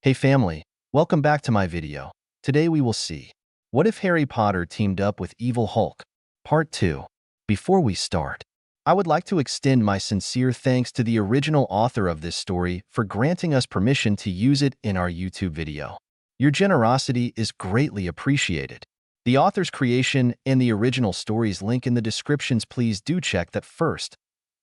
Hey family, welcome back to my video. Today we will see, what if Harry Potter teamed up with Evil Hulk? Part 2. Before we start, I would like to extend my sincere thanks to the original author of this story for granting us permission to use it in our YouTube video. Your generosity is greatly appreciated. The author's creation and the original story's link in the descriptions, please do check that first.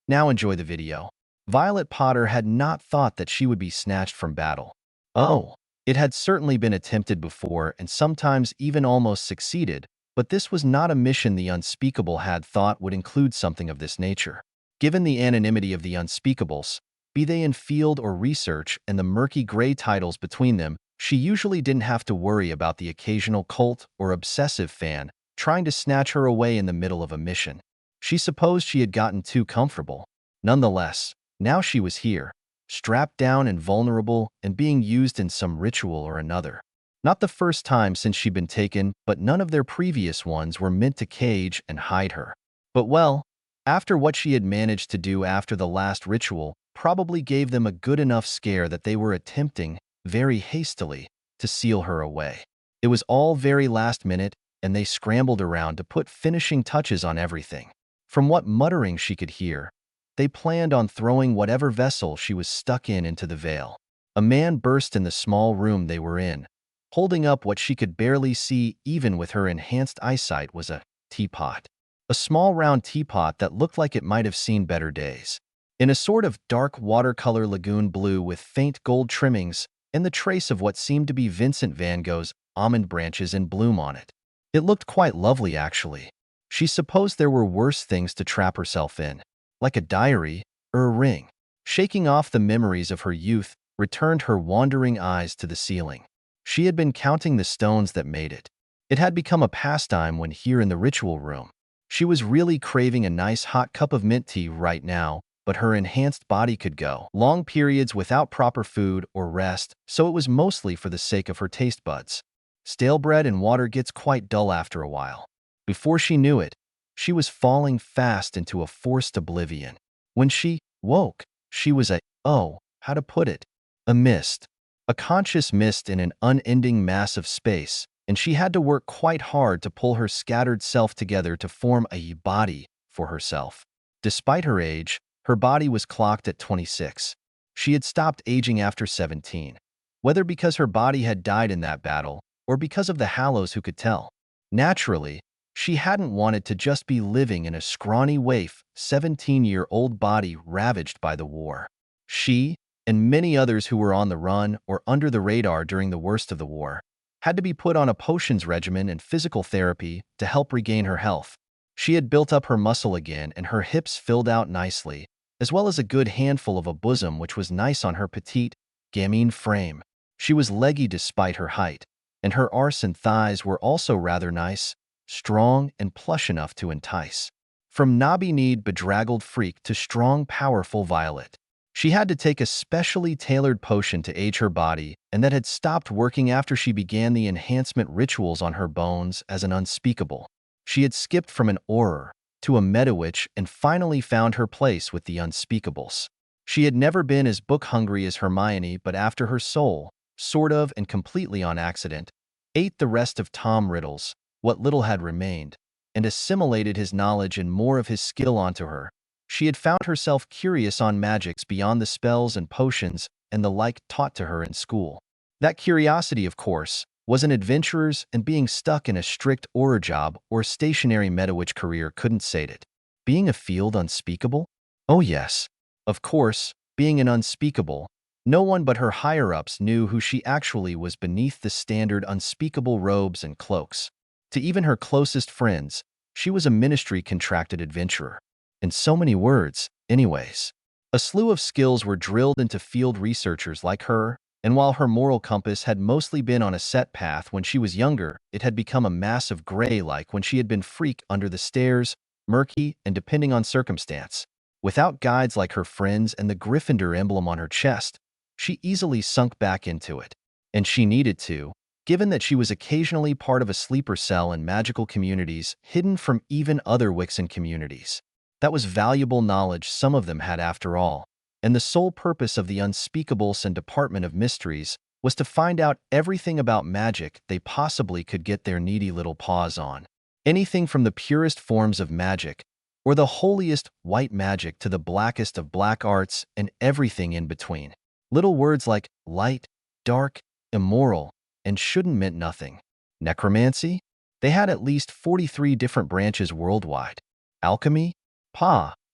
Now enjoy the video. Violet Potter had not thought that she would be snatched from battle. Oh, it had certainly been attempted before and sometimes even almost succeeded, but this was not a mission the Unspeakable had thought would include something of this nature. Given the anonymity of the Unspeakables, be they in field or research, and the murky gray titles between them, she usually didn't have to worry about the occasional cult or obsessive fan trying to snatch her away in the middle of a mission. She supposed she had gotten too comfortable. Nonetheless, now she was here, strapped down and vulnerable and being used in some ritual or another. Not the first time since she'd been taken, but none of their previous ones were meant to cage and hide her. But well, after what she had managed to do after the last ritual, probably gave them a good enough scare that they were attempting, very hastily, to seal her away. It was all very last minute, and they scrambled around to put finishing touches on everything. From what muttering she could hear, they planned on throwing whatever vessel she was stuck in into the veil. A man burst in the small room they were in. Holding up what she could barely see even with her enhanced eyesight was a teapot. A small round teapot that looked like it might have seen better days. In a sort of dark watercolor lagoon blue with faint gold trimmings and the trace of what seemed to be Vincent van Gogh's almond branches in bloom on it. It looked quite lovely, actually. She supposed there were worse things to trap herself in, like a diary or a ring. Shaking off the memories of her youth, returned her wandering eyes to the ceiling. She had been counting the stones that made it. It had become a pastime when here in the ritual room. She was really craving a nice hot cup of mint tea right now, but her enhanced body could go long periods without proper food or rest, so it was mostly for the sake of her taste buds. Stale bread and water gets quite dull after a while. Before she knew it, she was falling fast into a forced oblivion. When she woke, she was how to put it, a mist. A conscious mist in an unending mass of space, and she had to work quite hard to pull her scattered self together to form a body for herself. Despite her age, her body was clocked at 26. She had stopped aging after 17. Whether because her body had died in that battle, or because of the Hallows, who could tell. Naturally, she hadn't wanted to just be living in a scrawny waif, 17-year-old body ravaged by the war. She, and many others who were on the run or under the radar during the worst of the war, had to be put on a potions regimen and physical therapy to help regain her health. She had built up her muscle again and her hips filled out nicely, as well as a good handful of a bosom which was nice on her petite, gamine frame. She was leggy despite her height, and her arse and thighs were also rather nice, strong and plush enough to entice. From knobby-kneed, bedraggled freak to strong, powerful Violet. She had to take a specially tailored potion to age her body, and that had stopped working after she began the enhancement rituals on her bones as an Unspeakable. She had skipped from an Auror to a Medowitch and finally found her place with the Unspeakables. She had never been as book-hungry as Hermione, but after her soul, sort of and completely on accident, ate the rest of Tom Riddle's, what little had remained, and assimilated his knowledge and more of his skill onto her, she had found herself curious on magics beyond the spells and potions and the like taught to her in school. That curiosity, of course, was an adventurer's, and being stuck in a strict Auror job or stationary Medowitch career couldn't sate it. Being a field Unspeakable? Oh yes. Of course, being an Unspeakable, no one but her higher-ups knew who she actually was beneath the standard Unspeakable robes and cloaks. To even her closest friends, she was a ministry-contracted adventurer. In so many words, anyways. A slew of skills were drilled into field researchers like her, and while her moral compass had mostly been on a set path when she was younger, it had become a mass of gray like when she had been freak under the stairs, murky and depending on circumstance. Without guides like her friends and the Gryffindor emblem on her chest, she easily sunk back into it. And she needed to, given that she was occasionally part of a sleeper cell in magical communities hidden from even other Wixen communities. That was valuable knowledge some of them had after all, and the sole purpose of the Unspeakables and Department of Mysteries was to find out everything about magic they possibly could get their needy little paws on. Anything from the purest forms of magic, or the holiest white magic to the blackest of black arts and everything in between. Little words like light, dark, immoral, and shouldn't meant nothing. Necromancy? They had at least 43 different branches worldwide. Alchemy?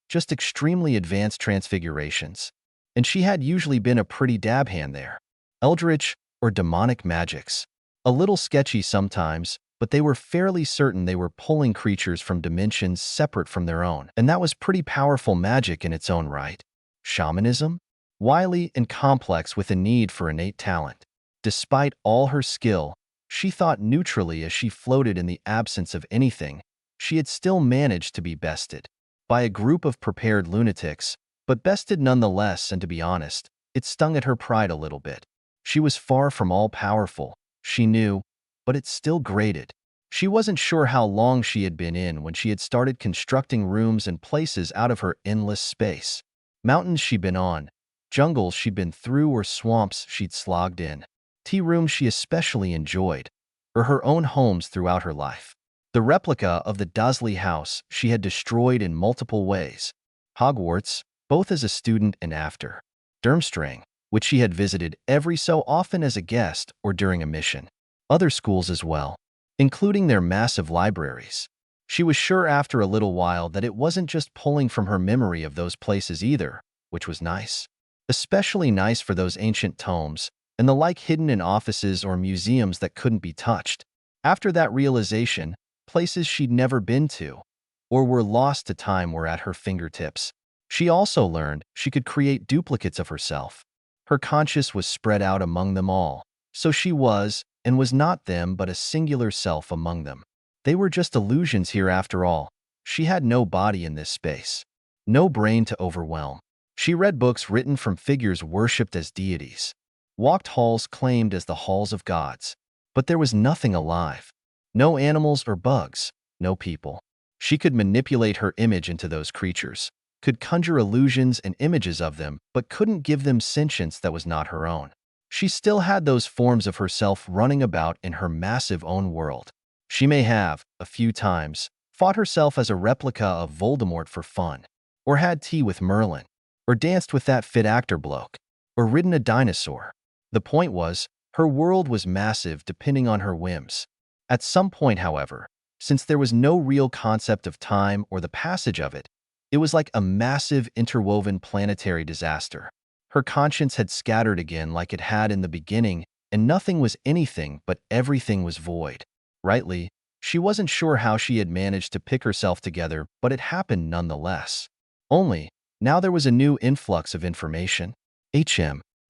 Just extremely advanced transfigurations. And she had usually been a pretty dab hand there. Eldritch or demonic magics. A little sketchy sometimes, but they were fairly certain they were pulling creatures from dimensions separate from their own, and that was pretty powerful magic in its own right. Shamanism? Wily and complex with a need for innate talent. Despite all her skill, she thought neutrally as she floated in the absence of anything, she had still managed to be bested. By a group of prepared lunatics, but bested nonetheless, and to be honest, it stung at her pride a little bit. She was far from all-powerful, she knew, but it still grated. She wasn't sure how long she had been in when she had started constructing rooms and places out of her endless space. Mountains she'd been on, jungles she'd been through, or swamps she'd slogged in. Tea rooms she especially enjoyed, or her own homes throughout her life. The replica of the Dursley house she had destroyed in multiple ways. Hogwarts, both as a student and after. Durmstrang, which she had visited every so often as a guest or during a mission. Other schools as well, including their massive libraries. She was sure after a little while that it wasn't just pulling from her memory of those places either, which was nice. Especially nice for those ancient tomes, and the like hidden in offices or museums that couldn't be touched. After that realization, places she'd never been to, or were lost to time, were at her fingertips. She also learned she could create duplicates of herself. Her conscience was spread out among them all, so she was, and was not them but a singular self among them. They were just illusions here after all. She had no body in this space, no brain to overwhelm. She read books written from figures worshipped as deities, walked halls claimed as the halls of gods, but there was nothing alive. No animals or bugs, no people. She could manipulate her image into those creatures, could conjure illusions and images of them, but couldn't give them sentience that was not her own. She still had those forms of herself running about in her massive own world. She may have, a few times, fought herself as a replica of Voldemort for fun, or had tea with Merlin, or danced with that fit actor bloke, or ridden a dinosaur. The point was, her world was massive depending on her whims. At some point, however, since there was no real concept of time or the passage of it, it was like a massive interwoven planetary disaster. Her conscience had scattered again like it had in the beginning, and nothing was anything but everything was void. Rightly, she wasn't sure how she had managed to pick herself together, but it happened nonetheless. Only, now there was a new influx of information.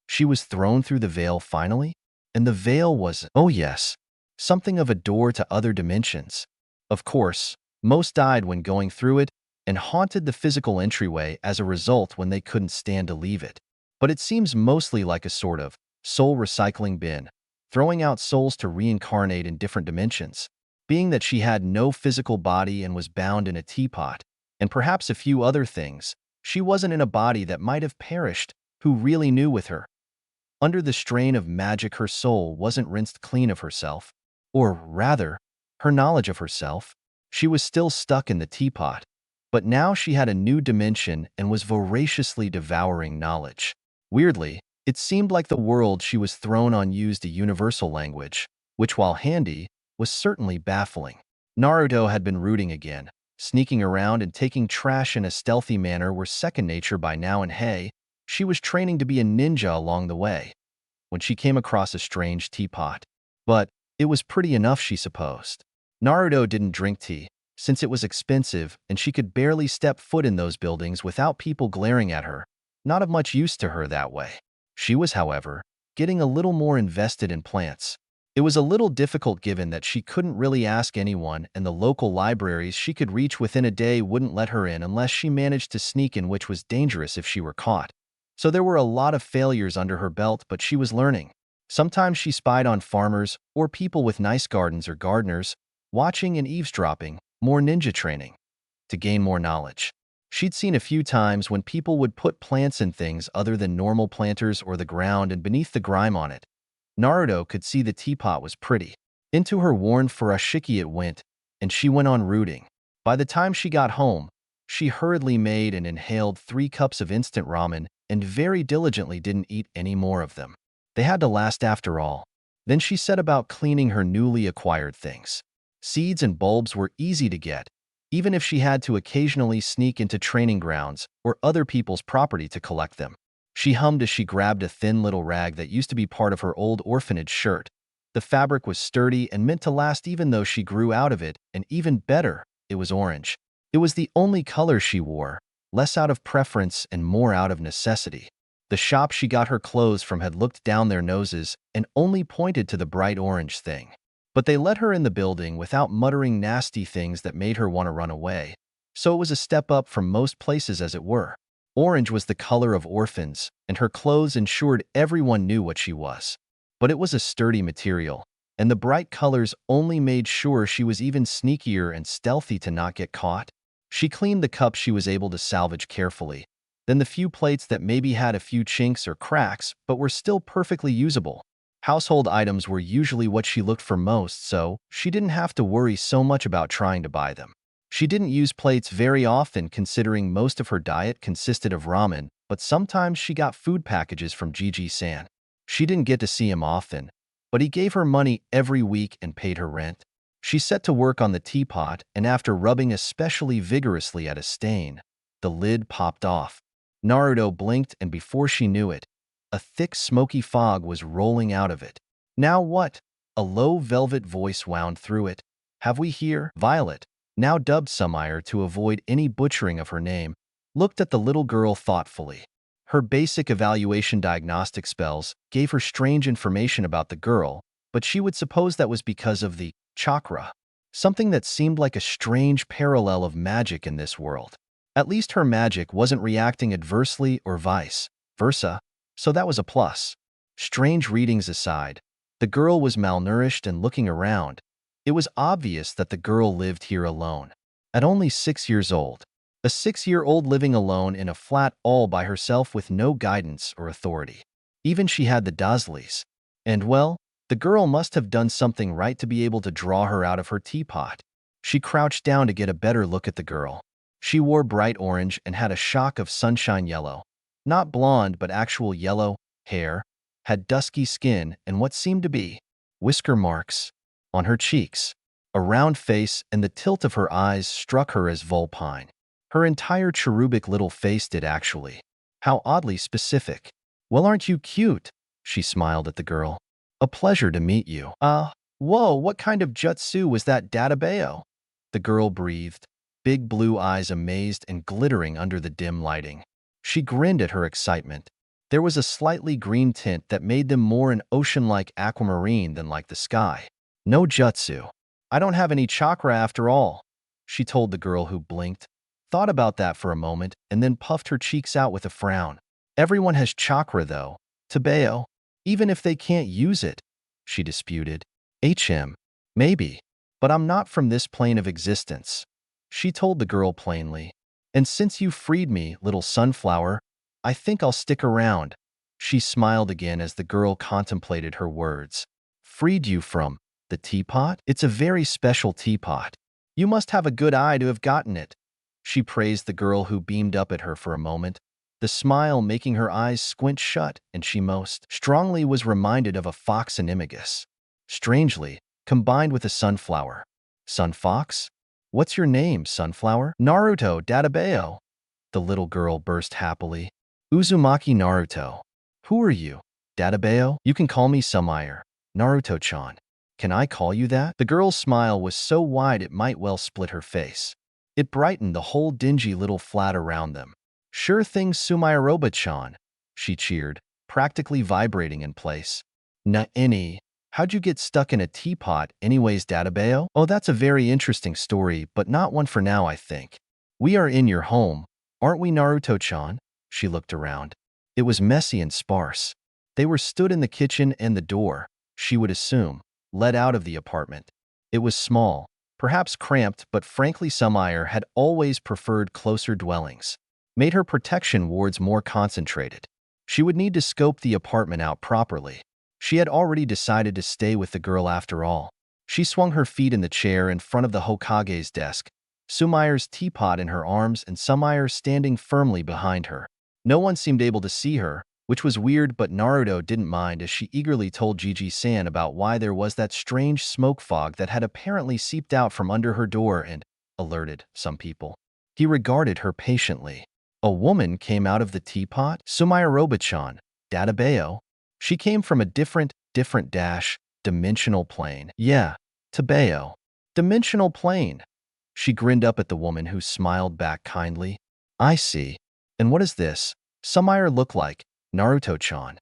She was thrown through the veil finally? And the veil was, oh yes, something of a door to other dimensions. Of course, most died when going through it, and haunted the physical entryway as a result when they couldn't stand to leave it. But it seems mostly like a sort of soul recycling bin, throwing out souls to reincarnate in different dimensions. Being that she had no physical body and was bound in a teapot, and perhaps a few other things, she wasn't in a body that might have perished. Who really knew with her? Under the strain of magic, her soul wasn't rinsed clean of herself, or rather, her knowledge of herself. She was still stuck in the teapot, but now she had a new dimension and was voraciously devouring knowledge. Weirdly, it seemed like the world she was thrown on used a universal language, which, while handy, was certainly baffling. Naruto had been rooting again. Sneaking around and taking trash in a stealthy manner were second nature by now, and hey, she was training to be a ninja along the way, when she came across a strange teapot. But it was pretty enough, she supposed. Naruto didn't drink tea, since it was expensive and she could barely step foot in those buildings without people glaring at her, not of much use to her that way. She was, however, getting a little more invested in plants. It was a little difficult given that she couldn't really ask anyone, and the local libraries she could reach within a day wouldn't let her in unless she managed to sneak in, which was dangerous if she were caught. So there were a lot of failures under her belt, but she was learning. Sometimes she spied on farmers or people with nice gardens or gardeners, watching and eavesdropping, more ninja training, to gain more knowledge. She'd seen a few times when people would put plants in things other than normal planters or the ground and beneath the grime on it, Naruto could see the teapot was pretty. Into her worn furoshiki it went, and she went on rooting. By the time she got home, she hurriedly made and inhaled 3 cups of instant ramen and very diligently didn't eat any more of them. They had to last after all. Then she set about cleaning her newly acquired things. Seeds and bulbs were easy to get, even if she had to occasionally sneak into training grounds or other people's property to collect them. She hummed as she grabbed a thin little rag that used to be part of her old orphanage shirt. The fabric was sturdy and meant to last even though she grew out of it, and even better, it was orange. It was the only color she wore, less out of preference and more out of necessity. The shop she got her clothes from had looked down their noses and only pointed to the bright orange thing. But they let her in the building without muttering nasty things that made her want to run away. So it was a step up from most places, as it were. Orange was the color of orphans, and her clothes ensured everyone knew what she was. But it was a sturdy material, and the bright colors only made sure she was even sneakier and stealthy to not get caught. She cleaned the cups she was able to salvage carefully, then the few plates that maybe had a few chinks or cracks but were still perfectly usable. Household items were usually what she looked for most, so she didn't have to worry so much about trying to buy them. She didn't use plates very often considering most of her diet consisted of ramen, but sometimes she got food packages from Gigi-san. She didn't get to see him often, but he gave her money every week and paid her rent. She set to work on the teapot, and after rubbing especially vigorously at a stain, the lid popped off. Naruto blinked, and before she knew it, a thick smoky fog was rolling out of it. "Now what?" A low velvet voice wound through it. "Have we here?" Violet, now dubbed Sumire to avoid any butchering of her name, looked at the little girl thoughtfully. Her basic evaluation diagnostic spells gave her strange information about the girl, but she would suppose that was because of the chakra, something that seemed like a strange parallel of magic in this world. At least her magic wasn't reacting adversely or vice versa, so that was a plus. Strange readings aside, the girl was malnourished and looking around. It was obvious that the girl lived here alone. At only 6 years old, a 6-year-old living alone in a flat all by herself with no guidance or authority. Even she had the Dosleys. And well, the girl must have done something right to be able to draw her out of her teapot. She crouched down to get a better look at the girl. She wore bright orange and had a shock of sunshine yellow. Not blonde, but actual yellow hair, had dusky skin and what seemed to be whisker marks on her cheeks. A round face and the tilt of her eyes struck her as vulpine. Her entire cherubic little face did, actually. How oddly specific. "Well, aren't you cute?" She smiled at the girl. "A pleasure to meet you." Whoa, what kind of jutsu was that, Databeo?" The girl breathed, big blue eyes amazed and glittering under the dim lighting. She grinned at her excitement. There was a slightly green tint that made them more an ocean-like aquamarine than like the sky. "No jutsu. I don't have any chakra after all," she told the girl, who blinked, thought about that for a moment, and then puffed her cheeks out with a frown. "Everyone has chakra, though, Tabeo. Even if they can't use it," she disputed. Maybe. But I'm not from this plane of existence," she told the girl plainly. "And since you freed me, little sunflower, I think I'll stick around." She smiled again as the girl contemplated her words. "Freed you from the teapot? It's a very special teapot. You must have a good eye to have gotten it." She praised the girl, who beamed up at her for a moment, the smile making her eyes squint shut, and she most strongly was reminded of a fox animagus. Strangely, combined with a sunflower. "Sunfox? What's your name, Sunflower?" "Naruto, Databeo." The little girl burst happily. "Uzumaki Naruto. Who are you, Databeo?" "You can call me Sumire, Naruto-chan." "Can I call you that?" The girl's smile was so wide it might well split her face. It brightened the whole dingy little flat around them. "Sure thing, Sumire-roba-chan," she cheered, practically vibrating in place. How'd you get stuck in a teapot anyways, Databeo?" "Oh, that's a very interesting story, but not one for now, I think. We are in your home, aren't we, Naruto-chan?" She looked around. It was messy and sparse. They were stood in the kitchen, and the door, she would assume, led out of the apartment. It was small, perhaps cramped, but frankly Sumire had always preferred closer dwellings. Made her protection wards more concentrated. She would need to scope the apartment out properly. She had already decided to stay with the girl after all. She swung her feet in the chair in front of the Hokage's desk, Sumair's teapot in her arms and Sumair standing firmly behind her. No one seemed able to see her, which was weird, but Naruto didn't mind as she eagerly told Gigi-san about why there was that strange smoke fog that had apparently seeped out from under her door and alerted some people. He regarded her patiently. A woman came out of the teapot? Sumairo-chan, Databeo. She came from a different dimensional plane. Yeah, Tabeo. Dimensional plane. She grinned up at the woman who smiled back kindly. I see. And what is this? Sumair look like? Naruto-chan.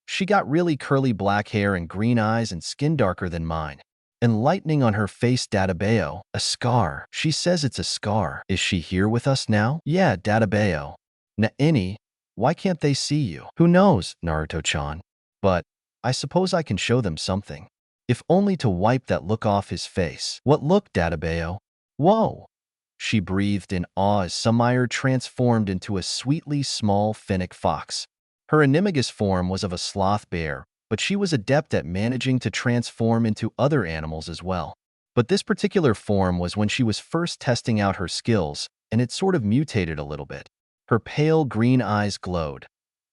She got really curly black hair and green eyes and skin darker than mine. Enlightening on her face, Databeo. A scar. She says it's a scar. Is she here with us now? Yeah, Databeo. Na'ini, why can't they see you? Who knows, Naruto-chan? But I suppose I can show them something. If only to wipe that look off his face. What look, Databeo? Whoa! She breathed in awe as Sumair transformed into a sweetly small fennec fox. Her animagus form was of a sloth bear, but she was adept at managing to transform into other animals as well. But this particular form was when she was first testing out her skills, and it sort of mutated a little bit. Her pale green eyes glowed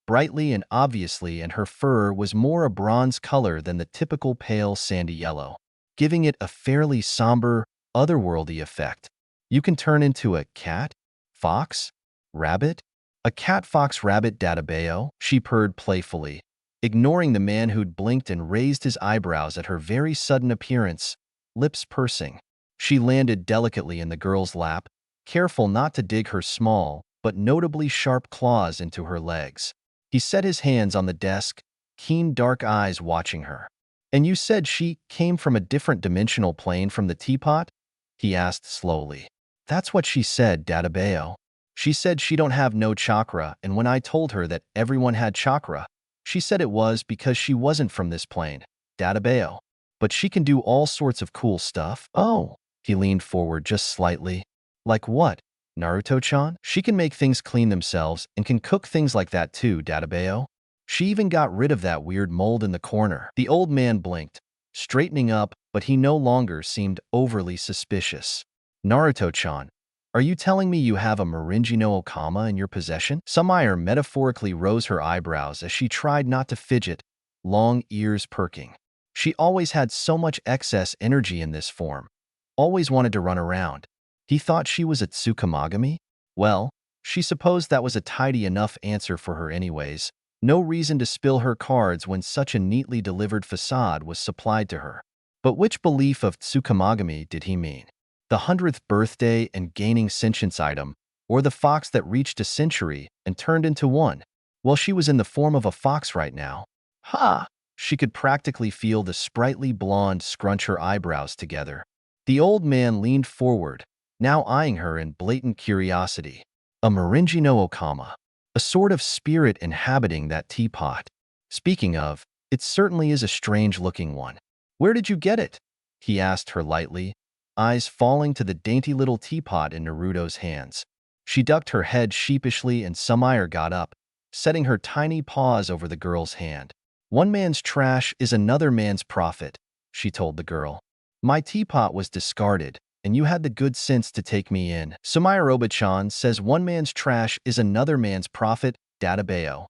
brightly and obviously, and her fur was more a bronze color than the typical pale sandy yellow, giving it a fairly somber, otherworldly effect. You can turn into a cat, fox, rabbit? A cat, fox, rabbit, Databeo, she purred playfully, ignoring the man who'd blinked and raised his eyebrows at her very sudden appearance, lips pursing. She landed delicately in the girl's lap, careful not to dig her small, but notably sharp claws into her legs. He set his hands on the desk, keen dark eyes watching her. And you said she came from a different dimensional plane from the teapot? He asked slowly. That's what she said, Databeo. She said she don't have no chakra, and when I told her that everyone had chakra, she said it was because she wasn't from this plane, Databeo. But she can do all sorts of cool stuff. Oh, he leaned forward just slightly. Like what? Naruto-chan? She can make things clean themselves and can cook things like that too, Databeo. She even got rid of that weird mold in the corner. The old man blinked, straightening up, but he no longer seemed overly suspicious. Naruto-chan, are you telling me you have a Marinji no Okama in your possession? Sumair metaphorically rose her eyebrows as she tried not to fidget, long ears perking. She always had so much excess energy in this form, always wanted to run around. He thought she was a Tsukumagami? Well, she supposed that was a tidy enough answer for her anyways. No reason to spill her cards when such a neatly delivered facade was supplied to her. But which belief of Tsukumagami did he mean? The 100th birthday and gaining sentience item, or the fox that reached a century and turned into one? Well, she was in the form of a fox right now. Ha! She could practically feel the sprightly blonde scrunch her eyebrows together. The old man leaned forward, now eyeing her in blatant curiosity. A Marinji no Okama, a sort of spirit inhabiting that teapot. Speaking of, it certainly is a strange-looking one. Where did you get it? He asked her lightly, eyes falling to the dainty little teapot in Naruto's hands. She ducked her head sheepishly and Sumair got up, setting her tiny paws over the girl's hand. One man's trash is another man's profit, she told the girl. My teapot was discarded, and you had the good sense to take me in. Sumairo-chan says one man's trash is another man's profit, Databeo.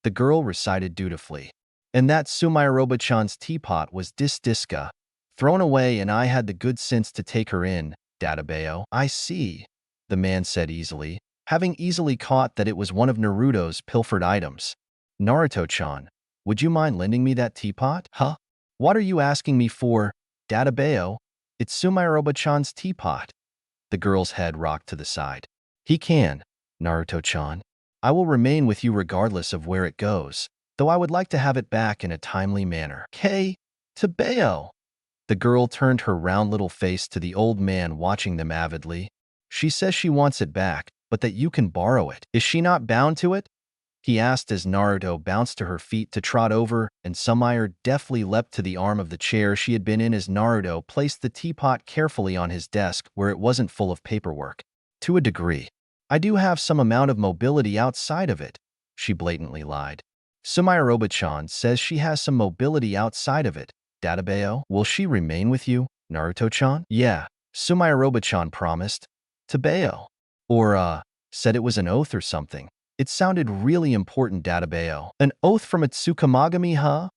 The girl recited dutifully. And that Sumairo-chan's teapot was diska, thrown away, and I had the good sense to take her in, Databeo. I see, the man said easily, having easily caught that it was one of Naruto's pilfered items. Naruto-chan, would you mind lending me that teapot? Huh? What are you asking me for, Databeo? It's Sumairo-chan's teapot. The girl's head rocked to the side. He can, Naruto-chan. I will remain with you regardless of where it goes, though I would like to have it back in a timely manner. Tabeo. The girl turned her round little face to the old man watching them avidly. She says she wants it back, but that you can borrow it. Is she not bound to it? He asked as Naruto bounced to her feet to trot over, and Sumair deftly leapt to the arm of the chair she had been in as Naruto placed the teapot carefully on his desk where it wasn't full of paperwork. To a degree. I do have some amount of mobility outside of it, she blatantly lied. Sumayaroba-chan says she has some mobility outside of it. Databeo, will she remain with you, Naruto-chan? Yeah, Sumayaroba-chan promised. Tabeo. Or, said it was an oath or something. It sounded really important, Databeo. An oath from a Tsukamagami, huh?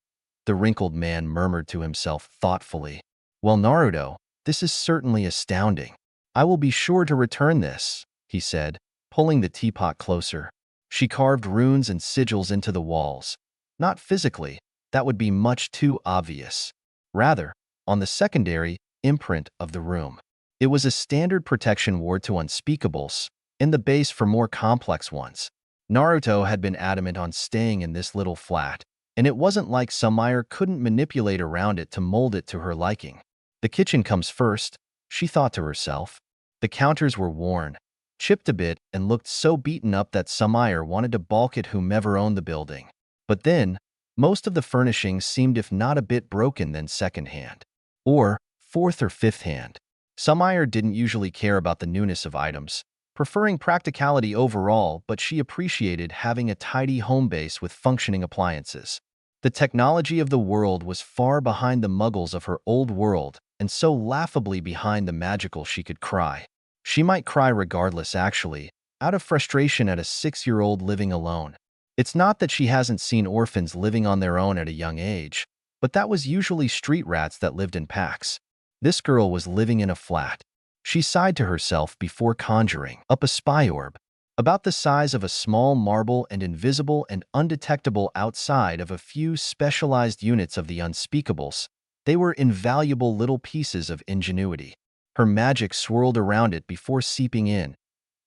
The wrinkled man murmured to himself thoughtfully. Well, Naruto, this is certainly astounding. I will be sure to return this, he said, pulling the teapot closer. She carved runes and sigils into the walls. Not physically, that would be much too obvious. Rather, on the secondary imprint of the room. It was a standard protection ward to unspeakables, and the base for more complex ones. Naruto had been adamant on staying in this little flat, and it wasn't like Sumire couldn't manipulate around it to mold it to her liking. The kitchen comes first, she thought to herself. The counters were worn, chipped a bit, and looked so beaten up that Sumire wanted to balk at whomever owned the building. But then, most of the furnishings seemed if not a bit broken then second-hand. Or fourth or fifth-hand. Sumire didn't usually care about the newness of items, preferring practicality overall, but she appreciated having a tidy home base with functioning appliances. The technology of the world was far behind the muggles of her old world, and so laughably behind the magical she could cry. She might cry regardless, actually, out of frustration at a 6-year-old living alone. It's not that she hasn't seen orphans living on their own at a young age, but that was usually street rats that lived in packs. This girl was living in a flat. She sighed to herself before conjuring up a spy orb, about the size of a small marble and invisible and undetectable outside of a few specialized units of the unspeakables. They were invaluable little pieces of ingenuity. Her magic swirled around it before seeping in.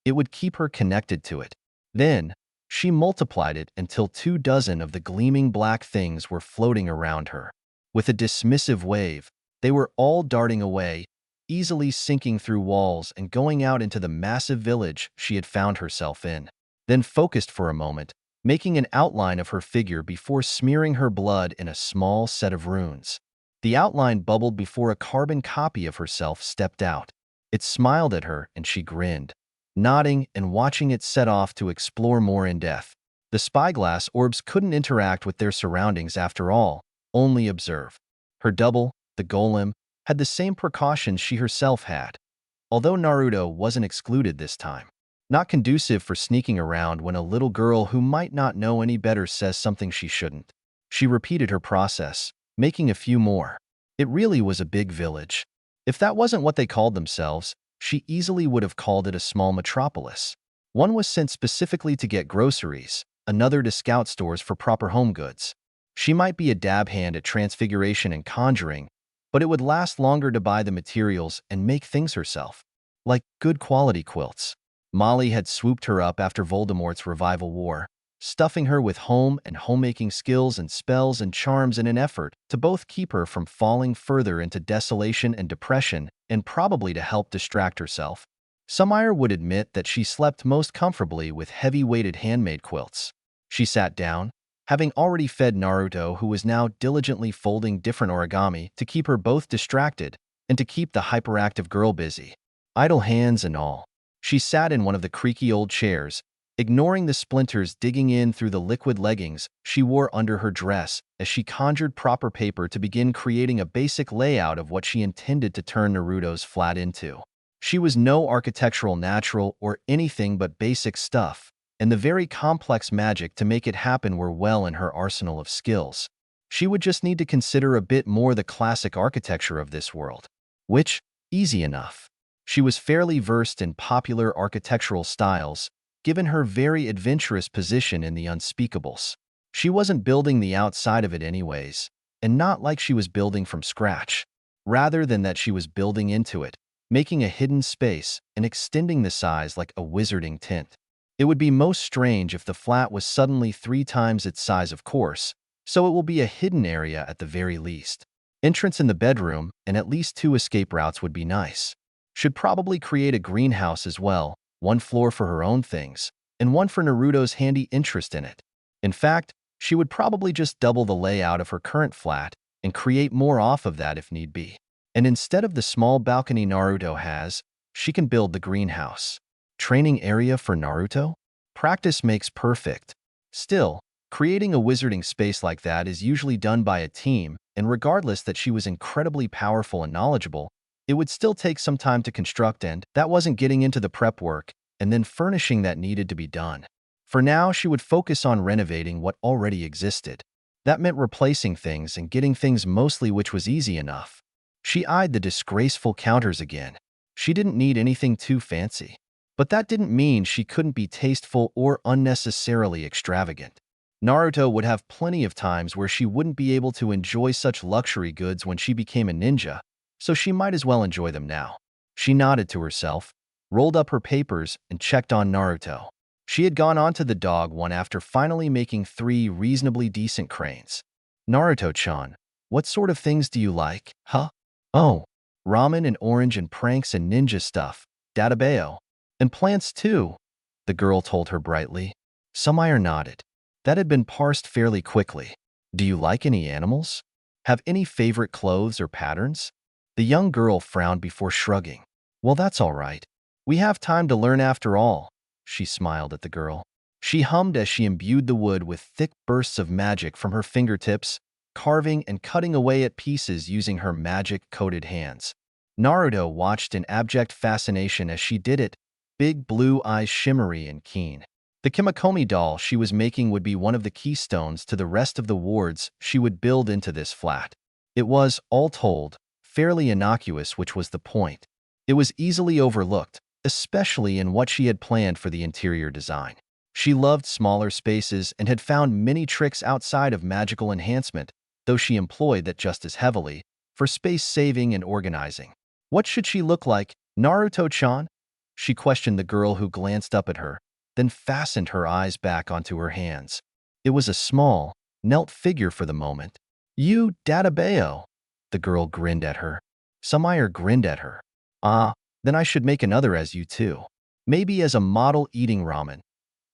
It would keep her connected to it. Then, she multiplied it until 24 of the gleaming black things were floating around her. With a dismissive wave, they were all darting away, easily sinking through walls and going out into the massive village she had found herself in. Then focused for a moment, making an outline of her figure before smearing her blood in a small set of runes. The outline bubbled before a carbon copy of herself stepped out. It smiled at her and she grinned, nodding and watching it set off to explore more in depth. The spyglass orbs couldn't interact with their surroundings after all, only observe. Her double, the golem, had the same precautions she herself had, although Naruto wasn't excluded this time. Not conducive for sneaking around when a little girl who might not know any better says something she shouldn't. She repeated her process, making a few more. It really was a big village. If that wasn't what they called themselves, she easily would have called it a small metropolis. One was sent specifically to get groceries, another to scout stores for proper home goods. She might be a dab hand at transfiguration and conjuring, but it would last longer to buy the materials and make things herself. Like good quality quilts. Molly had swooped her up after Voldemort's revival war, stuffing her with home and homemaking skills and spells and charms in an effort to both keep her from falling further into desolation and depression and probably to help distract herself. Sumire would admit that she slept most comfortably with heavy-weighted handmade quilts. She sat down, having already fed Naruto, who was now diligently folding different origami to keep her both distracted and to keep the hyperactive girl busy. Idle hands and all. She sat in one of the creaky old chairs, ignoring the splinters digging in through the liquid leggings she wore under her dress as she conjured proper paper to begin creating a basic layout of what she intended to turn Naruto's flat into. She was no architectural natural or anything but basic stuff, and the very complex magic to make it happen were well in her arsenal of skills. She would just need to consider a bit more the classic architecture of this world, which, easy enough. She was fairly versed in popular architectural styles, given her very adventurous position in the unspeakables. She wasn't building the outside of it anyways, and not like she was building from scratch, rather than that she was building into it, making a hidden space and extending the size like a wizarding tent. It would be most strange if the flat was suddenly 3 times its size, of course, so it will be a hidden area at the very least. Entrance in the bedroom and at least 2 escape routes would be nice. Should probably create a greenhouse as well, 1 floor for her own things, and 1 for Naruto's handy interest in it. In fact, she would probably just double the layout of her current flat and create more off of that if need be. And instead of the small balcony Naruto has, she can build the greenhouse. Training area for Naruto? Practice makes perfect. Still, Creating a wizarding space like that is usually done by a team, and regardless that she was incredibly powerful and knowledgeable, it would still take some time to construct, and that wasn't getting into the prep work and then furnishing that needed to be done. For now, she would focus on renovating what already existed. That meant replacing things and getting things mostly, which was easy enough. She eyed the disgraceful counters again. She didn't need anything too fancy. But that didn't mean she couldn't be tasteful or unnecessarily extravagant. Naruto would have plenty of times where she wouldn't be able to enjoy such luxury goods when she became a ninja, so she might as well enjoy them now. She nodded to herself, rolled up her papers, and checked on Naruto. She had gone on to the dog one after finally making 3 reasonably decent cranes. Naruto-chan, what sort of things do you like, huh? Oh, ramen and orange and pranks and ninja stuff, databao. And plants too, the girl told her brightly. Sumire nodded. That had been parsed fairly quickly. Do you like any animals? Have any favorite clothes or patterns? The young girl frowned before shrugging. Well, that's all right. We have time to learn after all, she smiled at the girl. She hummed as she imbued the wood with thick bursts of magic from her fingertips, carving and cutting away at pieces using her magic-coated hands. Naruto watched in abject fascination as she did it, big blue eyes shimmery and keen. The Kimakomi doll she was making would be one of the keystones to the rest of the wards she would build into this flat. It was, all told, fairly innocuous, which was the point. It was easily overlooked, especially in what she had planned for the interior design. She loved smaller spaces and had found many tricks outside of magical enhancement, though she employed that just as heavily, for space saving and organizing. What should she look like, Naruto-chan? She questioned the girl who glanced up at her, then fastened her eyes back onto her hands. It was a small, knelt figure for the moment. You, databao. The girl grinned at her. Sumire grinned at her. Ah, then I should make another as you too. Maybe as a model eating ramen.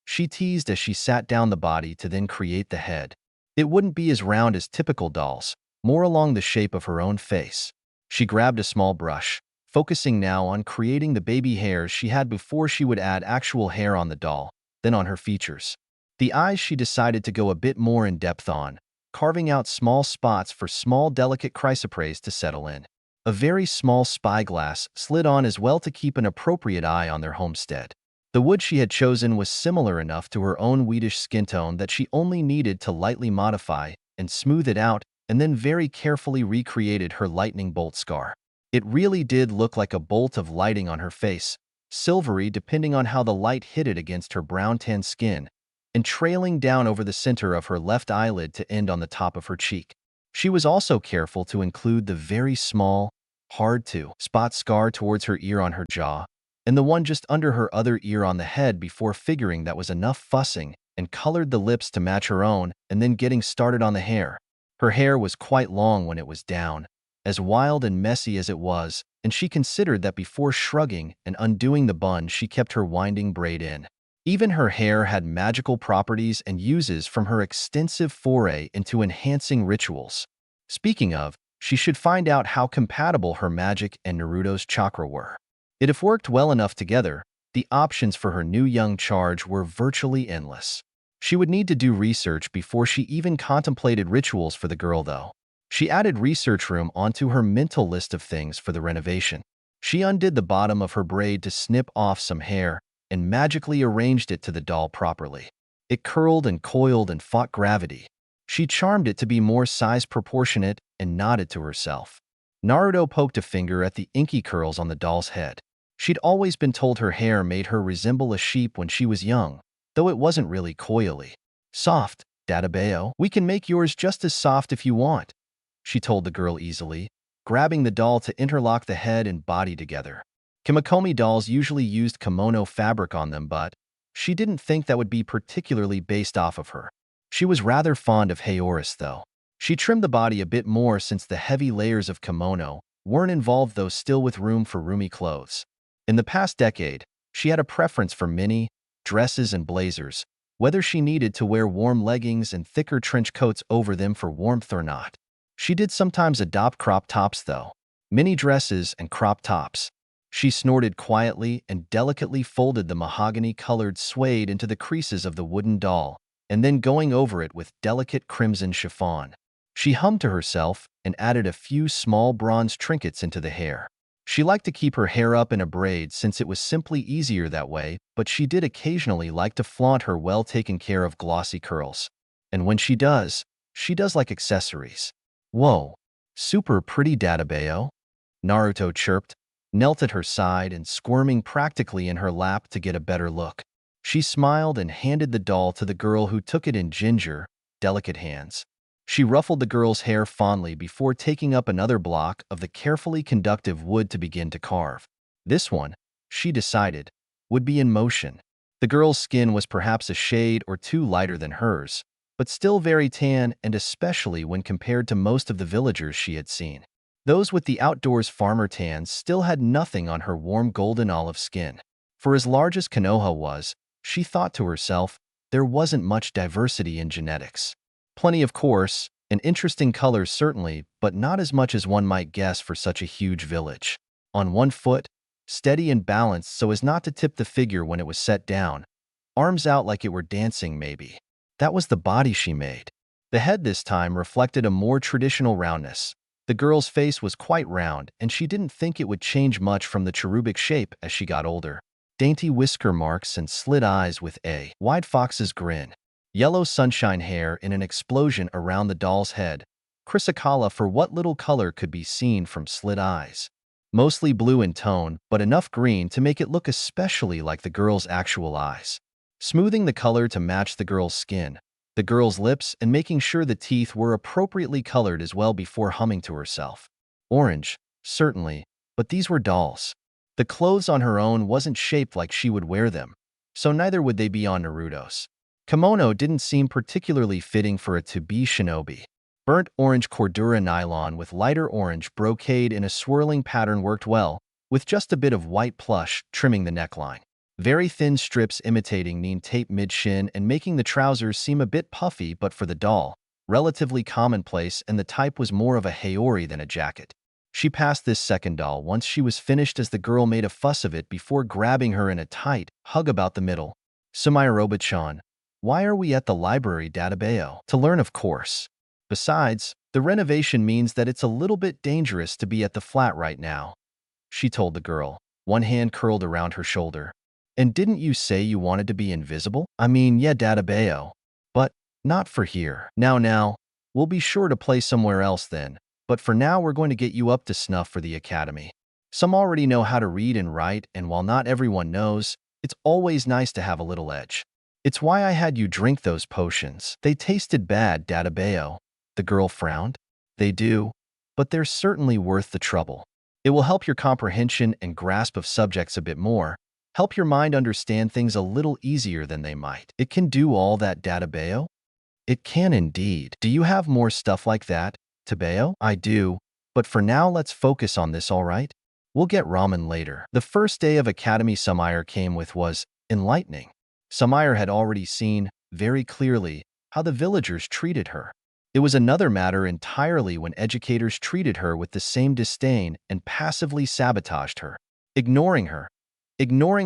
She teased as she sat down the body to then create the head. It wouldn't be as round as typical dolls, more along the shape of her own face. She grabbed a small brush, focusing now on creating the baby hairs she had before she would add actual hair on the doll, then on her features. The eyes she decided to go a bit more in depth on, carving out small spots for small delicate chrysoprase to settle in. A very small spyglass slid on as well to keep an appropriate eye on their homestead. The wood she had chosen was similar enough to her own wheatish skin tone that she only needed to lightly modify and smooth it out, and then very carefully recreated her lightning bolt scar. It really did look like a bolt of lighting on her face, silvery depending on how the light hit it against her brown-tan skin, and trailing down over the center of her left eyelid to end on the top of her cheek. She was also careful to include the very small, hard-to-spot scar towards her ear on her jaw, and the one just under her other ear on the head before figuring that was enough fussing, and colored the lips to match her own, and then getting started on the hair. Her hair was quite long when it was down, as wild and messy as it was, and she considered that before shrugging and undoing the bun she kept her winding braid in. Even her hair had magical properties and uses from her extensive foray into enhancing rituals. Speaking of, she should find out how compatible her magic and Naruto's chakra were. If worked well enough together, the options for her new young charge were virtually endless. She would need to do research before she even contemplated rituals for the girl, though. She added research room onto her mental list of things for the renovation. She undid the bottom of her braid to snip off some hair and magically arranged it to the doll properly. It curled and coiled and fought gravity. She charmed it to be more size proportionate and nodded to herself. Naruto poked a finger at the inky curls on the doll's head. She'd always been told her hair made her resemble a sheep when she was young, though it wasn't really coily. Soft, databao. We can make yours just as soft if you want, she told the girl easily, grabbing the doll to interlock the head and body together. Kimakomi dolls usually used kimono fabric on them, but she didn't think that would be particularly based off of her. She was rather fond of Haoris, though. She trimmed the body a bit more since the heavy layers of kimono weren't involved, though still with room for roomy clothes. In the past decade, she had a preference for mini dresses and blazers, whether she needed to wear warm leggings and thicker trench coats over them for warmth or not. She did sometimes adopt crop tops, though. Mini dresses and crop tops. She snorted quietly and delicately folded the mahogany-colored suede into the creases of the wooden doll, and then going over it with delicate crimson chiffon. She hummed to herself and added a few small bronze trinkets into the hair. She liked to keep her hair up in a braid since it was simply easier that way, but she did occasionally like to flaunt her well-taken care of glossy curls. And when she does like accessories. Whoa, super pretty Databeo, Naruto chirped, knelt at her side and squirming practically in her lap to get a better look. She smiled and handed the doll to the girl who took it in ginger, delicate hands. She ruffled the girl's hair fondly before taking up another block of the carefully conductive wood to begin to carve. This one, she decided, would be in motion. The girl's skin was perhaps a shade or two lighter than hers, but still very tan, and especially when compared to most of the villagers she had seen. Those with the outdoors farmer tans still had nothing on her warm golden olive skin. For as large as Konoha was, she thought to herself, there wasn't much diversity in genetics. Plenty, of course, and interesting colors certainly, but not as much as one might guess for such a huge village. On one foot, steady and balanced so as not to tip the figure when it was set down, arms out like it were dancing maybe. That was the body she made. The head this time reflected a more traditional roundness. The girl's face was quite round, and she didn't think it would change much from the cherubic shape as she got older. Dainty whisker marks and slit eyes with a wide fox's grin. Yellow sunshine hair in an explosion around the doll's head. Chrysocolla for what little color could be seen from slit eyes. Mostly blue in tone, but enough green to make it look especially like the girl's actual eyes. Smoothing the color to match the girl's skin, the girl's lips, and making sure the teeth were appropriately colored as well before humming to herself. Orange, certainly, but these were dolls. The clothes on her own wasn't shaped like she would wear them, so neither would they be on Naruto's. Kimono didn't seem particularly fitting for a to-be shinobi. Burnt orange cordura nylon with lighter orange brocade in a swirling pattern worked well, with just a bit of white plush trimming the neckline. Very thin strips imitating neon tape mid-shin and making the trousers seem a bit puffy, but for the doll, relatively commonplace, and the type was more of a haori than a jacket. She passed this second doll once she was finished as the girl made a fuss of it before grabbing her in a tight hug about the middle. Sumayaroba-chan, why are we at the library, Databeo? To learn, of course. Besides, the renovation means that it's a little bit dangerous to be at the flat right now, she told the girl, one hand curled around her shoulder. And didn't you say you wanted to be invisible? I mean, yeah, Databeo. But not for here. Now, we'll be sure to play somewhere else then. But for now, we're going to get you up to snuff for the academy. Some already know how to read and write, and while not everyone knows, it's always nice to have a little edge. It's why I had you drink those potions. They tasted bad, Databeo. The girl frowned. They do, but they're certainly worth the trouble. It will help your comprehension and grasp of subjects a bit more, help your mind understand things a little easier than they might. It can do all that, Databeo? It can indeed. Do you have more stuff like that, Tabeo? I do, but for now let's focus on this, all right? We'll get ramen later. The first day of Academy Sumire came with was enlightening. Sumire had already seen, very clearly, how the villagers treated her. It was another matter entirely when educators treated her with the same disdain and passively sabotaged her, ignoring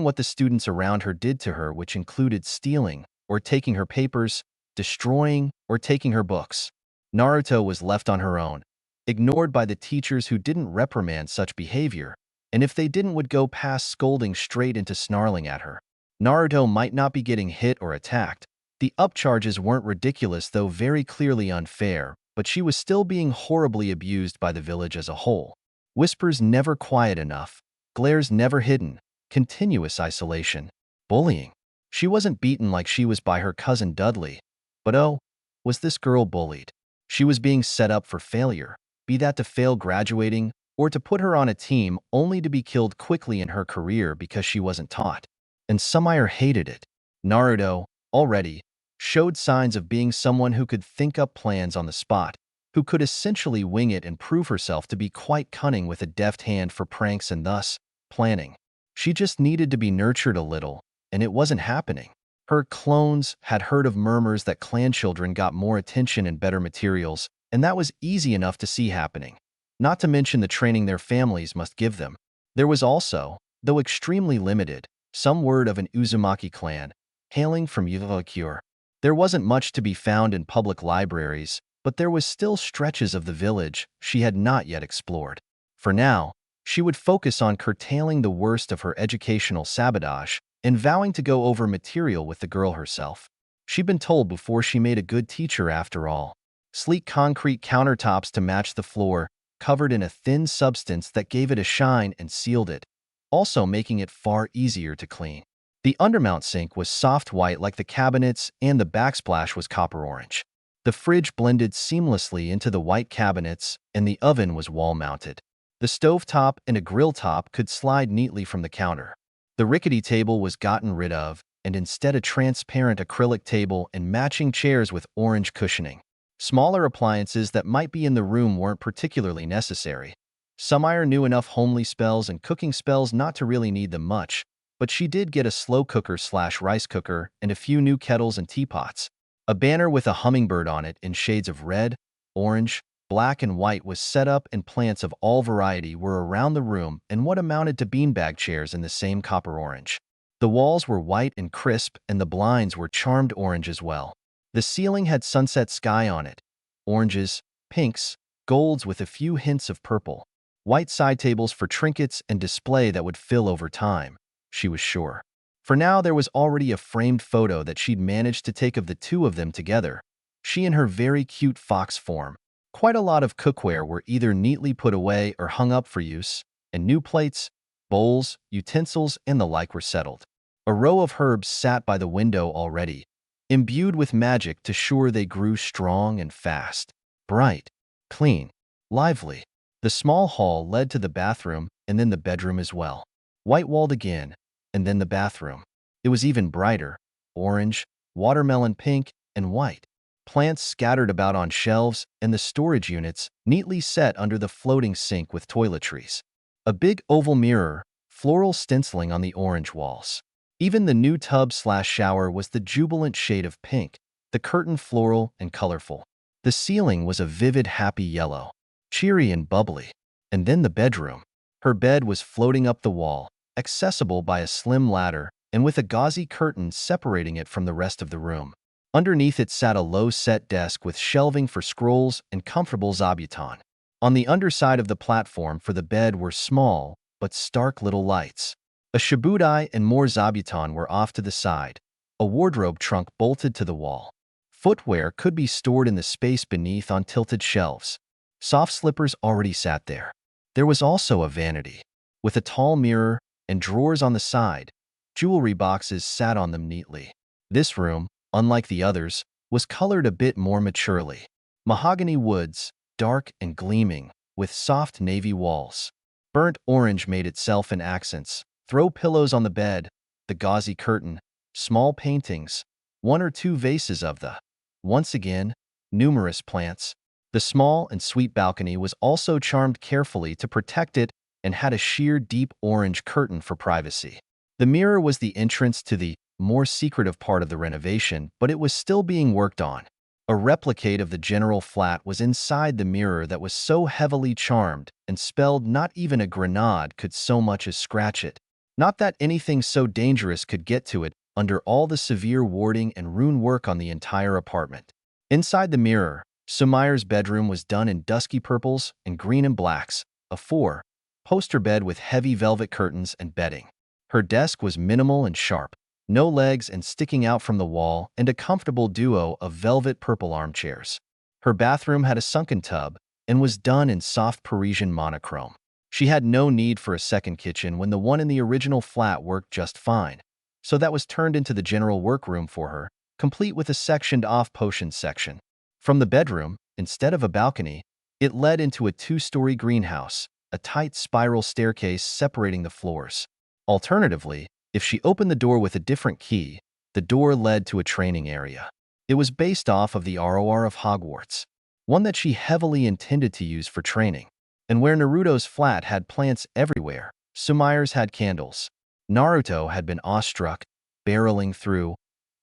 what the students around her did to her, which included stealing or taking her papers, destroying or taking her books. Naruto was left on her own, ignored by the teachers who didn't reprimand such behavior, and if they didn't would go past scolding straight into snarling at her. Naruto might not be getting hit or attacked. The upcharges weren't ridiculous, though very clearly unfair, but she was still being horribly abused by the village as a whole. Whispers never quiet enough, glares never hidden, continuous isolation, bullying. She wasn't beaten like she was by her cousin Dudley, but oh, was this girl bullied? She was being set up for failure, be that to fail graduating or to put her on a team only to be killed quickly in her career because she wasn't taught. And Sumire hated it. Naruto, already, showed signs of being someone who could think up plans on the spot, who could essentially wing it and prove herself to be quite cunning with a deft hand for pranks and thus, planning. She just needed to be nurtured a little, and it wasn't happening. Her clones had heard of murmurs that clan children got more attention and better materials, and that was easy enough to see happening, not to mention the training their families must give them. There was also, though extremely limited, some word of an Uzumaki clan, hailing from Yukagakure. There wasn't much to be found in public libraries, but there was still stretches of the village she had not yet explored. For now, she would focus on curtailing the worst of her educational sabotage and vowing to go over material with the girl herself. She'd been told before she made a good teacher after all. Sleek concrete countertops to match the floor, covered in a thin substance that gave it a shine and sealed it, also making it far easier to clean. The undermount sink was soft white like the cabinets, and the backsplash was copper orange. The fridge blended seamlessly into the white cabinets, and the oven was wall-mounted. The stovetop and a grill top could slide neatly from the counter. The rickety table was gotten rid of, and instead a transparent acrylic table and matching chairs with orange cushioning. Smaller appliances that might be in the room weren't particularly necessary. Sumire knew enough homely spells and cooking spells not to really need them much, but she did get a slow cooker/rice cooker and a few new kettles and teapots. A banner with a hummingbird on it in shades of red, orange, black, and white was set up, and plants of all variety were around the room and what amounted to beanbag chairs in the same copper orange. The walls were white and crisp, and the blinds were charmed orange as well. The ceiling had sunset sky on it, oranges, pinks, golds with a few hints of purple. White side tables for trinkets and display that would fill over time, she was sure. For now, there was already a framed photo that she'd managed to take of the two of them together, she in her very cute fox form. Quite a lot of cookware were either neatly put away or hung up for use, and new plates, bowls, utensils, and the like were settled. A row of herbs sat by the window already, imbued with magic to sure they grew strong and fast, bright, clean, lively. The small hall led to the bathroom and then the bedroom as well. White-walled again, and then the bathroom. It was even brighter, orange, watermelon pink, and white. Plants scattered about on shelves, and the storage units neatly set under the floating sink with toiletries. A big oval mirror, floral stenciling on the orange walls. Even the new tub/shower was the jubilant shade of pink, the curtain floral and colorful. The ceiling was a vivid happy yellow, cheery and bubbly. And then the bedroom. Her bed was floating up the wall, accessible by a slim ladder, and with a gauzy curtain separating it from the rest of the room. Underneath it sat a low-set desk with shelving for scrolls and comfortable zabuton. On the underside of the platform for the bed were small but stark little lights. A shabudai and more zabuton were off to the side, a wardrobe trunk bolted to the wall. Footwear could be stored in the space beneath on tilted shelves. Soft slippers already sat there. There was also a vanity, with a tall mirror and drawers on the side. Jewelry boxes sat on them neatly. This room, unlike the others, was colored a bit more maturely. Mahogany woods, dark and gleaming, with soft navy walls. Burnt orange made itself in accents. Throw pillows on the bed, the gauzy curtain, small paintings, one or two vases of the, once again, numerous plants. The small and sweet balcony was also charmed carefully to protect it and had a sheer deep orange curtain for privacy. The mirror was the entrance to the more secretive part of the renovation, but it was still being worked on. A replicate of the general flat was inside the mirror that was so heavily charmed and spelled not even a grenade could so much as scratch it. Not that anything so dangerous could get to it under all the severe warding and rune work on the entire apartment. Inside the mirror, Sumire's bedroom was done in dusky purples and green and blacks, a four-poster bed with heavy velvet curtains and bedding. Her desk was minimal and sharp, no legs and sticking out from the wall, and a comfortable duo of velvet purple armchairs. Her bathroom had a sunken tub and was done in soft Parisian monochrome. She had no need for a second kitchen when the one in the original flat worked just fine, so that was turned into the general workroom for her, complete with a sectioned-off potion section. From the bedroom, instead of a balcony, it led into a two-story greenhouse, a tight spiral staircase separating the floors. Alternatively, if she opened the door with a different key, the door led to a training area. It was based off of the ROR of Hogwarts, one that she heavily intended to use for training. And where Naruto's flat had plants everywhere, Sumire's had candles. Naruto had been awestruck, barreling through,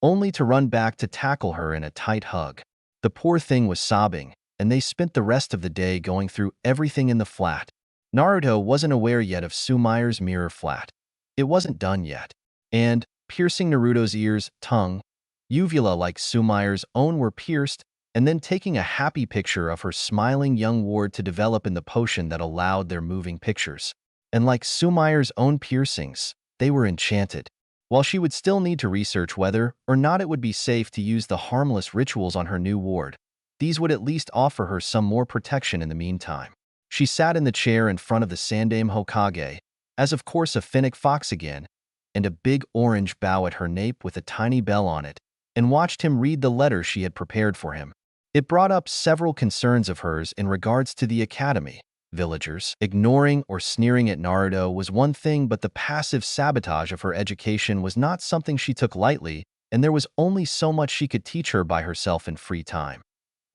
only to run back to tackle her in a tight hug. The poor thing was sobbing, and they spent the rest of the day going through everything in the flat. Naruto wasn't aware yet of Sumire's mirror flat. It wasn't done yet. And, piercing Naruto's ears, tongue, Uvula like Sumair's own were pierced, and then taking a happy picture of her smiling young ward to develop in the potion that allowed their moving pictures. And like Sumair's own piercings, they were enchanted. While she would still need to research whether or not it would be safe to use the harmless rituals on her new ward, these would at least offer her some more protection in the meantime. She sat in the chair in front of the Sandaime Hokage, as of course a Finnick fox again, and a big orange bow at her nape with a tiny bell on it, and watched him read the letter she had prepared for him. It brought up several concerns of hers in regards to the academy. Villagers ignoring or sneering at Naruto was one thing, but the passive sabotage of her education was not something she took lightly, and there was only so much she could teach her by herself in free time.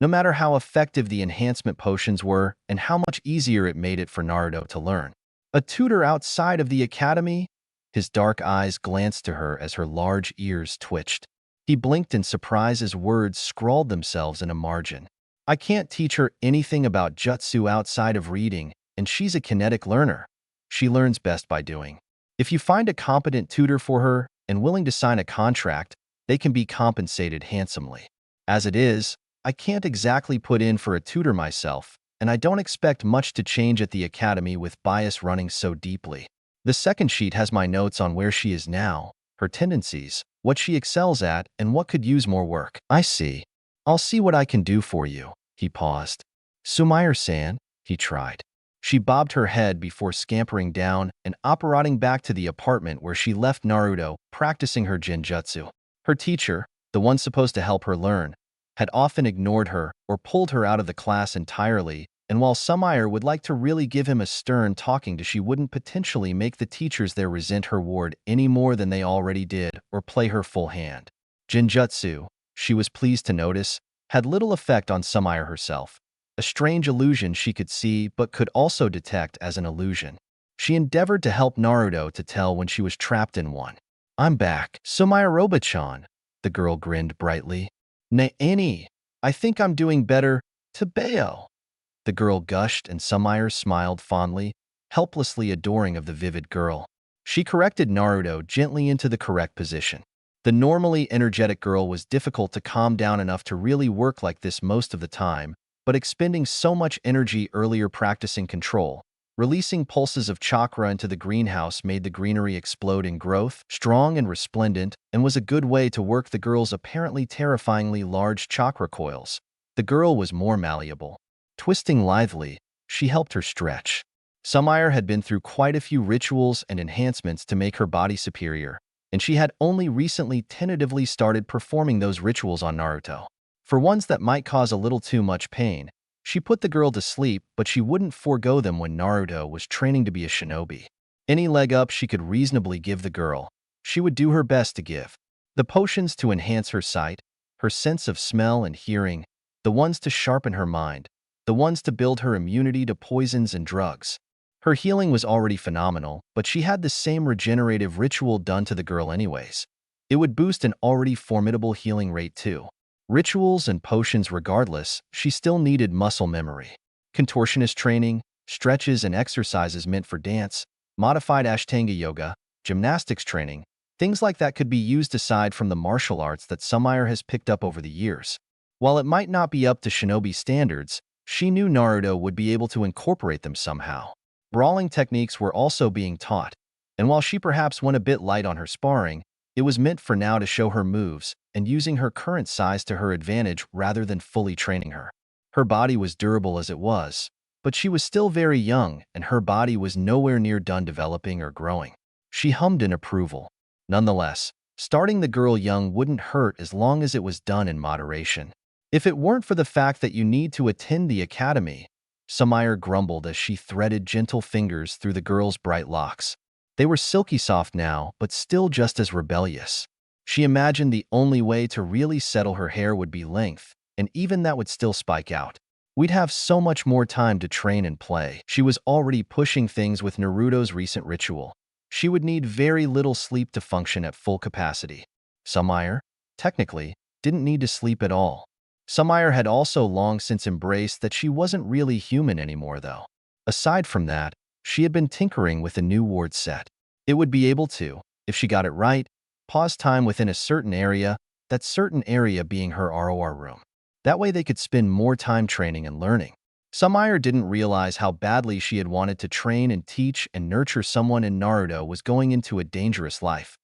No matter how effective the enhancement potions were and how much easier it made it for Naruto to learn. A tutor outside of the academy? His dark eyes glanced to her as her large ears twitched. He blinked in surprise as words scrawled themselves in a margin. I can't teach her anything about jutsu outside of reading, and she's a kinetic learner. She learns best by doing. If you find a competent tutor for her and willing to sign a contract, they can be compensated handsomely. As it is, I can't exactly put in for a tutor myself, and I don't expect much to change at the academy with bias running so deeply. The second sheet has my notes on where she is now, her tendencies, what she excels at, and what could use more work. I see. I'll see what I can do for you. He paused. Sumair-san, he tried. She bobbed her head before scampering down and apparating back to the apartment where she left Naruto practicing her genjutsu. Her teacher, the one supposed to help her learn, had often ignored her or pulled her out of the class entirely, and while Sumair would like to really give him a stern talking to, she wouldn't potentially make the teachers there resent her ward any more than they already did or play her full hand. Genjutsu, she was pleased to notice, had little effect on Sumair herself, a strange illusion she could see but could also detect as an illusion. She endeavored to help Naruto to tell when she was trapped in one. I'm back, Sumair Roba-chan, the girl grinned brightly. Annie, I think I'm doing better, Tabeo. The girl gushed and Sumair smiled fondly, helplessly adoring of the vivid girl. She corrected Naruto gently into the correct position. The normally energetic girl was difficult to calm down enough to really work like this most of the time, but expending so much energy earlier practicing control, releasing pulses of chakra into the greenhouse made the greenery explode in growth, strong and resplendent, and was a good way to work the girl's apparently terrifyingly large chakra coils. The girl was more malleable. Twisting lithely, she helped her stretch. Sumair had been through quite a few rituals and enhancements to make her body superior, and she had only recently tentatively started performing those rituals on Naruto. For ones that might cause a little too much pain, she put the girl to sleep, but she wouldn't forego them when Naruto was training to be a shinobi. Any leg up she could reasonably give the girl, she would do her best to give. The potions to enhance her sight, her sense of smell and hearing, the ones to sharpen her mind, the ones to build her immunity to poisons and drugs. Her healing was already phenomenal, but she had the same regenerative ritual done to the girl anyways. It would boost an already formidable healing rate too. Rituals and potions regardless, she still needed muscle memory. Contortionist training, stretches and exercises meant for dance, modified Ashtanga yoga, gymnastics training, things like that could be used aside from the martial arts that Sumair has picked up over the years. While it might not be up to shinobi standards, she knew Naruto would be able to incorporate them somehow. Brawling techniques were also being taught, and while she perhaps went a bit light on her sparring, it was meant for now to show her moves and using her current size to her advantage rather than fully training her. Her body was durable as it was, but she was still very young and her body was nowhere near done developing or growing. She hummed in approval. Nonetheless, starting the girl young wouldn't hurt as long as it was done in moderation. If it weren't for the fact that you need to attend the academy, Sumair grumbled as she threaded gentle fingers through the girl's bright locks. They were silky soft now, but still just as rebellious. She imagined the only way to really settle her hair would be length, and even that would still spike out. We'd have so much more time to train and play. She was already pushing things with Naruto's recent ritual. She would need very little sleep to function at full capacity. Sumair, technically, didn't need to sleep at all. Sumair had also long since embraced that she wasn't really human anymore though. Aside from that, she had been tinkering with a new ward set. It would be able to, if she got it right, pause time within a certain area, that certain area being her ROR room. That way they could spend more time training and learning. Sumire didn't realize how badly she had wanted to train and teach and nurture someone, and Naruto was going into a dangerous life.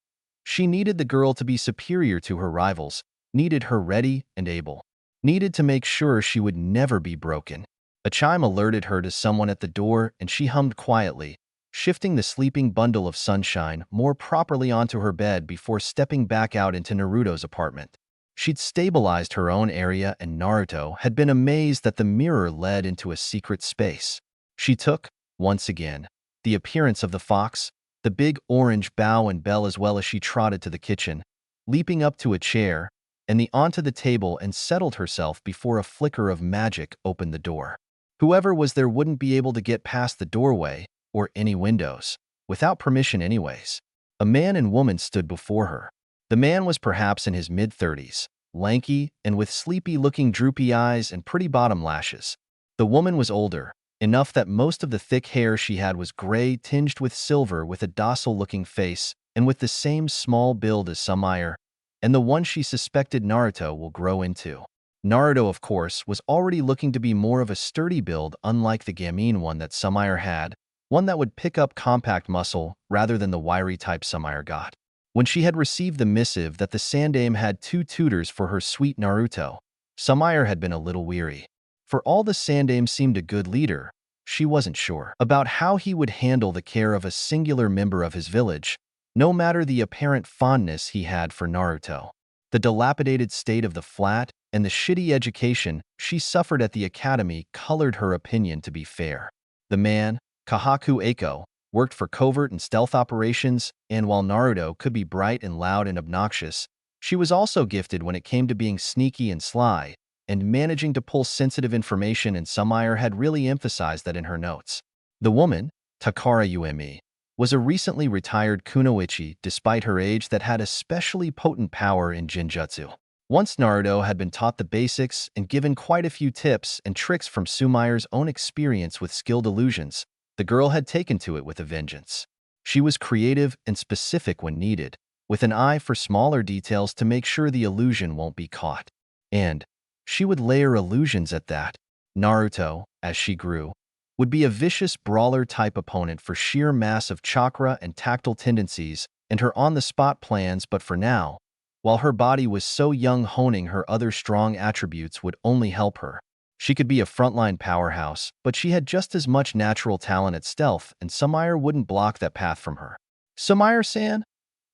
She needed the girl to be superior to her rivals, needed her ready and able, needed to make sure she would never be broken. A chime alerted her to someone at the door, and she hummed quietly, shifting the sleeping bundle of sunshine more properly onto her bed before stepping back out into Naruto's apartment. She'd stabilized her own area, and Naruto had been amazed that the mirror led into a secret space. She took, once again, the appearance of the fox, the big orange bow and bell, as well as she trotted to the kitchen, leaping up to a chair and onto the table, and settled herself before a flicker of magic opened the door. Whoever was there wouldn't be able to get past the doorway or any windows, without permission anyways. A man and woman stood before her. The man was perhaps in his mid-30s, lanky and with sleepy-looking droopy eyes and pretty bottom lashes. The woman was older, enough that most of the thick hair she had was gray tinged with silver, with a docile-looking face and with the same small build as Sumire, and the one she suspected Naruto will grow into. Naruto, of course, was already looking to be more of a sturdy build, unlike the gamine one that Sumire had, one that would pick up compact muscle rather than the wiry type Sumire got. When she had received the missive that the Sandaime had 2 tutors for her sweet Naruto, Sumire had been a little weary. For all the Sandaime seemed a good leader, she wasn't sure about how he would handle the care of a singular member of his village, no matter the apparent fondness he had for Naruto. The dilapidated state of the flat and the shitty education she suffered at the academy colored her opinion to be fair. The man, Kahaku Eiko, worked for covert and stealth operations, and while Naruto could be bright and loud and obnoxious, she was also gifted when it came to being sneaky and sly, and managing to pull sensitive information, and Sumire had really emphasized that in her notes. The woman, Takara Uemi, was a recently retired kunoichi despite her age that had especially potent power in Jinjutsu. Once Naruto had been taught the basics and given quite a few tips and tricks from Sumire's own experience with skilled illusions, the girl had taken to it with a vengeance. She was creative and specific when needed, with an eye for smaller details to make sure the illusion won't be caught. And she would layer illusions at that. Naruto, as she grew, would be a vicious brawler-type opponent for sheer mass of chakra and tactile tendencies and her on-the-spot plans, but for now, while her body was so young, honing her other strong attributes would only help her. She could be a frontline powerhouse, but she had just as much natural talent at stealth, and Sumire wouldn't block that path from her. "Sumire-san?"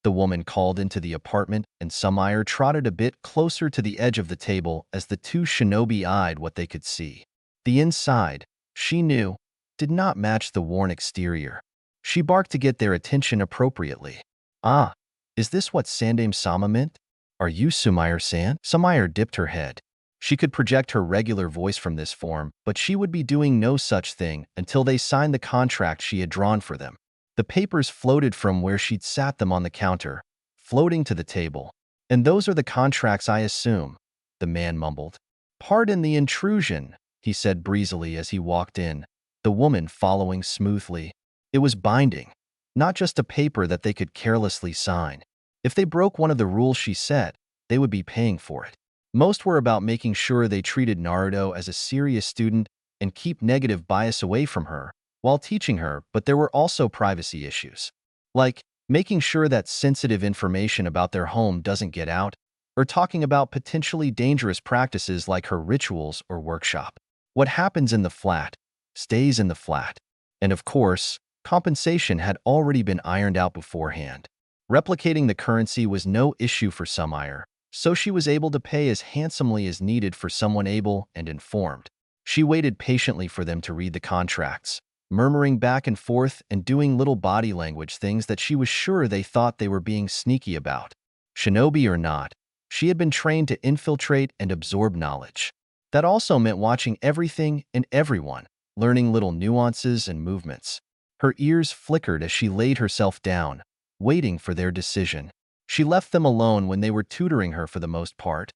The woman called into the apartment, and Sumire trotted a bit closer to the edge of the table as the two shinobi eyed what they could see. The inside, she knew, did not match the worn exterior. She barked to get their attention appropriately. "Ah, is this what Sandaime-sama meant? Are you Sumire-san?" Sumire dipped her head. She could project her regular voice from this form, but she would be doing no such thing until they signed the contract she had drawn for them. The papers floated from where she'd sat them on the counter, floating to the table. "And those are the contracts, I assume," the man mumbled. "Pardon the intrusion," he said breezily as he walked in, the woman following smoothly. It was binding, not just a paper that they could carelessly sign. If they broke one of the rules she set, they would be paying for it. Most were about making sure they treated Naruto as a serious student and keep negative bias away from her while teaching her, but there were also privacy issues, like making sure that sensitive information about their home doesn't get out, or talking about potentially dangerous practices like her rituals or workshop. What happens in the flat stays in the flat. And of course, compensation had already been ironed out beforehand. Replicating the currency was no issue for Sumire, so she was able to pay as handsomely as needed for someone able and informed. She waited patiently for them to read the contracts, murmuring back and forth and doing little body language things that she was sure they thought they were being sneaky about. Shinobi or not, she had been trained to infiltrate and absorb knowledge. That also meant watching everything and everyone, learning little nuances and movements. Her ears flickered as she laid herself down, waiting for their decision. She left them alone when they were tutoring her for the most part.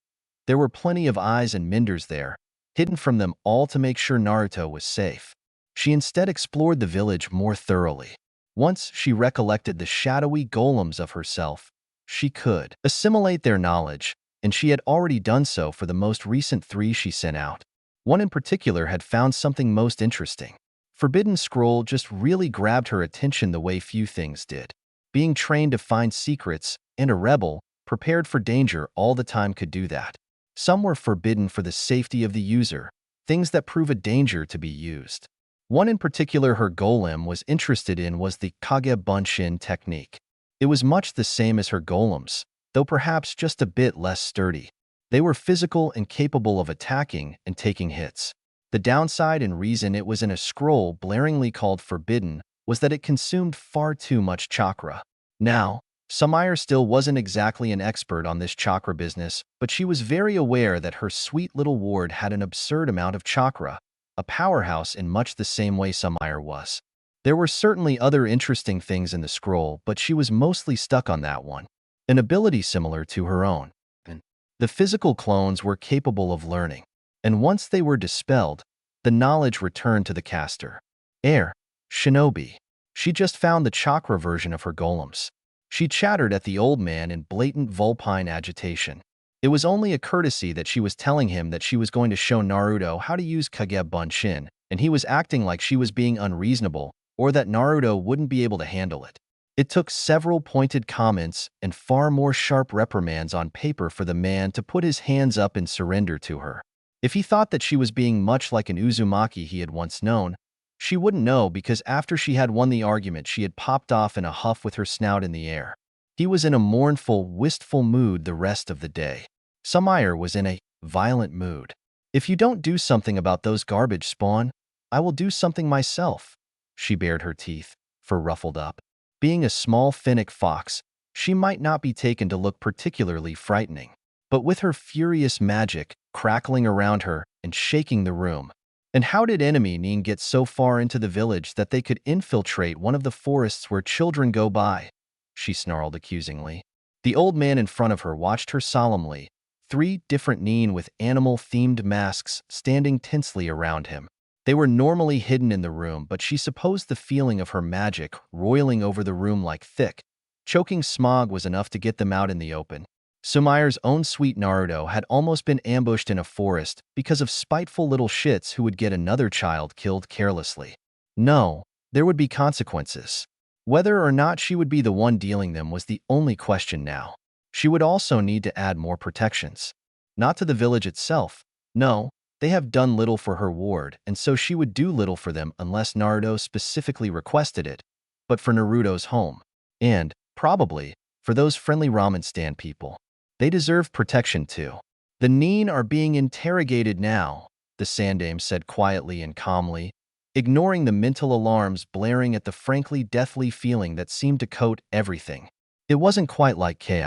There were plenty of eyes and Minders there, hidden from them all to make sure Naruto was safe. She instead explored the village more thoroughly. Once she recollected the shadowy golems of herself, she could assimilate their knowledge and she had already done so for the most recent 3 she sent out. One in particular had found something most interesting. Forbidden Scroll just really grabbed her attention the way few things did. Being trained to find secrets, and a rebel, prepared for danger all the time could do that. Some were forbidden for the safety of the user, things that prove a danger to be used. One in particular her golem was interested in was the Kage Bunshin technique. It was much the same as her golems, though perhaps just a bit less sturdy. They were physical and capable of attacking and taking hits. The downside and reason it was in a scroll blaringly called forbidden was that it consumed far too much chakra. Now, Samire still wasn't exactly an expert on this chakra business, but she was very aware that her sweet little ward had an absurd amount of chakra, a powerhouse in much the same way Samire was. There were certainly other interesting things in the scroll, but she was mostly stuck on that one, an ability similar to her own. The physical clones were capable of learning, and once they were dispelled, the knowledge returned to the caster. Shinobi. She just found the chakra version of her golems. She chattered at the old man in blatant vulpine agitation. It was only a courtesy that she was telling him that she was going to show Naruto how to use Kage Bunshin, and he was acting like she was being unreasonable or that Naruto wouldn't be able to handle it. It took several pointed comments and far more sharp reprimands on paper for the man to put his hands up in surrender to her. If he thought that she was being much like an Uzumaki he had once known, she wouldn't know because after she had won the argument she had popped off in a huff with her snout in the air. He was in a mournful, wistful mood the rest of the day. Samire was in a violent mood. If you don't do something about those garbage spawn, I will do something myself. She bared her teeth, fur ruffled up. Being a small finnick fox, she might not be taken to look particularly frightening. But with her furious magic crackling around her and shaking the room. And how did enemy Nin get so far into the village that they could infiltrate one of the forests where children go by? She snarled accusingly. The old man in front of her watched her solemnly, 3 different Nin with animal-themed masks standing tensely around him. They were normally hidden in the room, but she supposed the feeling of her magic roiling over the room like thick, choking smog was enough to get them out in the open. Sumire's own sweet Naruto had almost been ambushed in a forest because of spiteful little shits who would get another child killed carelessly. No, there would be consequences. Whether or not she would be the one dealing them was the only question now. She would also need to add more protections. Not to the village itself. No, they have done little for her ward, and so she would do little for them unless Naruto specifically requested it, but for Naruto's home. And, probably, for those friendly ramen stand people. They deserve protection too. The Nin are being interrogated now, the Sandame said quietly and calmly, ignoring the mental alarms blaring at the frankly deathly feeling that seemed to coat everything. It wasn't quite like Ki,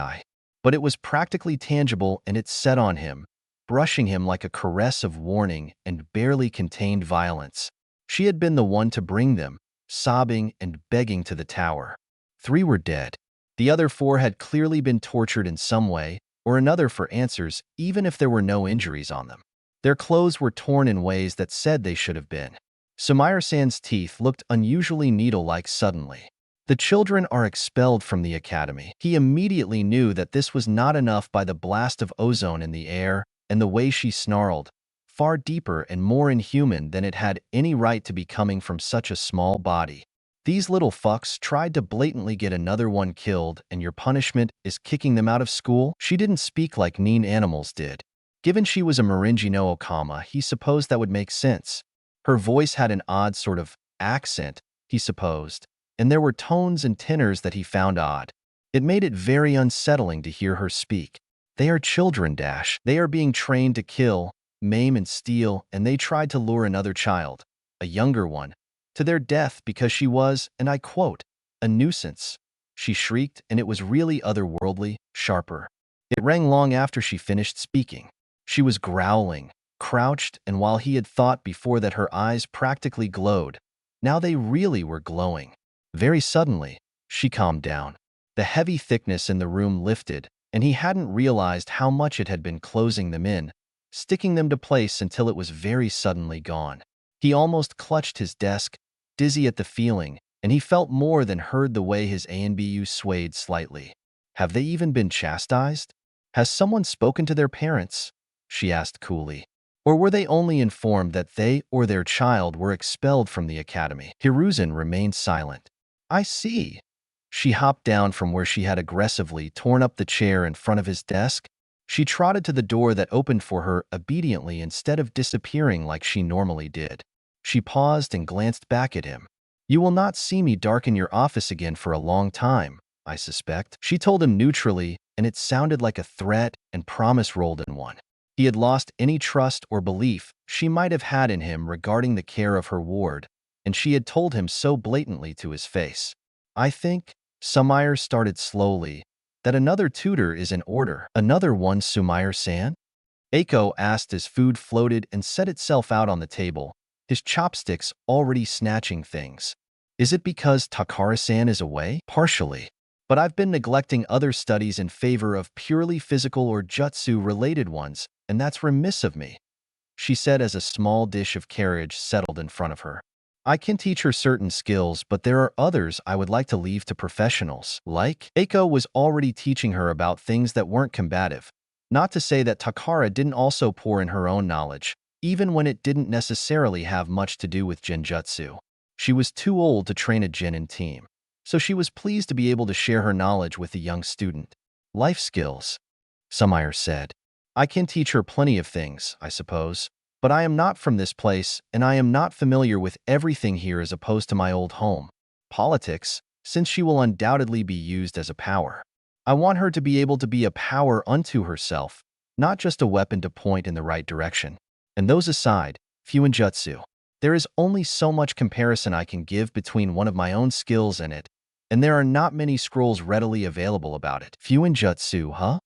but it was practically tangible and it set on him, brushing him like a caress of warning and barely contained violence. She had been the one to bring them, sobbing and begging to the tower. 3 were dead. The other 4 had clearly been tortured in some way or another for answers, even if there were no injuries on them. Their clothes were torn in ways that said they should have been. Sumire-san's teeth looked unusually needle-like suddenly. The children are expelled from the academy. He immediately knew that this was not enough by the blast of ozone in the air and the way she snarled, far deeper and more inhuman than it had any right to be coming from such a small body. These little fucks tried to blatantly get another one killed, and your punishment is kicking them out of school? She didn't speak like Nin animals did. Given she was a Marinji no Okama, he supposed that would make sense. Her voice had an odd sort of accent, he supposed, and there were tones and tenors that he found odd. It made it very unsettling to hear her speak. They are children, They are being trained to kill, maim and steal, and they tried to lure another child, a younger one, to their death because she was, and I quote, a nuisance. She shrieked, and it was really otherworldly, sharper. It rang long after she finished speaking. She was growling, crouched, and while he had thought before that her eyes practically glowed, now they really were glowing. Very suddenly, she calmed down. The heavy thickness in the room lifted, and he hadn't realized how much it had been closing them in, sticking them to place until it was very suddenly gone. He almost clutched his desk, dizzy at the feeling, and he felt more than heard the way his ANBU swayed slightly. Have they even been chastised? Has someone spoken to their parents? She asked coolly. Or were they only informed that they or their child were expelled from the academy? Hiruzen remained silent. I see. She hopped down from where she had aggressively torn up the chair in front of his desk. She trotted to the door that opened for her obediently instead of disappearing like she normally did. She paused and glanced back at him. You will not see me darken your office again for a long time, I suspect. She told him neutrally, and it sounded like a threat and promise rolled in one. He had lost any trust or belief she might have had in him regarding the care of her ward, and she had told him so blatantly to his face. I think, Sumire started slowly, that another tutor is in order. Another one, Sumire-san? Eiko asked as food floated and set itself out on the table, his chopsticks already snatching things. Is it because Takara-san is away? Partially. But I've been neglecting other studies in favor of purely physical or jutsu-related ones, and that's remiss of me, she said as a small dish of carriage settled in front of her. I can teach her certain skills, but there are others I would like to leave to professionals. Like? Eiko was already teaching her about things that weren't combative. Not to say that Takara didn't also pour in her own knowledge, even when it didn't necessarily have much to do with Genjutsu. She was too old to train a Genin team, so she was pleased to be able to share her knowledge with the young student. Life skills, Sumire said. I can teach her plenty of things, I suppose, but I am not from this place, and I am not familiar with everything here as opposed to my old home. Politics, since she will undoubtedly be used as a power. I want her to be able to be a power unto herself, not just a weapon to point in the right direction. And those aside, Fuinjutsu. There is only so much comparison I can give between one of my own skills and it, and there are not many scrolls readily available about it. Fuinjutsu, huh?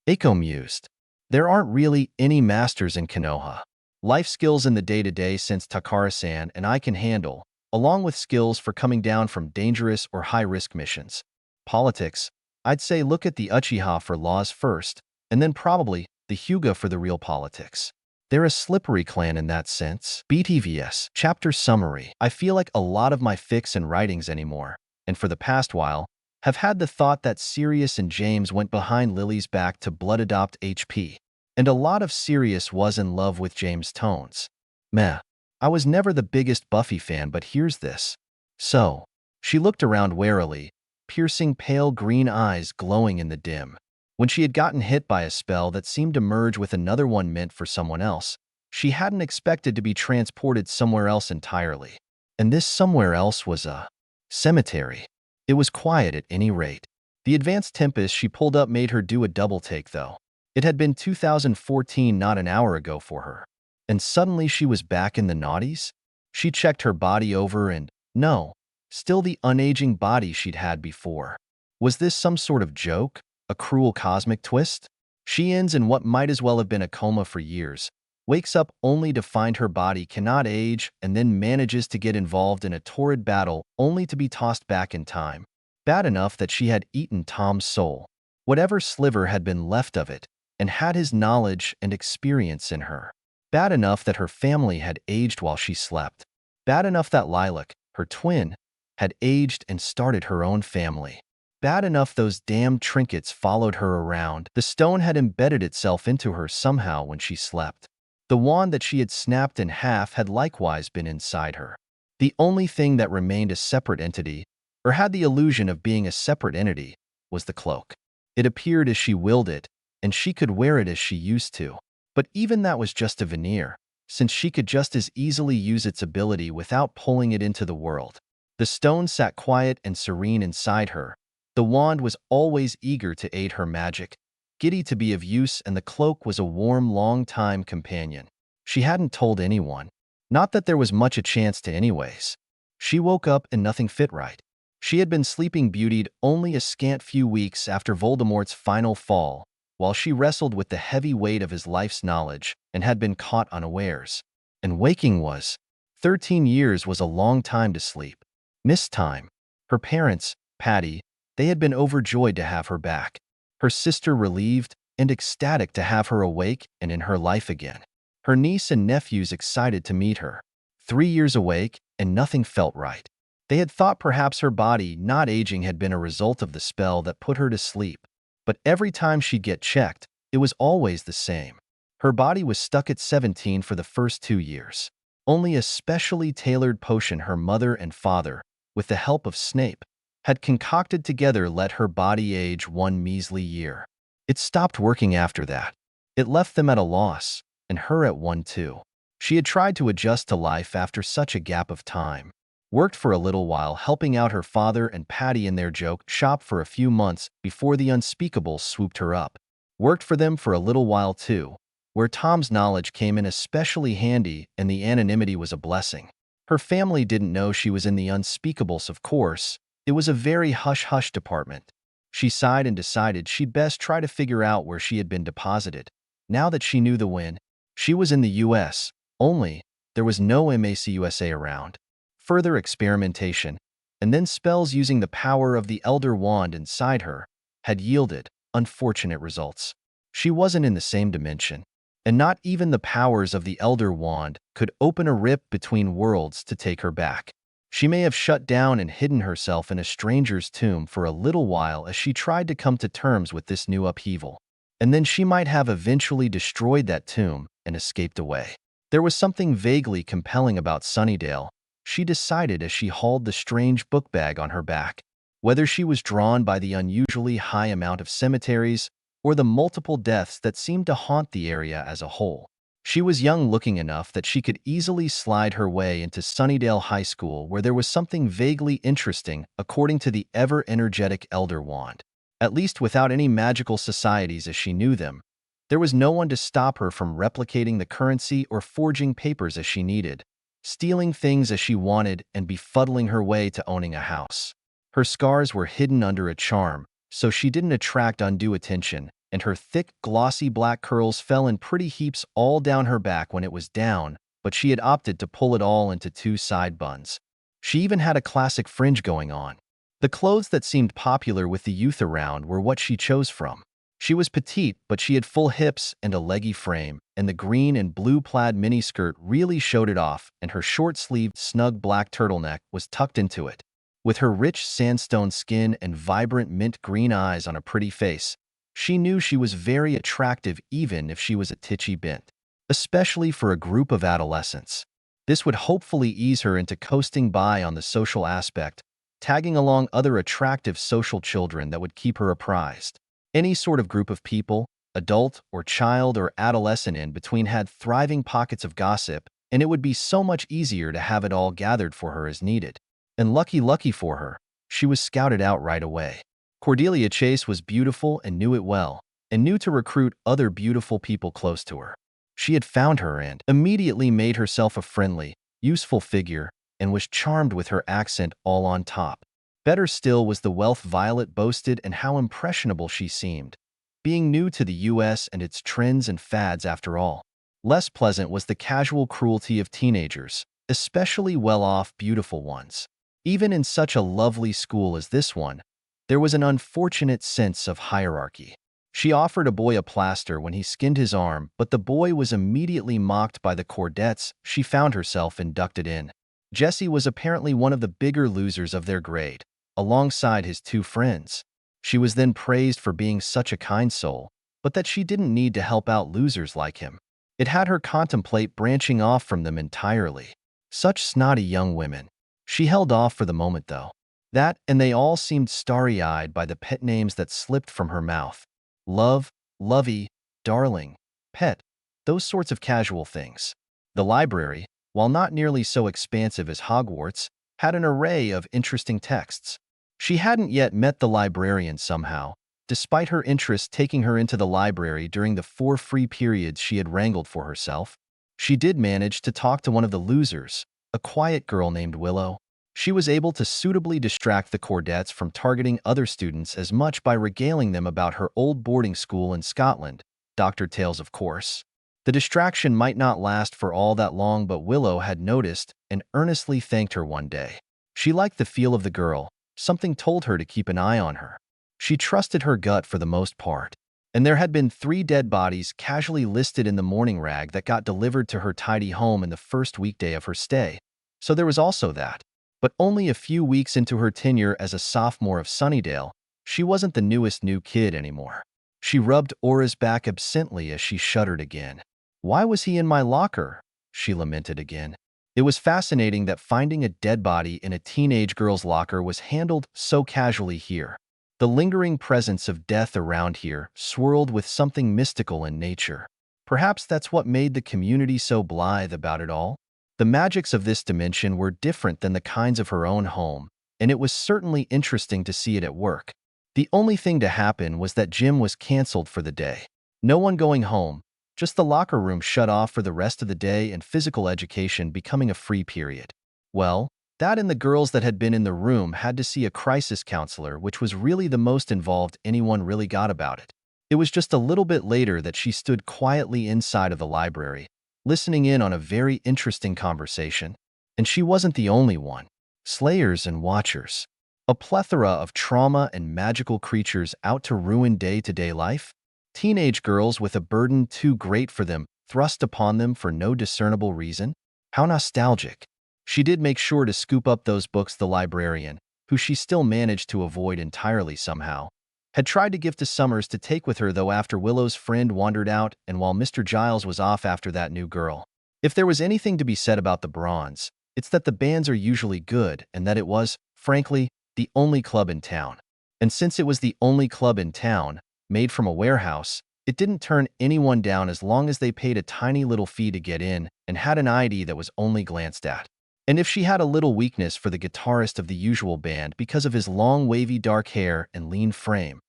Eiko mused. There aren't really any masters in Konoha. Life skills in the day-to-day since Takara-san and I can handle, along with skills for coming down from dangerous or high-risk missions. Politics, I'd say look at the Uchiha for laws first, and then probably the Hyuga for the real politics. They're a slippery clan in that sense. BTVS. Chapter Summary. I feel like a lot of my fics and writings anymore, and for the past while, have had the thought that Sirius and James went behind Lily's back to blood adopt HP. And a lot of Sirius was in love with James' tones. Meh. I was never the biggest Buffy fan, but here's this. So, she looked around warily, piercing pale green eyes glowing in the dim. When she had gotten hit by a spell that seemed to merge with another one meant for someone else, she hadn't expected to be transported somewhere else entirely. And this somewhere else was a cemetery. It was quiet at any rate. The advanced tempest she pulled up made her do a double take, though. It had been 2014 not an hour ago for her. And suddenly she was back in the noughties? She checked her body over and, no, still the unaging body she'd had before. Was this some sort of joke? A cruel cosmic twist? She ends in what might as well have been a coma for years, wakes up only to find her body cannot age, and then manages to get involved in a torrid battle only to be tossed back in time. Bad enough that she had eaten Tom's soul, whatever sliver had been left of it, and had his knowledge and experience in her. Bad enough that her family had aged while she slept. Bad enough that Lilac, her twin, had aged and started her own family. Bad enough those damned trinkets followed her around. The stone had embedded itself into her somehow when she slept. The wand that she had snapped in half had likewise been inside her. The only thing that remained a separate entity, or had the illusion of being a separate entity, was the cloak. It appeared as she willed it, and she could wear it as she used to. But even that was just a veneer, since she could just as easily use its ability without pulling it into the world. The stone sat quiet and serene inside her. The wand was always eager to aid her magic, giddy to be of use, and the cloak was a warm, long-time companion. She hadn't told anyone. Not that there was much a chance to anyways. She woke up and nothing fit right. She had been sleeping beautied only a scant few weeks after Voldemort's final fall, while she wrestled with the heavy weight of his life's knowledge and had been caught unawares. And waking was. 13 years was a long time to sleep. Missed time. Her parents, Patty, they had been overjoyed to have her back. Her sister relieved and ecstatic to have her awake and in her life again. Her niece and nephews excited to meet her. 3 years awake and nothing felt right. They had thought perhaps her body not aging had been a result of the spell that put her to sleep. But every time she'd get checked, It was always the same. Her body was stuck at 17 for the first 2 years. Only a specially tailored potion her mother and father, with the help of Snape, had concocted together let her body age 1 measly year. It stopped working after that. It left them at a loss, and her at one too. She had tried to adjust to life after such a gap of time. Worked for a little while helping out her father and Patty in their joke shop for a few months before the unspeakable swooped her up. Worked for them for a little while too, where Tom's knowledge came in especially handy and the anonymity was a blessing. Her family didn't know she was in the unspeakables, of course. It was a very hush-hush department. She sighed and decided she'd best try to figure out where she had been deposited. Now that she knew the win, she was in the U.S., only there was no MACUSA around. Further experimentation, and then spells using the power of the Elder Wand inside her, had yielded unfortunate results. She wasn't in the same dimension, and not even the powers of the Elder Wand could open a rip between worlds to take her back. She may have shut down and hidden herself in a stranger's tomb for a little while as she tried to come to terms with this new upheaval, and then she might have eventually destroyed that tomb and escaped away. There was something vaguely compelling about Sunnydale, she decided as she hauled the strange book bag on her back. Whether she was drawn by the unusually high amount of cemeteries or the multiple deaths that seemed to haunt the area as a whole. She was young-looking enough that she could easily slide her way into Sunnydale High School, where there was something vaguely interesting according to the ever-energetic Elder Wand. At least without any magical societies as she knew them, there was no one to stop her from replicating the currency or forging papers as she needed, stealing things as she wanted, and befuddling her way to owning a house. Her scars were hidden under a charm, so she didn't attract undue attention, and her thick, glossy black curls fell in pretty heaps all down her back when it was down, but she had opted to pull it all into 2 side buns. She even had a classic fringe going on. The clothes that seemed popular with the youth around were what she chose from. She was petite, but she had full hips and a leggy frame, and the green and blue plaid miniskirt really showed it off, and her short-sleeved, snug black turtleneck was tucked into it. With her rich sandstone skin and vibrant mint green eyes on a pretty face, she knew she was very attractive even if she was a titchy bint, especially for a group of adolescents. This would hopefully ease her into coasting by on the social aspect, tagging along other attractive social children that would keep her apprised. Any sort of group of people, adult or child or adolescent in between, had thriving pockets of gossip, and it would be so much easier to have it all gathered for her as needed. And lucky for her, she was scouted out right away. Cordelia Chase was beautiful and knew it well, and knew to recruit other beautiful people close to her. She had found her and immediately made herself a friendly, useful figure, and was charmed with her accent all on top. Better still was the wealth Violet boasted and how impressionable she seemed, being new to the U.S. and its trends and fads after all. Less pleasant was the casual cruelty of teenagers, especially well-off, beautiful ones. Even in such a lovely school as this one, there was an unfortunate sense of hierarchy. She offered a boy a plaster when he skinned his arm, but the boy was immediately mocked by the Cordettes she found herself inducted in. Jesse was apparently one of the bigger losers of their grade, alongside his 2 friends. She was then praised for being such a kind soul, but that she didn't need to help out losers like him. It had her contemplate branching off from them entirely. Such snotty young women. She held off for the moment, though. That, and they all seemed starry-eyed by the pet names that slipped from her mouth. Love, lovey, darling, pet, those sorts of casual things. The library, while not nearly so expansive as Hogwarts, had an array of interesting texts. She hadn't yet met the librarian somehow, despite her interest taking her into the library during the 4 free periods she had wrangled for herself. She did manage to talk to one of the losers, a quiet girl named Willow. She was able to suitably distract the Cordettes from targeting other students as much by regaling them about her old boarding school in Scotland, Dr. Tales of course. The distraction might not last for all that long, but Willow had noticed and earnestly thanked her one day. She liked the feel of the girl, something told her to keep an eye on her. She trusted her gut for the most part, and there had been 3 dead bodies casually listed in the morning rag that got delivered to her tidy home in the first weekday of her stay, so there was also that. But only a few weeks into her tenure as a sophomore of Sunnydale, she wasn't the newest new kid anymore. She rubbed Aura's back absently as she shuddered again. Why was he in my locker? She lamented again. It was fascinating that finding a dead body in a teenage girl's locker was handled so casually here. The lingering presence of death around here swirled with something mystical in nature. Perhaps that's what made the community so blithe about it all. The magics of this dimension were different than the kinds of her own home, and it was certainly interesting to see it at work. The only thing to happen was that gym was canceled for the day. No one going home, just the locker room shut off for the rest of the day and physical education becoming a free period. Well, that and the girls that had been in the room had to see a crisis counselor, which was really the most involved anyone really got about it. It was just a little bit later that she stood quietly inside of the library, listening in on a very interesting conversation. And she wasn't the only one. Slayers and watchers. A plethora of trauma and magical creatures out to ruin day-to-day life. Teenage girls with a burden too great for them, thrust upon them for no discernible reason. How nostalgic. She did make sure to scoop up those books the librarian, who she still managed to avoid entirely somehow, had tried to give to Summers to take with her though after Willow's friend wandered out and while Mr. Giles was off after that new girl. If there was anything to be said about the Bronze, it's that the bands are usually good and that it was, frankly, the only club in town. And since it was the only club in town, made from a warehouse, it didn't turn anyone down as long as they paid a tiny little fee to get in and had an ID that was only glanced at. And if she had a little weakness for the guitarist of the usual band because of his long wavy dark hair and lean frame,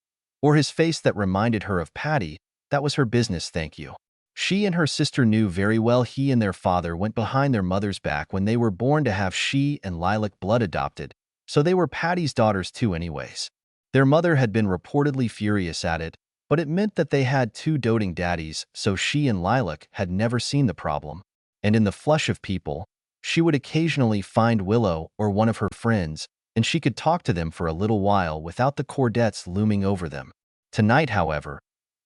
or his face that reminded her of Patty, that was her business, thank you. She and her sister knew very well he and their father went behind their mother's back when they were born to have she and Lilac blood adopted, so they were Patty's daughters too anyways. Their mother had been reportedly furious at it, but it meant that they had two doting daddies, so she and Lilac had never seen the problem. And in the flush of people, she would occasionally find Willow or one of her friends, and she could talk to them for a little while without the Cordettes looming over them. Tonight, however,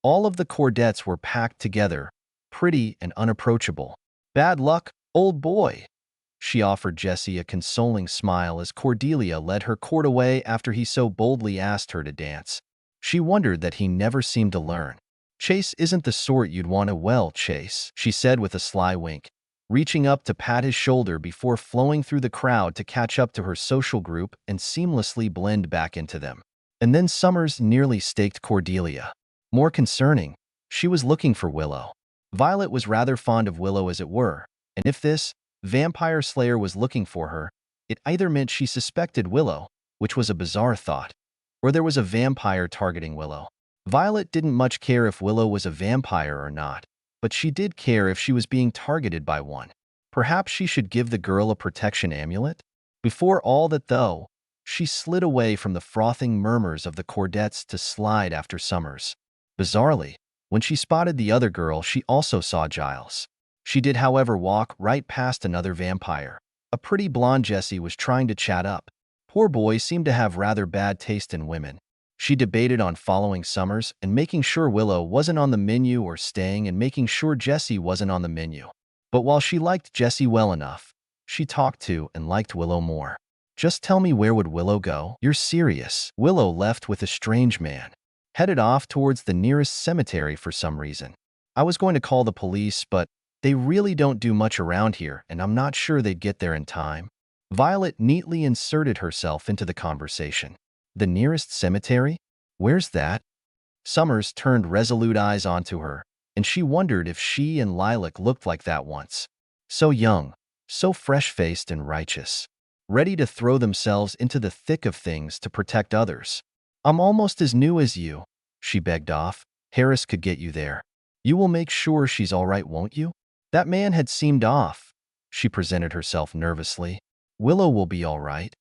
all of the Cordettes were packed together, pretty and unapproachable. Bad luck, old boy. She offered Jesse a consoling smile as Cordelia led her court away after he so boldly asked her to dance. She wondered that he never seemed to learn. Chase isn't the sort you'd want to, well, Chase, she said with a sly wink, reaching up to pat his shoulder before flowing through the crowd to catch up to her social group and seamlessly blend back into them. And then Summers nearly staked Cordelia. More concerning, she was looking for Willow. Violet was rather fond of Willow as it were, and if this vampire slayer was looking for her, it either meant she suspected Willow, which was a bizarre thought, or there was a vampire targeting Willow. Violet didn't much care if Willow was a vampire or not, but she did care if she was being targeted by one. Perhaps she should give the girl a protection amulet? Before all that, though, she slid away from the frothing murmurs of the Cordettes to slide after Summers. Bizarrely, when she spotted the other girl, she also saw Giles. She did, however, walk right past another vampire. A pretty blonde Jessie was trying to chat up. Poor boy seemed to have rather bad taste in women. She debated on following Summers and making sure Willow wasn't on the menu or staying and making sure Jessie wasn't on the menu. But while she liked Jessie well enough, she talked to and liked Willow more. Just tell me, where would Willow go? You're serious. Willow left with a strange man. Headed off towards the nearest cemetery for some reason. I was going to call the police, but they really don't do much around here, and I'm not sure they'd get there in time. Violet neatly inserted herself into the conversation. The nearest cemetery? Where's that? Summers turned resolute eyes onto her, and she wondered if she and Lilac looked like that once. So young, so fresh-faced and righteous, ready to throw themselves into the thick of things to protect others. I'm almost as new as you, she begged off. Harris could get you there. You will make sure she's all right, won't you? That man had seemed off. She presented herself nervously. Willow will be all right,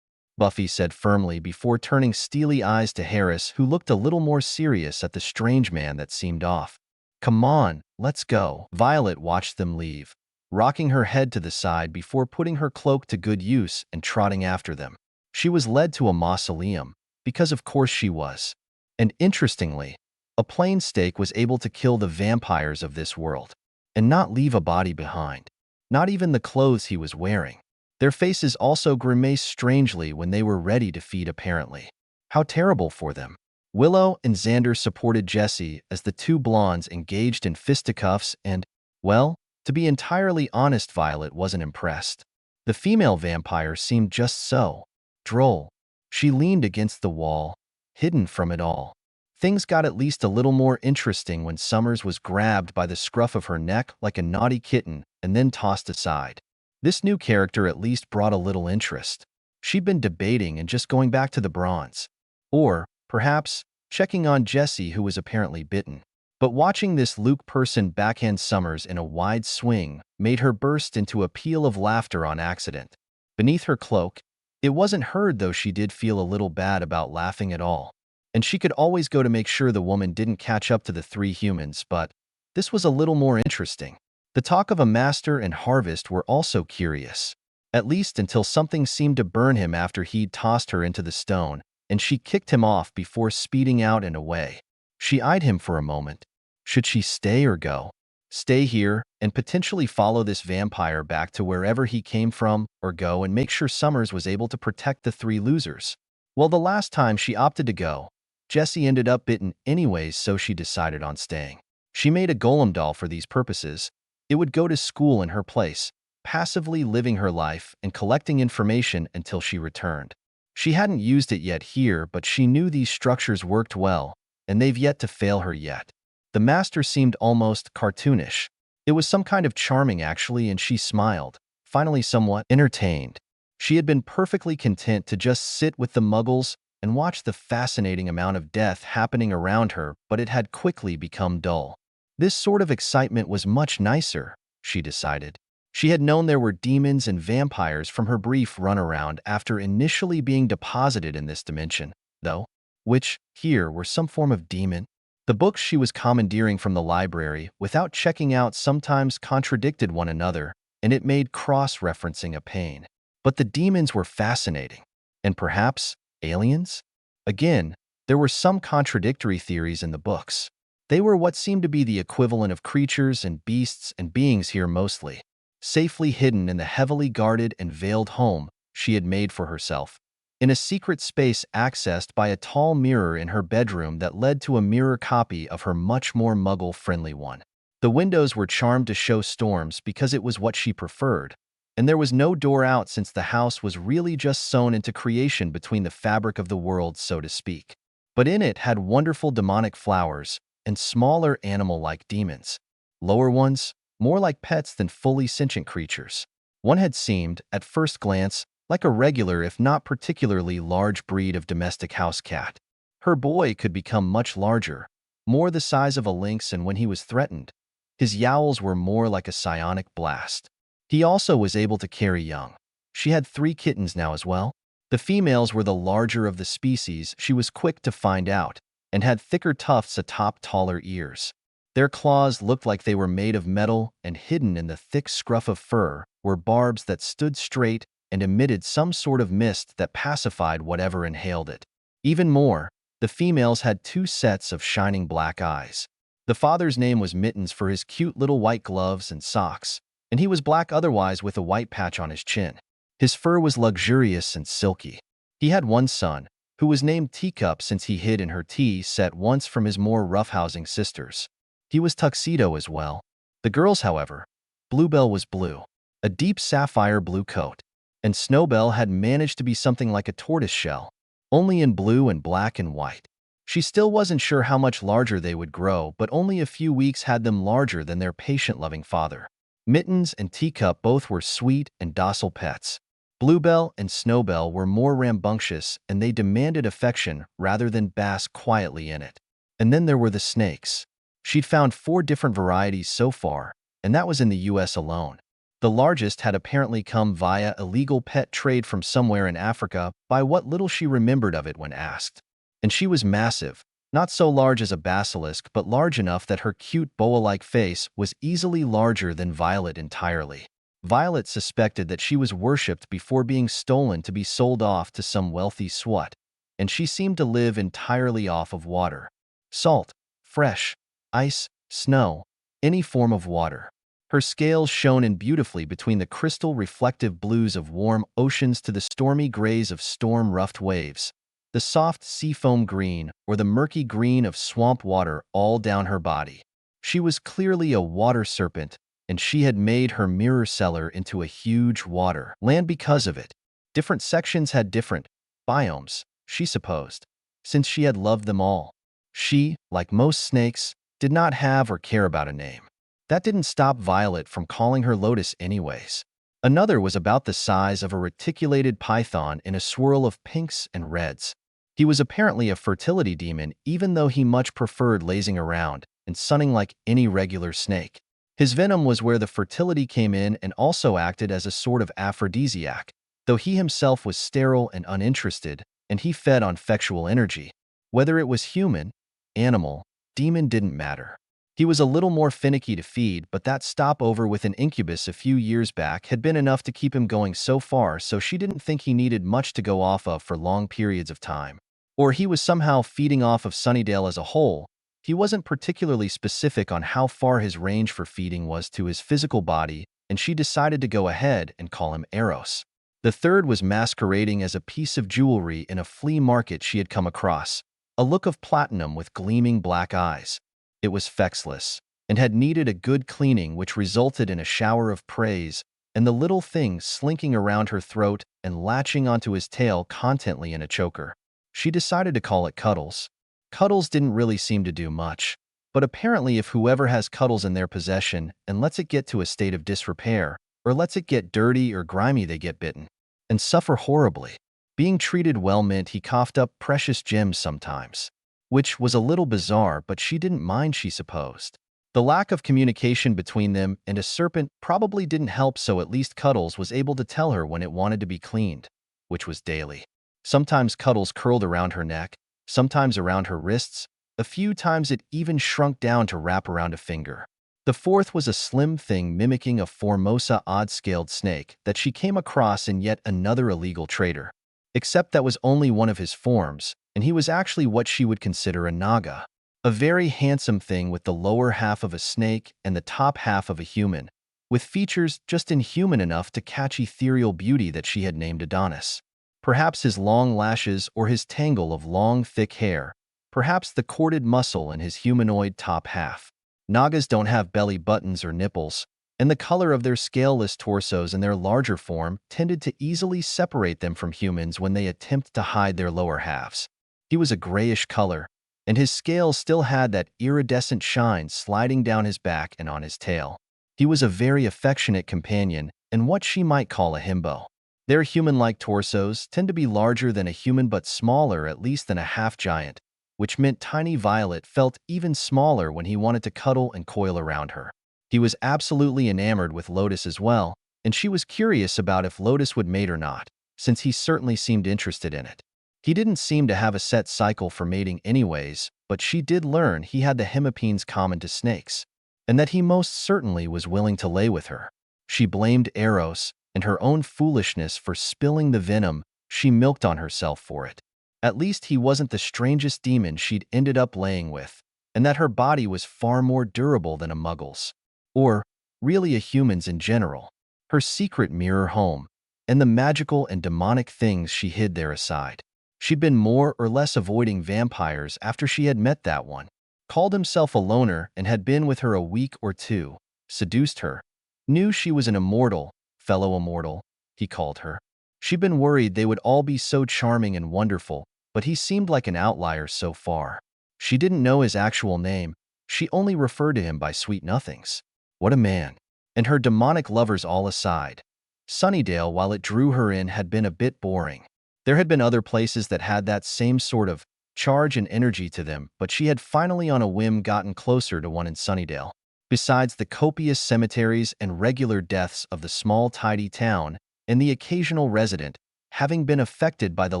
Buffy said firmly before turning steely eyes to Harris, who looked a little more serious at the strange man that seemed off. Come on, let's go. Violet watched them leave, rocking her head to the side before putting her cloak to good use and trotting after them. She was led to a mausoleum, because of course she was. And interestingly, a plain stake was able to kill the vampires of this world, and not leave a body behind. Not even the clothes he was wearing. Their faces also grimaced strangely when they were ready to feed apparently. How terrible for them. Willow and Xander supported Jesse as the two blondes engaged in fisticuffs and, well, to be entirely honest, Violet wasn't impressed. The female vampire seemed just so droll. She leaned against the wall, hidden from it all. Things got at least a little more interesting when Summers was grabbed by the scruff of her neck like a naughty kitten and then tossed aside. This new character at least brought a little interest. She'd been debating and just going back to the bronze. Or, perhaps, checking on Jesse, who was apparently bitten. But watching this Luke person backhand Summers in a wide swing made her burst into a peal of laughter on accident. Beneath her cloak, it wasn't heard, though she did feel a little bad about laughing at all. And she could always go to make sure the woman didn't catch up to the three humans, but this was a little more interesting. The talk of a master and harvest were also curious, at least until something seemed to burn him after he'd tossed her into the stone, and she kicked him off before speeding out and away. She eyed him for a moment. Should she stay or go? Stay here and potentially follow this vampire back to wherever he came from, or go and make sure Summers was able to protect the three losers? Well, the last time she opted to go, Jessie ended up bitten anyways, so she decided on staying. She made a golem doll for these purposes. It would go to school in her place, passively living her life and collecting information until she returned. She hadn't used it yet here, but she knew these structures worked well, and they've yet to fail her yet. The master seemed almost cartoonish. It was some kind of charming, actually, and she smiled, finally somewhat entertained. She had been perfectly content to just sit with the muggles and watch the fascinating amount of death happening around her, but it had quickly become dull. This sort of excitement was much nicer, she decided. She had known there were demons and vampires from her brief runaround after initially being deposited in this dimension, though, which, here, were some form of demon. The books she was commandeering from the library without checking out sometimes contradicted one another, and it made cross-referencing a pain. But the demons were fascinating. And perhaps aliens? Again, there were some contradictory theories in the books. They were what seemed to be the equivalent of creatures and beasts and beings here, mostly safely hidden in the heavily guarded and veiled home she had made for herself, in a secret space accessed by a tall mirror in her bedroom that led to a mirror copy of her much more muggle-friendly one. The windows were charmed to show storms because it was what she preferred, and there was no door out since the house was really just sewn into creation between the fabric of the world, so to speak. But in it had wonderful demonic flowers and smaller animal-like demons. Lower ones, more like pets than fully sentient creatures. One had seemed, at first glance, like a regular if not particularly large breed of domestic house cat. Her boy could become much larger, more the size of a lynx, and when he was threatened, his yowls were more like a psionic blast. He also was able to carry young. She had 3 kittens now as well. The females were the larger of the species, she was quick to find out, and had thicker tufts atop taller ears. Their claws looked like they were made of metal, and hidden in the thick scruff of fur were barbs that stood straight and emitted some sort of mist that pacified whatever inhaled it. Even more, the females had 2 sets of shining black eyes. The father's name was Mittens for his cute little white gloves and socks, and he was black otherwise with a white patch on his chin. His fur was luxurious and silky. He had one son, who was named Teacup since he hid in her tea set once from his more roughhousing sisters. He was Tuxedo as well. The girls, however, Bluebell was blue, a deep sapphire blue coat, and Snowbell had managed to be something like a tortoiseshell, only in blue and black and white. She still wasn't sure how much larger they would grow, but only a few weeks had them larger than their patient-loving father. Mittens and Teacup both were sweet and docile pets. Bluebell and Snowbell were more rambunctious, and they demanded affection rather than bask quietly in it. And then there were the snakes. She'd found 4 different varieties so far, and that was in the US alone. The largest had apparently come via illegal pet trade from somewhere in Africa, by what little she remembered of it when asked. And she was massive, not so large as a basilisk, but large enough that her cute boa-like face was easily larger than Violet entirely. Violet suspected that she was worshipped before being stolen to be sold off to some wealthy swat, and she seemed to live entirely off of water. Salt, fresh, ice, snow, any form of water. Her scales shone in beautifully between the crystal reflective blues of warm oceans to the stormy grays of storm-roughed waves. the soft seafoam green or the murky green of swamp water all down her body. She was clearly a water serpent, and she had made her mirror cellar into a huge water land because of it. Different sections had different biomes, she supposed, since she had loved them all. She, like most snakes, did not have or care about a name. That didn't stop Violet from calling her Lotus anyways. Another was about the size of a reticulated python in a swirl of pinks and reds. He was apparently a fertility demon, even though he much preferred lazing around and sunning like any regular snake. His venom was where the fertility came in and also acted as a sort of aphrodisiac, though he himself was sterile and uninterested, and he fed on sexual energy. Whether it was human, animal, demon didn't matter. He was a little more finicky to feed, but that stopover with an incubus a few years back had been enough to keep him going so far, so she didn't think he needed much to go off of for long periods of time. Or he was somehow feeding off of Sunnydale as a whole. He wasn't particularly specific on how far his range for feeding was to his physical body, and she decided to go ahead and call him Eros. The third was masquerading as a piece of jewelry in a flea market she had come across, a look of platinum with gleaming black eyes. It was fexless, and had needed a good cleaning, which resulted in a shower of praise, and the little thing slinking around her throat and latching onto his tail contently in a choker. She decided to call it Cuddles. Cuddles didn't really seem to do much, but apparently if whoever has Cuddles in their possession and lets it get to a state of disrepair, or lets it get dirty or grimy, they get bitten and suffer horribly. Being treated well meant he coughed up precious gems sometimes, which was a little bizarre, but she didn't mind, she supposed. The lack of communication between them and a serpent probably didn't help, so at least Cuddles was able to tell her when it wanted to be cleaned, which was daily. Sometimes Cuddles curled around her neck, sometimes around her wrists. A few times it even shrunk down to wrap around a finger. The fourth was a slim thing mimicking a Formosa odd-scaled snake that she came across in yet another illegal trader. Except that was only one of his forms, and he was actually what she would consider a naga. A very handsome thing with the lower half of a snake and the top half of a human, with features just inhuman enough to catch ethereal beauty that she had named Adonis. Perhaps his long lashes or his tangle of long, thick hair, perhaps the corded muscle in his humanoid top half. Nagas don't have belly buttons or nipples, and the color of their scaleless torsos in their larger form tended to easily separate them from humans when they attempt to hide their lower halves. He was a grayish color, and his scales still had that iridescent shine sliding down his back and on his tail. He was a very affectionate companion and what she might call a himbo. Their human-like torsos tend to be larger than a human but smaller at least than a half-giant, which meant tiny Violet felt even smaller when he wanted to cuddle and coil around her. He was absolutely enamored with Lotus as well, and she was curious about if Lotus would mate or not, since he certainly seemed interested in it. He didn't seem to have a set cycle for mating anyways, but she did learn he had the hemipenes common to snakes, and that he most certainly was willing to lay with her. She blamed Eros and her own foolishness for spilling the venom she milked on herself for it. At least he wasn't the strangest demon she'd ended up laying with, and that her body was far more durable than a muggle's, or really a human's in general. Her secret mirror home, and the magical and demonic things she hid there aside. She'd been more or less avoiding vampires after she had met that one, called himself a loner and had been with her a week or two, seduced her, knew she was an immortal, fellow immortal, he called her. She'd been worried they would all be so charming and wonderful, but he seemed like an outlier so far. She didn't know his actual name, she only referred to him by sweet nothings. What a man. And her demonic lovers all aside, Sunnydale, while it drew her in, had been a bit boring. There had been other places that had that same sort of charge and energy to them, but she had finally on a whim gotten closer to one in Sunnydale. Besides the copious cemeteries and regular deaths of the small tidy town, and the occasional resident having been affected by the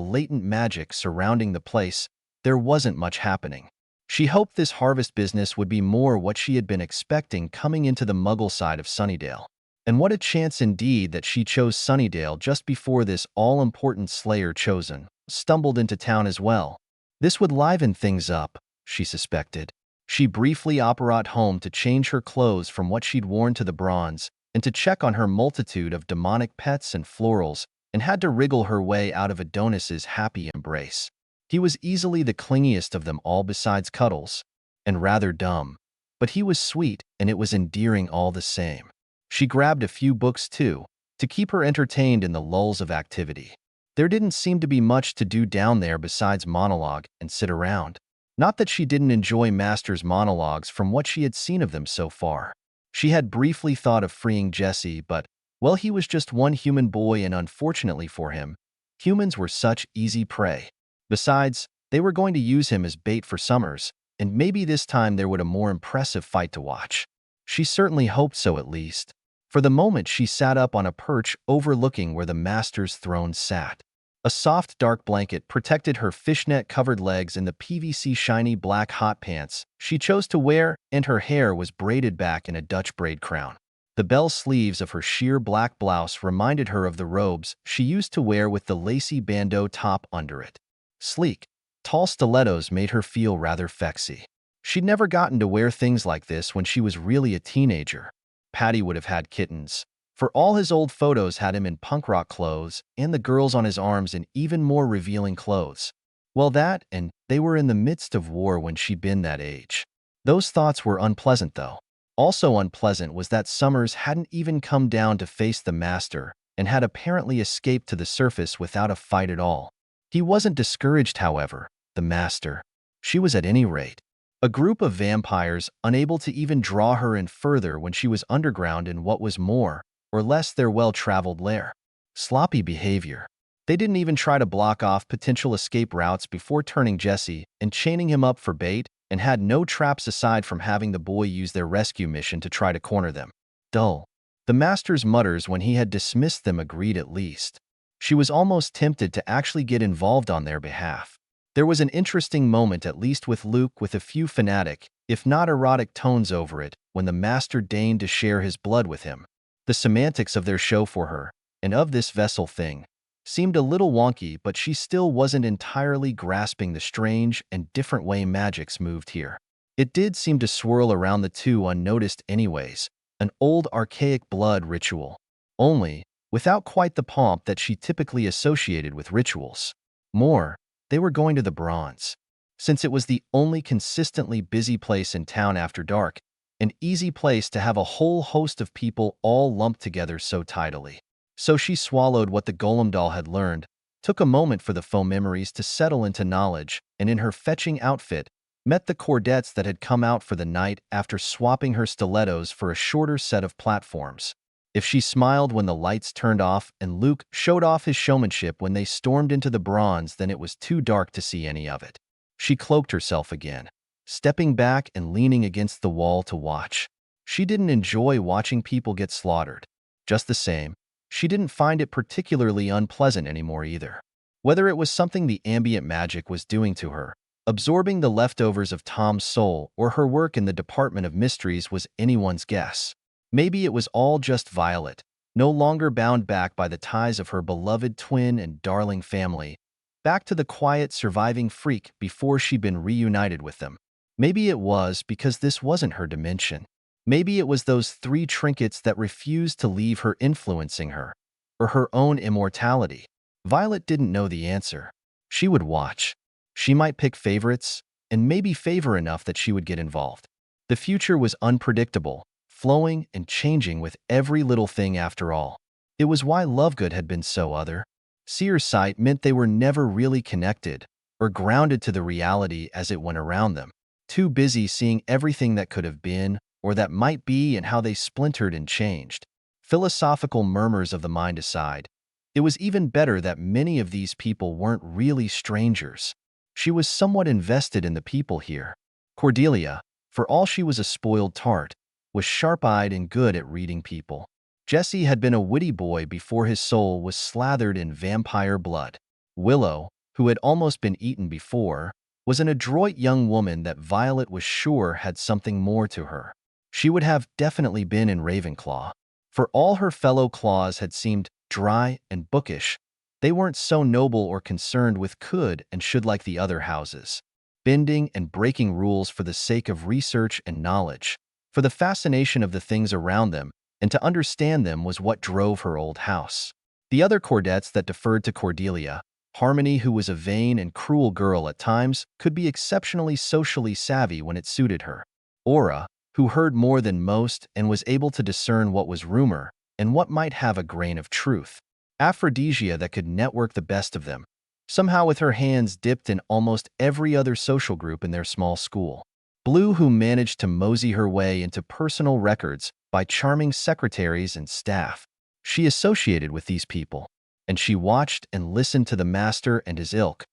latent magic surrounding the place, there wasn't much happening. She hoped this harvest business would be more what she had been expecting coming into the Muggle side of Sunnydale. And what a chance indeed that she chose Sunnydale just before this all-important slayer chosen stumbled into town as well. This would liven things up, she suspected. She briefly operated home to change her clothes from what she'd worn to the bronze and to check on her multitude of demonic pets and florals, and had to wriggle her way out of Adonis's happy embrace. He was easily the clingiest of them all besides Cuddles, and rather dumb. But he was sweet, and it was endearing all the same. She grabbed a few books too, to keep her entertained in the lulls of activity. There didn't seem to be much to do down there besides monologue and sit around. Not that she didn't enjoy Master's monologues from what she had seen of them so far. She had briefly thought of freeing Jesse, but, well, he was just one human boy, and unfortunately for him, humans were such easy prey. Besides, they were going to use him as bait for Summers, and maybe this time there would be a more impressive fight to watch. She certainly hoped so, at least. For the moment, she sat up on a perch overlooking where the Master's throne sat. A soft dark blanket protected her fishnet-covered legs in the PVC shiny black hot pants she chose to wear, and her hair was braided back in a Dutch braid crown. The bell sleeves of her sheer black blouse reminded her of the robes she used to wear with the lacy bandeau top under it. Sleek, tall stilettos made her feel rather fexy. She'd never gotten to wear things like this when she was really a teenager. Patty would have had kittens, for all his old photos had him in punk rock clothes and the girls on his arms in even more revealing clothes. Well, that, and they were in the midst of war when she'd been that age. Those thoughts were unpleasant, though. Also unpleasant was that Summers hadn't even come down to face the Master and had apparently escaped to the surface without a fight at all. He wasn't discouraged, however, the Master. She was at any rate. A group of vampires unable to even draw her in further when she was underground in what was more or less their well-traveled lair. Sloppy behavior. They didn't even try to block off potential escape routes before turning Jesse and chaining him up for bait, and had no traps aside from having the boy use their rescue mission to try to corner them. Dull. The Master's mutters when he had dismissed them agreed at least. She was almost tempted to actually get involved on their behalf. There was an interesting moment, at least with Luke, with a few fanatic, if not erotic tones over it, when the Master deigned to share his blood with him. The semantics of their show for her, and of this vessel thing, seemed a little wonky, but she still wasn't entirely grasping the strange and different way magics moved here. It did seem to swirl around the two unnoticed anyways, an old archaic blood ritual. Only, without quite the pomp that she typically associated with rituals. More, they were going to the Bronze. Since it was the only consistently busy place in town after dark, an easy place to have a whole host of people all lumped together so tidily. So she swallowed what the golem doll had learned, took a moment for the faux memories to settle into knowledge, and in her fetching outfit, met the cordettes that had come out for the night after swapping her stilettos for a shorter set of platforms. If she smiled when the lights turned off and Luke showed off his showmanship when they stormed into the Bronze, then it was too dark to see any of it. She cloaked herself again, stepping back and leaning against the wall to watch. She didn't enjoy watching people get slaughtered. Just the same, she didn't find it particularly unpleasant anymore either. Whether it was something the ambient magic was doing to her, absorbing the leftovers of Tom's soul, or her work in the Department of Mysteries was anyone's guess. Maybe it was all just Violet, no longer bound back by the ties of her beloved twin and darling family, back to the quiet surviving freak before she'd been reunited with them. Maybe it was because this wasn't her dimension. Maybe it was those 3 trinkets that refused to leave her influencing her, or her own immortality. Violet didn't know the answer. She would watch. She might pick favorites, and maybe favor enough that she would get involved. The future was unpredictable, flowing and changing with every little thing after all. It was why Lovegood had been so other. Seer's sight meant they were never really connected, or grounded to the reality as it went around them. Too busy seeing everything that could have been, or that might be, and how they splintered and changed. Philosophical murmurs of the mind aside, it was even better that many of these people weren't really strangers. She was somewhat invested in the people here. Cordelia, for all she was a spoiled tart, was sharp-eyed and good at reading people. Jesse had been a witty boy before his soul was slathered in vampire blood. Willow, who had almost been eaten before, was an adroit young woman that Violet was sure had something more to her. She would have definitely been in Ravenclaw. For all her fellow claws had seemed dry and bookish, they weren't so noble or concerned with could and should like the other houses, bending and breaking rules for the sake of research and knowledge, for the fascination of the things around them, and to understand them was what drove her old house. The other cordettes that deferred to Cordelia, Harmony, who was a vain and cruel girl at times, could be exceptionally socially savvy when it suited her. Aura, who heard more than most and was able to discern what was rumor and what might have a grain of truth. Aphrodisia, that could network the best of them, somehow with her hands dipped in almost every other social group in their small school. Blue, who managed to mosey her way into personal records by charming secretaries and staff. She associated with these people, and she watched and listened to the master and his ilk,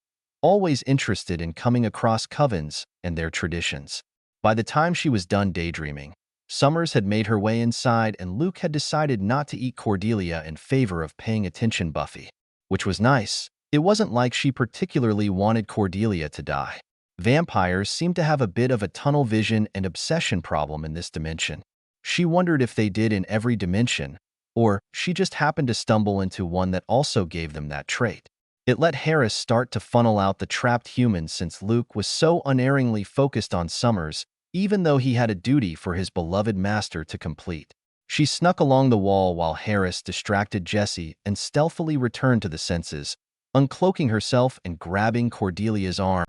always interested in coming across covens and their traditions. By the time she was done daydreaming, Summers had made her way inside, and Luke had decided not to eat Cordelia in favor of paying attention Buffy, which was nice. It wasn't like she particularly wanted Cordelia to die. Vampires seemed to have a bit of a tunnel vision and obsession problem in this dimension. She wondered if they did in every dimension, or she just happened to stumble into one that also gave them that trait. It let Harris start to funnel out the trapped humans since Luke was so unerringly focused on Summers, even though he had a duty for his beloved master to complete. She snuck along the wall while Harris distracted Jesse and stealthily returned to the senses, uncloaking herself and grabbing Cordelia's arm,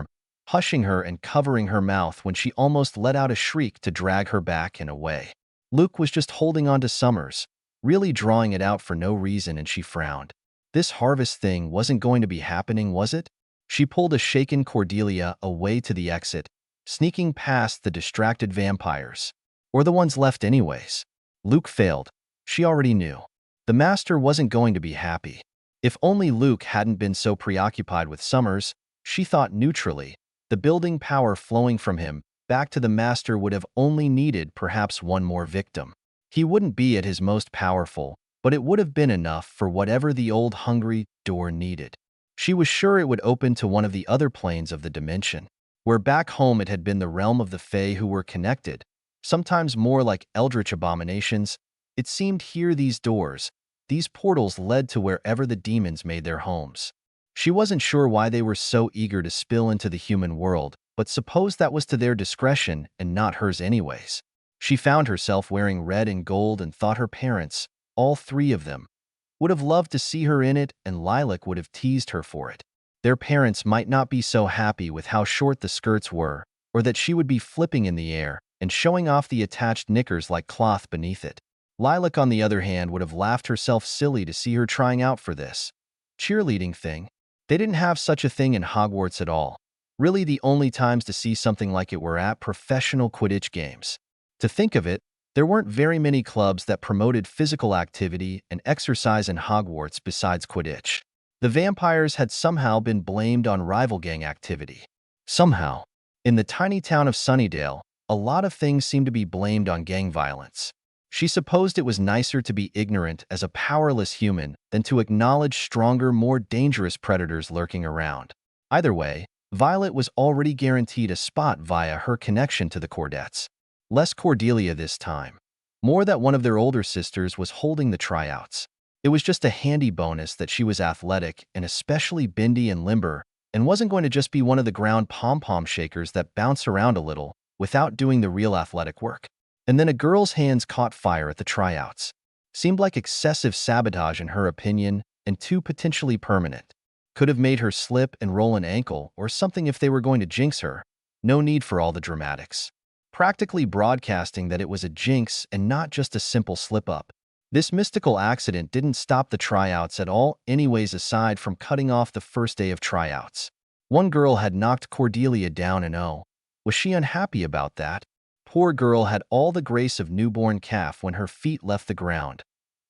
hushing her and covering her mouth when she almost let out a shriek to drag her back and away. Luke was just holding on to Summers, really drawing it out for no reason, and she frowned. This harvest thing wasn't going to be happening, was it? She pulled a shaken Cordelia away to the exit, sneaking past the distracted vampires. Or the ones left anyways. Luke failed. She already knew. The master wasn't going to be happy. If only Luke hadn't been so preoccupied with Summers, she thought neutrally. The building power flowing from him back to the master would have only needed perhaps one more victim. He wouldn't be at his most powerful, but it would have been enough for whatever the old hungry door needed. She was sure it would open to one of the other planes of the dimension, where back home it had been the realm of the Fae who were connected, sometimes more like eldritch abominations. It seemed here these doors, these portals led to wherever the demons made their homes. She wasn't sure why they were so eager to spill into the human world, but suppose that was to their discretion and not hers anyways. She found herself wearing red and gold and thought her parents, all three of them, would have loved to see her in it, and Lilac would have teased her for it. Their parents might not be so happy with how short the skirts were, or that she would be flipping in the air and showing off the attached knickers like cloth beneath it. Lilac, on the other hand, would have laughed herself silly to see her trying out for this cheerleading thing. They didn't have such a thing in Hogwarts at all. Really, the only times to see something like it were at professional Quidditch games. To think of it, there weren't very many clubs that promoted physical activity and exercise in Hogwarts besides Quidditch. The vampires had somehow been blamed on rival gang activity. Somehow. In the tiny town of Sunnydale, a lot of things seemed to be blamed on gang violence. She supposed it was nicer to be ignorant as a powerless human than to acknowledge stronger, more dangerous predators lurking around. Either way, Violet was already guaranteed a spot via her connection to the Cordettes. Less Cordelia this time. More that one of their older sisters was holding the tryouts. It was just a handy bonus that she was athletic and especially bendy and limber, and wasn't going to just be one of the ground pom-pom shakers that bounce around a little without doing the real athletic work. And then a girl's hands caught fire at the tryouts. Seemed like excessive sabotage in her opinion, and too potentially permanent. Could have made her slip and roll an ankle or something if they were going to jinx her. No need for all the dramatics. Practically broadcasting that it was a jinx and not just a simple slip-up. This mystical accident didn't stop the tryouts at all anyways, aside from cutting off the first day of tryouts. One girl had knocked Cordelia down, and oh, was she unhappy about that? Poor girl had all the grace of newborn calf when her feet left the ground.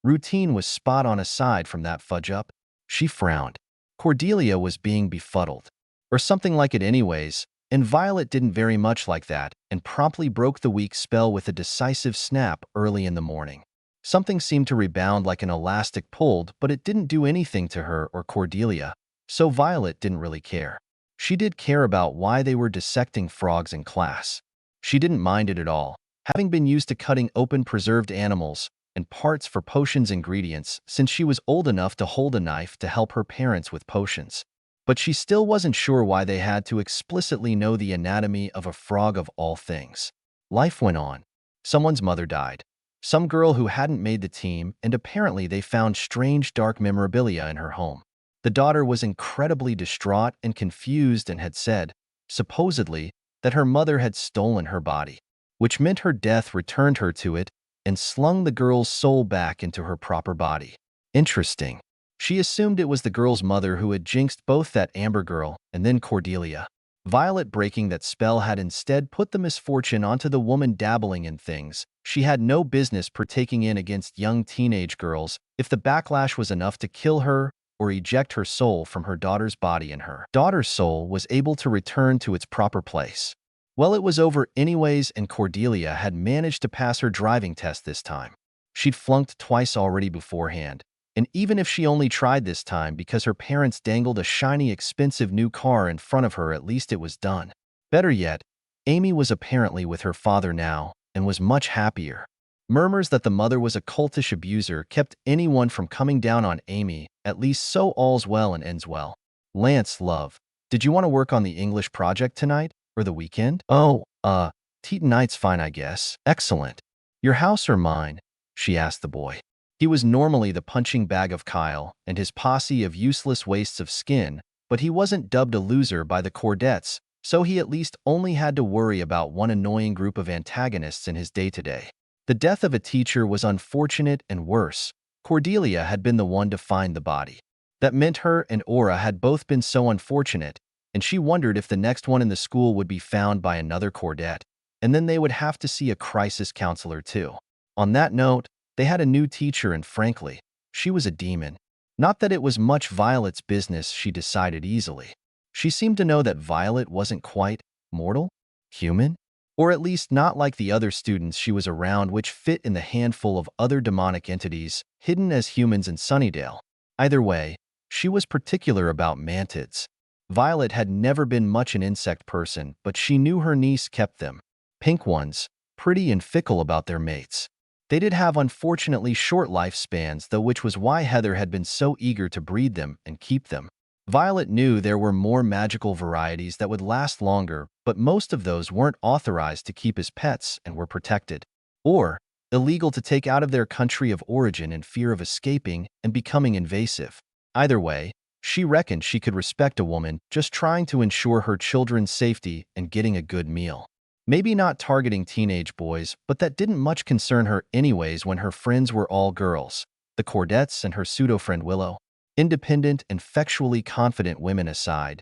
Routine was spot on aside from that fudge-up. She frowned. Cordelia was being befuddled. Or something like it anyways, and Violet didn't very much like that and promptly broke the weak spell with a decisive snap early in the morning. Something seemed to rebound like an elastic pulled, but it didn't do anything to her or Cordelia, so Violet didn't really care. She did care about why they were dissecting frogs in class. She didn't mind it at all, having been used to cutting open preserved animals and parts for potions ingredients since she was old enough to hold a knife to help her parents with potions. But she still wasn't sure why they had to explicitly know the anatomy of a frog of all things. Life went on. Someone's mother died. Some girl who hadn't made the team, and apparently they found strange dark memorabilia in her home. The daughter was incredibly distraught and confused and had said, supposedly, that her mother had stolen her body, which meant her death returned her to it and slung the girl's soul back into her proper body. Interesting. She assumed it was the girl's mother who had jinxed both that Amber girl and then Cordelia. Violet, breaking that spell, had instead put the misfortune onto the woman dabbling in things she had no business partaking in against young teenage girls if the backlash was enough to kill her or eject her soul from her daughter's body, and her daughter's soul was able to return to its proper place. Well, it was over anyways, and Cordelia had managed to pass her driving test this time. She'd flunked twice already beforehand, and even if she only tried this time because her parents dangled a shiny, expensive new car in front of her, at least it was done. Better yet, Amy was apparently with her father now and was much happier. Murmurs that the mother was a cultish abuser kept anyone from coming down on Amy, at least so all's well and ends well. Lance, love, did you want to work on the English project tonight or the weekend? Oh, tonight's fine, I guess. Excellent. Your house or mine? She asked the boy. He was normally the punching bag of Kyle and his posse of useless wastes of skin, but he wasn't dubbed a loser by the Cordettes, so he at least only had to worry about one annoying group of antagonists in his day-to-day. The death of a teacher was unfortunate, and worse, Cordelia had been the one to find the body. That meant her and Aura had both been so unfortunate, and she wondered if the next one in the school would be found by another Cordette, and then they would have to see a crisis counselor too. On that note, they had a new teacher, and frankly, she was a demon. Not that it was much Violet's business, she decided easily. She seemed to know that Violet wasn't quite mortal, human, or at least not like the other students she was around, which fit in the handful of other demonic entities hidden as humans in Sunnydale. Either way, she was particular about mantids. Violet had never been much an insect person, but she knew her niece kept them. Pink ones, pretty and fickle about their mates. They did have unfortunately short lifespans, though, which was why Heather had been so eager to breed them and keep them. Violet knew there were more magical varieties that would last longer, but most of those weren't authorized to keep as pets and were protected, or illegal to take out of their country of origin in fear of escaping and becoming invasive. Either way, she reckoned she could respect a woman just trying to ensure her children's safety and getting a good meal. Maybe not targeting teenage boys, but that didn't much concern her anyways when her friends were all girls, the Cordettes and her pseudo-friend Willow. Independent and factually confident women aside,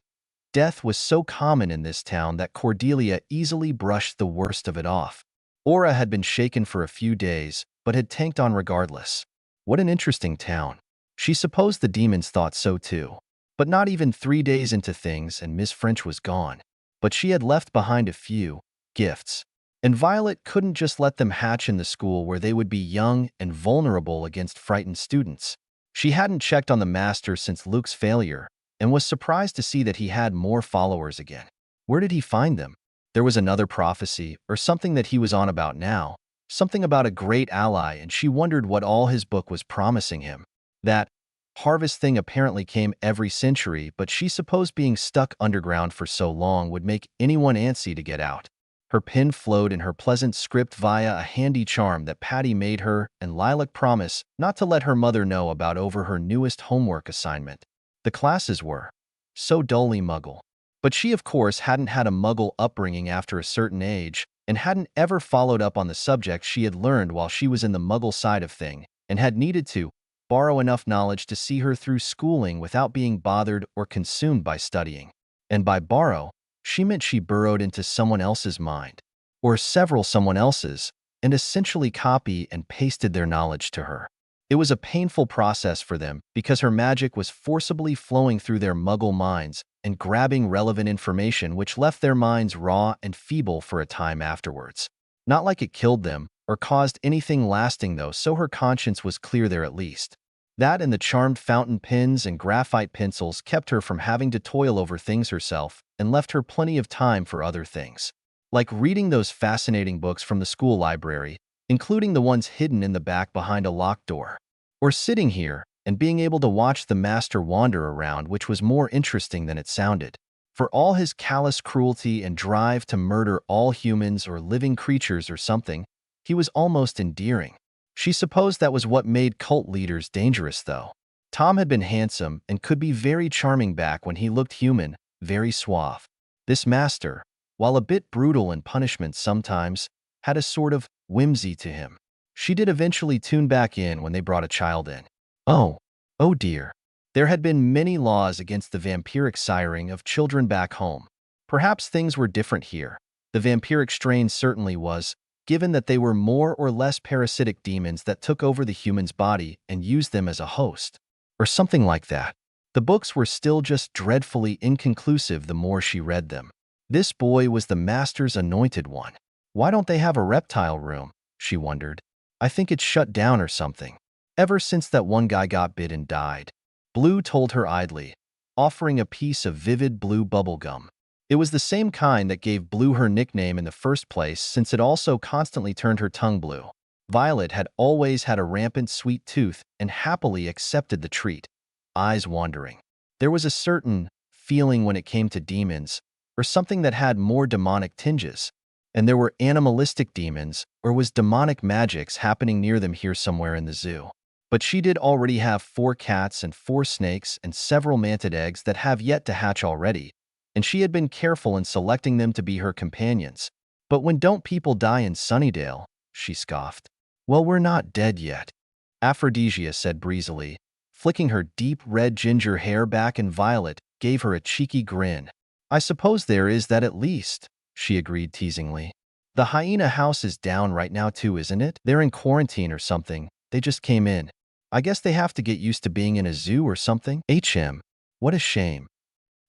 death was so common in this town that Cordelia easily brushed the worst of it off. Aura had been shaken for a few days, but had tanked on regardless. What an interesting town. She supposed the demons thought so too. But not even 3 days into things and Miss French was gone. But she had left behind a few gifts. And Violet couldn't just let them hatch in the school where they would be young and vulnerable against frightened students. She hadn't checked on the master since Luke's failure and was surprised to see that he had more followers again. Where did he find them? There was another prophecy or something that he was on about now, something about a great ally, and she wondered what all his book was promising him. That harvest thing apparently came every century, but she supposed being stuck underground for so long would make anyone antsy to get out. Her pen flowed in her pleasant script via a handy charm that Patty made her and Lilac promise not to let her mother know about over her newest homework assignment. The classes were so dully muggle. But she, of course, hadn't had a muggle upbringing after a certain age and hadn't ever followed up on the subjects she had learned while she was in the muggle side of thing and had needed to borrow enough knowledge to see her through schooling without being bothered or consumed by studying. And by borrow, she meant she burrowed into someone else's mind, or several someone else's, and essentially copy and pasted their knowledge to her. It was a painful process for them because her magic was forcibly flowing through their muggle minds and grabbing relevant information, which left their minds raw and feeble for a time afterwards. Not like it killed them or caused anything lasting though, so her conscience was clear there at least. That and the charmed fountain pens and graphite pencils kept her from having to toil over things herself and left her plenty of time for other things, like reading those fascinating books from the school library, including the ones hidden in the back behind a locked door, or sitting here and being able to watch the master wander around, which was more interesting than it sounded. For all his callous cruelty and drive to murder all humans or living creatures or something, he was almost endearing. She supposed that was what made cult leaders dangerous, though. Tom had been handsome and could be very charming back when he looked human, very suave. This master, while a bit brutal in punishment sometimes, had a sort of whimsy to him. She did eventually tune back in when they brought a child in. Oh, oh dear. There had been many laws against the vampiric siring of children back home. Perhaps things were different here. The vampiric strain certainly was, given that they were more or less parasitic demons that took over the human's body and used them as a host. Or something like that. The books were still just dreadfully inconclusive the more she read them. This boy was the master's anointed one. Why don't they have a reptile room? She wondered. I think it's shut down or something. Ever since that one guy got bit and died. Blue told her idly, offering a piece of vivid blue bubble gum. It was the same kind that gave Blue her nickname in the first place, since it also constantly turned her tongue blue. Violet had always had a rampant sweet tooth and happily accepted the treat, eyes wandering. There was a certain feeling when it came to demons, or something that had more demonic tinges. And there were animalistic demons, or was demonic magics happening near them here somewhere in the zoo. But she did already have 4 cats and 4 snakes and several mantid eggs that have yet to hatch already, and she had been careful in selecting them to be her companions. But when don't people die in Sunnydale? She scoffed. Well, we're not dead yet, Aphrodisia said breezily, flicking her deep red ginger hair back, and Violet gave her a cheeky grin. I suppose there is that at least, she agreed teasingly. The hyena house is down right now too, isn't it? They're in quarantine or something. They just came in. I guess they have to get used to being in a zoo or something. What a shame.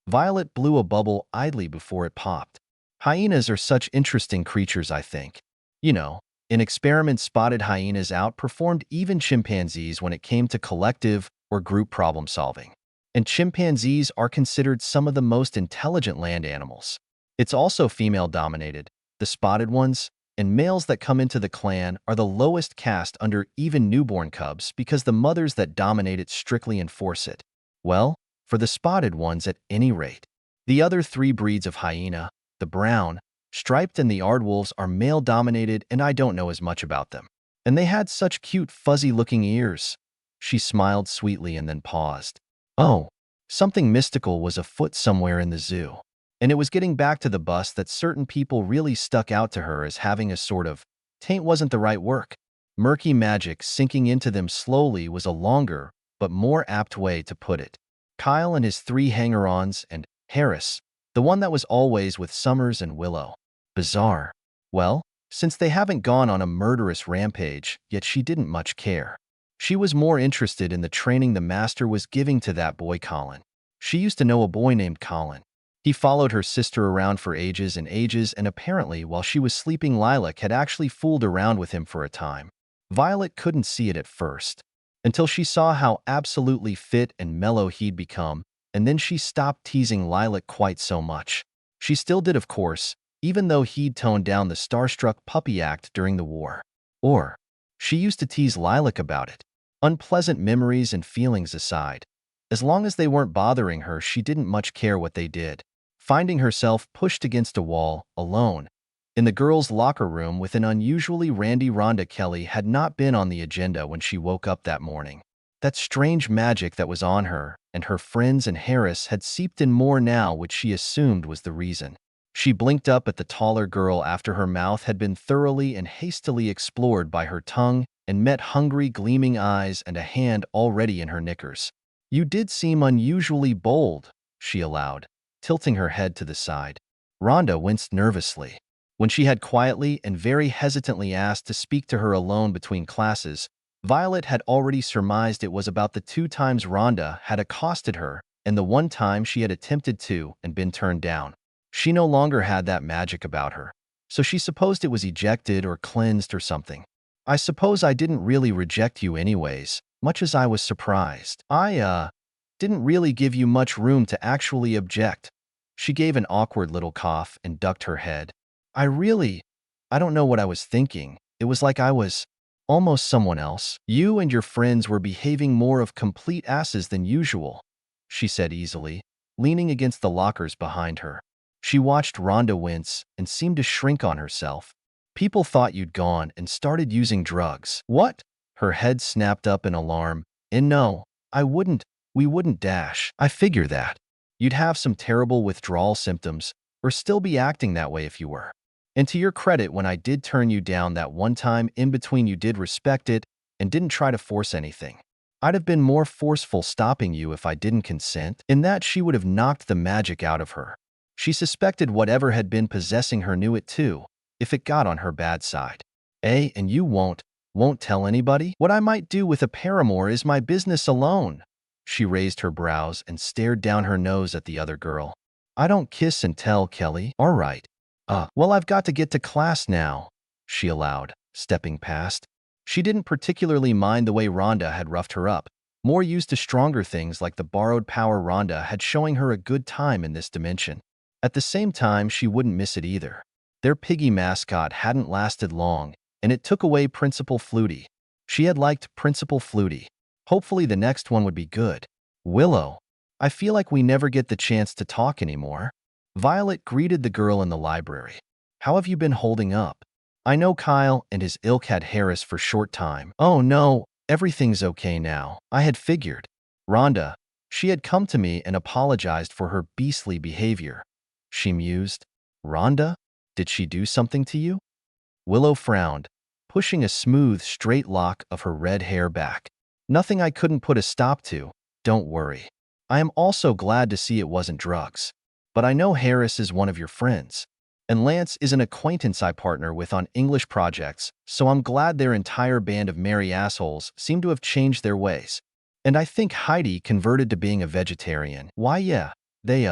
Violet blew a bubble idly before it popped. Hyenas are such interesting creatures, I think. You know, in experiments, spotted hyenas outperformed even chimpanzees when it came to collective or group problem solving. And chimpanzees are considered some of the most intelligent land animals. It's also female-dominated, the spotted ones, and males that come into the clan are the lowest caste under even newborn cubs because the mothers that dominate it strictly enforce it. Well, for the spotted ones at any rate. The other 3 breeds of hyena, the brown, striped, and the aardwolves, are male-dominated, and I don't know as much about them. And they had such cute fuzzy-looking ears. She smiled sweetly and then paused. Oh, something mystical was afoot somewhere in the zoo. And it was getting back to the bus that certain people really stuck out to her as having a sort of, taint wasn't the right work. Murky magic sinking into them slowly was a longer, but more apt way to put it. Kyle and his 3 hanger-ons, and Harris, the one that was always with Summers and Willow. Bizarre. Well, since they haven't gone on a murderous rampage, yet she didn't much care. She was more interested in the training the master was giving to that boy Colin. She used to know a boy named Colin. He followed her sister around for ages and ages, and apparently while she was sleeping, Lilac had actually fooled around with him for a time. Violet couldn't see it at first, until she saw how absolutely fit and mellow he'd become, and then she stopped teasing Lilac quite so much. She still did, of course, even though he'd toned down the starstruck puppy act during the war. Or, she used to tease Lilac about it. Unpleasant memories and feelings aside, as long as they weren't bothering her, she didn't much care what they did. Finding herself pushed against a wall, alone, in the girls' locker room with an unusually randy Rhonda Kelly had not been on the agenda when she woke up that morning. That strange magic that was on her and her friends and Harris had seeped in more now, which she assumed was the reason. She blinked up at the taller girl after her mouth had been thoroughly and hastily explored by her tongue, and met hungry, gleaming eyes and a hand already in her knickers. You did seem unusually bold, she allowed, tilting her head to the side. Rhonda winced nervously. When she had quietly and very hesitantly asked to speak to her alone between classes, Violet had already surmised it was about the 2 times Rhonda had accosted her and the 1 time she had attempted to and been turned down. She no longer had that magic about her, so she supposed it was ejected or cleansed or something. I suppose I didn't really reject you anyways, much as I was surprised. I didn't really give you much room to actually object. She gave an awkward little cough and ducked her head. I don't know what I was thinking. It was like I was almost someone else. You and your friends were behaving more of complete asses than usual, she said easily, leaning against the lockers behind her. She watched Rhonda wince and seemed to shrink on herself. People thought you'd gone and started using drugs. What? Her head snapped up in alarm. And no, we wouldn't dash. I figure that. You'd have some terrible withdrawal symptoms, or still be acting that way if you were. And to your credit, when I did turn you down that one time in between, you did respect it and didn't try to force anything. I'd have been more forceful stopping you if I didn't consent. In that, she would have knocked the magic out of her. She suspected whatever had been possessing her knew it too, if it got on her bad side. And you won't tell anybody? What I might do with a paramour is my business alone. She raised her brows and stared down her nose at the other girl. I don't kiss and tell, Kelly. All right. Well, I've got to get to class now, she allowed, stepping past. She didn't particularly mind the way Rhonda had roughed her up, more used to stronger things like the borrowed power Rhonda had showing her a good time in this dimension. At the same time, she wouldn't miss it either. Their piggy mascot hadn't lasted long, and it took away Principal Flutie. She had liked Principal Flutie. Hopefully the next one would be good. Willow, I feel like we never get the chance to talk anymore. Violet greeted the girl in the library. How have you been holding up? I know Kyle and his ilk had Harris for short time. Oh no, everything's okay now. I had figured. Rhonda, she had come to me and apologized for her beastly behavior. She mused. Rhonda? Did she do something to you? Willow frowned, pushing a smooth, straight lock of her red hair back. Nothing I couldn't put a stop to. Don't worry. I am also glad to see it wasn't drugs. But I know Harris is one of your friends. And Lance is an acquaintance I partner with on English projects, so I'm glad their entire band of merry assholes seem to have changed their ways. And I think Heidi converted to being a vegetarian. Why, yeah, they,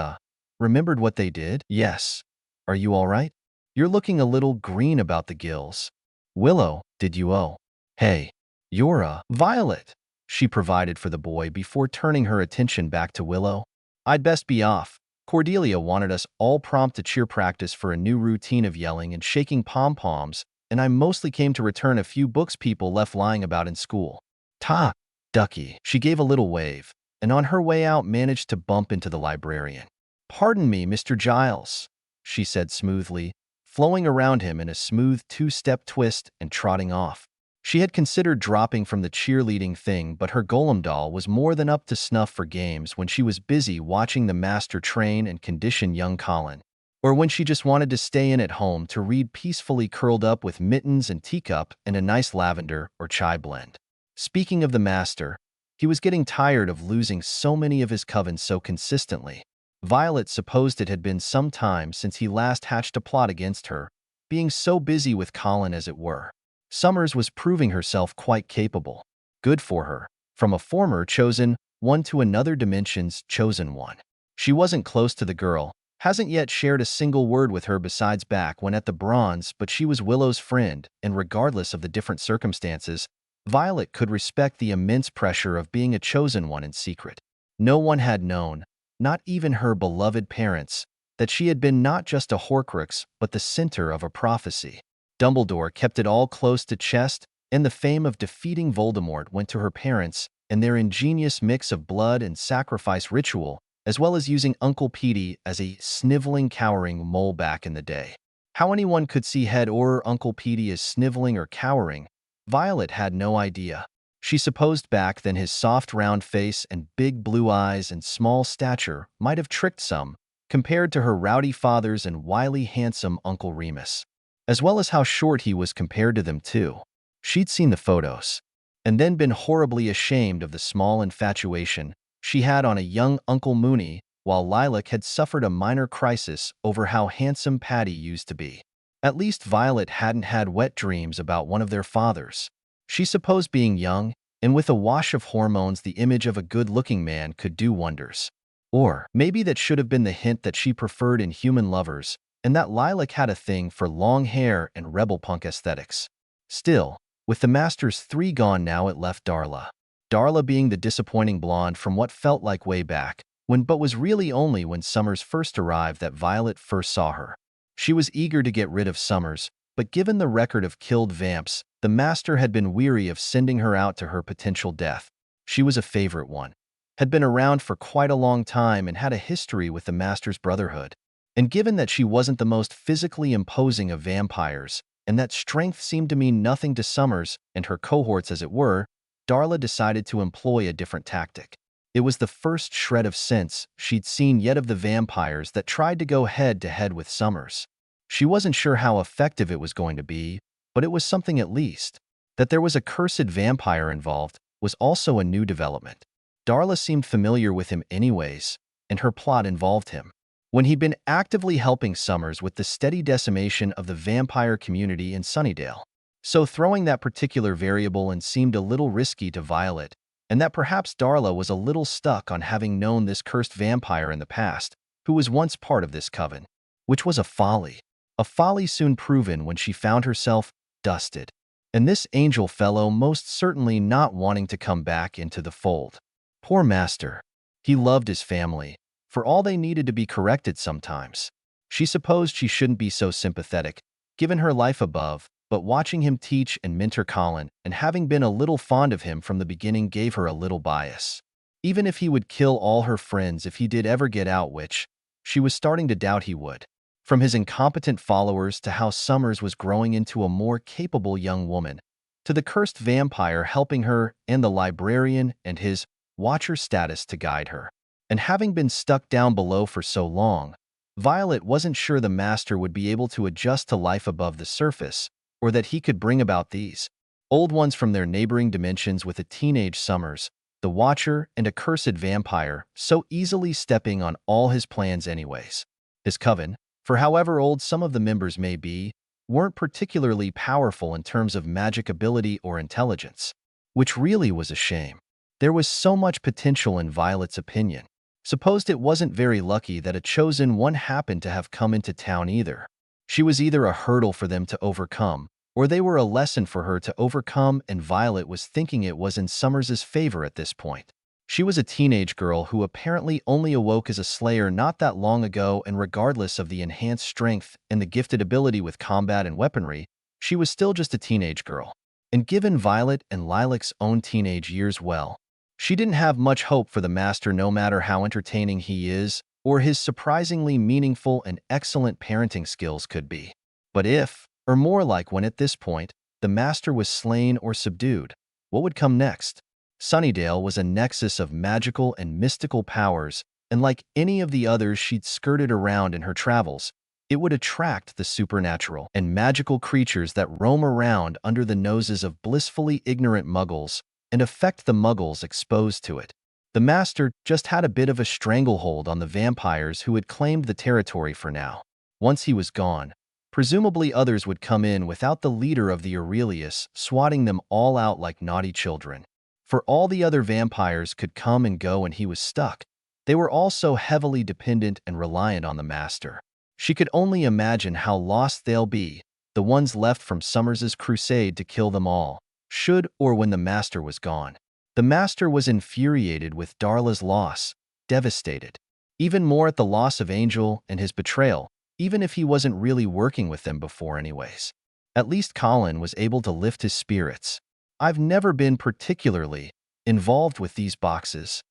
remembered what they did? Yes. Are you all right? You're looking a little green about the gills. Willow, did you Hey, you're Violet, she provided for the boy before turning her attention back to Willow. I'd best be off. Cordelia wanted us all prompt to cheer practice for a new routine of yelling and shaking pom-poms, and I mostly came to return a few books people left lying about in school. Ta, Ducky. She gave a little wave, and on her way out managed to bump into the librarian. Pardon me, Mr. Giles, she said smoothly, flowing around him in a smooth two-step twist and trotting off. She had considered dropping from the cheerleading thing, but her golem doll was more than up to snuff for games when she was busy watching the master train and condition young Colin, or when she just wanted to stay in at home to read peacefully curled up with mittens and teacup and a nice lavender or chai blend. Speaking of the master, he was getting tired of losing so many of his covens so consistently. Violet supposed it had been some time since he last hatched a plot against her, being so busy with Colin as it were. Summers was proving herself quite capable. Good for her. From a former chosen one to another dimension's chosen one. She wasn't close to the girl, hasn't yet shared a single word with her besides back when at the bronze, but she was Willow's friend, and regardless of the different circumstances, Violet could respect the immense pressure of being a chosen one in secret. No one had known, not even her beloved parents, that she had been not just a Horcrux but the center of a prophecy. Dumbledore kept it all close to chest, and the fame of defeating Voldemort went to her parents and their ingenious mix of blood and sacrifice ritual, as well as using Uncle Petey as a sniveling, cowering mole back in the day. How anyone could see head or Uncle Petey as sniveling or cowering, Violet had no idea. She supposed back then his soft round face and big blue eyes and small stature might have tricked some, compared to her rowdy father's and wily handsome Uncle Remus. As well as how short he was compared to them too. She'd seen the photos, and then been horribly ashamed of the small infatuation she had on a young Uncle Mooney, while Lilac had suffered a minor crisis over how handsome Patty used to be. At least Violet hadn't had wet dreams about one of their fathers. She supposed being young, and with a wash of hormones the image of a good-looking man could do wonders. Or maybe that should have been the hint that she preferred in human lovers, and that Lilac had a thing for long hair and rebel punk aesthetics. Still, with the Masters 3 gone now, it left Darla. Darla being the disappointing blonde from what felt like way back, but was really only when Summers first arrived that Violet first saw her. She was eager to get rid of Summers, but given the record of killed vamps, the Master had been weary of sending her out to her potential death. She was a favorite one, had been around for quite a long time and had a history with the Master's Brotherhood. And given that she wasn't the most physically imposing of vampires, and that strength seemed to mean nothing to Summers and her cohorts as it were, Darla decided to employ a different tactic. It was the first shred of sense she'd seen yet of the vampires that tried to go head-to-head with Summers. She wasn't sure how effective it was going to be, but it was something at least. That there was a cursed vampire involved was also a new development. Darla seemed familiar with him anyways, and her plot involved him. When he'd been actively helping Summers with the steady decimation of the vampire community in Sunnydale. So throwing that particular variable in seemed a little risky to Violet, and that perhaps Darla was a little stuck on having known this cursed vampire in the past, who was once part of this coven, which was a folly. A folly soon proven when she found herself dusted. And this angel fellow most certainly not wanting to come back into the fold. Poor master. He loved his family. For all they needed to be corrected sometimes. She supposed she shouldn't be so sympathetic, given her life above, but watching him teach and mentor Colin and having been a little fond of him from the beginning gave her a little bias. Even if he would kill all her friends if he did ever get out, which she was starting to doubt he would. From his incompetent followers to how Summers was growing into a more capable young woman, to the cursed vampire helping her and the librarian and his watcher status to guide her. And having been stuck down below for so long, Violet wasn't sure the master would be able to adjust to life above the surface, or that he could bring about these old ones from their neighboring dimensions with a teenage Summers, the watcher, and a cursed vampire, so easily stepping on all his plans anyways. His coven, for however old some of the members may be, weren't particularly powerful in terms of magic ability or intelligence, which really was a shame. There was so much potential in Violet's opinion. Supposed it wasn't very lucky that a chosen one happened to have come into town either. She was either a hurdle for them to overcome, or they were a lesson for her to overcome, and Violet was thinking it was in Summers's favor at this point. She was a teenage girl who apparently only awoke as a slayer not that long ago, and regardless of the enhanced strength and the gifted ability with combat and weaponry, she was still just a teenage girl. And given Violet and Lilac's own teenage years well, she didn't have much hope for the master no matter how entertaining he is, or his surprisingly meaningful and excellent parenting skills could be. But if, or more like when at this point, the master was slain or subdued, what would come next? Sunnydale was a nexus of magical and mystical powers, and like any of the others she'd skirted around in her travels, it would attract the supernatural and magical creatures that roam around under the noses of blissfully ignorant muggles and affect the muggles exposed to it. The master just had a bit of a stranglehold on the vampires who had claimed the territory for now. Once he was gone, presumably others would come in without the leader of the Aurelius swatting them all out like naughty children. For all the other vampires could come and go and he was stuck. They were all so heavily dependent and reliant on the master. She could only imagine how lost they'll be, the ones left from Summers's crusade to kill them all, should or when the master was gone. The master was infuriated with Darla's loss, devastated. Even more at the loss of Angel and his betrayal, even if he wasn't really working with them before anyways. At least Colin was able to lift his spirits. I've never been particularly involved with these boxes.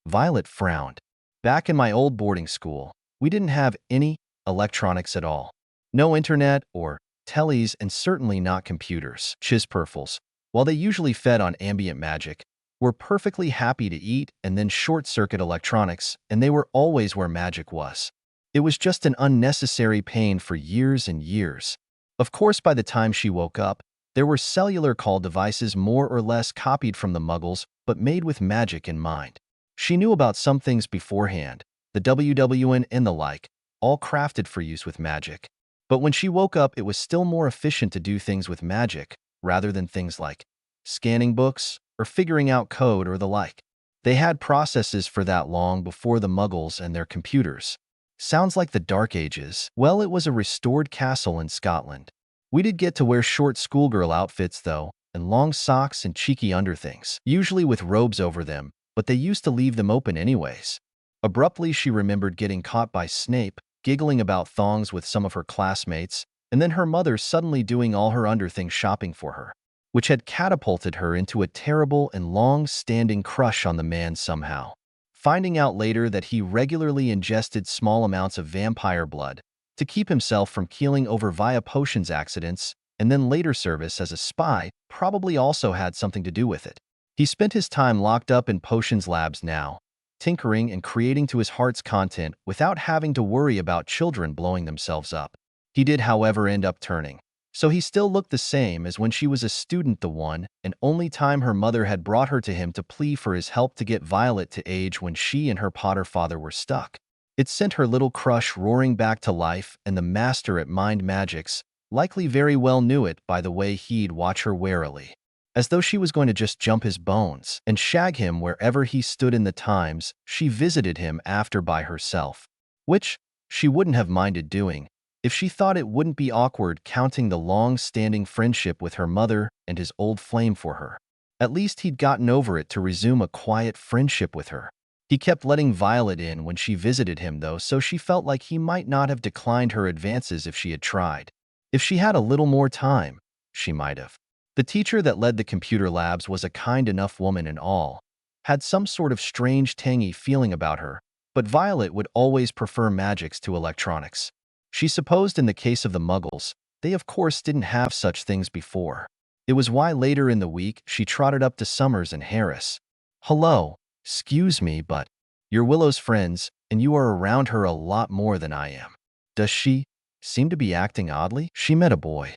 Violet frowned. Back in my old boarding school, we didn't have any electronics at all. No internet or tellies, and certainly not computers. Chispurfles, while they usually fed on ambient magic, were perfectly happy to eat and then short-circuit electronics, and they were always where magic was. It was just an unnecessary pain for years and years. Of course, by the time she woke up, there were cellular call devices more or less copied from the Muggles, but made with magic in mind. She knew about some things beforehand, the WWN and the like, all crafted for use with magic. But when she woke up, it was still more efficient to do things with magic, rather than things like scanning books or figuring out code or the like. They had processes for that long before the Muggles and their computers. Sounds like the Dark Ages. Well, it was a restored castle in Scotland. We did get to wear short schoolgirl outfits though, and long socks and cheeky underthings, usually with robes over them, but they used to leave them open anyways. Abruptly, she remembered getting caught by Snape, giggling about thongs with some of her classmates, and then her mother suddenly doing all her underthings shopping for her, which had catapulted her into a terrible and long-standing crush on the man somehow. Finding out later that he regularly ingested small amounts of vampire blood to keep himself from keeling over via potions accidents, and then later service as a spy probably also had something to do with it. He spent his time locked up in potions labs now, tinkering and creating to his heart's content without having to worry about children blowing themselves up. He did, however, end up turning. So he still looked the same as when she was a student, the one and only time her mother had brought her to him to plead for his help to get Violet to age when she and her Potter father were stuck. It sent her little crush roaring back to life, and the master at mind magics likely very well knew it by the way he'd watch her warily, as though she was going to just jump his bones and shag him wherever he stood in the times she visited him after by herself, which she wouldn't have minded doing if she thought it wouldn't be awkward counting the long-standing friendship with her mother and his old flame for her. At least he'd gotten over it to resume a quiet friendship with her. He kept letting Violet in when she visited him, though, so she felt like he might not have declined her advances if she had tried. If she had a little more time, she might have. The teacher that led the computer labs was a kind enough woman and all, had some sort of strange tangy feeling about her, but Violet would always prefer magics to electronics. She supposed in the case of the Muggles, they of course didn't have such things before. It was why later in the week she trotted up to Summers and Harris. "Hello, excuse me, but you're Willow's friends, and you are around her a lot more than I am. Does she seem to be acting oddly?" She met a boy.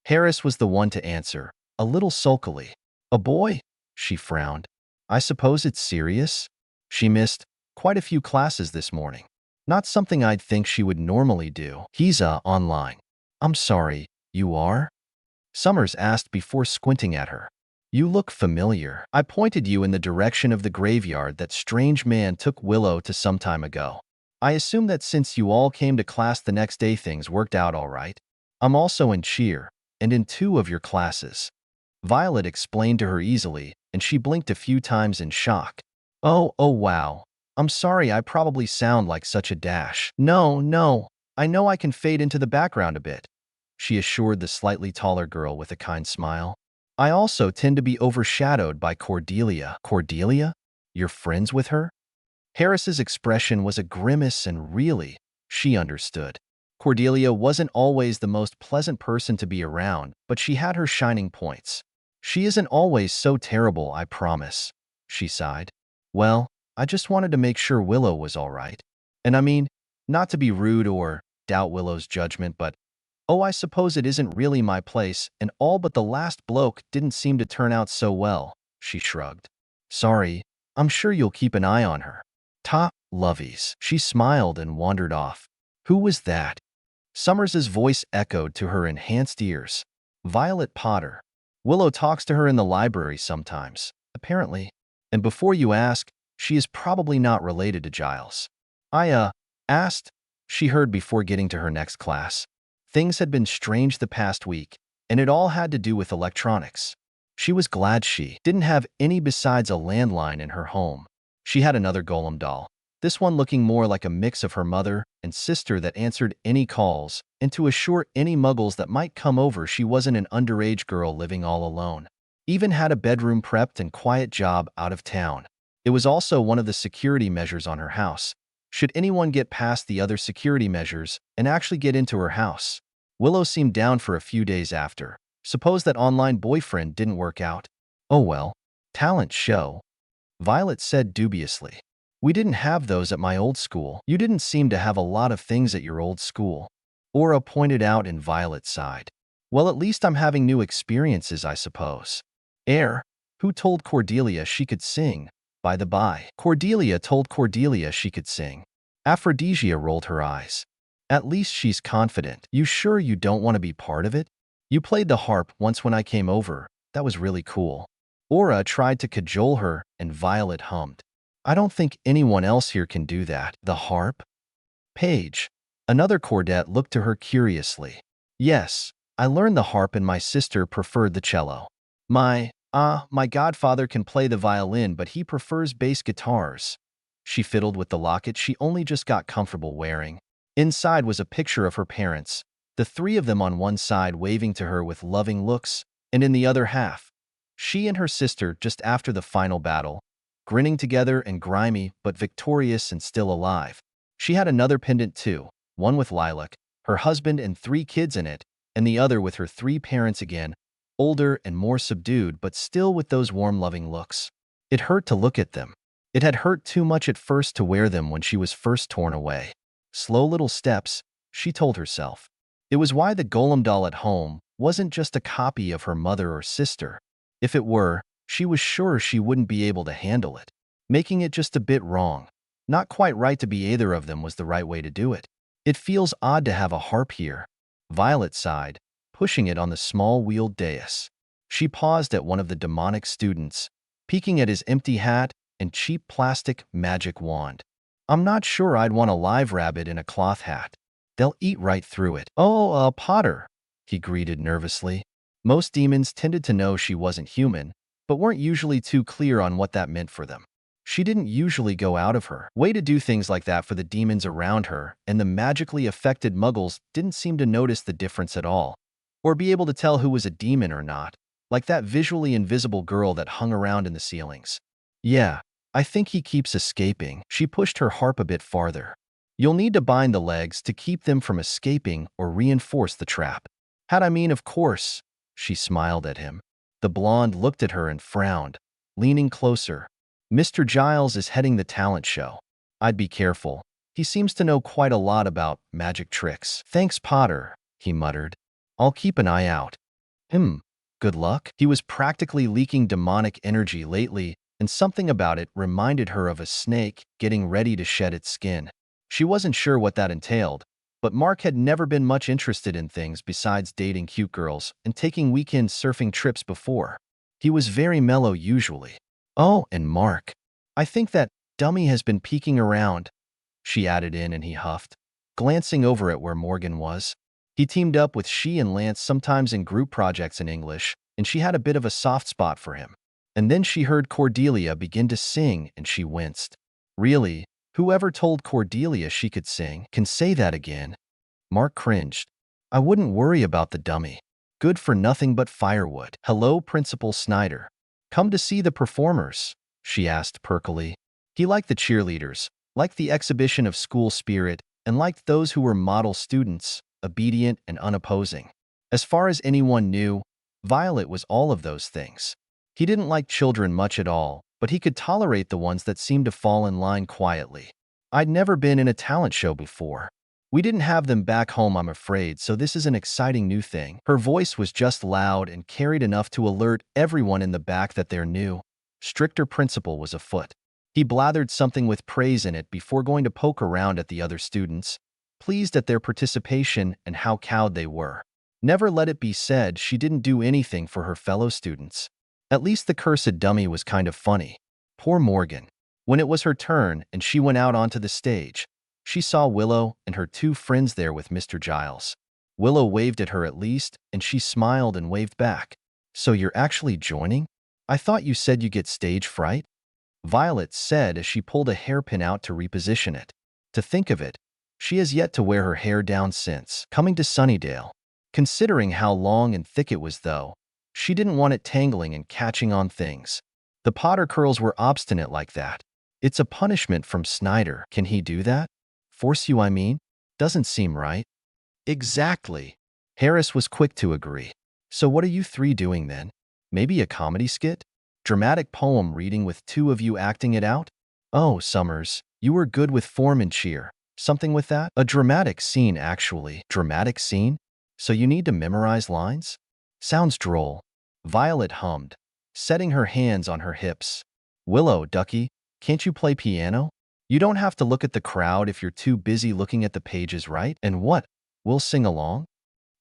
Harris was the one to answer, a little sulkily. "A boy?" She frowned. "I suppose it's serious?" She missed quite a few classes this morning. Not something I'd think she would normally do. "He's online." "I'm sorry, you are?" Summers asked before squinting at her. "You look familiar. I pointed you in the direction of the graveyard that strange man took Willow to some time ago. I assume that since you all came to class the next day, things worked out all right. I'm also in cheer, and in 2 of your classes." Violet explained to her easily, and she blinked a few times in shock. Oh wow. I'm sorry, I probably sound like such a dash." No, I know I can fade into the background a bit," she assured the slightly taller girl with a kind smile. "I also tend to be overshadowed by Cordelia." "Cordelia? You're friends with her?" Harris's expression was a grimace, and really, she understood. Cordelia wasn't always the most pleasant person to be around, but she had her shining points. "She isn't always so terrible, I promise," she sighed. "Well, I just wanted to make sure Willow was all right. And I mean, not to be rude or doubt Willow's judgment, but oh, I suppose it isn't really my place, and all but the last bloke didn't seem to turn out so well," she shrugged. "Sorry, I'm sure you'll keep an eye on her." "Ta, lovies." She smiled and wandered off. "Who was that?" Summers's voice echoed to her enhanced ears. "Violet Potter. Willow talks to her in the library sometimes, apparently. And before you ask, she is probably not related to Giles." I asked," she heard before getting to her next class. Things had been strange the past week, and it all had to do with electronics. She was glad she didn't have any besides a landline in her home. She had another golem doll, this one looking more like a mix of her mother and sister that answered any calls, and to assure any muggles that might come over she wasn't an underage girl living all alone. Even had a bedroom prepped and quiet job out of town. It was also one of the security measures on her house, should anyone get past the other security measures and actually get into her house. Willow seemed down for a few days after. Suppose that online boyfriend didn't work out. "Oh well, talent show," Violet said dubiously. "We didn't have those at my old school." "You didn't seem to have a lot of things at your old school," Aura pointed out, and Violet sighed. "Well, at least I'm having new experiences, I suppose." Who told Cordelia she could sing, by the by?" "Cordelia told Cordelia she could sing." Aphrodisia rolled her eyes. "At least she's confident. You sure you don't want to be part of it? You played the harp once when I came over. That was really cool." Aura tried to cajole her, and Violet hummed. "I don't think anyone else here can do that." "The harp?" Paige, another Cordette, looked to her curiously. "Yes, I learned the harp and my sister preferred the cello. My godfather can play the violin, but he prefers bass guitars." She fiddled with the locket she only just got comfortable wearing. Inside was a picture of her parents, the 3 of them on one side waving to her with loving looks, and in the other half, she and her sister just after the final battle, grinning together and grimy but victorious and still alive. She had another pendant too, one with Lilac, her husband and 3 kids in it, and the other with her 3 parents again, older and more subdued, but still with those warm, loving looks. It hurt to look at them. It had hurt too much at first to wear them when she was first torn away. Slow little steps, she told herself. It was why the golem doll at home wasn't just a copy of her mother or sister. If it were, she was sure she wouldn't be able to handle it. Making it just a bit wrong. Not quite right to be either of them was the right way to do it. It feels odd to have a harp here. Violet sighed, pushing it on the small-wheeled dais. She paused at one of the demonic students, peeking at his empty hat and cheap plastic magic wand. I'm not sure I'd want a live rabbit in a cloth hat. They'll eat right through it. Oh, Potter, he greeted nervously. Most demons tended to know she wasn't human, but weren't usually too clear on what that meant for them. She didn't usually go out of her way to do things like that for the demons around her, and the magically affected muggles didn't seem to notice the difference at all, or be able to tell who was a demon or not, like that visually invisible girl that hung around in the ceilings. Yeah, I think he keeps escaping. She pushed her harp a bit farther. You'll need to bind the legs to keep them from escaping or reinforce the trap. Of course. She smiled at him. The blonde looked at her and frowned, leaning closer. Mr. Giles is heading the talent show. I'd be careful. He seems to know quite a lot about magic tricks. Thanks, Potter, he muttered. I'll keep an eye out. Good luck. He was practically leaking demonic energy lately, and something about it reminded her of a snake getting ready to shed its skin. She wasn't sure what that entailed, but Mark had never been much interested in things besides dating cute girls and taking weekend surfing trips before. He was very mellow usually. Oh, and Mark. I think that dummy has been peeking around, she added in, and he huffed, glancing over at where Morgan was. He teamed up with she and Lance sometimes in group projects in English, and she had a bit of a soft spot for him. And then she heard Cordelia begin to sing, and she winced. Really? Whoever told Cordelia she could sing? Can say that again. Mark cringed. I wouldn't worry about the dummy. Good for nothing but firewood. Hello, Principal Snyder. Come to see the performers, she asked perkily. He liked the cheerleaders, liked the exhibition of school spirit, and liked those who were model students, obedient and unopposing. As far as anyone knew, Violet was all of those things. He didn't like children much at all, but he could tolerate the ones that seemed to fall in line quietly. I'd never been in a talent show before. We didn't have them back home, I'm afraid, so this is an exciting new thing. Her voice was just loud and carried enough to alert everyone in the back that their new, stricter principal was afoot. He blathered something with praise in it before going to poke around at the other students, pleased at their participation and how cowed they were. Never let it be said she didn't do anything for her fellow students. At least the cursed dummy was kind of funny. Poor Morgan. When it was her turn and she went out onto the stage, she saw Willow and her two friends there with Mr. Giles. Willow waved at her at least, and she smiled and waved back. So you're actually joining? I thought you said you get stage fright? Violet said as she pulled a hairpin out to reposition it. To think of it, she has yet to wear her hair down since coming to Sunnydale. Considering how long and thick it was, though, she didn't want it tangling and catching on things. The Potter curls were obstinate like that. It's a punishment from Snyder. Can he do that? Force you, I mean? Doesn't seem right. Exactly. Harris was quick to agree. So what are you three doing then? Maybe a comedy skit? Dramatic poem reading with two of you acting it out? Oh, Summers, you were good with form and cheer. Something with that? A dramatic scene, actually. Dramatic scene? So you need to memorize lines? Sounds droll. Violet hummed, setting her hands on her hips. Willow, Ducky, can't you play piano? You don't have to look at the crowd if you're too busy looking at the pages, right? And what? We'll sing along?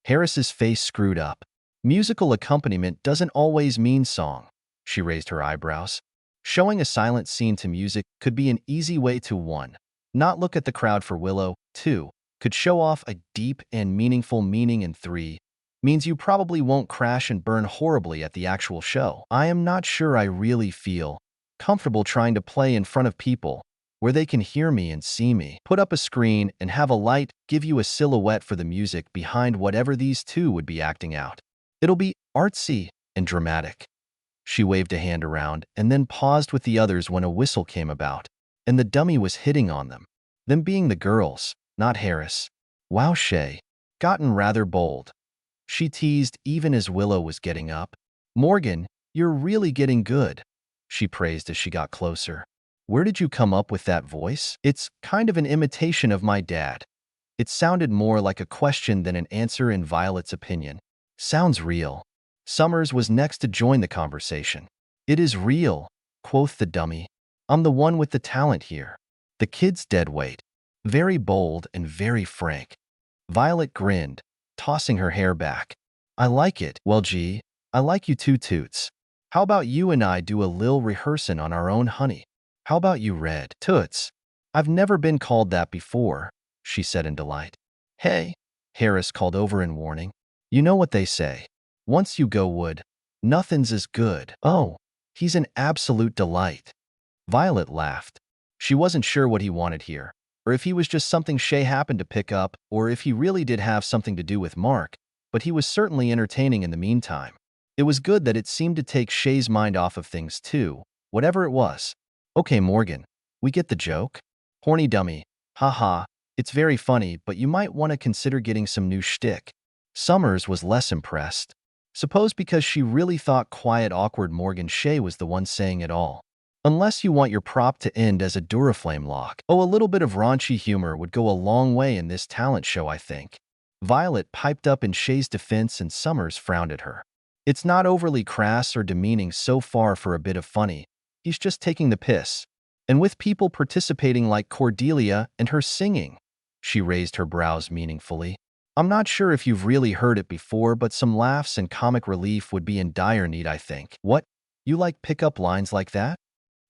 Harris's face screwed up. Musical accompaniment doesn't always mean song. She raised her eyebrows. Showing a silent scene to music could be an easy way to 1. Not look at the crowd for Willow, 2. Could show off a deep and meaningful meaning, and 3. Means you probably won't crash and burn horribly at the actual show. I am not sure I really feel comfortable trying to play in front of people where they can hear me and see me. Put up a screen and have a light give you a silhouette for the music behind whatever these two would be acting out. It'll be artsy and dramatic. She waved a hand around and then paused with the others when a whistle came about, and the dummy was hitting on them. Them being the girls, not Harris. Wow, Shay. Gotten rather bold. she teased even as Willow was getting up. Morgan, you're really getting good, she praised as she got closer. Where did you come up with that voice? It's kind of an imitation of my dad. It sounded more like a question than an answer in Violet's opinion. Sounds real. Summers was next to join the conversation. It is real, quoth the dummy. I'm the one with the talent here. The kid's dead weight. Very bold and very frank. Violet grinned, tossing her hair back. I like it. Well, gee, I like you too, Toots. How about you and I do a lil rehearsin' on our own, honey? How about you, Red? Toots. I've never been called that before, she said in delight. Hey, Harris called over in warning. You know what they say. Once you go wood, nothing's as good. Oh, he's an absolute delight. Violet laughed. She wasn't sure what he wanted here, or if he was just something Shay happened to pick up, or if he really did have something to do with Mark, but he was certainly entertaining in the meantime. It was good that it seemed to take Shay's mind off of things too, whatever it was. Okay, Morgan, we get the joke? Horny dummy. Haha, it's very funny, but you might want to consider getting some new shtick. Summers was less impressed. Suppose because she really thought quiet, awkward Morgan Shay was the one saying it all. Unless you want your prop to end as a Duraflame lock. Oh, a little bit of raunchy humor would go a long way in this talent show, I think. Violet piped up in Shay's defense and Summers frowned at her. It's not overly crass or demeaning so far for a bit of funny. He's just taking the piss. And with people participating like Cordelia and her singing. She raised her brows meaningfully. I'm not sure if you've really heard it before, but some laughs and comic relief would be in dire need, I think. What? You like pick-up lines like that?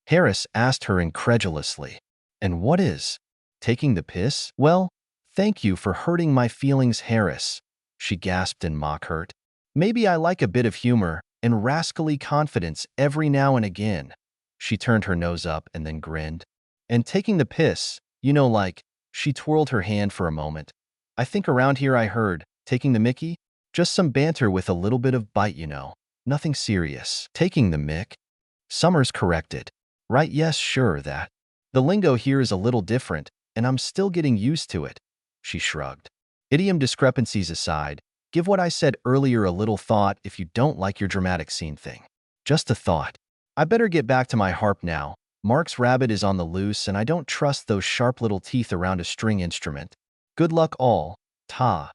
Harris asked her incredulously. And what is? Taking the piss? Well, thank you for hurting my feelings, Harris, she gasped in mock hurt. Maybe I like a bit of humor and rascally confidence every now and again. She turned her nose up and then grinned. And taking the piss, you know, like, she twirled her hand for a moment. I think around here I heard, taking the mickey? Just some banter with a little bit of bite, you know. Nothing serious. Taking the mick? Summers corrected. Right, yes, sure, that. The lingo here is a little different, and I'm still getting used to it. She shrugged. Idiom discrepancies aside, give what I said earlier a little thought if you don't like your dramatic scene thing. Just a thought. I better get back to my harp now. Mark's rabbit is on the loose, and I don't trust those sharp little teeth around a string instrument. Good luck all, ta.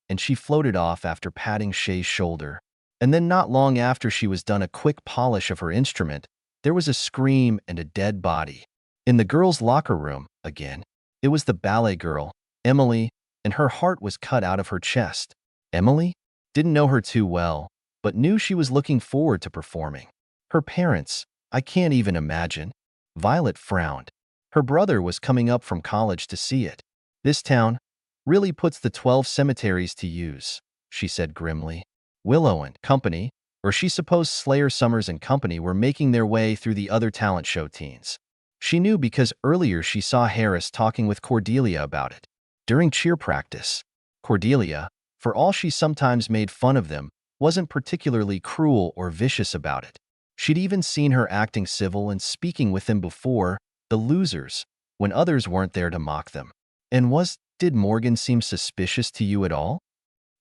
And she floated off after patting Shay's shoulder. And then not long after she was done a quick polish of her instrument, there was a scream and a dead body. In the girls' locker room, again. It was the ballet girl, Emily, and her heart was cut out of her chest. Emily? Didn't know her too well, but knew she was looking forward to performing. Her parents, I can't even imagine. Violet frowned. Her brother was coming up from college to see it. This town really puts the 12 cemeteries to use, she said grimly. Willow and company, or she supposed Slayer Summers and company were making their way through the other talent show teens. She knew because earlier she saw Harris talking with Cordelia about it. During cheer practice, Cordelia, for all she sometimes made fun of them, wasn't particularly cruel or vicious about it. She'd even seen her acting civil and speaking with them before, the losers, when others weren't there to mock them. And did Morgan seem suspicious to you at all?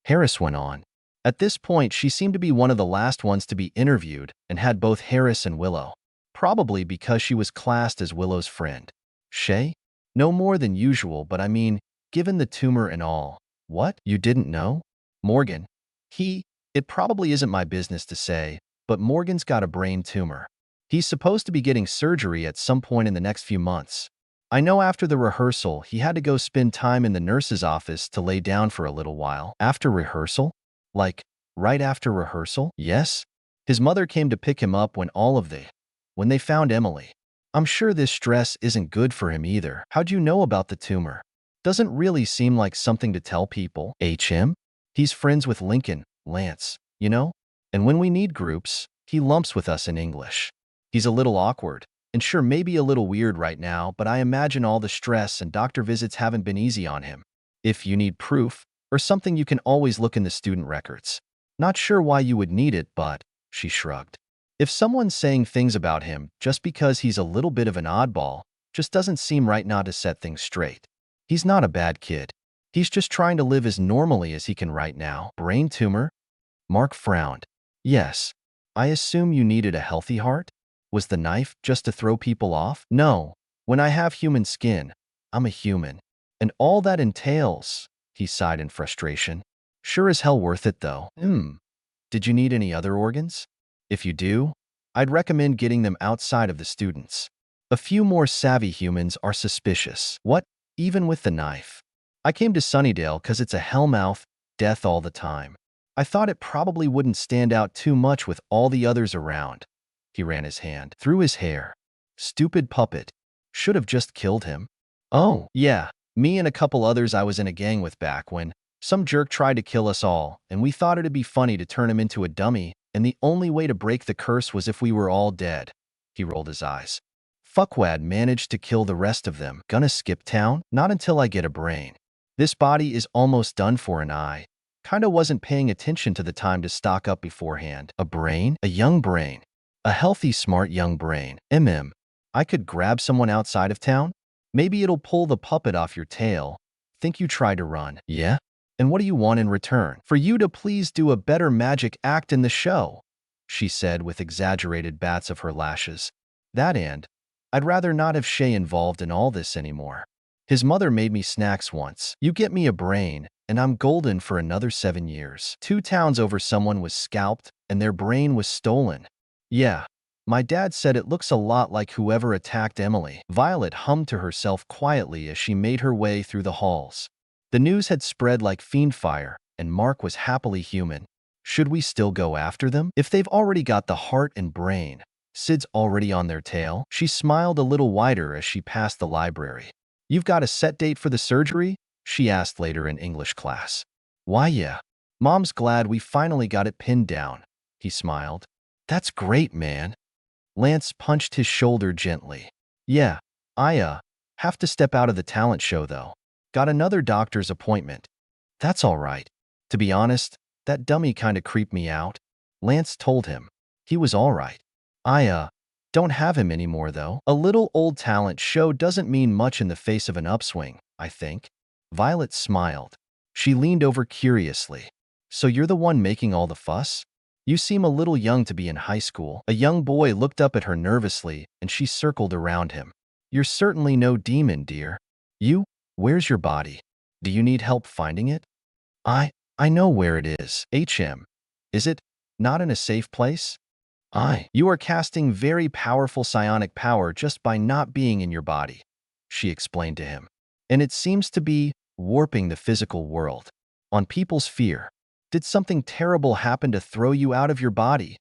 Harris went on. At this point, she seemed to be one of the last ones to be interviewed and had both Harris and Willow. Probably because she was classed as Willow's friend. Shay? No more than usual, but I mean, given the tumor and all. What? You didn't know? Morgan. It probably isn't my business to say, but Morgan's got a brain tumor. He's supposed to be getting surgery at some point in the next few months. I know after the rehearsal, he had to go spend time in the nurse's office to lay down for a little while. After rehearsal? Like, right after rehearsal? Yes. His mother came to pick him up when they found Emily. I'm sure this stress isn't good for him either. How'd you know about the tumor? Doesn't really seem like something to tell people. HM? He's friends with Lincoln, Lance, you know? And when we need groups, he lumps with us in English. He's a little awkward, and sure, maybe a little weird right now, but I imagine all the stress and doctor visits haven't been easy on him. If you need proof, or something, you can always look in the student records. Not sure why you would need it, but, she shrugged. If someone's saying things about him just because he's a little bit of an oddball, just doesn't seem right not to set things straight. He's not a bad kid. He's just trying to live as normally as he can right now. Brain tumor? Mark frowned. Yes. I assume you needed a healthy heart? Was the knife just to throw people off? No. When I have human skin, I'm a human. And all that entails, he sighed in frustration. Sure as hell worth it, though. Did you need any other organs? If you do, I'd recommend getting them outside of the students. A few more savvy humans are suspicious. What? Even with the knife? I came to Sunnydale because it's a hellmouth, death all the time. I thought it probably wouldn't stand out too much with all the others around. He ran his hand through his hair. Stupid puppet. Should have just killed him. Oh, yeah. Me and a couple others I was in a gang with back when some jerk tried to kill us all, and we thought it'd be funny to turn him into a dummy, and the only way to break the curse was if we were all dead. He rolled his eyes. Fuckwad managed to kill the rest of them. Gonna skip town? Not until I get a brain. This body is almost done for an eye. Kinda wasn't paying attention to the time to stock up beforehand. A brain? A young brain. A healthy, smart young brain. I could grab someone outside of town? Maybe it'll pull the puppet off your tail. Think you tried to run. Yeah? And what do you want in return? For you to please do a better magic act in the show, she said with exaggerated bats of her lashes. That and, I'd rather not have Shay involved in all this anymore. His mother made me snacks once. You get me a brain, and I'm golden for another 7 years. 2 towns over someone was scalped, and their brain was stolen. Yeah. My dad said it looks a lot like whoever attacked Emily. Violet hummed to herself quietly as she made her way through the halls. The news had spread like fiendfire, and Mark was happily human. Should we still go after them? If they've already got the heart and brain, Sid's already on their tail. She smiled a little wider as she passed the library. You've got a set date for the surgery? She asked later in English class. Why, yeah. Mom's glad we finally got it pinned down. He smiled. That's great, man. Lance punched his shoulder gently. Yeah, I have to step out of the talent show, though. Got another doctor's appointment. That's all right. To be honest, that dummy kinda creeped me out. Lance told him. He was all right. I don't have him anymore, though. A little old talent show doesn't mean much in the face of an upswing, I think. Violet smiled. She leaned over curiously. So you're the one making all the fuss? You seem a little young to be in high school. A young boy looked up at her nervously, and she circled around him. You're certainly no demon, dear. You? Where's your body? Do you need help finding it? I know where it is. Is it not in a safe place? You are casting very powerful psionic power just by not being in your body, she explained to him. And it seems to be warping the physical world. On people's fear. Did something terrible happen to throw you out of your body?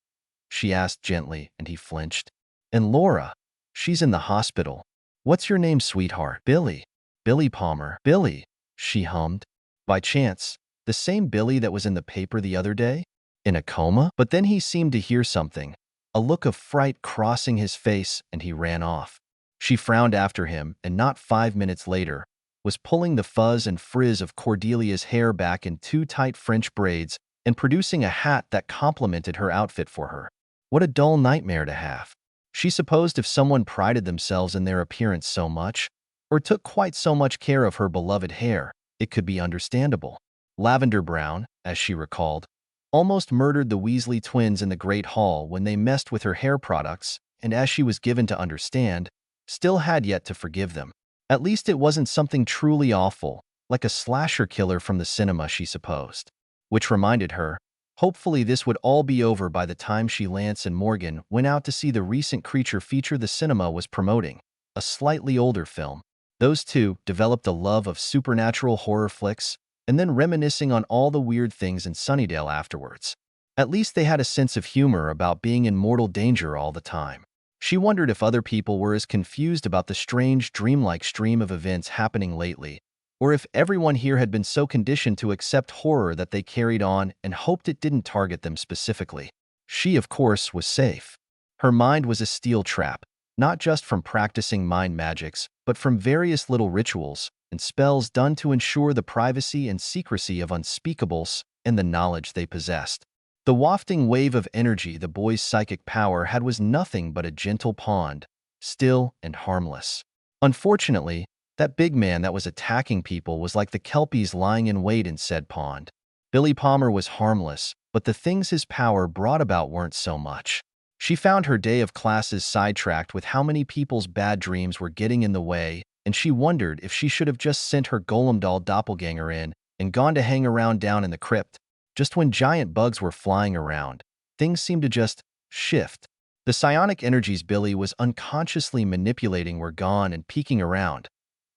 She asked gently, and he flinched. And Laura, she's in the hospital. What's your name, sweetheart? Billy. Billy Palmer. Billy, she hummed. By chance, the same Billy that was in the paper the other day? In a coma? But then he seemed to hear something, a look of fright crossing his face, and he ran off. She frowned after him, and not 5 minutes later, was pulling the fuzz and frizz of Cordelia's hair back in 2 tight French braids and producing a hat that complemented her outfit for her. What a dull nightmare to have. She supposed if someone prided themselves in their appearance so much, or took quite so much care of her beloved hair, it could be understandable. Lavender Brown, as she recalled, almost murdered the Weasley twins in the Great Hall when they messed with her hair products, and as she was given to understand, still had yet to forgive them. At least it wasn't something truly awful, like a slasher killer from the cinema, she supposed. Which reminded her, hopefully this would all be over by the time Lance and Morgan went out to see the recent creature feature the cinema was promoting, a slightly older film. Those two developed a love of supernatural horror flicks, and then reminiscing on all the weird things in Sunnydale afterwards. At least they had a sense of humor about being in mortal danger all the time. She wondered if other people were as confused about the strange, dreamlike stream of events happening lately, or if everyone here had been so conditioned to accept horror that they carried on and hoped it didn't target them specifically. She, of course, was safe. Her mind was a steel trap, not just from practicing mind magics, but from various little rituals and spells done to ensure the privacy and secrecy of unspeakables and the knowledge they possessed. The wafting wave of energy the boy's psychic power had was nothing but a gentle pond, still and harmless. Unfortunately, That big man that was attacking people was like the kelpies lying in wait in said pond. Billy Palmer was harmless, but the things his power brought about weren't so much. She found her day of classes sidetracked with how many people's bad dreams were getting in the way, and she wondered if she should have just sent her golem doll doppelganger in and gone to hang around down in the crypt. Just when giant bugs were flying around, things seemed to just shift. The psionic energies Billy was unconsciously manipulating were gone and peeking around.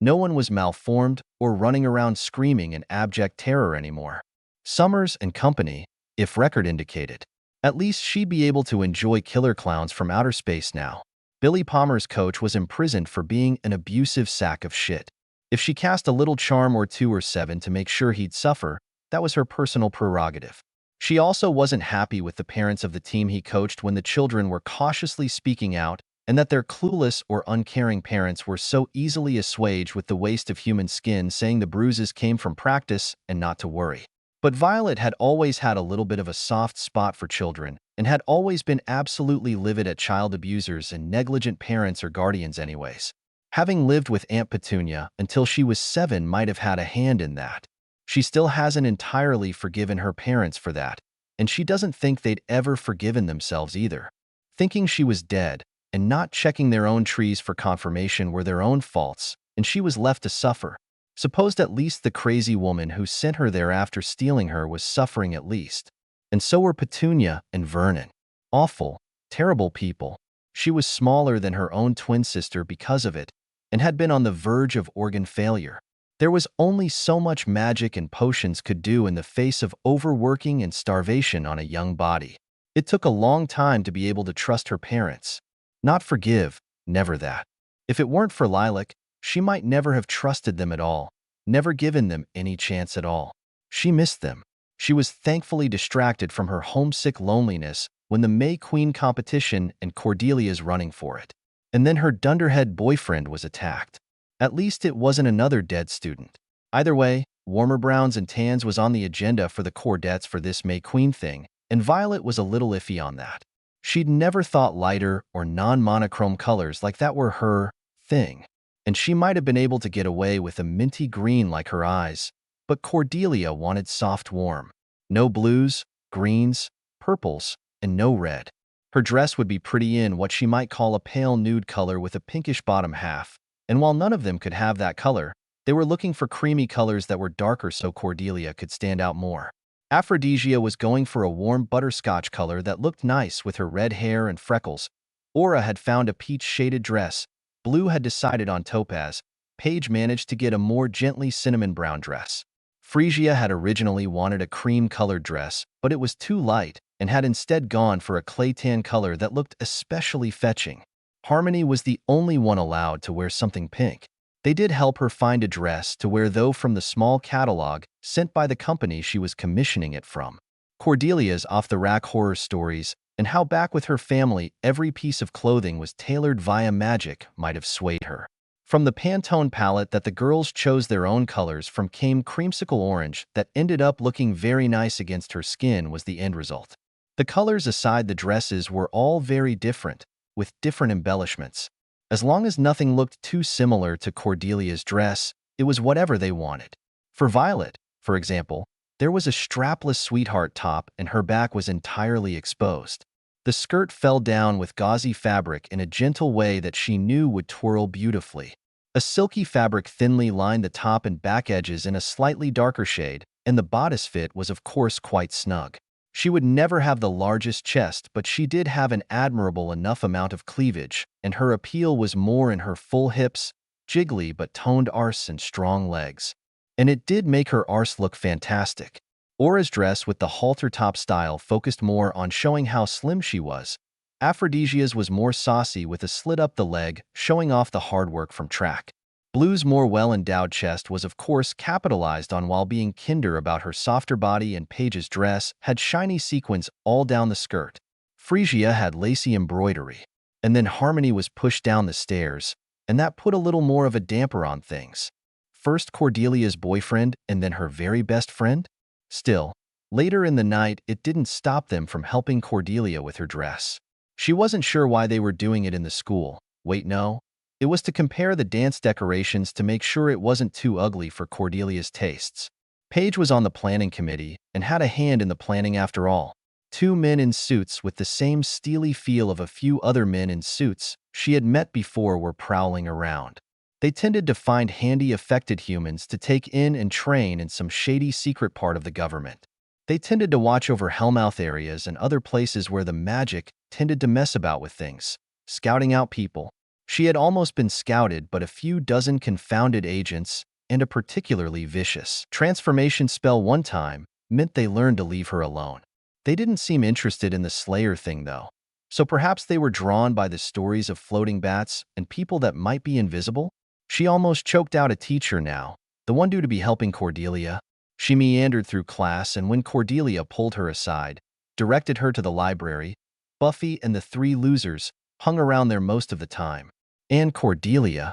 No one was malformed or running around screaming in abject terror anymore. Summers and company, if record indicated. At least she'd be able to enjoy killer clowns from outer space now. Billy Palmer's coach was imprisoned for being an abusive sack of shit. If she cast a little charm or 2 or 7 to make sure he'd suffer, that was her personal prerogative. She also wasn't happy with the parents of the team he coached when the children were cautiously speaking out and that their clueless or uncaring parents were so easily assuaged with the waste of human skin, saying the bruises came from practice and not to worry. But Violet had always had a little bit of a soft spot for children and had always been absolutely livid at child abusers and negligent parents or guardians anyways. Having lived with Aunt Petunia until she was 7 might have had a hand in that. She still hasn't entirely forgiven her parents for that, and she doesn't think they'd ever forgiven themselves either. Thinking she was dead and not checking their own trees for confirmation were their own faults, and she was left to suffer. Supposed at least the crazy woman who sent her there after stealing her was suffering at least. And so were Petunia and Vernon. Awful, terrible people. She was smaller than her own twin sister because of it, and had been on the verge of organ failure. There was only so much magic and potions could do in the face of overworking and starvation on a young body. It took a long time to be able to trust her parents. Not forgive, never that. If it weren't for Lilac, she might never have trusted them at all, never given them any chance at all. She missed them. She was thankfully distracted from her homesick loneliness when the May Queen competition and Cordelia's running for it. And then her dunderhead boyfriend was attacked. At least it wasn't another dead student. Either way, warmer browns and tans was on the agenda for the Cordettes for this May Queen thing, and Violet was a little iffy on that. She'd never thought lighter or non-monochrome colors like that were her thing. And she might have been able to get away with a minty green like her eyes, but Cordelia wanted soft warm. No blues, greens, purples, and no red. Her dress would be pretty in what she might call a pale nude color with a pinkish bottom half, and while none of them could have that color, they were looking for creamy colors that were darker so Cordelia could stand out more. Aphrodisia was going for a warm butterscotch color that looked nice with her red hair and freckles. Aura had found a peach-shaded dress. Blue had decided on topaz. Paige managed to get a more gently cinnamon brown dress. Phrygia had originally wanted a cream-colored dress, but it was too light and had instead gone for a clay tan color that looked especially fetching. Harmony was the only one allowed to wear something pink. They did help her find a dress to wear though from the small catalog sent by the company she was commissioning it from. Cordelia's off-the-rack horror stories and how back with her family every piece of clothing was tailored via magic might have swayed her. From the Pantone palette that the girls chose their own colors from came creamsicle orange that ended up looking very nice against her skin was the end result. The colors aside, the dresses were all very different, with different embellishments. As long as nothing looked too similar to Cordelia's dress, it was whatever they wanted. For Violet, for example, there was a strapless sweetheart top and her back was entirely exposed. The skirt fell down with gauzy fabric in a gentle way that she knew would twirl beautifully. A silky fabric thinly lined the top and back edges in a slightly darker shade, and the bodice fit was of course quite snug. She would never have the largest chest, but she did have an admirable enough amount of cleavage, and her appeal was more in her full hips, jiggly but toned arse and strong legs. And it did make her arse look fantastic. Aura's dress with the halter top style focused more on showing how slim she was. Aphrodisia's was more saucy with a slit up the leg, showing off the hard work from track. Blue's more well-endowed chest was of course capitalized on while being kinder about her softer body, and Paige's dress had shiny sequins all down the skirt. Phrygia had lacy embroidery. And then Harmony was pushed down the stairs, and that put a little more of a damper on things. First Cordelia's boyfriend and then her very best friend? Still, later in the night it didn't stop them from helping Cordelia with her dress. She wasn't sure why they were doing it in the school. Wait, no? It was to compare the dance decorations to make sure it wasn't too ugly for Cordelia's tastes. Paige was on the planning committee and had a hand in the planning after all. Two men in suits with the same steely feel of a few other men in suits she had met before were prowling around. They tended to find handy affected humans to take in and train in some shady secret part of the government. They tended to watch over Hellmouth areas and other places where the magic tended to mess about with things, scouting out people. She had almost been scouted, but a few dozen confounded agents and a particularly vicious transformation spell one time meant they learned to leave her alone. They didn't seem interested in the Slayer thing, though. So perhaps they were drawn by the stories of floating bats and people that might be invisible? She almost choked out a teacher now, the one due to be helping Cordelia. She meandered through class, and when Cordelia pulled her aside, directed her to the library, Buffy and the three losers hung around there most of the time. And Cordelia?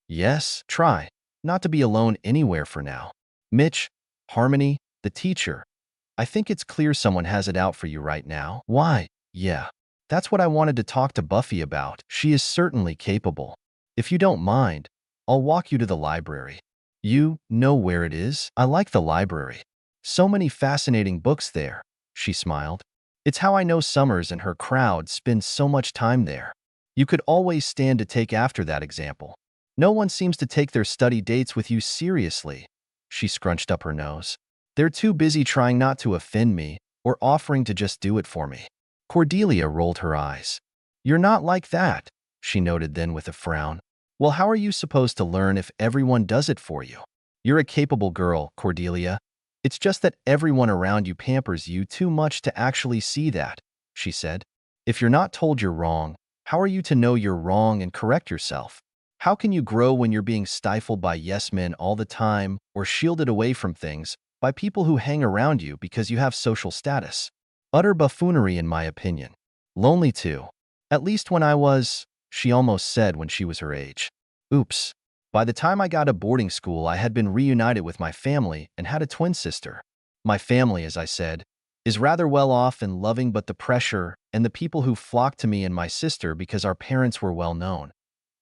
Yes, try not to be alone anywhere for now. Mitch, Harmony, the teacher. I think it's clear someone has it out for you right now. Why? Yeah. That's what I wanted to talk to Buffy about. She is certainly capable. If you don't mind, I'll walk you to the library. You know where it is? I like the library. So many fascinating books there, she smiled. It's how I know Summers and her crowd spend so much time there. You could always stand to take after that example. No one seems to take their study dates with you seriously. She scrunched up her nose. They're too busy trying not to offend me or offering to just do it for me. Cordelia rolled her eyes. You're not like that, she noted then with a frown. Well, how are you supposed to learn if everyone does it for you? You're a capable girl, Cordelia. It's just that everyone around you pampers you too much to actually see that, she said. If you're not told you're wrong, how are you to know you're wrong and correct yourself? How can you grow when you're being stifled by yes men all the time or shielded away from things by people who hang around you because you have social status? Utter buffoonery, in my opinion. Lonely too. At least when I was, she almost said when she was her age. Oops. By the time I got to boarding school, I had been reunited with my family and had a twin sister. My family, as I said, is rather well off and loving, but the pressure and the people who flocked to me and my sister because our parents were well known.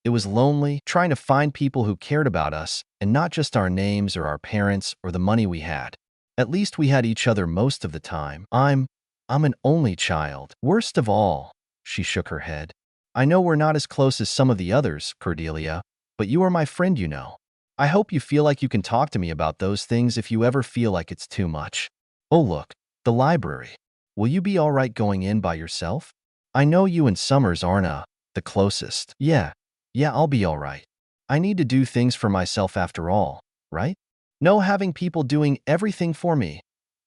It was lonely trying to find people who cared about us and not just our names or our parents or the money we had. At least we had each other most of the time. I'm an only child. Worst of all, she shook her head. I know we're not as close as some of the others, Cordelia, but you are my friend, you know. I hope you feel like you can talk to me about those things if you ever feel like it's too much. Oh look, the library. Will you be all right going in by yourself? I know you and Summers aren't the closest. Yeah, I'll be all right. I need to do things for myself after all, right? No having people doing everything for me.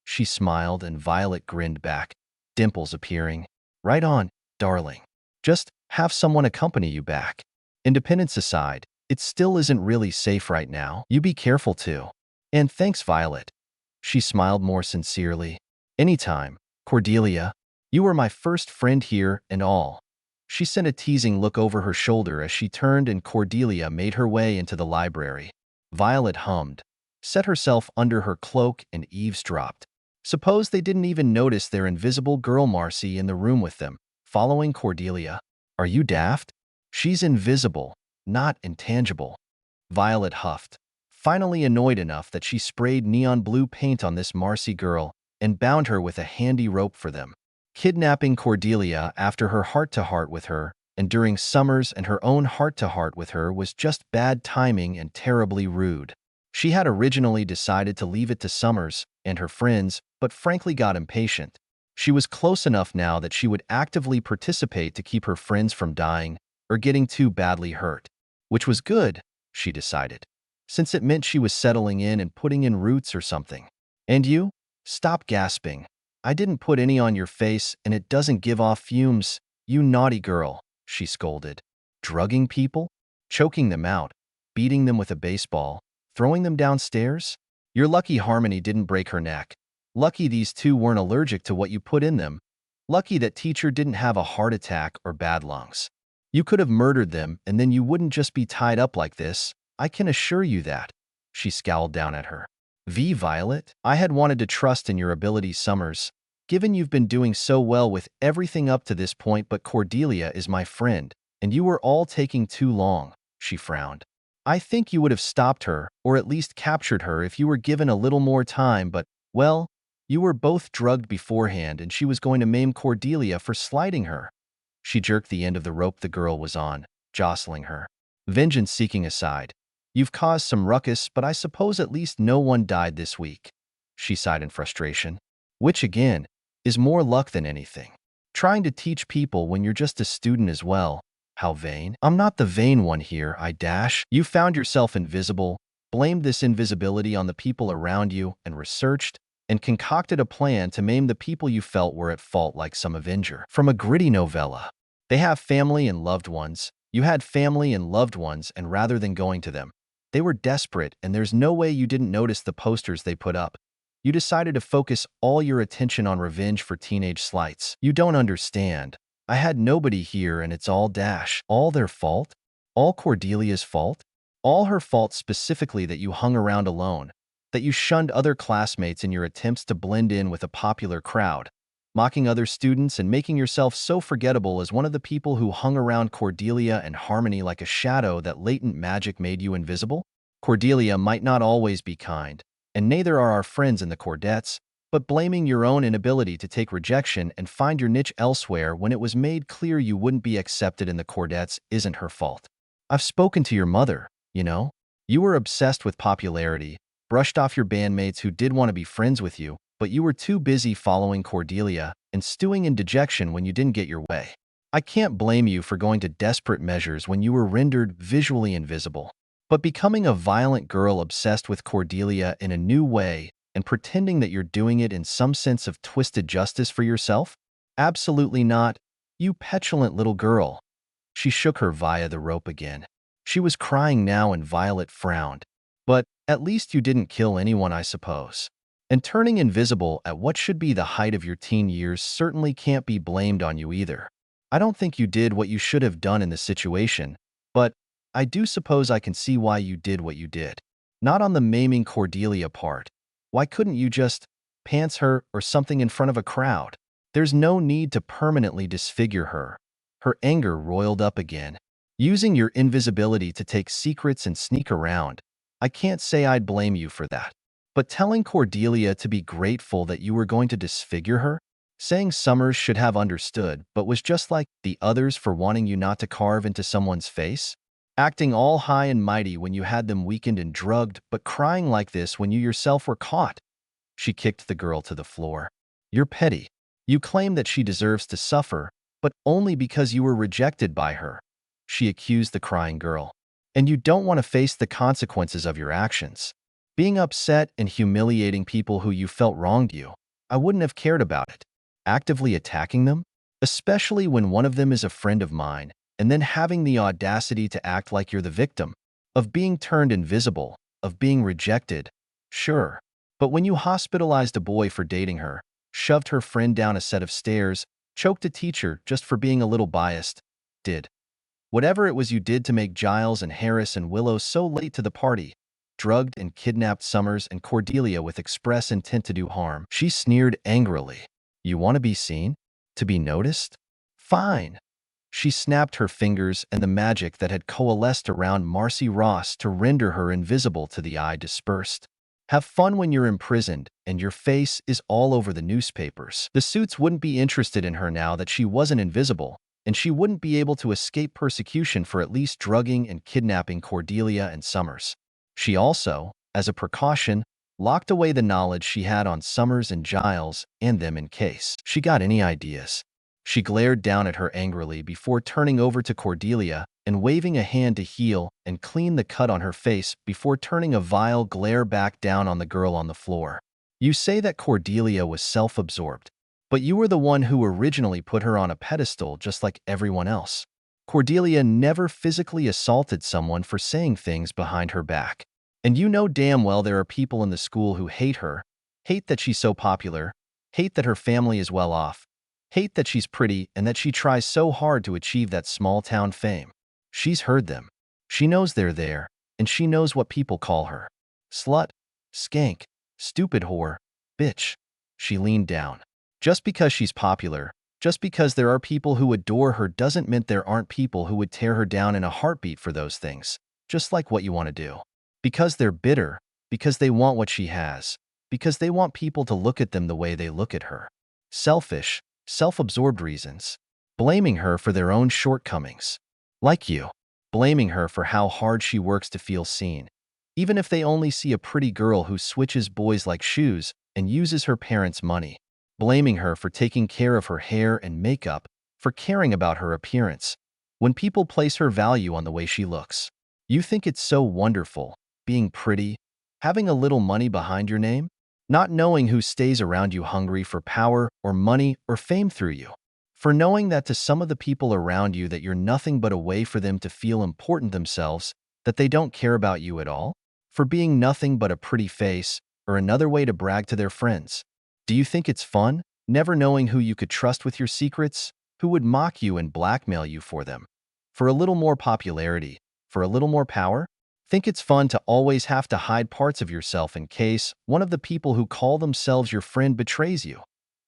She smiled and Violet grinned back, dimples appearing. Right on, darling. Just have someone accompany you back. Independence aside, it still isn't really safe right now. You be careful too. And thanks, Violet. She smiled more sincerely. Anytime, Cordelia. You were my first friend here and all. She sent a teasing look over her shoulder as she turned and Cordelia made her way into the library. Violet hummed, set herself under her cloak and eavesdropped. Suppose they didn't even notice their invisible girl Marcy in the room with them, following Cordelia. Are you daft? She's invisible, not intangible. Violet huffed, finally annoyed enough that she sprayed neon blue paint on this Marcy girl and bound her with a handy rope for them. Kidnapping Cordelia after her heart-to-heart with her and during Summers and her own heart-to-heart with her was just bad timing and terribly rude. She had originally decided to leave it to Summers and her friends, but frankly got impatient. She was close enough now that she would actively participate to keep her friends from dying or getting too badly hurt. Which was good, she decided, since it meant she was settling in and putting in roots or something. And you? Stop gasping. I didn't put any on your face and it doesn't give off fumes, you naughty girl, she scolded. Drugging people? Choking them out? Beating them with a baseball? Throwing them downstairs? You're lucky Harmony didn't break her neck. Lucky these two weren't allergic to what you put in them. Lucky that teacher didn't have a heart attack or bad lungs. You could have murdered them and then you wouldn't just be tied up like this. I can assure you that. She scowled down at her. Violet, I had wanted to trust in your abilities, Summers, given you've been doing so well with everything up to this point, but Cordelia is my friend, and you were all taking too long. She frowned. I think you would have stopped her, or at least captured her if you were given a little more time, but, well, you were both drugged beforehand and she was going to maim Cordelia for slighting her. She jerked the end of the rope the girl was on, jostling her. Vengeance-seeking aside, you've caused some ruckus, but I suppose at least no one died this week. She sighed in frustration. Which, again, is more luck than anything. Trying to teach people when you're just a student as well. How vain. I'm not the vain one here, I dash. You found yourself invisible, blamed this invisibility on the people around you, and researched and concocted a plan to maim the people you felt were at fault like some Avenger. From a gritty novella. They have family and loved ones. You had family and loved ones, and rather than going to them, they were desperate, and there's no way you didn't notice the posters they put up. You decided to focus all your attention on revenge for teenage slights. You don't understand. I had nobody here, and it's all dash. All their fault? All Cordelia's fault? All her fault specifically that you hung around alone, that you shunned other classmates in your attempts to blend in with a popular crowd, mocking other students and making yourself so forgettable as one of the people who hung around Cordelia and Harmony like a shadow that latent magic made you invisible? Cordelia might not always be kind, and neither are our friends in the Cordettes, but blaming your own inability to take rejection and find your niche elsewhere when it was made clear you wouldn't be accepted in the Cordettes isn't her fault. I've spoken to your mother, you know. You were obsessed with popularity, brushed off your bandmates who did want to be friends with you, but you were too busy following Cordelia and stewing in dejection when you didn't get your way. I can't blame you for going to desperate measures when you were rendered visually invisible. But becoming a violent girl obsessed with Cordelia in a new way and pretending that you're doing it in some sense of twisted justice for yourself? Absolutely not, you petulant little girl. She shook her via the rope again. She was crying now and Violet frowned. But at least you didn't kill anyone, I suppose. And turning invisible at what should be the height of your teen years certainly can't be blamed on you either. I don't think you did what you should have done in the situation, but I do suppose I can see why you did what you did. Not on the maiming Cordelia part. Why couldn't you just pants her or something in front of a crowd? There's no need to permanently disfigure her. Her anger roiled up again. Using your invisibility to take secrets and sneak around. I can't say I'd blame you for that. But telling Cordelia to be grateful that you were going to disfigure her? Saying Summers should have understood, but was just like the others for wanting you not to carve into someone's face? Acting all high and mighty when you had them weakened and drugged, but crying like this when you yourself were caught. She kicked the girl to the floor. You're petty. You claim that she deserves to suffer, but only because you were rejected by her. She accused the crying girl. And you don't want to face the consequences of your actions. Being upset and humiliating people who you felt wronged you. I wouldn't have cared about it. Actively attacking them? Especially when one of them is a friend of mine, and then having the audacity to act like you're the victim. Of being turned invisible, of being rejected. Sure. But when you hospitalized a boy for dating her, shoved her friend down a set of stairs, choked a teacher just for being a little biased, did whatever it was you did to make Giles and Harris and Willow so late to the party, drugged and kidnapped Summers and Cordelia with express intent to do harm. She sneered angrily. You want to be seen? To be noticed? Fine. She snapped her fingers and the magic that had coalesced around Marcy Ross to render her invisible to the eye dispersed. Have fun when you're imprisoned and your face is all over the newspapers. The suits wouldn't be interested in her now that she wasn't invisible, and she wouldn't be able to escape persecution for at least drugging and kidnapping Cordelia and Summers. She also, as a precaution, locked away the knowledge she had on Summers and Giles and them in case she got any ideas. She glared down at her angrily before turning over to Cordelia and waving a hand to heal and clean the cut on her face before turning a vile glare back down on the girl on the floor. You say that Cordelia was self-absorbed, but you were the one who originally put her on a pedestal just like everyone else. Cordelia never physically assaulted someone for saying things behind her back. And you know damn well there are people in the school who hate her, hate that she's so popular, hate that her family is well off, hate that she's pretty and that she tries so hard to achieve that small-town fame. She's heard them. She knows they're there, and she knows what people call her. Slut, skank, stupid whore, bitch. She leaned down. Just because she's popular, Just because there are people who adore her doesn't mean there aren't people who would tear her down in a heartbeat for those things, just like what you want to do. Because they're bitter, because they want what she has, because they want people to look at them the way they look at her. Selfish, self-absorbed reasons. Blaming her for their own shortcomings. Like you. Blaming her for how hard she works to feel seen. Even if they only see a pretty girl who switches boys like shoes and uses her parents' money. Blaming her for taking care of her hair and makeup, for caring about her appearance. When people place her value on the way she looks. You think it's so wonderful, being pretty, having a little money behind your name, not knowing who stays around you hungry for power or money or fame through you. For knowing that to some of the people around you that you're nothing but a way for them to feel important themselves, that they don't care about you at all. For being nothing but a pretty face or another way to brag to their friends. Do you think it's fun, never knowing who you could trust with your secrets, who would mock you and blackmail you for them? For a little more popularity, for a little more power? Think it's fun to always have to hide parts of yourself in case one of the people who call themselves your friend betrays you?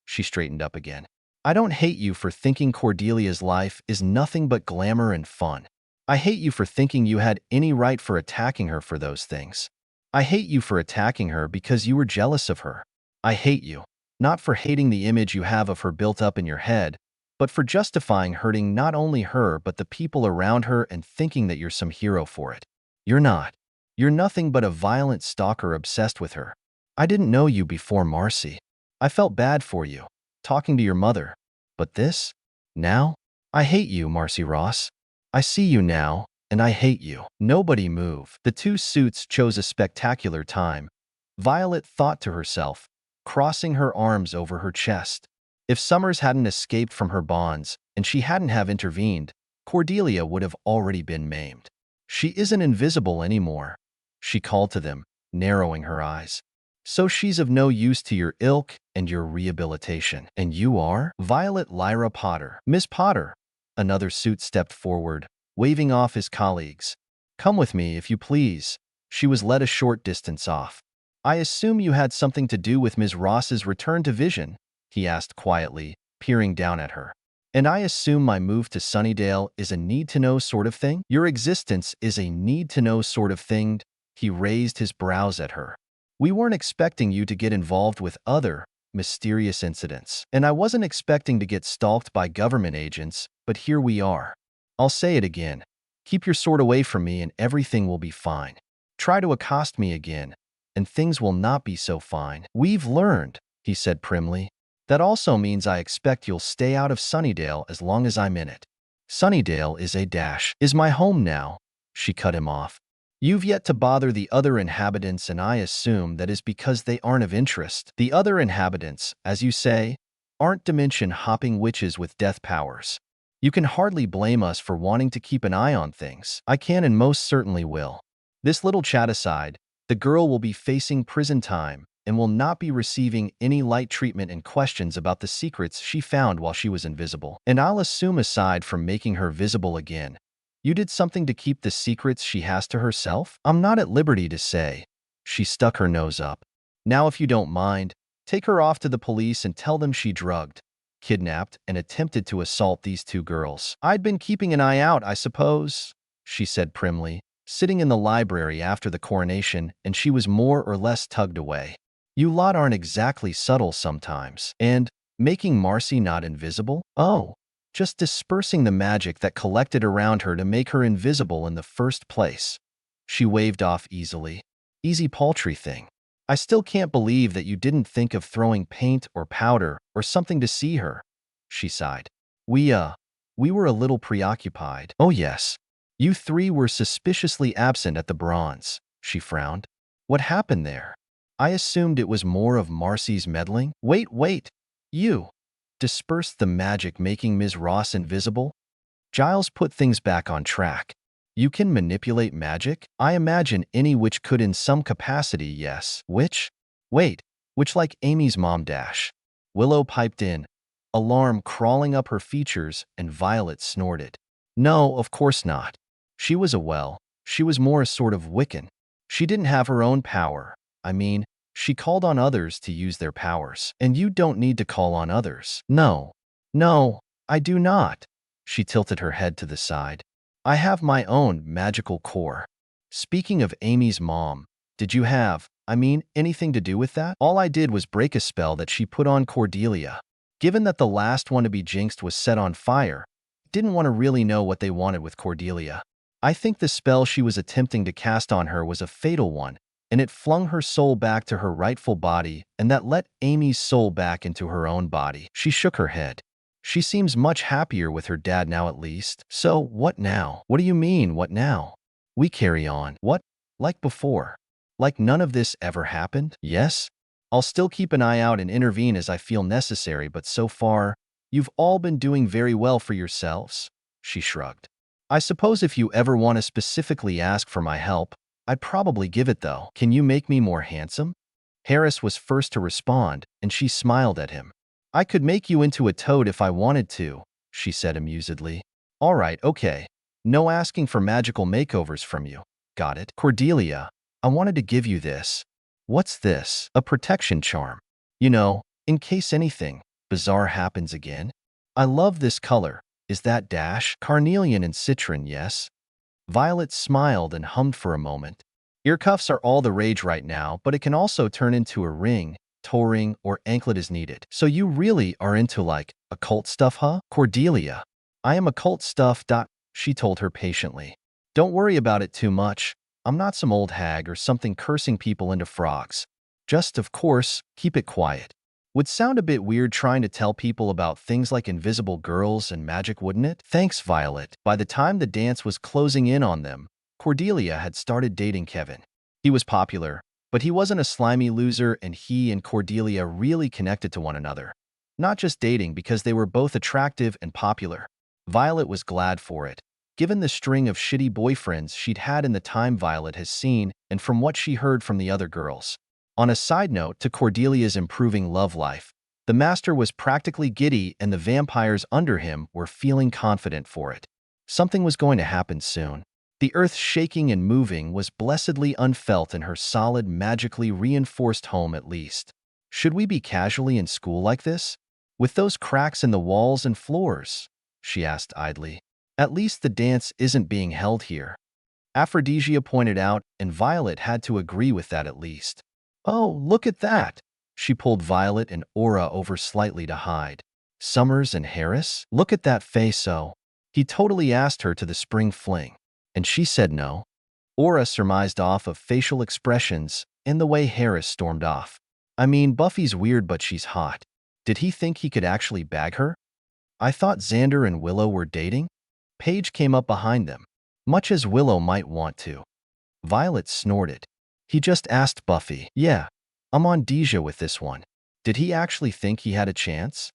She straightened up again. I don't hate you for thinking Cordelia's life is nothing but glamour and fun. I hate you for thinking you had any right for attacking her for those things. I hate you for attacking her because you were jealous of her. I hate you, not for hating the image you have of her built up in your head, but for justifying hurting not only her but the people around her and thinking that you're some hero for it. You're not. You're nothing but a violent stalker obsessed with her. I didn't know you before Marcy. I felt bad for you, talking to your mother. But this? Now? I hate you, Marcy Ross. I see you now, and I hate you. Nobody move. The two suits chose a spectacular time. Violet thought to herself, crossing her arms over her chest. If Summers hadn't escaped from her bonds, and she hadn't have intervened, Cordelia would have already been maimed. She isn't invisible anymore, she called to them, narrowing her eyes. So she's of no use to your ilk and your rehabilitation. And you are? Violet Lyra Potter. Miss Potter. Another suit stepped forward, waving off his colleagues. Come with me, if you please. She was led a short distance off. I assume you had something to do with Ms. Ross's return to vision, he asked quietly, peering down at her. And I assume my move to Sunnydale is a need-to-know sort of thing? Your existence is a need-to-know sort of thing? He raised his brows at her. We weren't expecting you to get involved with other, mysterious incidents. And I wasn't expecting to get stalked by government agents, but here we are. I'll say it again. Keep your sword away from me and everything will be fine. Try to accost me again, and things will not be so fine. We've learned, he said primly. That also means I expect you'll stay out of Sunnydale as long as I'm in it. Sunnydale is my home now, she cut him off. You've yet to bother the other inhabitants, and I assume that is because they aren't of interest. The other inhabitants, as you say, aren't dimension-hopping witches with death powers. You can hardly blame us for wanting to keep an eye on things. I can and most certainly will. This little chat aside, the girl will be facing prison time and will not be receiving any light treatment and questions about the secrets she found while she was invisible. And I'll assume, aside from making her visible again, you did something to keep the secrets she has to herself? I'm not at liberty to say. She stuck her nose up. Now, if you don't mind, take her off to the police and tell them she drugged, kidnapped, and attempted to assault these two girls. I'd been keeping an eye out, I suppose, she said primly, sitting in the library after the coronation, and she was more or less tugged away. You lot aren't exactly subtle sometimes. And making Marcy not invisible? Oh. Just dispersing the magic that collected around her to make her invisible in the first place. She waved off easily. Easy paltry thing. I still can't believe that you didn't think of throwing paint or powder or something to see her, she sighed. We were a little preoccupied. Oh yes. You three were suspiciously absent at the bronze, she frowned. What happened there? I assumed it was more of Marcy's meddling. Wait. You dispersed the magic making Ms. Ross invisible? Giles put things back on track. You can manipulate magic? I imagine any witch could in some capacity, yes. Witch? Wait, witch like Amy's mom dash. Willow piped in, alarm crawling up her features, and Violet snorted. No, of course not. She was she was more a sort of Wiccan. She didn't have her own power. I mean, she called on others to use their powers. And you don't need to call on others. No. No, I do not. She tilted her head to the side. I have my own magical core. Speaking of Amy's mom, did you have, anything to do with that? All I did was break a spell that she put on Cordelia. Given that the last one to be jinxed was set on fire, didn't want to really know what they wanted with Cordelia. I think the spell she was attempting to cast on her was a fatal one, and it flung her soul back to her rightful body, and that let Amy's soul back into her own body. She shook her head. She seems much happier with her dad now at least. So, what now? What do you mean, what now? We carry on. What? Like before. Like none of this ever happened? Yes? I'll still keep an eye out and intervene as I feel necessary, but so far, you've all been doing very well for yourselves. She shrugged. I suppose if you ever want to specifically ask for my help, I'd probably give it though. Can you make me more handsome? Harris was first to respond, and she smiled at him. I could make you into a toad if I wanted to, she said amusedly. All right, okay. No asking for magical makeovers from you. Got it. Cordelia, I wanted to give you this. What's this? A protection charm. You know, in case anything bizarre happens again. I love this color. Is that dash? Carnelian and citron, yes? Violet smiled and hummed for a moment. Ear cuffs are all the rage right now, but it can also turn into a ring, toe ring, or anklet as needed. So you really are into like occult stuff, huh? Cordelia. I am occult stuff. She told her patiently. Don't worry about it too much. I'm not some old hag or something cursing people into frogs. Just, of course, keep it quiet. Would sound a bit weird trying to tell people about things like invisible girls and magic, wouldn't it? Thanks, Violet. By the time the dance was closing in on them, Cordelia had started dating Kevin. He was popular, but he wasn't a slimy loser, and he and Cordelia really connected to one another. Not just dating because they were both attractive and popular. Violet was glad for it, given the string of shitty boyfriends she'd had in the time Violet has seen and from what she heard from the other girls. On a side note to Cordelia's improving love life, the Master was practically giddy and the vampires under him were feeling confident for it. Something was going to happen soon. The earth shaking and moving was blessedly unfelt in her solid, magically reinforced home at least. Should we be casually in school like this? With those cracks in the walls and floors? She asked idly. At least the dance isn't being held here. Aphrodisia pointed out, and Violet had to agree with that at least. Oh, look at that! She pulled Violet and Aura over slightly to hide. Summers and Harris? Look at that face, oh. He totally asked her to the spring fling, and she said no. Aura surmised off of facial expressions and the way Harris stormed off. I mean, Buffy's weird, but she's hot. Did he think he could actually bag her? I thought Xander and Willow were dating? Paige came up behind them, much as Willow might want to. Violet snorted. He just asked Buffy. Yeah, I'm on Deja with this one. Did he actually think he had a chance?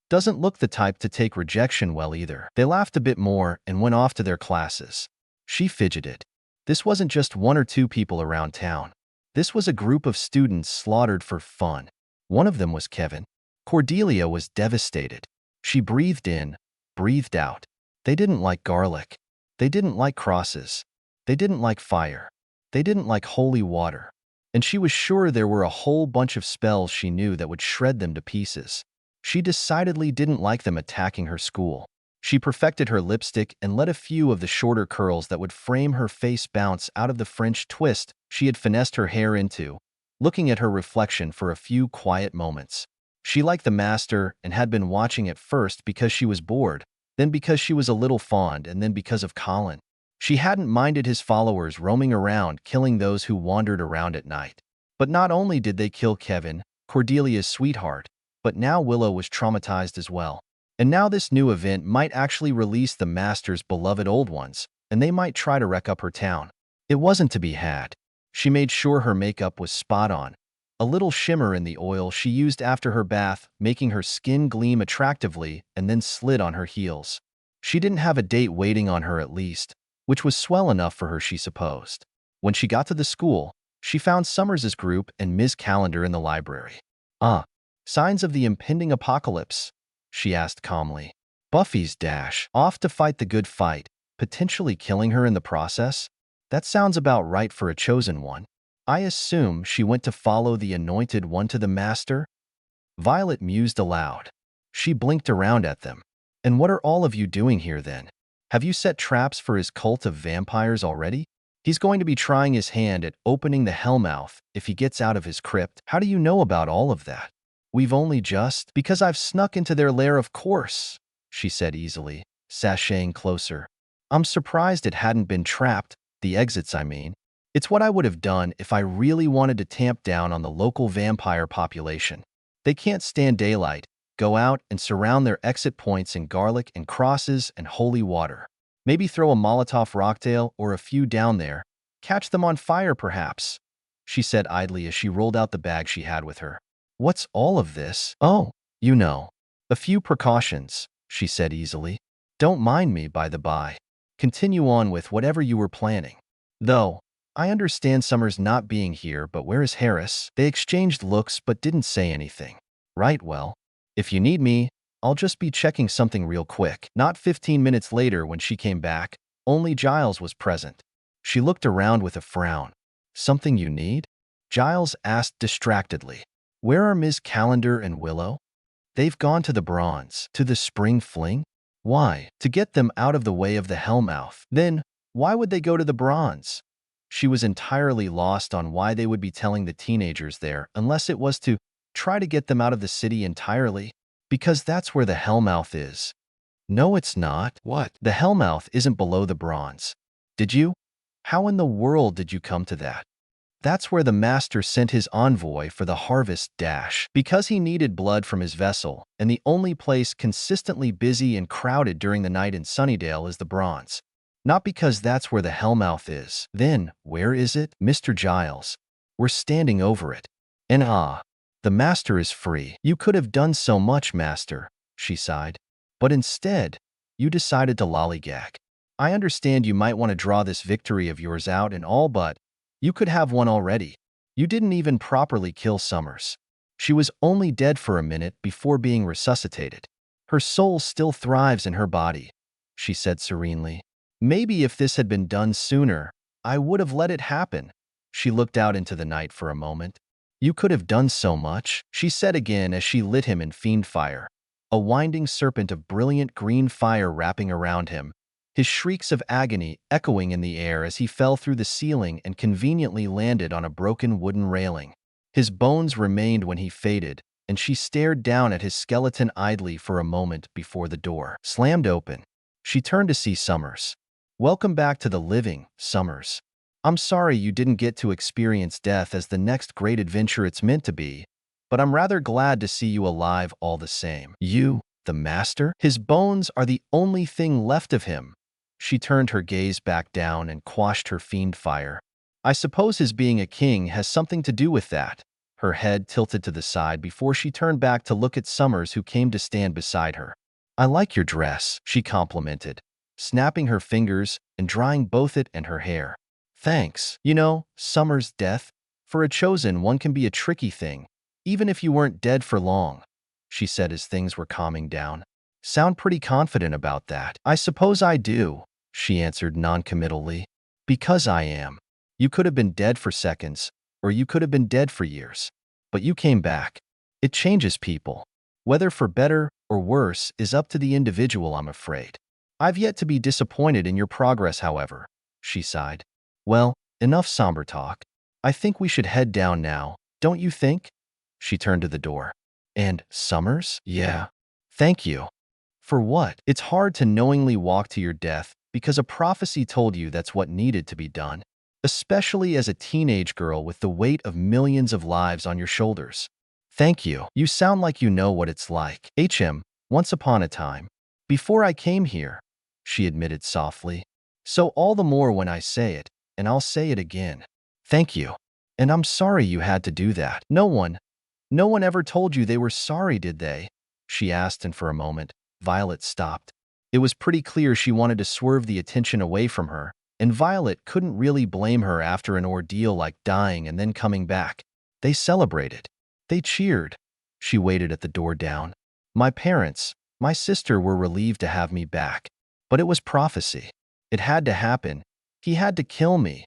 Doesn't look the type to take rejection well either. They laughed a bit more and went off to their classes. She fidgeted. This wasn't just one or two people around town. This was a group of students slaughtered for fun. One of them was Kevin. Cordelia was devastated. She breathed in, breathed out. They didn't like garlic. They didn't like crosses. They didn't like fire. They didn't like holy water. And she was sure there were a whole bunch of spells she knew that would shred them to pieces. She decidedly didn't like them attacking her school. She perfected her lipstick and let a few of the shorter curls that would frame her face bounce out of the French twist she had finessed her hair into, looking at her reflection for a few quiet moments. She liked the Master and had been watching at first because she was bored, then because she was a little fond, and then because of Colin. She hadn't minded his followers roaming around killing those who wandered around at night. But not only did they kill Kevin, Cordelia's sweetheart, but now Willow was traumatized as well. And now this new event might actually release the Master's beloved old ones, and they might try to wreck up her town. It wasn't to be had. She made sure her makeup was spot on. A little shimmer in the oil she used after her bath, making her skin gleam attractively, and then slid on her heels. She didn't have a date waiting on her at least, which was swell enough for her, she supposed. When she got to the school, she found Summers's group and Ms. Calendar in the library. Signs of the impending apocalypse? She asked calmly. Buffy's dash off to fight the good fight, potentially killing her in the process? That sounds about right for a chosen one. I assume she went to follow the anointed one to the Master? Violet mused aloud. She blinked around at them. And what are all of you doing here then? Have you set traps for his cult of vampires already? He's going to be trying his hand at opening the Hellmouth if he gets out of his crypt. How do you know about all of that? We've only just… Because I've snuck into their lair, of course, she said easily, sashaying closer. I'm surprised it hadn't been trapped, the exits I mean. It's what I would have done if I really wanted to tamp down on the local vampire population. They can't stand daylight. Go out and surround their exit points in garlic and crosses and holy water. Maybe throw a Molotov cocktail or a few down there. Catch them on fire, perhaps, she said idly as she rolled out the bag she had with her. What's all of this? Oh, you know. A few precautions, she said easily. Don't mind me, by the by. Continue on with whatever you were planning. Though, I understand Summer's not being here, but where is Harris? They exchanged looks but didn't say anything. Right, well, if you need me, I'll just be checking something real quick. Not 15 minutes later when she came back, only Giles was present. She looked around with a frown. Something you need? Giles asked distractedly. Where are Ms. Calendar and Willow? They've gone to the Bronze. To the spring fling? Why? To get them out of the way of the Hellmouth. Then, why would they go to the Bronze? She was entirely lost on why they would be telling the teenagers there, unless it was to try to get them out of the city entirely. Because that's where the Hellmouth is. No, it's not. What? The Hellmouth isn't below the Bronze. Did you? How in the world did you come to that? That's where the Master sent his envoy for the harvest dash. Because he needed blood from his vessel, and the only place consistently busy and crowded during the night in Sunnydale is the Bronze. Not because that's where the Hellmouth is. Then, where is it? Mr. Giles. We're standing over it. And the Master is free. You could have done so much, Master, she sighed. But instead, you decided to lollygag. I understand you might want to draw this victory of yours out and all, but you could have one already. You didn't even properly kill Summers. She was only dead for a minute before being resuscitated. Her soul still thrives in her body, she said serenely. Maybe if this had been done sooner, I would have let it happen. She looked out into the night for a moment. You could have done so much, she said again as she lit him in fiend fire, a winding serpent of brilliant green fire wrapping around him, his shrieks of agony echoing in the air as he fell through the ceiling and conveniently landed on a broken wooden railing. His bones remained when he faded, and she stared down at his skeleton idly for a moment before the door slammed open. She turned to see Summers. Welcome back to the living, Summers. I'm sorry you didn't get to experience death as the next great adventure it's meant to be, but I'm rather glad to see you alive all the same. You, the Master? His bones are the only thing left of him. She turned her gaze back down and quashed her fiend fire. I suppose his being a king has something to do with that. Her head tilted to the side before she turned back to look at Summers, who came to stand beside her. I like your dress, she complimented, snapping her fingers and drying both it and her hair. Thanks. You know, Summers' death, for a chosen one, can be a tricky thing, even if you weren't dead for long, she said as things were calming down. Sound pretty confident about that. I suppose I do, she answered noncommittally. Because I am. You could have been dead for seconds, or you could have been dead for years. But you came back. It changes people. Whether for better or worse is up to the individual, I'm afraid. I've yet to be disappointed in your progress, however, she sighed. Well, enough somber talk. I think we should head down now, don't you think? She turned to the door. And Summers? Yeah. Thank you. For what? It's hard to knowingly walk to your death because a prophecy told you that's what needed to be done, especially as a teenage girl with the weight of millions of lives on your shoulders. Thank you. You sound like you know what it's like. Once upon a time. Before I came here, she admitted softly. So all the more when I say it, and I'll say it again. Thank you. And I'm sorry you had to do that. No one ever told you they were sorry, did they? She asked, and for a moment, Violet stopped. It was pretty clear she wanted to swerve the attention away from her, and Violet couldn't really blame her after an ordeal like dying and then coming back. They celebrated. They cheered. She waited at the door down. My parents, my sister were relieved to have me back. But it was prophecy. It had to happen. He had to kill me.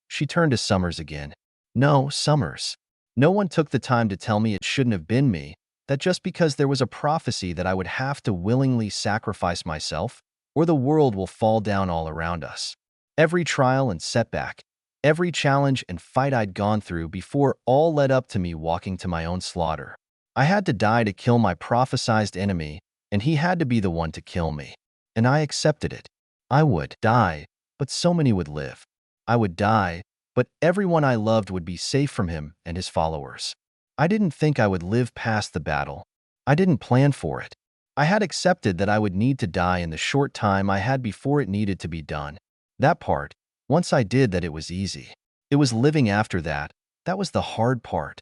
She turned to Summers again. No, Summers. No one took the time to tell me it shouldn't have been me. that just because there was a prophecy that I would have to willingly sacrifice myself, or the world will fall down all around us. Every trial and setback, every challenge and fight I'd gone through before all led up to me walking to my own slaughter. I had to die to kill my prophesized enemy, and he had to be the one to kill me. And I accepted it. I would die, but so many would live. I would die, but everyone I loved would be safe from him and his followers. I didn't think I would live past the battle. I didn't plan for it. I had accepted that I would need to die in the short time I had before it needed to be done. That part, once I did that, it was easy. It was living after that. That was the hard part.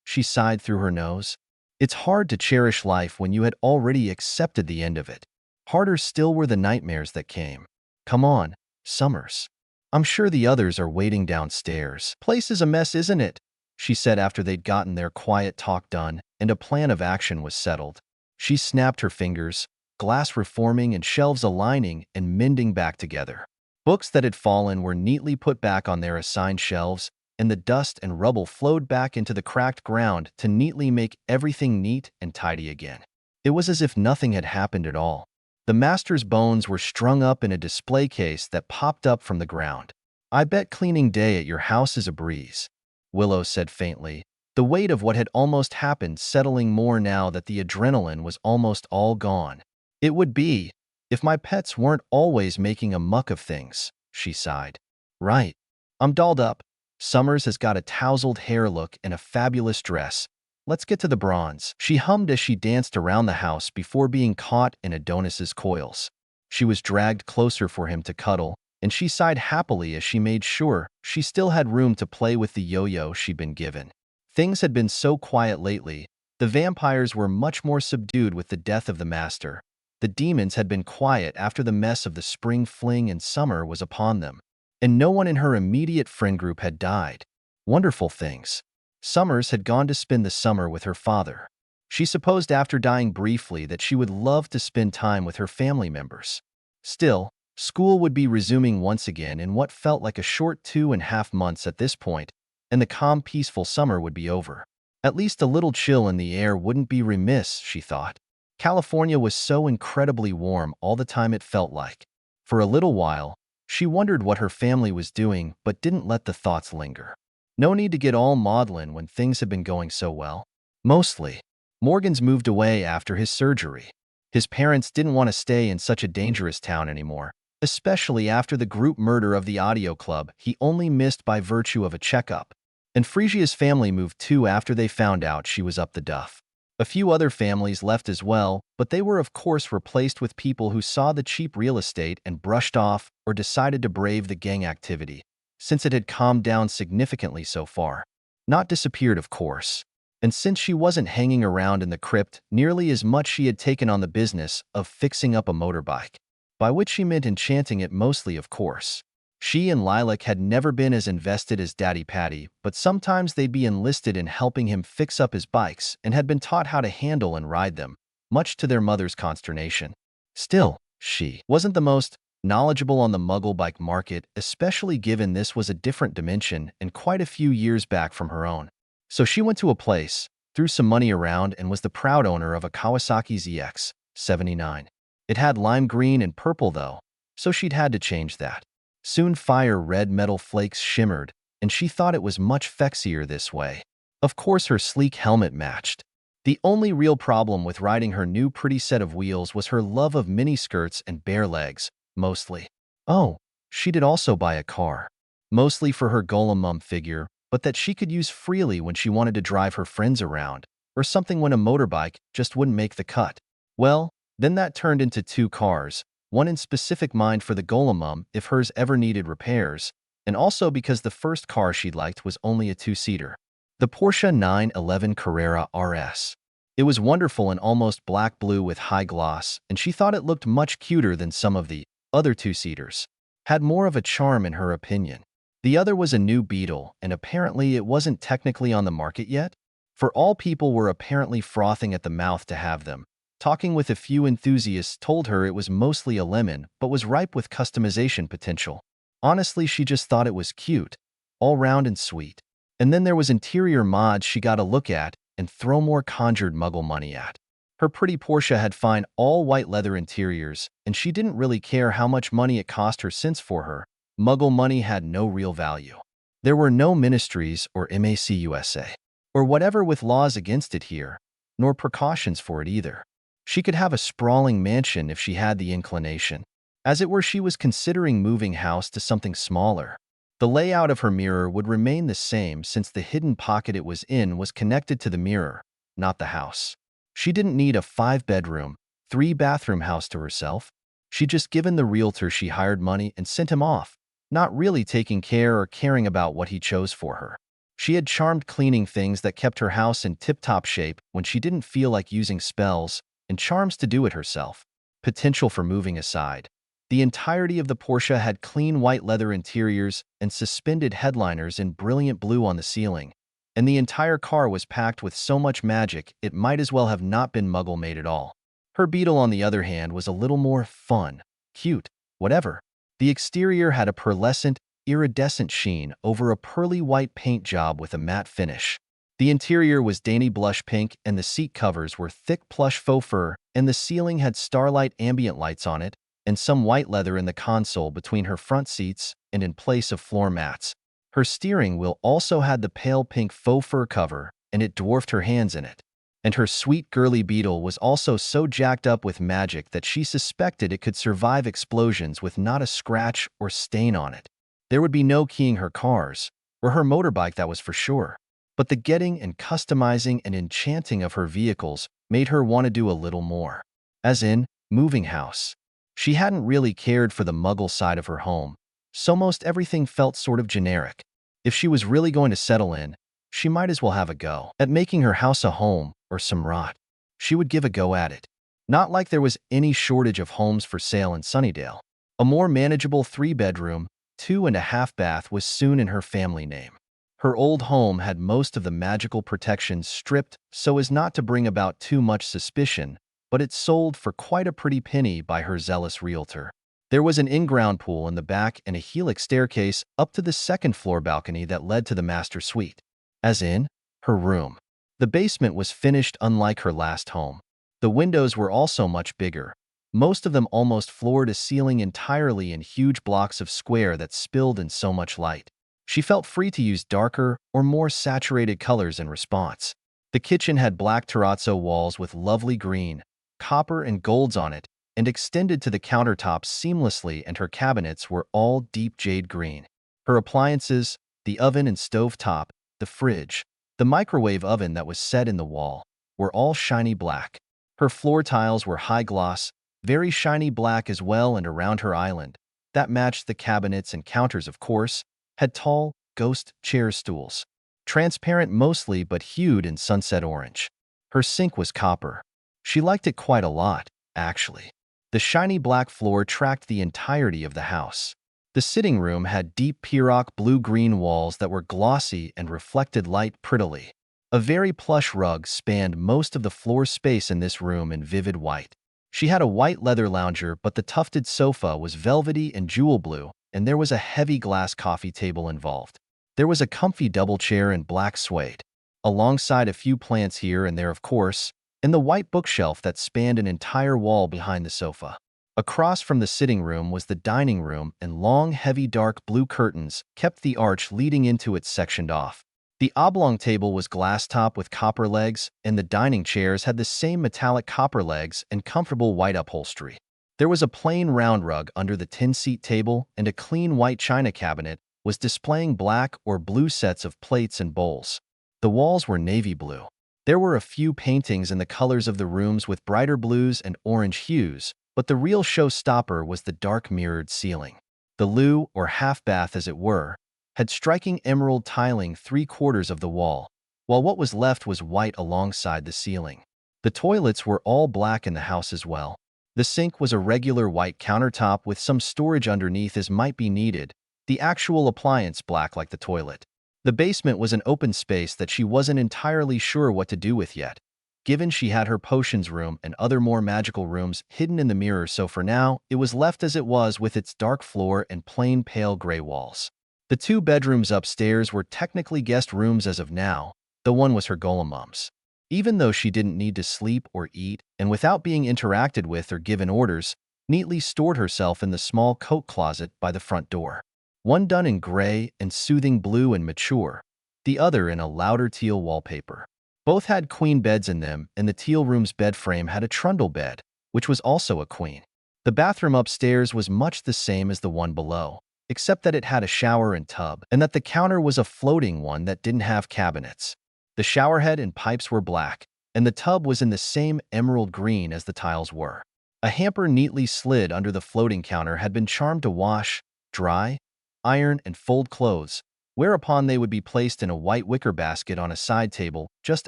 She sighed through her nose. It's hard to cherish life when you had already accepted the end of it. Harder still were the nightmares that came. Come on, Summers. I'm sure the others are waiting downstairs. Place is a mess, isn't it? She said after they'd gotten their quiet talk done and a plan of action was settled. She snapped her fingers, glass reforming and shelves aligning and mending back together. Books that had fallen were neatly put back on their assigned shelves, and the dust and rubble flowed back into the cracked ground to neatly make everything neat and tidy again. It was as if nothing had happened at all. The master's bones were strung up in a display case that popped up from the ground. I bet cleaning day at your house is a breeze, Willow said faintly, the weight of what had almost happened settling more now that the adrenaline was almost all gone. It would be, if my pets weren't always making a muck of things, she sighed. Right. I'm dolled up. Summers has got a tousled hair look and a fabulous dress. Let's get to the bronze, she hummed as she danced around the house before being caught in Adonis's coils. She was dragged closer for him to cuddle, and she sighed happily as she made sure she still had room to play with the yo-yo she'd been given. Things had been so quiet lately. The vampires were much more subdued with the death of the master. The demons had been quiet after the mess of the spring fling and summer was upon them. And no one in her immediate friend group had died. Wonderful things. Summers had gone to spend the summer with her father. She supposed after dying briefly that she would love to spend time with her family members. Still, school would be resuming once again in what felt like a short 2.5 months at this point, and the calm, peaceful summer would be over. At least a little chill in the air wouldn't be remiss, she thought. California was so incredibly warm all the time it felt like. For a little while, she wondered what her family was doing but didn't let the thoughts linger. No need to get all maudlin when things had been going so well. Mostly. Morgan's moved away after his surgery. His parents didn't want to stay in such a dangerous town anymore, especially after the group murder of the audio club he only missed by virtue of a checkup. And Fresia's family moved too after they found out she was up the duff. A few other families left as well, but they were of course replaced with people who saw the cheap real estate and brushed off or decided to brave the gang activity, since it had calmed down significantly so far. Not disappeared, of course. And since she wasn't hanging around in the crypt nearly as much, she had taken on the business of fixing up a motorbike. By which she meant enchanting it mostly, of course. She and Lilac had never been as invested as Daddy Patty, but sometimes they'd be enlisted in helping him fix up his bikes and had been taught how to handle and ride them, much to their mother's consternation. Still, she wasn't the most knowledgeable on the Muggle bike market, especially given this was a different dimension and quite a few years back from her own. So she went to a place, threw some money around, and was the proud owner of a Kawasaki ZX 79. It had lime green and purple though, so she'd had to change that. Soon fire red metal flakes shimmered, and she thought it was much fexier this way. Of course her sleek helmet matched. The only real problem with riding her new pretty set of wheels was her love of miniskirts and bare legs, mostly. Oh, she did also buy a car. Mostly for her golem mum figure, but that she could use freely when she wanted to drive her friends around, or something when a motorbike just wouldn't make the cut. Well, then that turned into 2 cars, one in specific mind for the golem mum if hers ever needed repairs, and also because the first car she liked was only a 2-seater. The Porsche 911 Carrera RS. It was wonderful and almost black blue with high gloss, and she thought it looked much cuter than some of the other 2-seaters. Had more of a charm in her opinion. The other was a new Beetle, and apparently it wasn't technically on the market yet, for all people were apparently frothing at the mouth to have them. Talking with a few enthusiasts told her it was mostly a lemon, but was ripe with customization potential. Honestly, she just thought it was cute, all round and sweet. And then there was interior mods she got a look at, and throw more conjured muggle money at. Her pretty Porsche had fine all-white leather interiors, and she didn't really care how much money it cost her since for her, muggle money had no real value. There were no ministries or MACUSA, or whatever with laws against it here, nor precautions for it either. She could have a sprawling mansion if she had the inclination. As it were, she was considering moving house to something smaller. The layout of her mirror would remain the same since the hidden pocket it was in was connected to the mirror, not the house. She didn't need a 5-bedroom, 3-bathroom house to herself. She'd just given the realtor she hired money and sent him off, not really taking care or caring about what he chose for her. She had charmed cleaning things that kept her house in tip-top shape when she didn't feel like using spells, and charms to do it herself. Potential for moving aside. The entirety of the Porsche had clean white leather interiors and suspended headliners in brilliant blue on the ceiling, and the entire car was packed with so much magic it might as well have not been Muggle-made at all. Her Beetle, on the other hand, was a little more fun, cute, whatever. The exterior had a pearlescent, iridescent sheen over a pearly white paint job with a matte finish. The interior was dainty blush pink, and the seat covers were thick plush faux fur, and the ceiling had starlight ambient lights on it, and some white leather in the console between her front seats and in place of floor mats. Her steering wheel also had the pale pink faux fur cover, and it dwarfed her hands in it. And her sweet girly Beetle was also so jacked up with magic that she suspected it could survive explosions with not a scratch or stain on it. There would be no keying her cars, or her motorbike, that was for sure. But the getting and customizing and enchanting of her vehicles made her want to do a little more. As in, moving house. She hadn't really cared for the Muggle side of her home, so most everything felt sort of generic. If she was really going to settle in, she might as well have a go at making her house a home or some rot. She would give a go at it. Not like there was any shortage of homes for sale in Sunnydale. A more manageable 3-bedroom, 2.5 bath was soon in her family name. Her old home had most of the magical protections stripped so as not to bring about too much suspicion, but it sold for quite a pretty penny by her zealous realtor. There was an in-ground pool in the back and a helix staircase up to the second-floor balcony that led to the master suite. As in, her room. The basement was finished unlike her last home. The windows were also much bigger, most of them almost floor to ceiling entirely in huge blocks of square that spilled in so much light. She felt free to use darker or more saturated colors in response. The kitchen had black terrazzo walls with lovely green, copper and golds on it, and extended to the countertops seamlessly, and her cabinets were all deep jade green. Her appliances, the oven and stove top, the fridge, the microwave oven that was set in the wall, were all shiny black. Her floor tiles were high gloss, very shiny black as well, and around her island, that matched the cabinets and counters of course, had tall, ghost chair stools. Transparent mostly but hued in sunset orange. Her sink was copper. She liked it quite a lot, actually. The shiny black floor tracked the entirety of the house. The sitting room had deep Pieroc blue-green walls that were glossy and reflected light prettily. A very plush rug spanned most of the floor space in this room in vivid white. She had a white leather lounger, but the tufted sofa was velvety and jewel blue, and there was a heavy glass coffee table involved. There was a comfy double chair in black suede, alongside a few plants here and there of course, and the white bookshelf that spanned an entire wall behind the sofa. Across from the sitting room was the dining room, and long, heavy dark blue curtains kept the arch leading into it sectioned off. The oblong table was glass top with copper legs, and the dining chairs had the same metallic copper legs and comfortable white upholstery. There was a plain round rug under the 10-seat table, and a clean white china cabinet was displaying black or blue sets of plates and bowls. The walls were navy blue. There were a few paintings in the colors of the rooms with brighter blues and orange hues, but the real showstopper was the dark mirrored ceiling. The loo, or half bath as it were, had striking emerald tiling 3/4 of the wall, while what was left was white alongside the ceiling. The toilets were all black in the house as well. The sink was a regular white countertop with some storage underneath as might be needed, the actual appliance black like the toilet. The basement was an open space that she wasn't entirely sure what to do with yet, given she had her potions room and other more magical rooms hidden in the mirror, so for now, it was left as it was with its dark floor and plain pale gray walls. The 2 bedrooms upstairs were technically guest rooms as of now, the one was her Golemum's. Even though she didn't need to sleep or eat, and without being interacted with or given orders, neatly stored herself in the small coat closet by the front door. One done in gray and soothing blue and mature, the other in a louder teal wallpaper. Both had queen beds in them, and the teal room's bed frame had a trundle bed, which was also a queen. The bathroom upstairs was much the same as the one below, except that it had a shower and tub, and that the counter was a floating one that didn't have cabinets. The showerhead and pipes were black, and the tub was in the same emerald green as the tiles were. A hamper neatly slid under the floating counter had been charmed to wash, dry, iron, and fold clothes, whereupon they would be placed in a white wicker basket on a side table just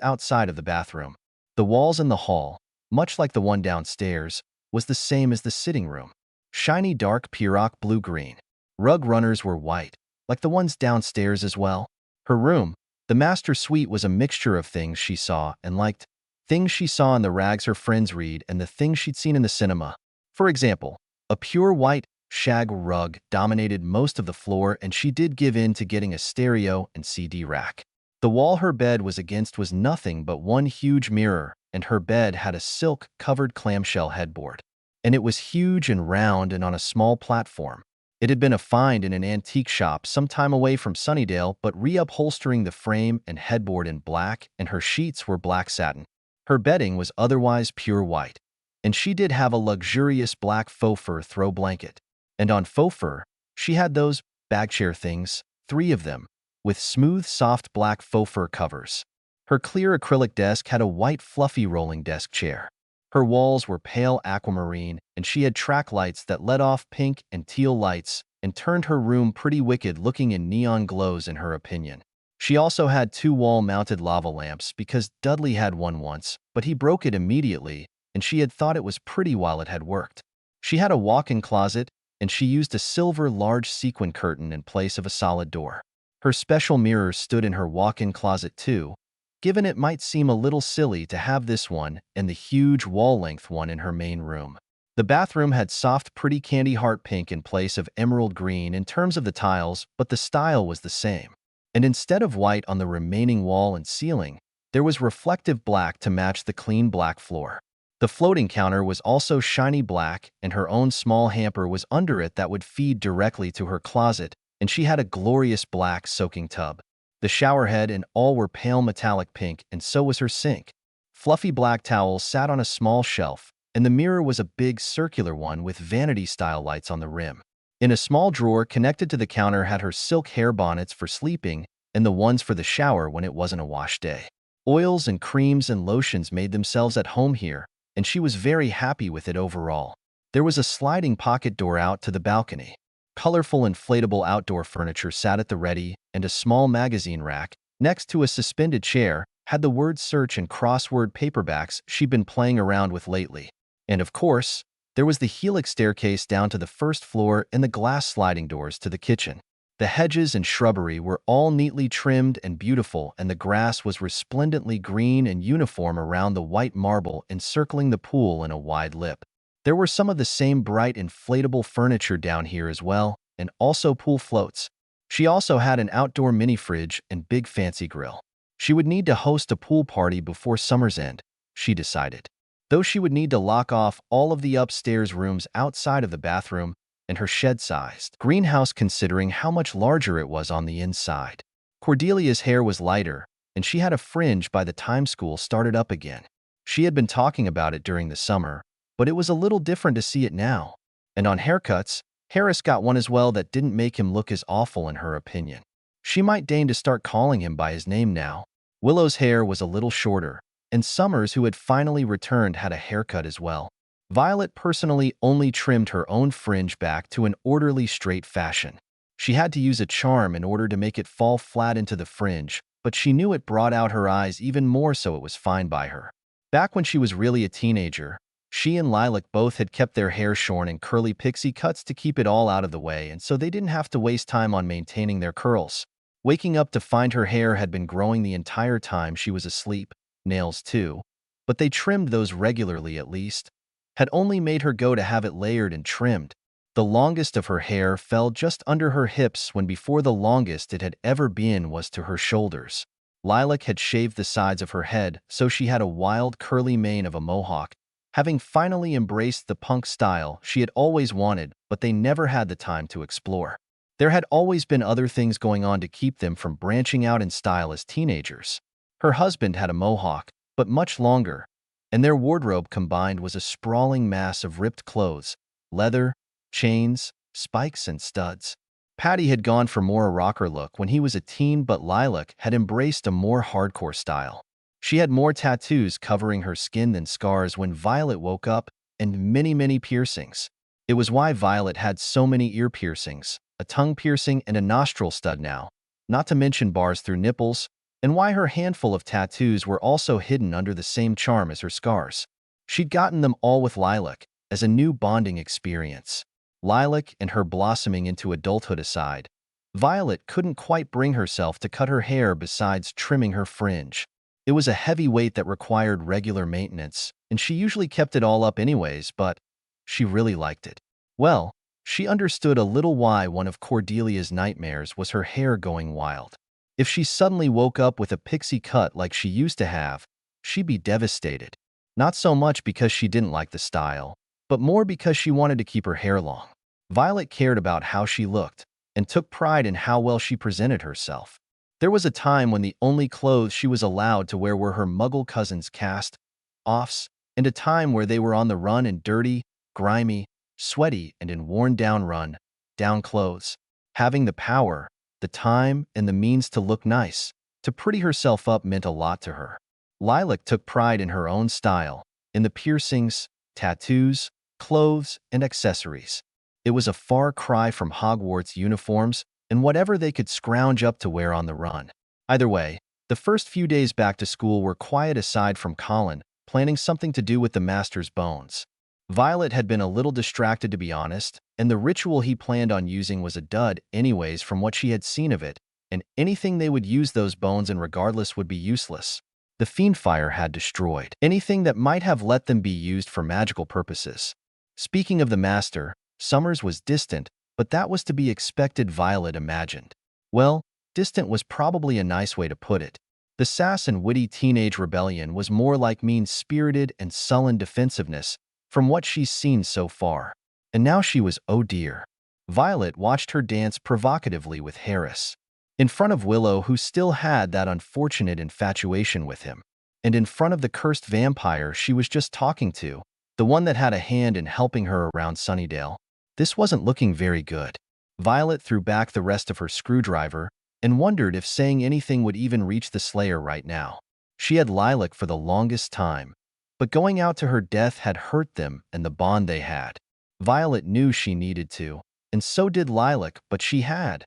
outside of the bathroom. The walls in the hall, much like the one downstairs, was the same as the sitting room. Shiny dark Pieroc blue-green. Rug runners were white, like the ones downstairs as well. Her room, the master suite, was a mixture of things she saw and liked, things she saw in the rags her friends read and the things she'd seen in the cinema. For example, a pure white shag rug dominated most of the floor, and she did give in to getting a stereo and CD rack. The wall her bed was against was nothing but one huge mirror, and her bed had a silk-covered clamshell headboard. And it was huge and round and on a small platform. It had been a find in an antique shop some time away from Sunnydale, but reupholstering the frame and headboard in black, and her sheets were black satin. Her bedding was otherwise pure white, and she did have a luxurious black faux fur throw blanket. And on faux fur, she had those bag chair things, 3 of them, with smooth, soft black faux fur covers. Her clear acrylic desk had a white, fluffy rolling desk chair. Her walls were pale aquamarine, and she had track lights that let off pink and teal lights and turned her room pretty wicked looking in neon glows in her opinion. She also had 2 wall-mounted lava lamps because Dudley had one once, but he broke it immediately, and she had thought it was pretty while it had worked. She had a walk-in closet, and she used a silver large sequin curtain in place of a solid door. Her special mirror stood in her walk-in closet too, given it might seem a little silly to have this one and the huge wall-length one in her main room. The bathroom had soft, pretty candy heart pink in place of emerald green in terms of the tiles, but the style was the same. And instead of white on the remaining wall and ceiling, there was reflective black to match the clean black floor. The floating counter was also shiny black, and her own small hamper was under it that would feed directly to her closet, and she had a glorious black soaking tub. The showerhead and all were pale metallic pink, and so was her sink. Fluffy black towels sat on a small shelf, and the mirror was a big circular one with vanity-style lights on the rim. In a small drawer connected to the counter had her silk hair bonnets for sleeping and the ones for the shower when it wasn't a wash day. Oils and creams and lotions made themselves at home here, and she was very happy with it overall. There was a sliding pocket door out to the balcony. Colorful inflatable outdoor furniture sat at the ready, and a small magazine rack, next to a suspended chair, had the word search and crossword paperbacks she'd been playing around with lately. And of course, there was the helix staircase down to the first floor and the glass sliding doors to the kitchen. The hedges and shrubbery were all neatly trimmed and beautiful, and the grass was resplendently green and uniform around the white marble encircling the pool in a wide lip. There were some of the same bright inflatable furniture down here as well, and also pool floats. She also had an outdoor mini fridge and big fancy grill. She would need to host a pool party before summer's end, she decided, though she would need to lock off all of the upstairs rooms outside of the bathroom and her shed-sized greenhouse considering how much larger it was on the inside. Cordelia's hair was lighter, and she had a fringe by the time school started up again. She had been talking about it during the summer, but it was a little different to see it now. And on haircuts, Harris got one as well that didn't make him look as awful in her opinion. She might deign to start calling him by his name now. Willow's hair was a little shorter, and Summers, who had finally returned, had a haircut as well. Violet personally only trimmed her own fringe back to an orderly straight fashion. She had to use a charm in order to make it fall flat into the fringe, but she knew it brought out her eyes even more, so it was fine by her. Back when she was really a teenager, she and Lilac both had kept their hair shorn in curly pixie cuts to keep it all out of the way, and so they didn't have to waste time on maintaining their curls. Waking up to find her hair had been growing the entire time she was asleep, nails too, but they trimmed those regularly at least, had only made her go to have it layered and trimmed. The longest of her hair fell just under her hips when before the longest it had ever been was to her shoulders. Lilac had shaved the sides of her head, so she had a wild, curly mane of a mohawk, having finally embraced the punk style she had always wanted, but they never had the time to explore. There had always been other things going on to keep them from branching out in style as teenagers. Her husband had a mohawk, but much longer, and their wardrobe combined was a sprawling mass of ripped clothes, leather, chains, spikes, and studs. Patty had gone for more a rocker look when he was a teen, but Lilac had embraced a more hardcore style. She had more tattoos covering her skin than scars when Violet woke up, and many piercings. It was why Violet had so many ear piercings, a tongue piercing, and a nostril stud now, not to mention bars through nipples, and why her handful of tattoos were also hidden under the same charm as her scars. She'd gotten them all with Lilac, as a new bonding experience. Lilac and her blossoming into adulthood aside, Violet couldn't quite bring herself to cut her hair besides trimming her fringe. It was a heavy weight that required regular maintenance, and she usually kept it all up anyways, but she really liked it. Well, she understood a little why one of Cordelia's nightmares was her hair going wild. If she suddenly woke up with a pixie cut like she used to have, she'd be devastated. Not so much because she didn't like the style, but more because she wanted to keep her hair long. Violet cared about how she looked and took pride in how well she presented herself. There was a time when the only clothes she was allowed to wear were her muggle cousins' cast-offs, and a time where they were on the run in dirty, grimy, sweaty, and in worn-down run-down clothes. Having the power, the time, and the means to look nice, to pretty herself up meant a lot to her. Lilac took pride in her own style, in the piercings, tattoos, clothes, and accessories. It was a far cry from Hogwarts uniforms and whatever they could scrounge up to wear on the run. Either way, the first few days back to school were quiet aside from Colin, planning something to do with the Master's bones. Violet had been a little distracted, to be honest, and the ritual he planned on using was a dud anyways from what she had seen of it, and anything they would use those bones in regardless would be useless. The Fiendfire had destroyed anything that might have let them be used for magical purposes. Speaking of the Master, Summers was distant, but that was to be expected, Violet imagined. Well, distant was probably a nice way to put it. The sass and witty teenage rebellion was more like mean-spirited and sullen defensiveness from what she's seen so far. And now she was, oh dear. Violet watched her dance provocatively with Harris. In front of Willow, who still had that unfortunate infatuation with him. And in front of the cursed vampire she was just talking to, the one that had a hand in helping her around Sunnydale. This wasn't looking very good. Violet threw back the rest of her screwdriver and wondered if saying anything would even reach the Slayer right now. She had Lilac for the longest time, but going out to her death had hurt them and the bond they had. Violet knew she needed to, and so did Lilac, but she had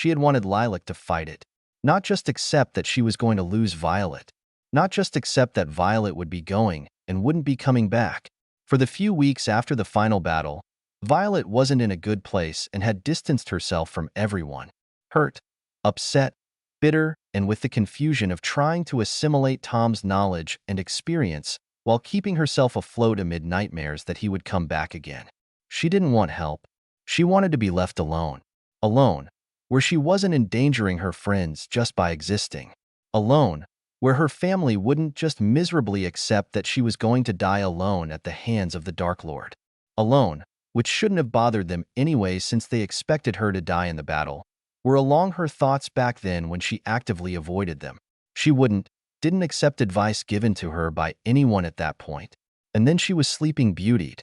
wanted Lilac to fight it. Not just accept that she was going to lose Violet. Not just accept that Violet would be going and wouldn't be coming back. For the few weeks after the final battle, Violet wasn't in a good place and had distanced herself from everyone. Hurt, upset, bitter, and with the confusion of trying to assimilate Tom's knowledge and experience while keeping herself afloat amid nightmares that he would come back again. She didn't want help. She wanted to be left alone. Alone, where she wasn't endangering her friends just by existing. Alone, where her family wouldn't just miserably accept that she was going to die alone at the hands of the Dark Lord. Alone, which shouldn't have bothered them anyway since they expected her to die in the battle, were along her thoughts back then when she actively avoided them. She didn't accept advice given to her by anyone at that point. And then she was Sleeping Beautied.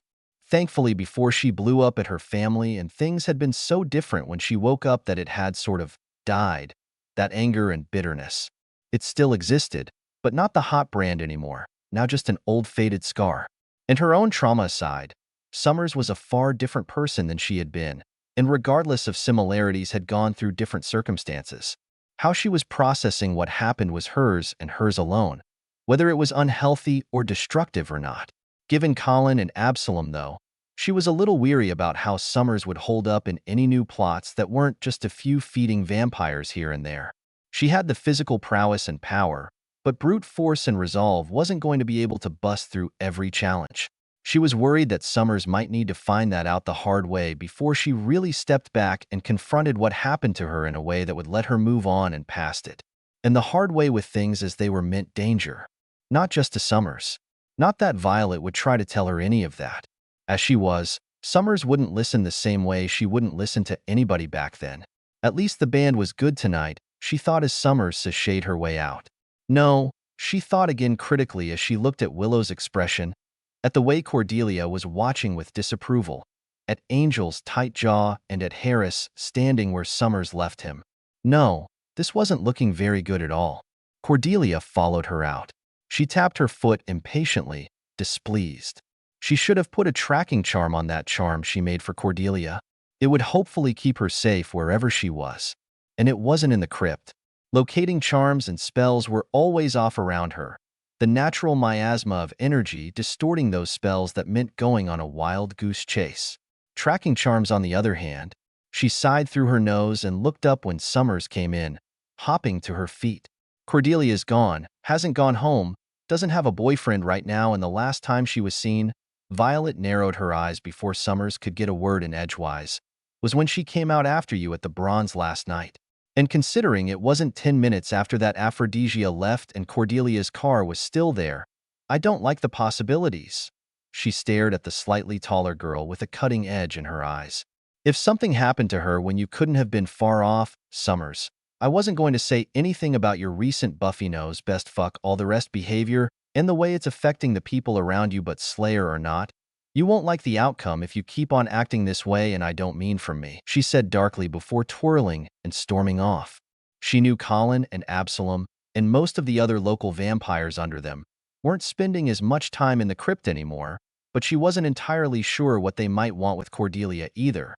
Thankfully, before she blew up at her family, and things had been so different when she woke up that it had sort of died, that anger and bitterness. It still existed, but not the hot brand anymore, now just an old faded scar. And her own trauma aside, Summers was a far different person than she had been, and regardless of similarities had gone through different circumstances. How she was processing what happened was hers and hers alone, whether it was unhealthy or destructive or not. Given Colin and Absalom, though, she was a little weary about how Summers would hold up in any new plots that weren't just a few feeding vampires here and there. She had the physical prowess and power, but brute force and resolve wasn't going to be able to bust through every challenge. She was worried that Summers might need to find that out the hard way before she really stepped back and confronted what happened to her in a way that would let her move on and past it. and the hard way with things as they were meant danger. Not just to Summers. Not that Violet would try to tell her any of that. As she was, Summers wouldn't listen the same way she wouldn't listen to anybody back then. At least the band was good tonight, she thought as Summers sashayed her way out. No, she thought again critically as she looked at Willow's expression, at the way Cordelia was watching with disapproval, at Angel's tight jaw and at Harris standing where Summers left him. No, this wasn't looking very good at all. Cordelia followed her out. She tapped her foot impatiently, displeased. She should have put a tracking charm on that charm she made for Cordelia. It would hopefully keep her safe wherever she was. And it wasn't in the crypt. Locating charms and spells were always off around her. The natural miasma of energy distorting those spells that meant going on a wild goose chase. Tracking charms, on the other hand, she sighed through her nose and looked up when Summers came in, hopping to her feet. Cordelia's gone, hasn't gone home, doesn't have a boyfriend right now, and the last time she was seen, Violet narrowed her eyes before Summers could get a word in edgewise, was when she came out after you at the Bronze last night. And considering it wasn't 10 minutes after that Aphrodisia left and Cordelia's car was still there, I don't like the possibilities. She stared at the slightly taller girl with a cutting edge in her eyes. If something happened to her when you couldn't have been far off, Summers, I wasn't going to say anything about your recent Buffy knows best fuck all the rest behavior and the way it's affecting the people around you, but Slayer or not, you won't like the outcome if you keep on acting this way, and I don't mean from me, she said darkly before twirling and storming off. She knew Colin and Absalom, and most of the other local vampires under them, weren't spending as much time in the crypt anymore, but she wasn't entirely sure what they might want with Cordelia either,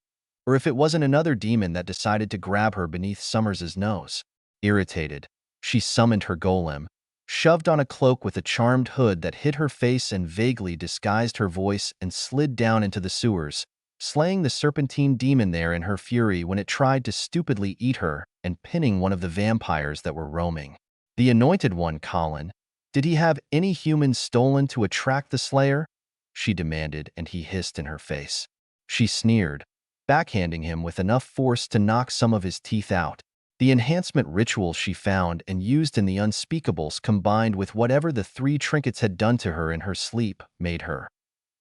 or if it wasn't another demon that decided to grab her beneath Summers's nose. Irritated, she summoned her golem, shoved on a cloak with a charmed hood that hid her face and vaguely disguised her voice, and slid down into the sewers, slaying the serpentine demon there in her fury when it tried to stupidly eat her and pinning one of the vampires that were roaming. The anointed one, Colin. Did he have any humans stolen to attract the Slayer? She demanded, and he hissed in her face. She sneered, backhanding him with enough force to knock some of his teeth out. The enhancement ritual she found and used in the Unspeakables, combined with whatever the 3 trinkets had done to her in her sleep, made her,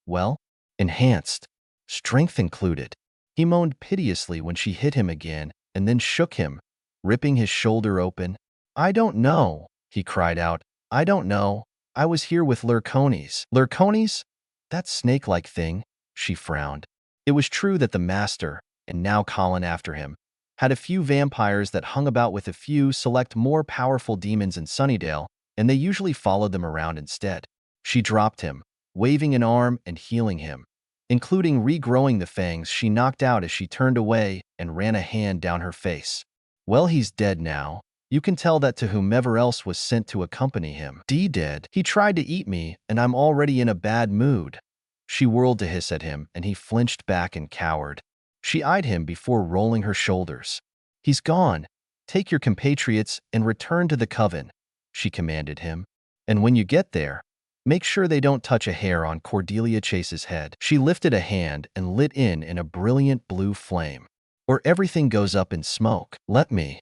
well, enhanced. Strength included. He moaned piteously when she hit him again and then shook him, ripping his shoulder open. I don't know, he cried out. I don't know. I was here with Lurcones. Lurcones? That snake-like thing, she frowned. It was true that the Master, and now Colin after him, had a few vampires that hung about with a few select more powerful demons in Sunnydale, and they usually followed them around instead. She dropped him, waving an arm and healing him, including regrowing the fangs she knocked out as she turned away and ran a hand down her face. Well, he's dead now. You can tell that to whomever else was sent to accompany him. Dead. He tried to eat me, and I'm already in a bad mood. She whirled to hiss at him, and he flinched back and cowered. She eyed him before rolling her shoulders. He's gone. Take your compatriots and return to the coven, she commanded him. And when you get there, make sure they don't touch a hair on Cordelia Chase's head. She lifted a hand and lit in a brilliant blue flame. Or everything goes up in smoke. Let me.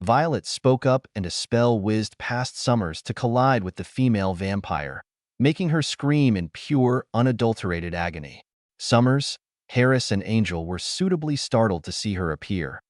Violet spoke up, and a spell whizzed past Summers to collide with the female vampire, making her scream in pure, unadulterated agony. Summers, Harris, and Angel were suitably startled to see her appear,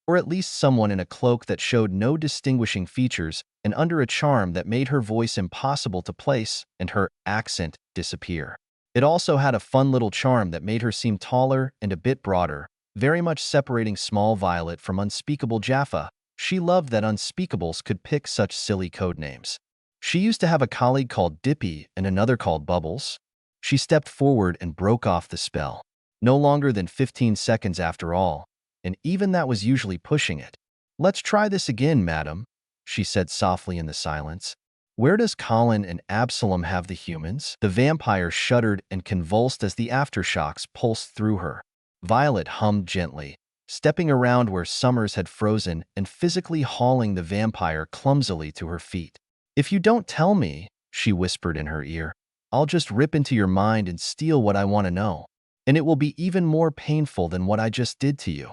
or at least someone in a cloak that showed no distinguishing features and under a charm that made her voice impossible to place and her accent disappear. It also had a fun little charm that made her seem taller and a bit broader, very much separating small Violet from Unspeakable Jaffa. She loved that Unspeakables could pick such silly code names. She used to have a colleague called Dippy and another called Bubbles. She stepped forward and broke off the spell. No longer than 15 seconds after all, and even that was usually pushing it. Let's try this again, madam, she said softly in the silence. Where does Colin and Absalom have the humans? The vampire shuddered and convulsed as the aftershocks pulsed through her. Violet hummed gently, stepping around where Summers had frozen and physically hauling the vampire clumsily to her feet. If you don't tell me, she whispered in her ear, I'll just rip into your mind and steal what I want to know. And it will be even more painful than what I just did to you.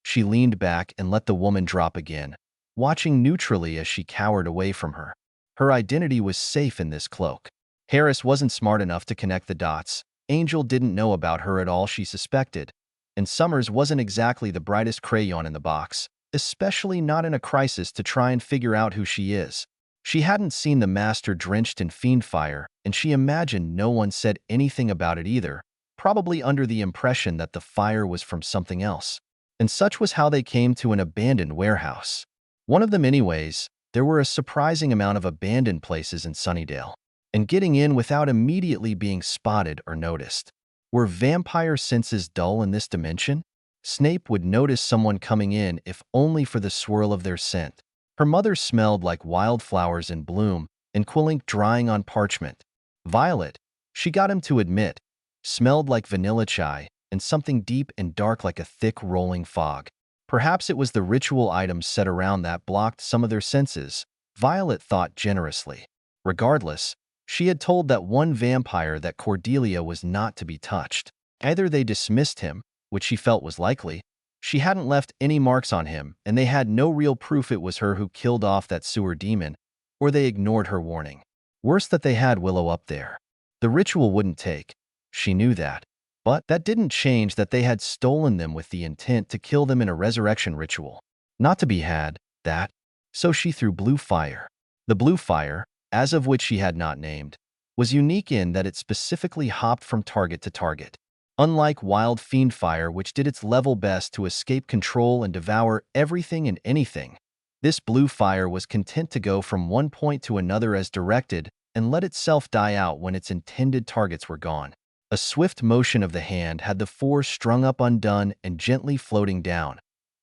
She leaned back and let the woman drop again, watching neutrally as she cowered away from her. Her identity was safe in this cloak. Harris wasn't smart enough to connect the dots. Angel didn't know about her at all, she suspected. And Summers wasn't exactly the brightest crayon in the box, especially not in a crisis to try and figure out who she is. She hadn't seen the master drenched in fiend fire, and she imagined no one said anything about it either, probably under the impression that the fire was from something else. And such was how they came to an abandoned warehouse. One of them anyways. There were a surprising amount of abandoned places in Sunnydale, and getting in without immediately being spotted or noticed. Were vampire senses dull in this dimension? Snape would notice someone coming in if only for the swirl of their scent. Her mother smelled like wildflowers in bloom and quill ink drying on parchment. Violet, she got him to admit, smelled like vanilla chai and something deep and dark like a thick rolling fog. Perhaps it was the ritual items set around that blocked some of their senses, Violet thought generously. Regardless, she had told that one vampire that Cordelia was not to be touched. Either they dismissed him, which she felt was likely. She hadn't left any marks on him, and they had no real proof it was her who killed off that sewer demon, or they ignored her warning. Worse that they had Willow up there. The ritual wouldn't take. She knew that. But that didn't change that they had stolen them with the intent to kill them in a resurrection ritual. Not to be had, that. So she threw blue fire. The blue fire, as of which she had not named, was unique in that it specifically hopped from target to target. Unlike wild fiend fire, which did its level best to escape control and devour everything and anything, this blue fire was content to go from one point to another as directed and let itself die out when its intended targets were gone. A swift motion of the hand had the four strung up undone and gently floating down,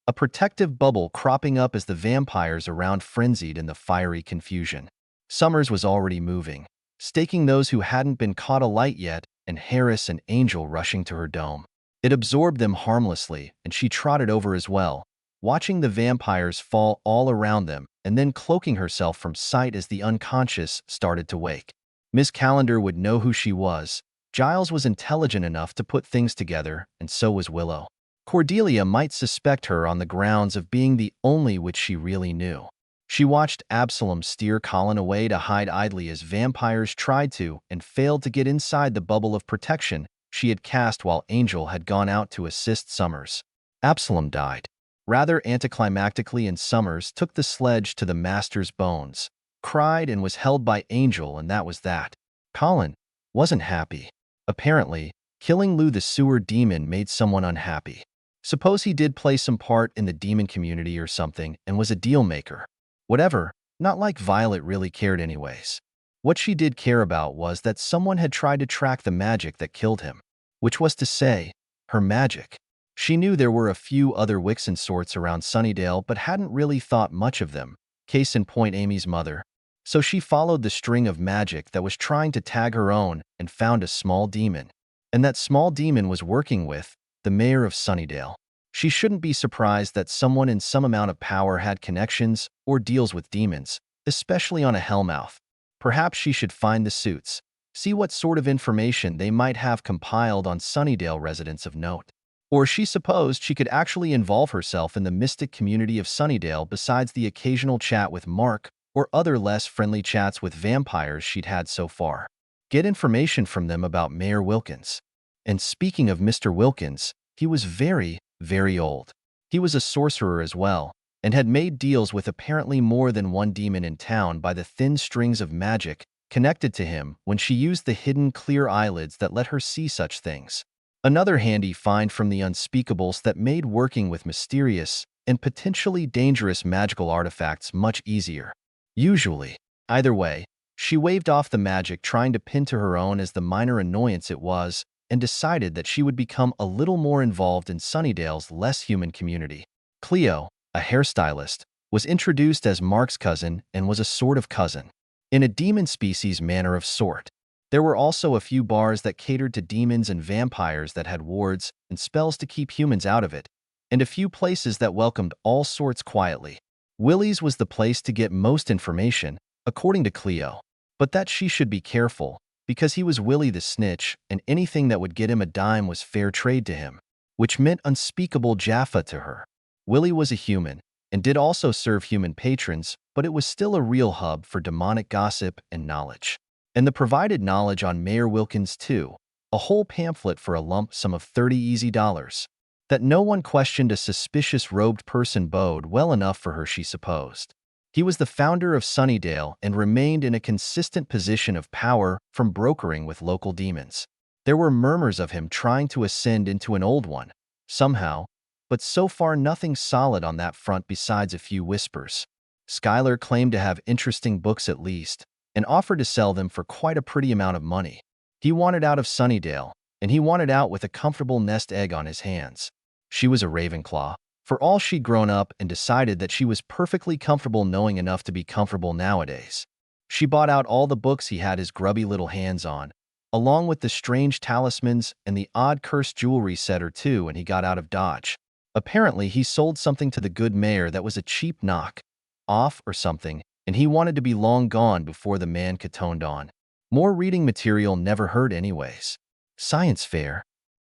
a protective bubble cropping up as the vampires around frenzied in the fiery confusion. Summers was already moving, staking those who hadn't been caught alight yet, and Harris and Angel rushing to her dome. It absorbed them harmlessly, and she trotted over as well, watching the vampires fall all around them and then cloaking herself from sight as the unconscious started to wake. Miss Calendar would know who she was. Giles was intelligent enough to put things together, and so was Willow. Cordelia might suspect her on the grounds of being the only which she really knew. She watched Absalom steer Colin away to hide idly as vampires tried to and failed to get inside the bubble of protection she had cast while Angel had gone out to assist Summers. Absalom died. Rather anticlimactically, and Summers took the sledge to the master's bones, cried, and was held by Angel, and that was that. Colin wasn't happy. Apparently, killing Lou the sewer demon made someone unhappy. Suppose he did play some part in the demon community or something and was a deal maker. Whatever, not like Violet really cared anyways. What she did care about was that someone had tried to track the magic that killed him, which was to say, her magic. She knew there were a few other Wixen sorts around Sunnydale but hadn't really thought much of them, case in point Amy's mother. So she followed the string of magic that was trying to tag her own and found a small demon. And that small demon was working with the mayor of Sunnydale. She shouldn't be surprised that someone in some amount of power had connections or deals with demons, especially on a Hellmouth. Perhaps she should find the suits, see what sort of information they might have compiled on Sunnydale residents of note. Or she supposed she could actually involve herself in the mystic community of Sunnydale besides the occasional chat with Mark or other less friendly chats with vampires she'd had so far. Get information from them about Mayor Wilkins. And speaking of Mr. Wilkins, he was very, very old. He was a sorcerer as well, and had made deals with apparently more than one demon in town by the thin strings of magic connected to him when she used the hidden clear eyelids that let her see such things. Another handy find from the unspeakables that made working with mysterious and potentially dangerous magical artifacts much easier. Usually. Either way, she waved off the magic trying to pin to her own as the minor annoyance it was, and decided that she would become a little more involved in Sunnydale's less human community. Cleo, a hairstylist, was introduced as Mark's cousin and was a sort of cousin, in a demon species manner of sort. There were also a few bars that catered to demons and vampires that had wards and spells to keep humans out of it, and a few places that welcomed all sorts quietly. Willie's was the place to get most information, according to Cleo, but that she should be careful, because he was Willie the snitch, and anything that would get him a dime was fair trade to him, which meant unspeakable Jaffa to her. Willie was a human, and did also serve human patrons, but it was still a real hub for demonic gossip and knowledge. And the provided knowledge on Mayor Wilkins too, a whole pamphlet for a lump sum of 30 easy dollars. That no one questioned a suspicious robed person bode well enough for her, she supposed. He was the founder of Sunnydale and remained in a consistent position of power from brokering with local demons. There were murmurs of him trying to ascend into an old one, somehow, but so far nothing solid on that front besides a few whispers. Schuyler claimed to have interesting books at least, and offered to sell them for quite a pretty amount of money. He wanted out of Sunnydale, and he wanted out with a comfortable nest egg on his hands. She was a Ravenclaw, for all she'd grown up, and decided that she was perfectly comfortable knowing enough to be comfortable nowadays. She bought out all the books he had his grubby little hands on, along with the strange talismans and the odd cursed jewelry set or two, and he got out of Dodge. Apparently, he sold something to the good mayor that was a cheap knock off or something, and he wanted to be long gone before the man catoned on. More reading material never hurt anyways. Science fair,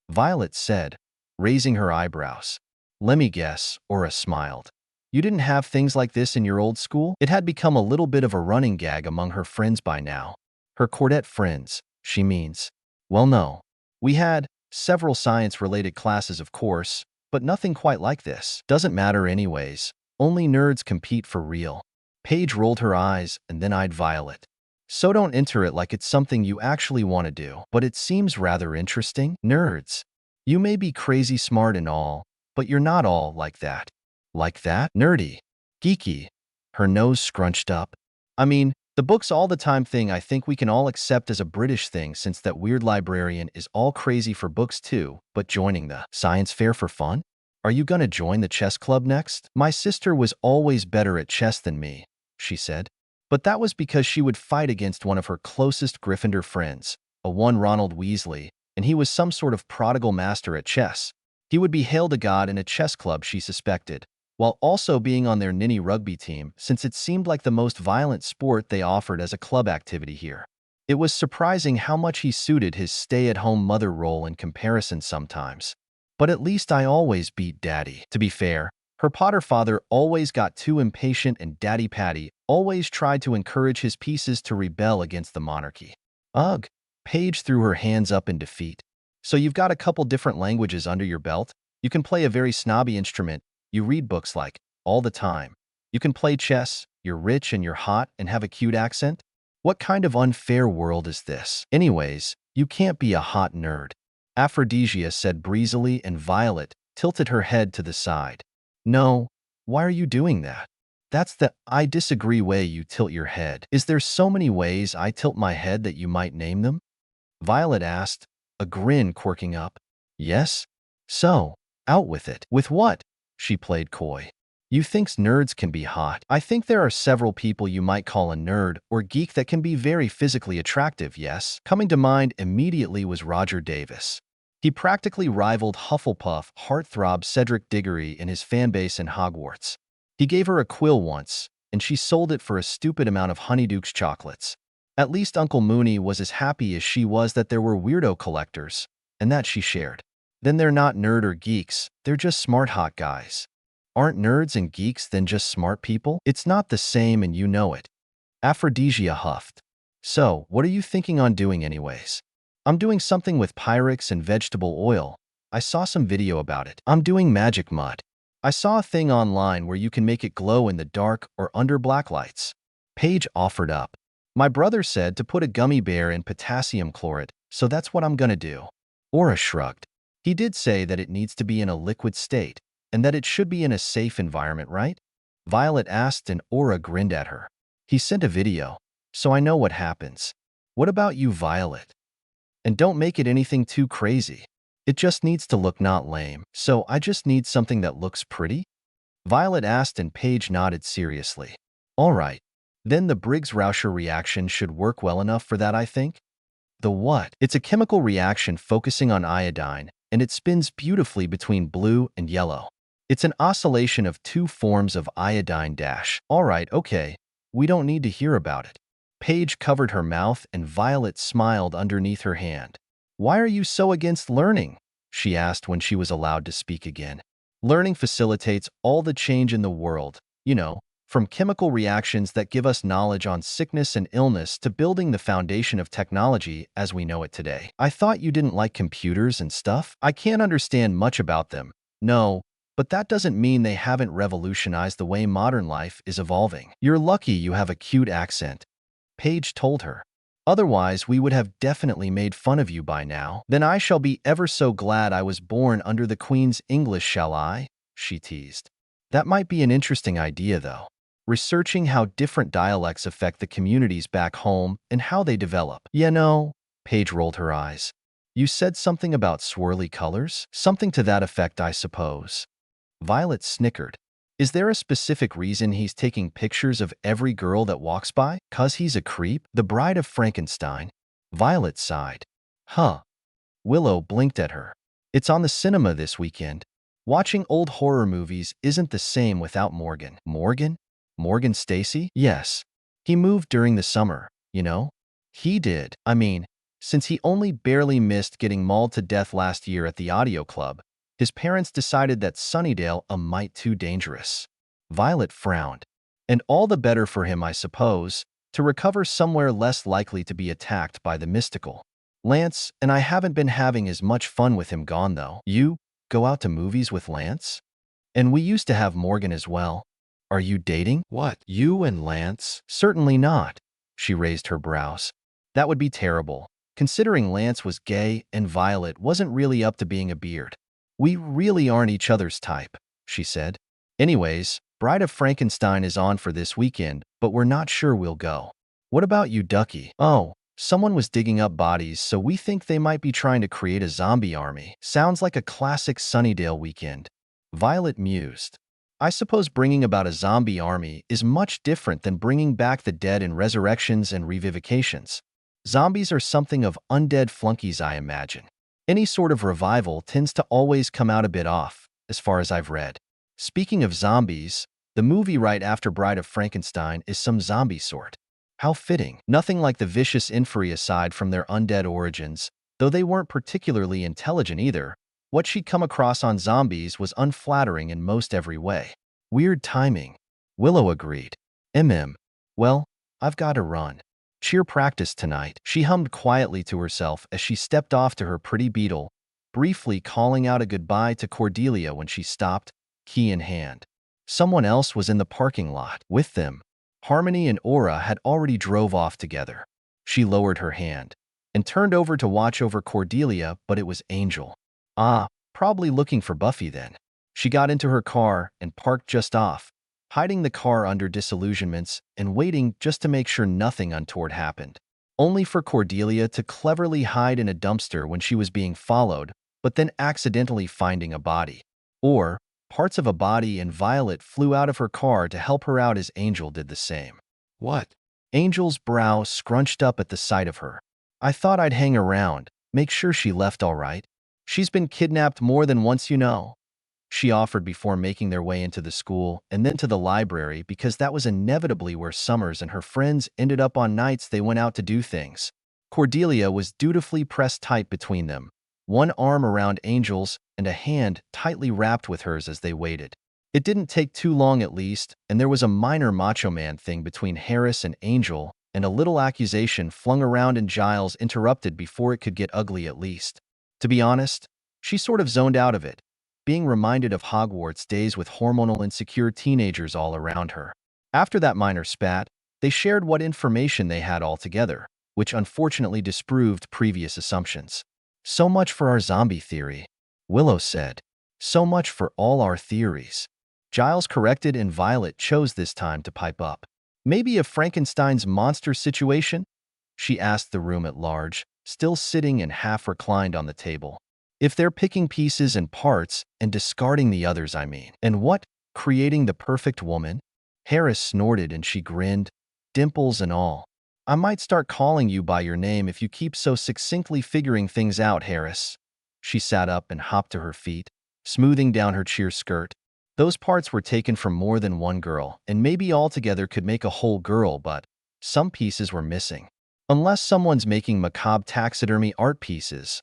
Violet said, raising her eyebrows. Let me guess, Aura smiled. You didn't have things like this in your old school? It had become a little bit of a running gag among her friends by now. Her quartet friends, she means. Well, no. We had several science-related classes, of course, but nothing quite like this. Doesn't matter anyways. Only nerds compete for real. Paige rolled her eyes and then eyed Violet. So don't enter it like it's something you actually want to do, but it seems rather interesting. Nerds. You may be crazy smart and all, but you're not all like that. Like that? Nerdy. Geeky. Her nose scrunched up. I mean, the books all the time thing I think we can all accept as a British thing since that weird librarian is all crazy for books too, but joining the science fair for fun? Are you gonna join the chess club next? My sister was always better at chess than me, she said. But that was because she would fight against one of her closest Gryffindor friends, a one Ronald Weasley, and he was some sort of prodigal master at chess. He would be hailed a god in a chess club, she suspected, while also being on their ninny rugby team since it seemed like the most violent sport they offered as a club activity here. It was surprising how much he suited his stay-at-home mother role in comparison sometimes. But at least I always beat Daddy. To be fair, her Potter father always got too impatient and Daddy Patty always tried to encourage his pieces to rebel against the monarchy. Ugh. Paige threw her hands up in defeat. So you've got a couple different languages under your belt? You can play a very snobby instrument. You read books like, all the time. You can play chess. You're rich and you're hot and have a cute accent? What kind of unfair world is this? Anyways, you can't be a hot nerd. Aphrodisia said breezily, and Violet tilted her head to the side. No, why are you doing that? That's the I disagree way you tilt your head. Is there so many ways I tilt my head that you might name them? Violet asked, a grin quirking up. Yes? So, out with it. With what? She played coy. You thinks nerds can be hot. I think there are several people you might call a nerd or geek that can be very physically attractive, yes? Coming to mind immediately was Roger Davis. He practically rivaled Hufflepuff heartthrob Cedric Diggory in his fanbase in Hogwarts. He gave her a quill once, and she sold it for a stupid amount of Honeydukes chocolates. At least Uncle Mooney was as happy as she was that there were weirdo collectors, and that she shared. Then they're not nerd or geeks, they're just smart hot guys. Aren't nerds and geeks then just smart people? It's not the same and you know it. Aphrodisia huffed. So, what are you thinking on doing anyways? I'm doing something with Pyrex and vegetable oil. I saw some video about it. I'm doing magic mud. I saw a thing online where you can make it glow in the dark or under black lights. Paige offered up. My brother said to put a gummy bear in potassium chloride, so that's what I'm gonna do. Aura shrugged. He did say that it needs to be in a liquid state, and that it should be in a safe environment, right? Violet asked, and Aura grinned at her. He sent a video, so I know what happens. What about you, Violet? And don't make it anything too crazy. It just needs to look not lame, so I just need something that looks pretty? Violet asked, and Paige nodded seriously. All right. Then the Briggs-Rauscher reaction should work well enough for that, I think. The what? It's a chemical reaction focusing on iodine, and it spins beautifully between blue and yellow. It's an oscillation of two forms of iodine dash. All right, okay. We don't need to hear about it. Paige covered her mouth, and Violet smiled underneath her hand. Why are you so against learning? She asked when she was allowed to speak again. Learning facilitates all the change in the world, from chemical reactions that give us knowledge on sickness and illness to building the foundation of technology as we know it today. I thought you didn't like computers and stuff? I can't understand much about them. No, but that doesn't mean they haven't revolutionized the way modern life is evolving. You're lucky you have a cute accent, Paige told her. Otherwise, we would have definitely made fun of you by now. Then I shall be ever so glad I was born under the Queen's English, shall I? She teased. That might be an interesting idea, though. Researching how different dialects affect the communities back home and how they develop. Paige rolled her eyes. You said something about swirly colors? Something to that effect, I suppose. Violet snickered. Is there a specific reason he's taking pictures of every girl that walks by? 'Cause he's a creep? The Bride of Frankenstein? Violet sighed. Huh. Willow blinked at her. It's on the cinema this weekend. Watching old horror movies isn't the same without Morgan. Morgan? Morgan Stacy? Yes. He moved during the summer, He did. I mean, since he only barely missed getting mauled to death last year at the audio club, his parents decided that Sunnydale a mite too dangerous. Violet frowned. And all the better for him, I suppose, to recover somewhere less likely to be attacked by the mystical. Lance and I haven't been having as much fun with him gone, though. You go out to movies with Lance? And we used to have Morgan as well. Are you dating? What? You and Lance? Certainly not. She raised her brows. That would be terrible, considering Lance was gay and Violet wasn't really up to being a beard. We really aren't each other's type, she said. Anyways, Bride of Frankenstein is on for this weekend, but we're not sure we'll go. What about you, Ducky? Oh, someone was digging up bodies, so we think they might be trying to create a zombie army. Sounds like a classic Sunnydale weekend. Violet mused. I suppose bringing about a zombie army is much different than bringing back the dead in resurrections and revivifications. Zombies are something of undead flunkies, I imagine. Any sort of revival tends to always come out a bit off, as far as I've read. Speaking of zombies, the movie right after Bride of Frankenstein is some zombie sort. How fitting. Nothing like the vicious inferi aside from their undead origins, though they weren't particularly intelligent either. What she'd come across on zombies was unflattering in most every way. Weird timing. Willow agreed. Well, I've got to run. Cheer practice tonight, she hummed quietly to herself as she stepped off to her pretty beetle, briefly calling out a goodbye to Cordelia when she stopped, key in hand. Someone else was in the parking lot with them. Harmony and Aura had already drove off together. She lowered her hand and turned over to watch over Cordelia, but it was Angel. Probably looking for Buffy then. She got into her car and parked just off, hiding the car under disillusionments and waiting just to make sure nothing untoward happened. Only for Cordelia to cleverly hide in a dumpster when she was being followed, but then accidentally finding a body. Or parts of a body, and Violet flew out of her car to help her out as Angel did the same. What? Angel's brow scrunched up at the sight of her. I thought I'd hang around, make sure she left all right. She's been kidnapped more than once, she offered before making their way into the school and then to the library, because that was inevitably where Summers and her friends ended up on nights they went out to do things. Cordelia was dutifully pressed tight between them, one arm around Angel's and a hand tightly wrapped with hers as they waited. It didn't take too long at least, and there was a minor Macho Man thing between Harris and Angel, and a little accusation flung around, and Giles interrupted before it could get ugly at least. To be honest, she sort of zoned out of it, being reminded of Hogwarts days with hormonal insecure teenagers all around her. After that minor spat, they shared what information they had all together, which unfortunately disproved previous assumptions. So much for our zombie theory, Willow said. So much for all our theories. Giles corrected, and Violet chose this time to pipe up. Maybe a Frankenstein's monster situation? She asked the room at large, still sitting and half reclined on the table. If they're picking pieces and parts and discarding the others, I mean. And what? Creating the perfect woman? Harris snorted and she grinned, dimples and all. I might start calling you by your name if you keep so succinctly figuring things out, Harris. She sat up and hopped to her feet, smoothing down her cheer skirt. Those parts were taken from more than one girl, and maybe all together could make a whole girl, but some pieces were missing. Unless someone's making macabre taxidermy art pieces,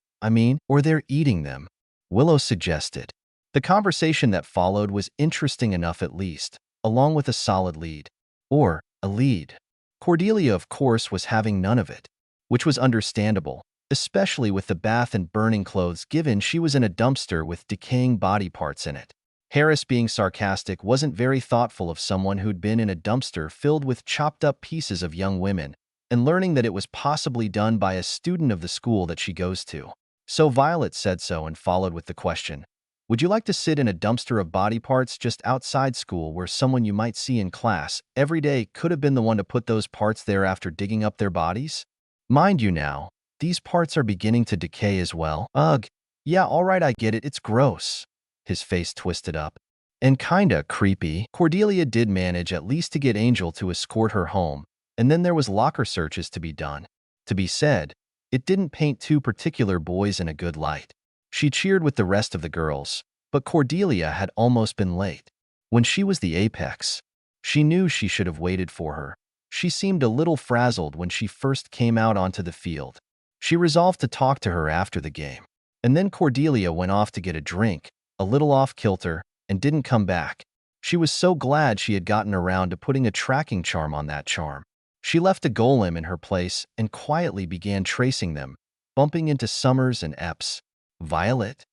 or they're eating them, Willow suggested. The conversation that followed was interesting enough at least, along with a solid lead. Or, a lead. Cordelia, of course, was having none of it, which was understandable, especially with the bath and burning clothes given she was in a dumpster with decaying body parts in it. Harris, being sarcastic, wasn't very thoughtful of someone who'd been in a dumpster filled with chopped-up pieces of young women, and learning that it was possibly done by a student of the school that she goes to. So Violet said so and followed with the question, "Would you like to sit in a dumpster of body parts just outside school where someone you might see in class every day could have been the one to put those parts there after digging up their bodies? Mind you now, these parts are beginning to decay as well." "Ugh, yeah, all right, I get it, it's gross." His face twisted up. "And kinda creepy." Cordelia did manage at least to get Angel to escort her home, and then there was locker searches to be done. To be said, it didn't paint two particular boys in a good light. She cheered with the rest of the girls, but Cordelia had almost been late. When she was the apex, she knew she should have waited for her. She seemed a little frazzled when she first came out onto the field. She resolved to talk to her after the game. And then Cordelia went off to get a drink, a little off-kilter, and didn't come back. She was so glad she had gotten around to putting a tracking charm on that charm. She left a golem in her place and quietly began tracing them, bumping into Summers and Epps. "Violet?"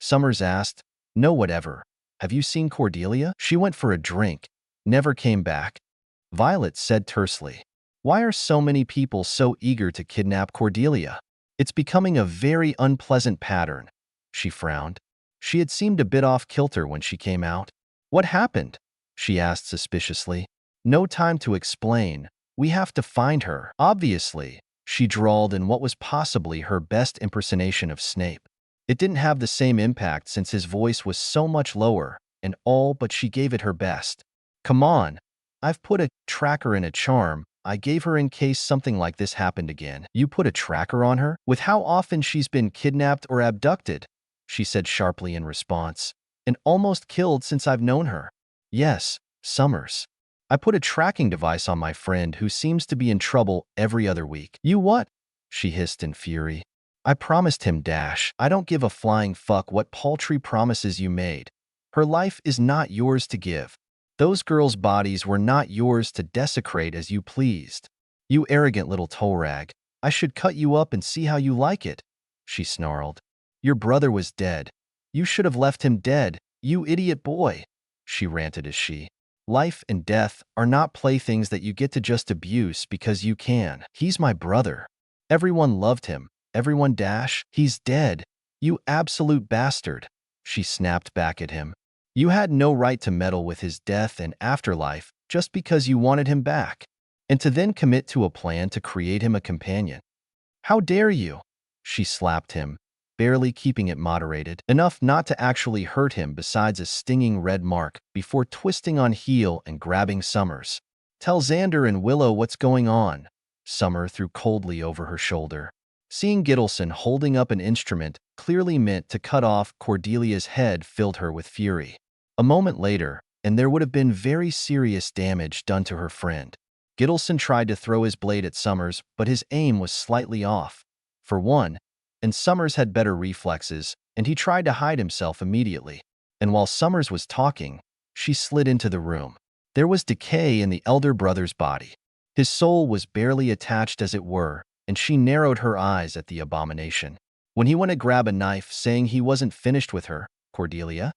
Summers asked. "No, whatever. Have you seen Cordelia?" "She went for a drink. Never came back," Violet said tersely. "Why are so many people so eager to kidnap Cordelia? It's becoming a very unpleasant pattern." She frowned. She had seemed a bit off-kilter when she came out. "What happened?" she asked suspiciously. "No time to explain. We have to find her." "Obviously," she drawled in what was possibly her best impersonation of Snape. It didn't have the same impact since his voice was so much lower, and all but she gave it her best. "Come on. I've put a tracker in a charm I gave her in case something like this happened again." "You put a tracker on her? With how often she's been kidnapped or abducted?" she said sharply in response. "And almost killed since I've known her." "Yes, Summers. I put a tracking device on my friend who seems to be in trouble every other week." "You what?" she hissed in fury. "I promised him Dash. I don't give a flying fuck what paltry promises you made. Her life is not yours to give. Those girls' bodies were not yours to desecrate as you pleased. You arrogant little toe rag. I should cut you up and see how you like it," she snarled. "Your brother was dead. You should have left him dead, you idiot boy," she ranted as she. "Life and death are not playthings that you get to just abuse because you can. He's my brother. Everyone loved him. Everyone Dash. He's dead. You absolute bastard," she snapped back at him. "You had no right to meddle with his death and afterlife just because you wanted him back, and to then commit to a plan to create him a companion. How dare you?" She slapped him, barely keeping it moderated, enough not to actually hurt him besides a stinging red mark, before twisting on heel and grabbing Summers. "Tell Xander and Willow what's going on," Summer threw coldly over her shoulder. Seeing Gittleson holding up an instrument clearly meant to cut off Cordelia's head filled her with fury. A moment later, and there would have been very serious damage done to her friend. Gittleson tried to throw his blade at Summers, but his aim was slightly off. For one, and Summers had better reflexes, and he tried to hide himself immediately. And while Summers was talking, she slid into the room. There was decay in the elder brother's body. His soul was barely attached, as it were, and she narrowed her eyes at the abomination. When he went to grab a knife, saying he wasn't finished with her, Cordelia,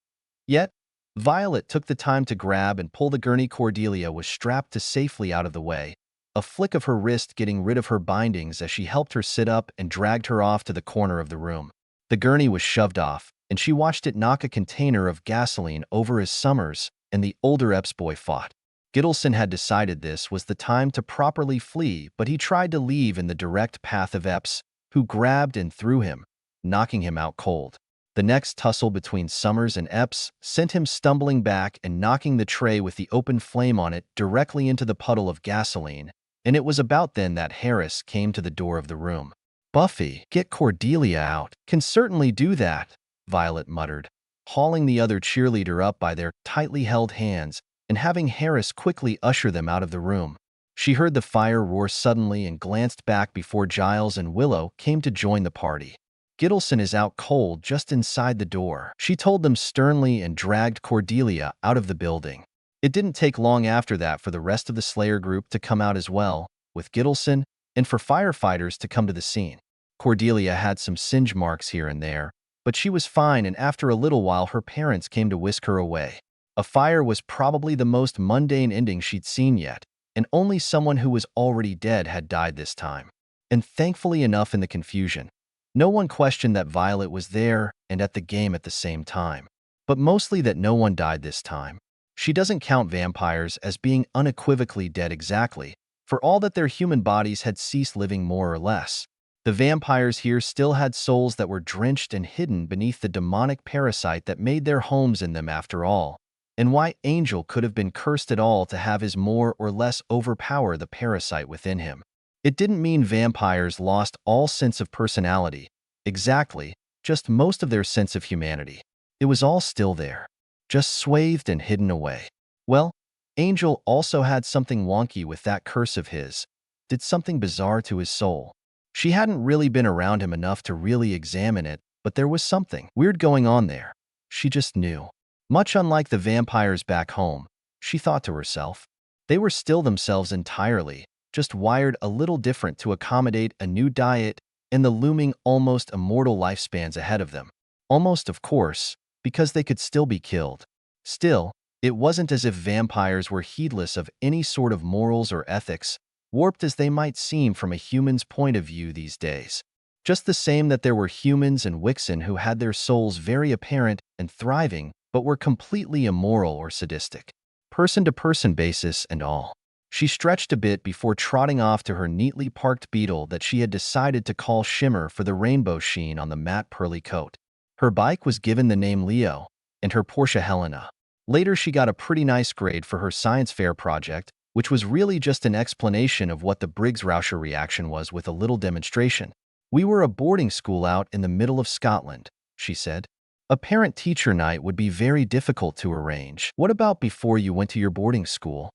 yet, Violet took the time to grab and pull the gurney Cordelia was strapped to safely out of the way, a flick of her wrist getting rid of her bindings as she helped her sit up and dragged her off to the corner of the room. The gurney was shoved off, and she watched it knock a container of gasoline over as Summers and the older Epps boy fought. Gittleson had decided this was the time to properly flee, but he tried to leave in the direct path of Epps, who grabbed and threw him, knocking him out cold. The next tussle between Summers and Epps sent him stumbling back and knocking the tray with the open flame on it directly into the puddle of gasoline, and it was about then that Harris came to the door of the room. "Buffy, get Cordelia out." "Can certainly do that," Violet muttered, hauling the other cheerleader up by their tightly held hands and having Harris quickly usher them out of the room. She heard the fire roar suddenly and glanced back before Giles and Willow came to join the party. Gittleson is out cold just inside the door," she told them sternly and dragged Cordelia out of the building. It didn't take long after that for the rest of the Slayer group to come out as well, with Gittleson, and for firefighters to come to the scene. Cordelia had some singe marks here and there, but she was fine, and after a little while her parents came to whisk her away. A fire was probably the most mundane ending she'd seen yet, and only someone who was already dead had died this time. And thankfully enough, in the confusion, no one questioned that Violet was there and at the game at the same time. But mostly that no one died this time. She doesn't count vampires as being unequivocally dead exactly, for all that their human bodies had ceased living more or less. The vampires here still had souls that were drenched and hidden beneath the demonic parasite that made their homes in them after all. And why Angel could have been cursed at all to have his more or less overpower the parasite within him. It didn't mean vampires lost all sense of personality. Exactly, just most of their sense of humanity. It was all still there, just swathed and hidden away. Well, Angel also had something wonky with that curse of his, did something bizarre to his soul. She hadn't really been around him enough to really examine it, but there was something weird going on there. She just knew. Much unlike the vampires back home, she thought to herself. They were still themselves entirely, just wired a little different to accommodate a new diet and the looming almost immortal lifespans ahead of them. Almost, of course, because they could still be killed. Still, it wasn't as if vampires were heedless of any sort of morals or ethics, warped as they might seem from a human's point of view these days. Just the same that there were humans and Wixen who had their souls very apparent and thriving, but were completely immoral or sadistic. Person-to-person basis and all. She stretched a bit before trotting off to her neatly parked Beetle that she had decided to call Shimmer for the rainbow sheen on the matte pearly coat. Her bike was given the name Leo, and her Porsche Helena. Later she got a pretty nice grade for her science fair project, which was really just an explanation of what the Briggs-Rauscher reaction was with a little demonstration. "We were a boarding school out in the middle of Scotland," she said. "A parent-teacher night would be very difficult to arrange. What about before you went to your boarding school?"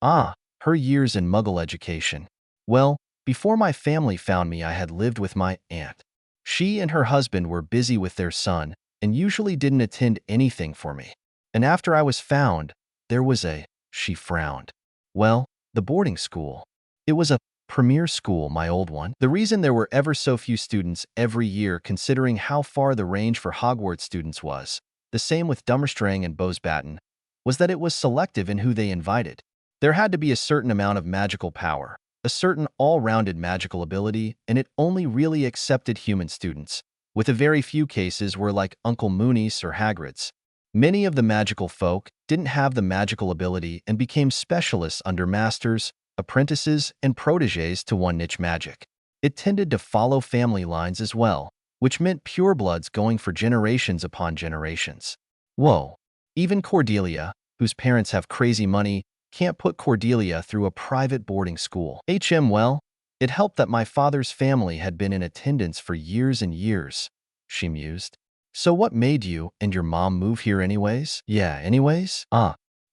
"Ah, her years in Muggle education. Well, before my family found me, I had lived with my aunt. She and her husband were busy with their son and usually didn't attend anything for me. And after I was found, there was a..." She frowned. "Well, the boarding school. It was a premier school, my old one. The reason there were ever so few students every year, considering how far the range for Hogwarts students was, the same with Dummerstrang and Bosbatten, was that it was selective in who they invited. There had to be a certain amount of magical power, a certain all-rounded magical ability, and it only really accepted human students, with a very few cases were like Uncle Mooney's or Hagrid's. Many of the magical folk didn't have the magical ability and became specialists under masters, apprentices, and protégés to one niche magic. It tended to follow family lines as well, which meant purebloods going for generations upon generations. Whoa. Even Cordelia, whose parents have crazy money, can't put Cordelia through a private boarding school. Well, it helped that my father's family had been in attendance for years and years," she mused. "So what made you and your mom move here anyways?" "Yeah, anyways?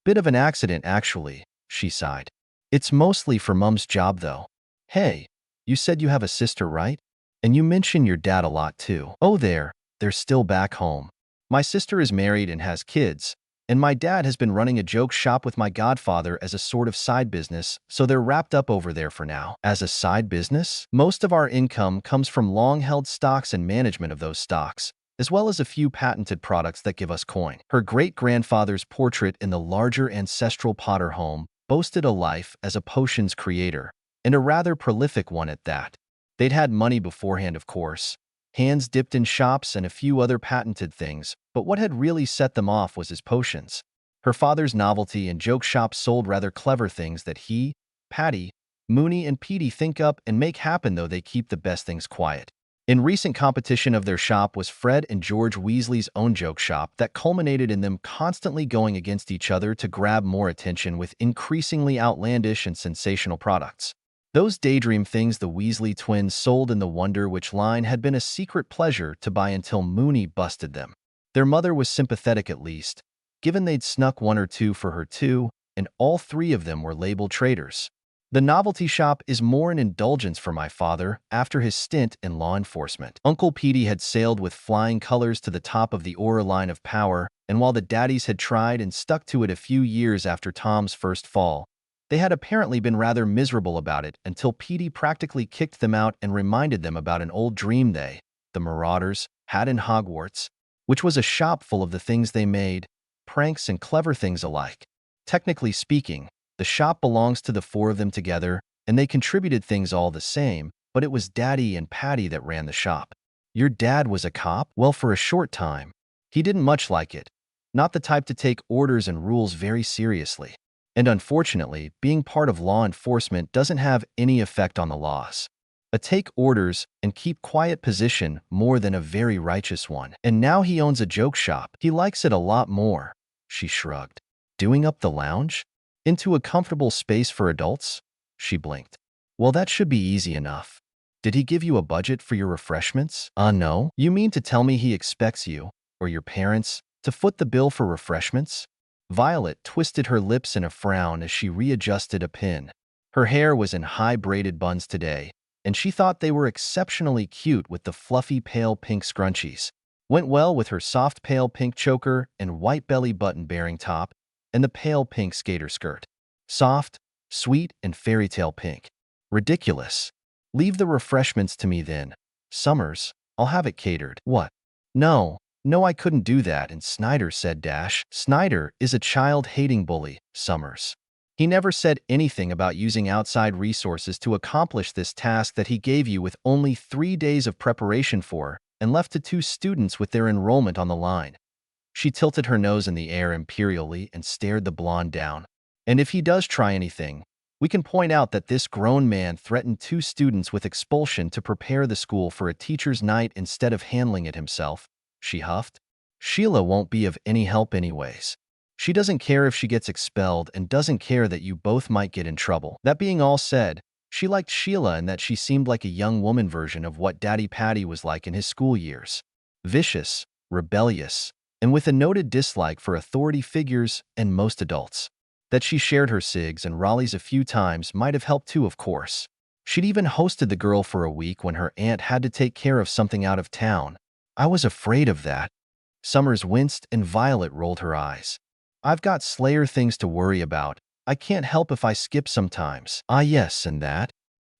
Bit of an accident actually," she sighed. "It's mostly for Mum's job though. Hey, you said you have a sister, right? And you mention your dad a lot too." "Oh, they're still back home. My sister is married and has kids, and my dad has been running a joke shop with my godfather as a sort of side business, so they're wrapped up over there for now." "As a side business?" "Most of our income comes from long-held stocks and management of those stocks, as well as a few patented products that give us coin." Her great-grandfather's portrait in the larger ancestral Potter home boasted a life as a potions creator, and a rather prolific one at that. They'd had money beforehand, of course, hands dipped in shops and a few other patented things, but what had really set them off was his potions. Her father's novelty and joke shop sold rather clever things that he, Patty, Mooney, and Petey think up and make happen, though they keep the best things quiet. In recent competition of their shop was Fred and George Weasley's own joke shop that culminated in them constantly going against each other to grab more attention with increasingly outlandish and sensational products. Those daydream things the Weasley twins sold in the Wonder Witch line had been a secret pleasure to buy until Mooney busted them. Their mother was sympathetic at least, given they'd snuck one or two for her too, and all three of them were labeled traitors. The novelty shop is more an indulgence for my father after his stint in law enforcement. Uncle Petey had sailed with flying colors to the top of the Aura line of power, and while the daddies had tried and stuck to it a few years after Tom's first fall, they had apparently been rather miserable about it until Petey practically kicked them out and reminded them about an old dream they, the Marauders, had in Hogwarts, which was a shop full of the things they made, pranks and clever things alike. Technically speaking, the shop belongs to the four of them together, and they contributed things all the same, but it was Daddy and Patty that ran the shop. Your dad was a cop? Well, for a short time. He didn't much like it. Not the type to take orders and rules very seriously. And unfortunately, being part of law enforcement doesn't have any effect on the laws. A take orders and keep quiet position more than a very righteous one. And now he owns a joke shop. He likes it a lot more. She shrugged. Doing up the lounge? Into a comfortable space for adults? She blinked. Well, that should be easy enough. Did he give you a budget for your refreshments? No. You mean to tell me he expects you, or your parents, to foot the bill for refreshments? Violet twisted her lips in a frown as she readjusted a pin. Her hair was in high braided buns today, and she thought they were exceptionally cute with the fluffy pale pink scrunchies. Went well with her soft pale pink choker and white belly button-bearing top, and the pale pink skater skirt. Soft, sweet, and fairy tale pink. Ridiculous. Leave the refreshments to me then. Summers, I'll have it catered. What? No, I couldn't do that, and Snyder said dash. Snyder is a child-hating bully, Summers. He never said anything about using outside resources to accomplish this task that he gave you with only 3 days of preparation for, and left to 2 students with their enrollment on the line. She tilted her nose in the air imperially and stared the blonde down. And if he does try anything, we can point out that this grown man threatened 2 students with expulsion to prepare the school for a teacher's night instead of handling it himself. She huffed. Sheila won't be of any help anyways. She doesn't care if she gets expelled and doesn't care that you both might get in trouble. That being all said, she liked Sheila in that she seemed like a young woman version of what Daddy Patty was like in his school years. Vicious, rebellious, and with a noted dislike for authority figures and most adults. That she shared her cigs and Raleighs a few times might have helped too, of course. She'd even hosted the girl for a week when her aunt had to take care of something out of town. I was afraid of that. Summers winced and Violet rolled her eyes. I've got Slayer things to worry about. I can't help if I skip sometimes. Ah yes, and that?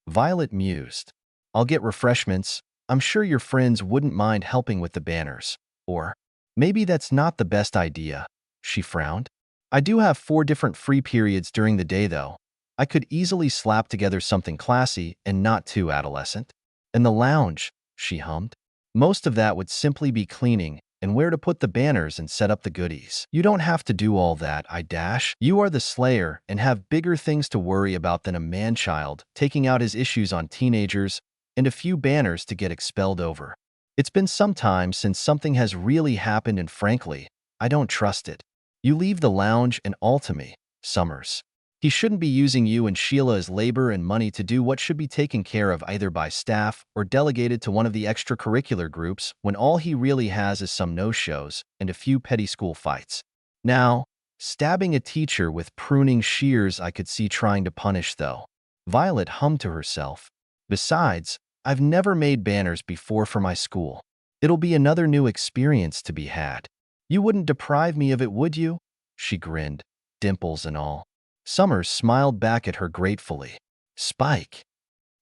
Violet mused. I'll get refreshments. I'm sure your friends wouldn't mind helping with the banners. Or, maybe that's not the best idea. She frowned. I do have 4 different free periods during the day though. I could easily slap together something classy and not too adolescent. And the lounge, she hummed. Most of that would simply be cleaning and where to put the banners and set up the goodies. You don't have to do all that, I dash. You are the Slayer and have bigger things to worry about than a man-child taking out his issues on teenagers and a few banners to get expelled over. It's been some time since something has really happened and frankly, I don't trust it. You leave the lounge and all to me, Summers. He shouldn't be using you and Sheila as labor and money to do what should be taken care of either by staff or delegated to one of the extracurricular groups when all he really has is some no-shows and a few petty school fights. Now, stabbing a teacher with pruning shears I could see trying to punish though. Violet hummed to herself. Besides, I've never made banners before for my school. It'll be another new experience to be had. You wouldn't deprive me of it, would you? She grinned, dimples and all. Summers smiled back at her gratefully. Spike.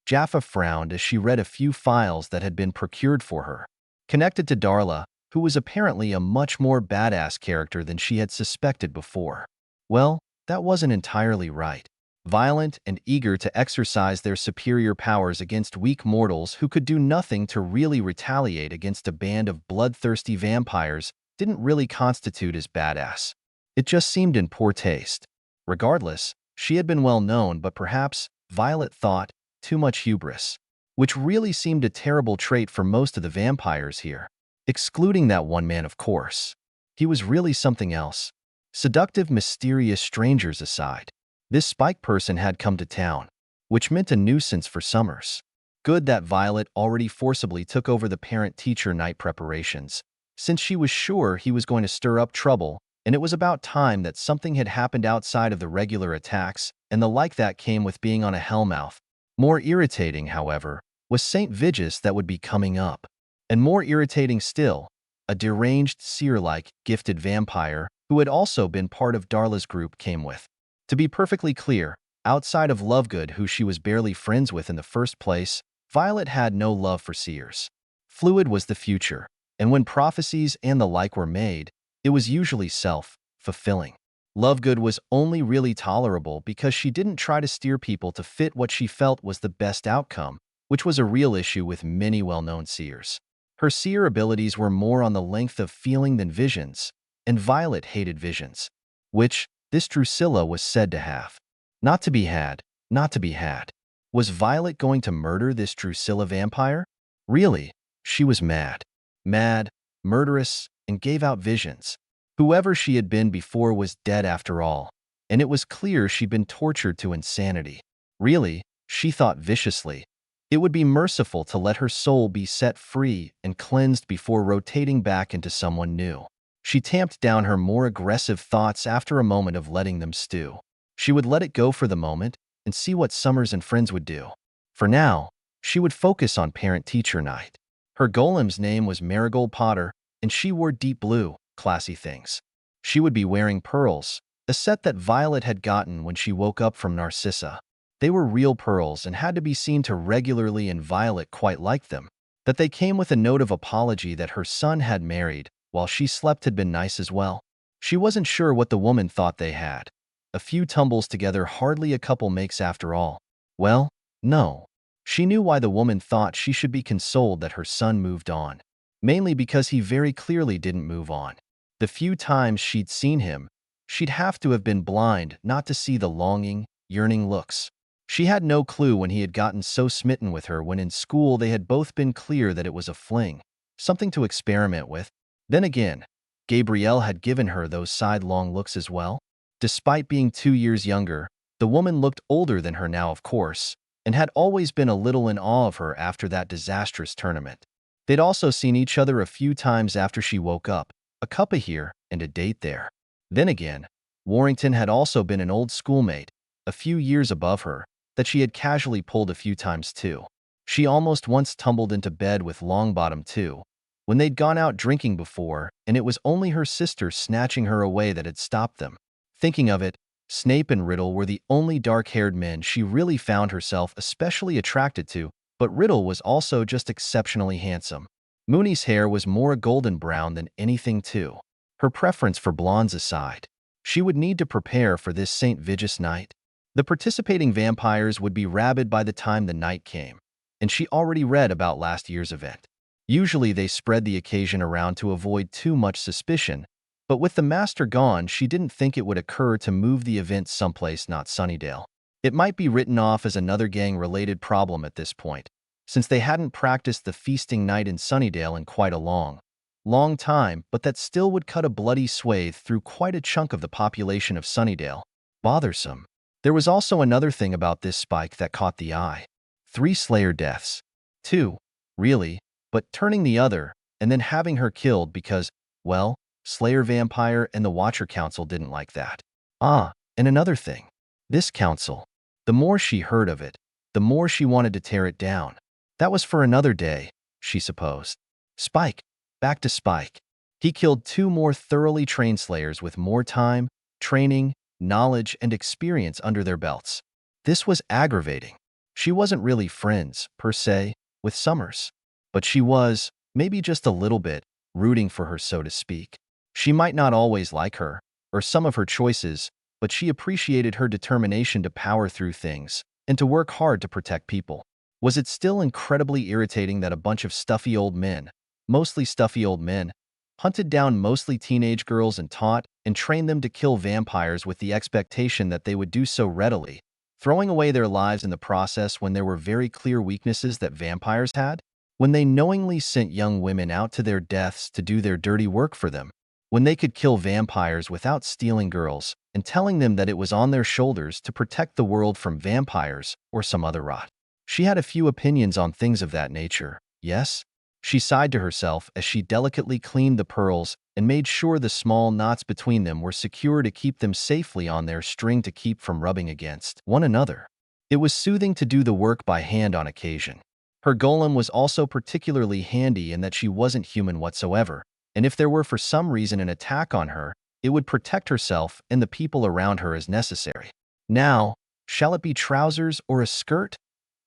Jaffa frowned as she read a few files that had been procured for her. Connected to Darla, who was apparently a much more badass character than she had suspected before. Well, that wasn't entirely right. Violent and eager to exercise their superior powers against weak mortals who could do nothing to really retaliate against a band of bloodthirsty vampires didn't really constitute as badass. It just seemed in poor taste. Regardless, she had been well known, but perhaps, Violet thought, too much hubris, which really seemed a terrible trait for most of the vampires here. Excluding that one man, of course. He was really something else. Seductive, mysterious strangers aside, this Spike person had come to town, which meant a nuisance for Summers. Good that Violet already forcibly took over the parent-teacher night preparations, since she was sure he was going to stir up trouble, and it was about time that something had happened outside of the regular attacks and the like that came with being on a hellmouth. More irritating, however, was St. Vigus that would be coming up. And more irritating still, a deranged, seer-like, gifted vampire who had also been part of Darla's group came with. To be perfectly clear, outside of Lovegood, who she was barely friends with in the first place, Violet had no love for seers. Fluid was the future, and when prophecies and the like were made, it was usually self-fulfilling. Lovegood was only really tolerable because she didn't try to steer people to fit what she felt was the best outcome, which was a real issue with many well-known seers. Her seer abilities were more on the length of feeling than visions, and Violet hated visions, which this Drusilla was said to have. Not to be had, not to be had. Was Violet going to murder this Drusilla vampire? Really, she was mad. Mad, murderous, and gave out visions. Whoever she had been before was dead after all, and it was clear she'd been tortured to insanity. Really, she thought viciously, it would be merciful to let her soul be set free and cleansed before rotating back into someone new. She tamped down her more aggressive thoughts after a moment of letting them stew. She would let it go for the moment and see what Summers and friends would do. For now, she would focus on parent-teacher night. Her golem's name was Marigold Potter, and she wore deep blue, classy things. She would be wearing pearls, a set that Violet had gotten when she woke up from Narcissa. They were real pearls and had to be seen to regularly, and Violet quite liked them. That they came with a note of apology that her son had married while she slept had been nice as well. She wasn't sure what the woman thought they had. A few tumbles together, hardly a couple makes after all. Well, no. She knew why the woman thought she should be consoled that her son moved on. Mainly because he very clearly didn't move on. The few times she'd seen him, she'd have to have been blind not to see the longing, yearning looks. She had no clue when he had gotten so smitten with her when in school they had both been clear that it was a fling, something to experiment with. Then again, Gabrielle had given her those sidelong looks as well. Despite being 2 years younger, the woman looked older than her now, of course, and had always been a little in awe of her after that disastrous tournament. They'd also seen each other a few times after she woke up, a cuppa here and a date there. Then again, Warrington had also been an old schoolmate, a few years above her, that she had casually pulled a few times too. She almost once tumbled into bed with Longbottom too, when they'd gone out drinking before, and it was only her sister snatching her away that had stopped them. Thinking of it, Snape and Riddle were the only dark-haired men she really found herself especially attracted to, but Riddle was also just exceptionally handsome. Mooney's hair was more golden brown than anything too. Her preference for blondes aside, she would need to prepare for this St. Vigus night. The participating vampires would be rabid by the time the night came, and she already read about last year's event. Usually they spread the occasion around to avoid too much suspicion, but with the master gone, she didn't think it would occur to move the event someplace not Sunnydale. It might be written off as another gang-related problem at this point, since they hadn't practiced the feasting night in Sunnydale in quite a long time, but that still would cut a bloody swathe through quite a chunk of the population of Sunnydale. Bothersome. There was also another thing about this spike that caught the eye. 3 Slayer deaths. 2, really, but turning the other, and then having her killed because, well, Slayer Vampire and the Watcher Council didn't like that. Ah, and another thing. This council, the more she heard of it, the more she wanted to tear it down. That was for another day, she supposed. Spike. Back to Spike. He killed 2 more thoroughly trained Slayers with more time, training, knowledge, and experience under their belts. This was aggravating. She wasn't really friends, per se, with Summers. But she was, maybe just a little bit, rooting for her, so to speak. She might not always like her, or some of her choices, but she appreciated her determination to power through things, and to work hard to protect people. Was it still incredibly irritating that a bunch of stuffy old men, mostly stuffy old men, hunted down mostly teenage girls and taught and trained them to kill vampires with the expectation that they would do so readily, throwing away their lives in the process when there were very clear weaknesses that vampires had? When they knowingly sent young women out to their deaths to do their dirty work for them? When they could kill vampires without stealing girls and telling them that it was on their shoulders to protect the world from vampires or some other rot? She had a few opinions on things of that nature, yes? She sighed to herself as she delicately cleaned the pearls and made sure the small knots between them were secure to keep them safely on their string to keep from rubbing against one another. It was soothing to do the work by hand on occasion. Her golem was also particularly handy in that she wasn't human whatsoever, and if there were for some reason an attack on her, it would protect herself and the people around her as necessary. Now, shall it be trousers or a skirt?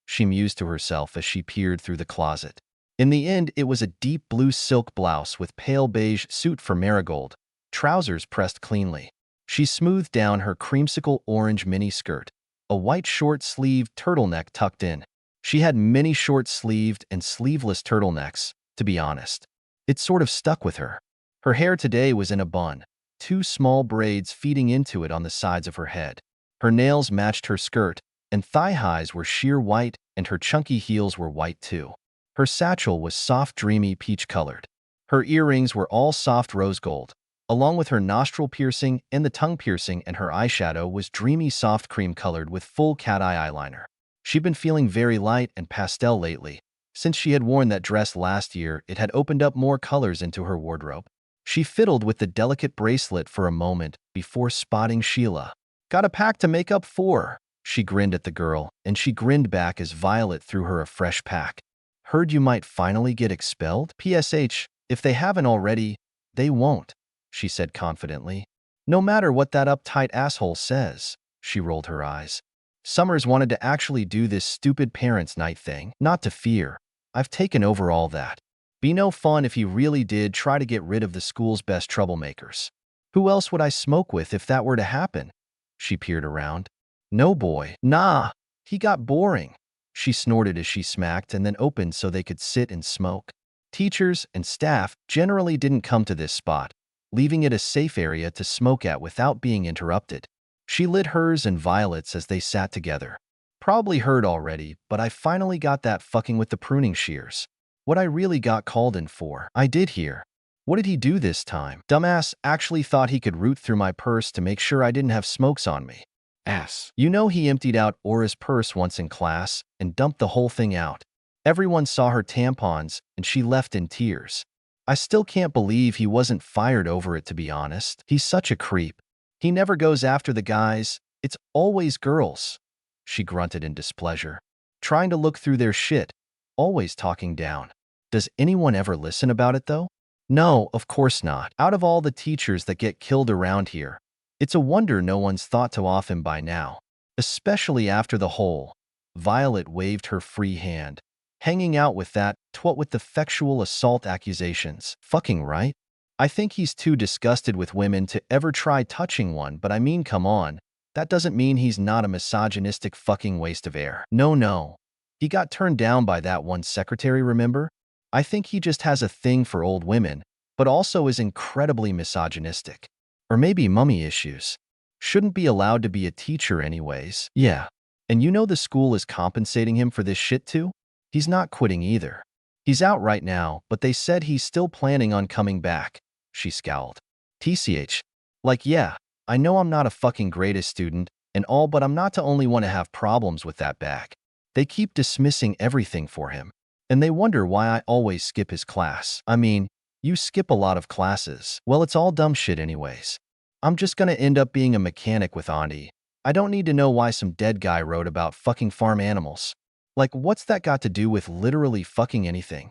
She mused to herself as she peered through the closet. In the end, it was a deep blue silk blouse with pale beige suit for marigold, trousers pressed cleanly. She smoothed down her creamsicle orange miniskirt, a white short-sleeved turtleneck tucked in. She had many short-sleeved and sleeveless turtlenecks, to be honest. It sort of stuck with her. Her hair today was in a bun, two small braids feeding into it on the sides of her head. Her nails matched her skirt, and thigh-highs were sheer white, and her chunky heels were white too. Her satchel was soft, dreamy peach-colored. Her earrings were all soft rose gold, along with her nostril piercing and the tongue piercing, and her eyeshadow was dreamy soft cream-colored with full cat-eye eyeliner. She'd been feeling very light and pastel lately. Since she had worn that dress last year, it had opened up more colors into her wardrobe. She fiddled with the delicate bracelet for a moment before spotting Sheila. "Got a pack to make up for." She grinned at the girl, and she grinned back as Violet threw her a fresh pack. "Heard you might finally get expelled? PSH, if they haven't already, they won't," she said confidently. "No matter what that uptight asshole says." She rolled her eyes. "Summers wanted to actually do this stupid parents' night thing. Not to fear. I've taken over all that. Be no fun if he really did try to get rid of the school's best troublemakers. Who else would I smoke with if that were to happen?" She peered around. "No boy. Nah. He got boring." She snorted as she smacked and then opened so they could sit and smoke. Teachers and staff generally didn't come to this spot, leaving it a safe area to smoke at without being interrupted. She lit hers and Violet's as they sat together. "Probably heard already, but I finally got that fucking with the pruning shears. What I really got called in for. I did hear. What did he do this time? Dumbass actually thought he could root through my purse to make sure I didn't have smokes on me. Ass. You know he emptied out Aura's purse once in class and dumped the whole thing out. Everyone saw her tampons, and she left in tears. I still can't believe he wasn't fired over it, to be honest. He's such a creep. He never goes after the guys. It's always girls." She grunted in displeasure. "Trying to look through their shit. Always talking down. Does anyone ever listen about it, though? No, of course not. Out of all the teachers that get killed around here, it's a wonder no one's thought to off him by now. Especially after the whole." Violet waved her free hand. "Hanging out with that twat with the sexual assault accusations. Fucking right. I think he's too disgusted with women to ever try touching one, but I mean, come on. That doesn't mean he's not a misogynistic fucking waste of air. No. He got turned down by that one secretary, remember? I think he just has a thing for old women, but also is incredibly misogynistic. Or maybe mummy issues. Shouldn't be allowed to be a teacher anyways." "Yeah. And you know the school is compensating him for this shit too? He's not quitting either. He's out right now, but they said he's still planning on coming back." She scowled. "TCH. Like, yeah, I know I'm not a fucking greatest student and all, but I'm not the only one to have problems with that bag. They keep dismissing everything for him, and they wonder why I always skip his class. I mean, you skip a lot of classes. Well, it's all dumb shit anyways. I'm just gonna end up being a mechanic with Auntie. I don't need to know why some dead guy wrote about fucking farm animals. Like, what's that got to do with literally fucking anything?"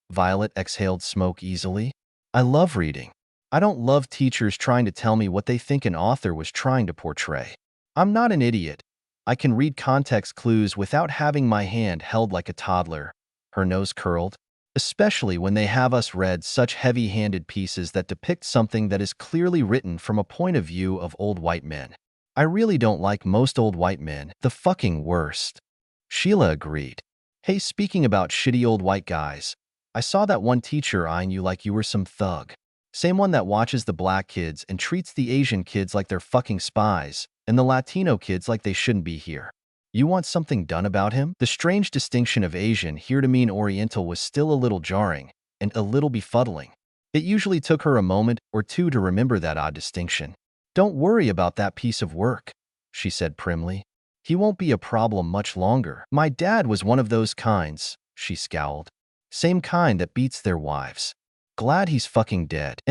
Violet exhaled smoke easily. "I love reading. I don't love teachers trying to tell me what they think an author was trying to portray. I'm not an idiot. I can read context clues without having my hand held like a toddler." Her nose curled. "Especially when they have us read such heavy-handed pieces that depict something that is clearly written from a point of view of old white men. I really don't like most old white men. The fucking worst." Sheila agreed. "Hey, speaking about shitty old white guys, I saw that one teacher eyeing you like you were some thug. Same one that watches the black kids and treats the Asian kids like they're fucking spies, and the Latino kids like they shouldn't be here. You want something done about him?" The strange distinction of Asian here to mean Oriental was still a little jarring and a little befuddling. It usually took her a moment or two to remember that odd distinction. "Don't worry about that piece of work," she said primly. "He won't be a problem much longer. My dad was one of those kinds," she scowled. "Same kind that beats their wives. Glad he's fucking dead.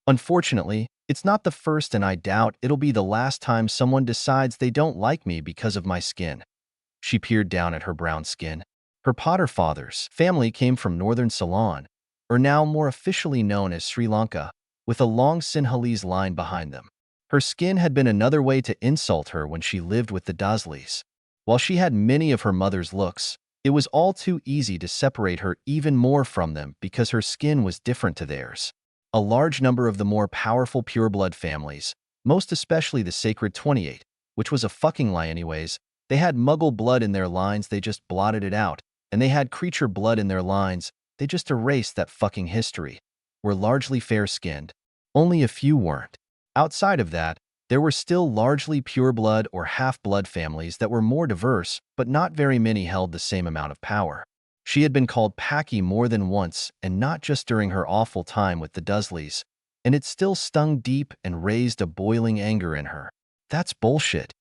Unfortunately, it's not the first and I doubt it'll be the last time someone decides they don't like me because of my skin. She peered down at her brown skin. Her Potter father's family came from northern Ceylon, or now more officially known as Sri Lanka, with a long Sinhalese line behind them. Her skin had been another way to insult her when she lived with the Dudleys. While she had many of her mother's looks, it was all too easy to separate her even more from them because her skin was different to theirs. A large number of the more powerful pureblood families, most especially the Sacred 28, which was a fucking lie anyways, they had Muggle blood in their lines, they just blotted it out, and they had creature blood in their lines, they just erased that fucking history, were largely fair-skinned. Only a few weren't. Outside of that, there were still largely pureblood or half-blood families that were more diverse, but not very many held the same amount of power. She had been called Packy more than once, and not just during her awful time with the Dudleys, and it still stung deep and raised a boiling anger in her. That's bullshit.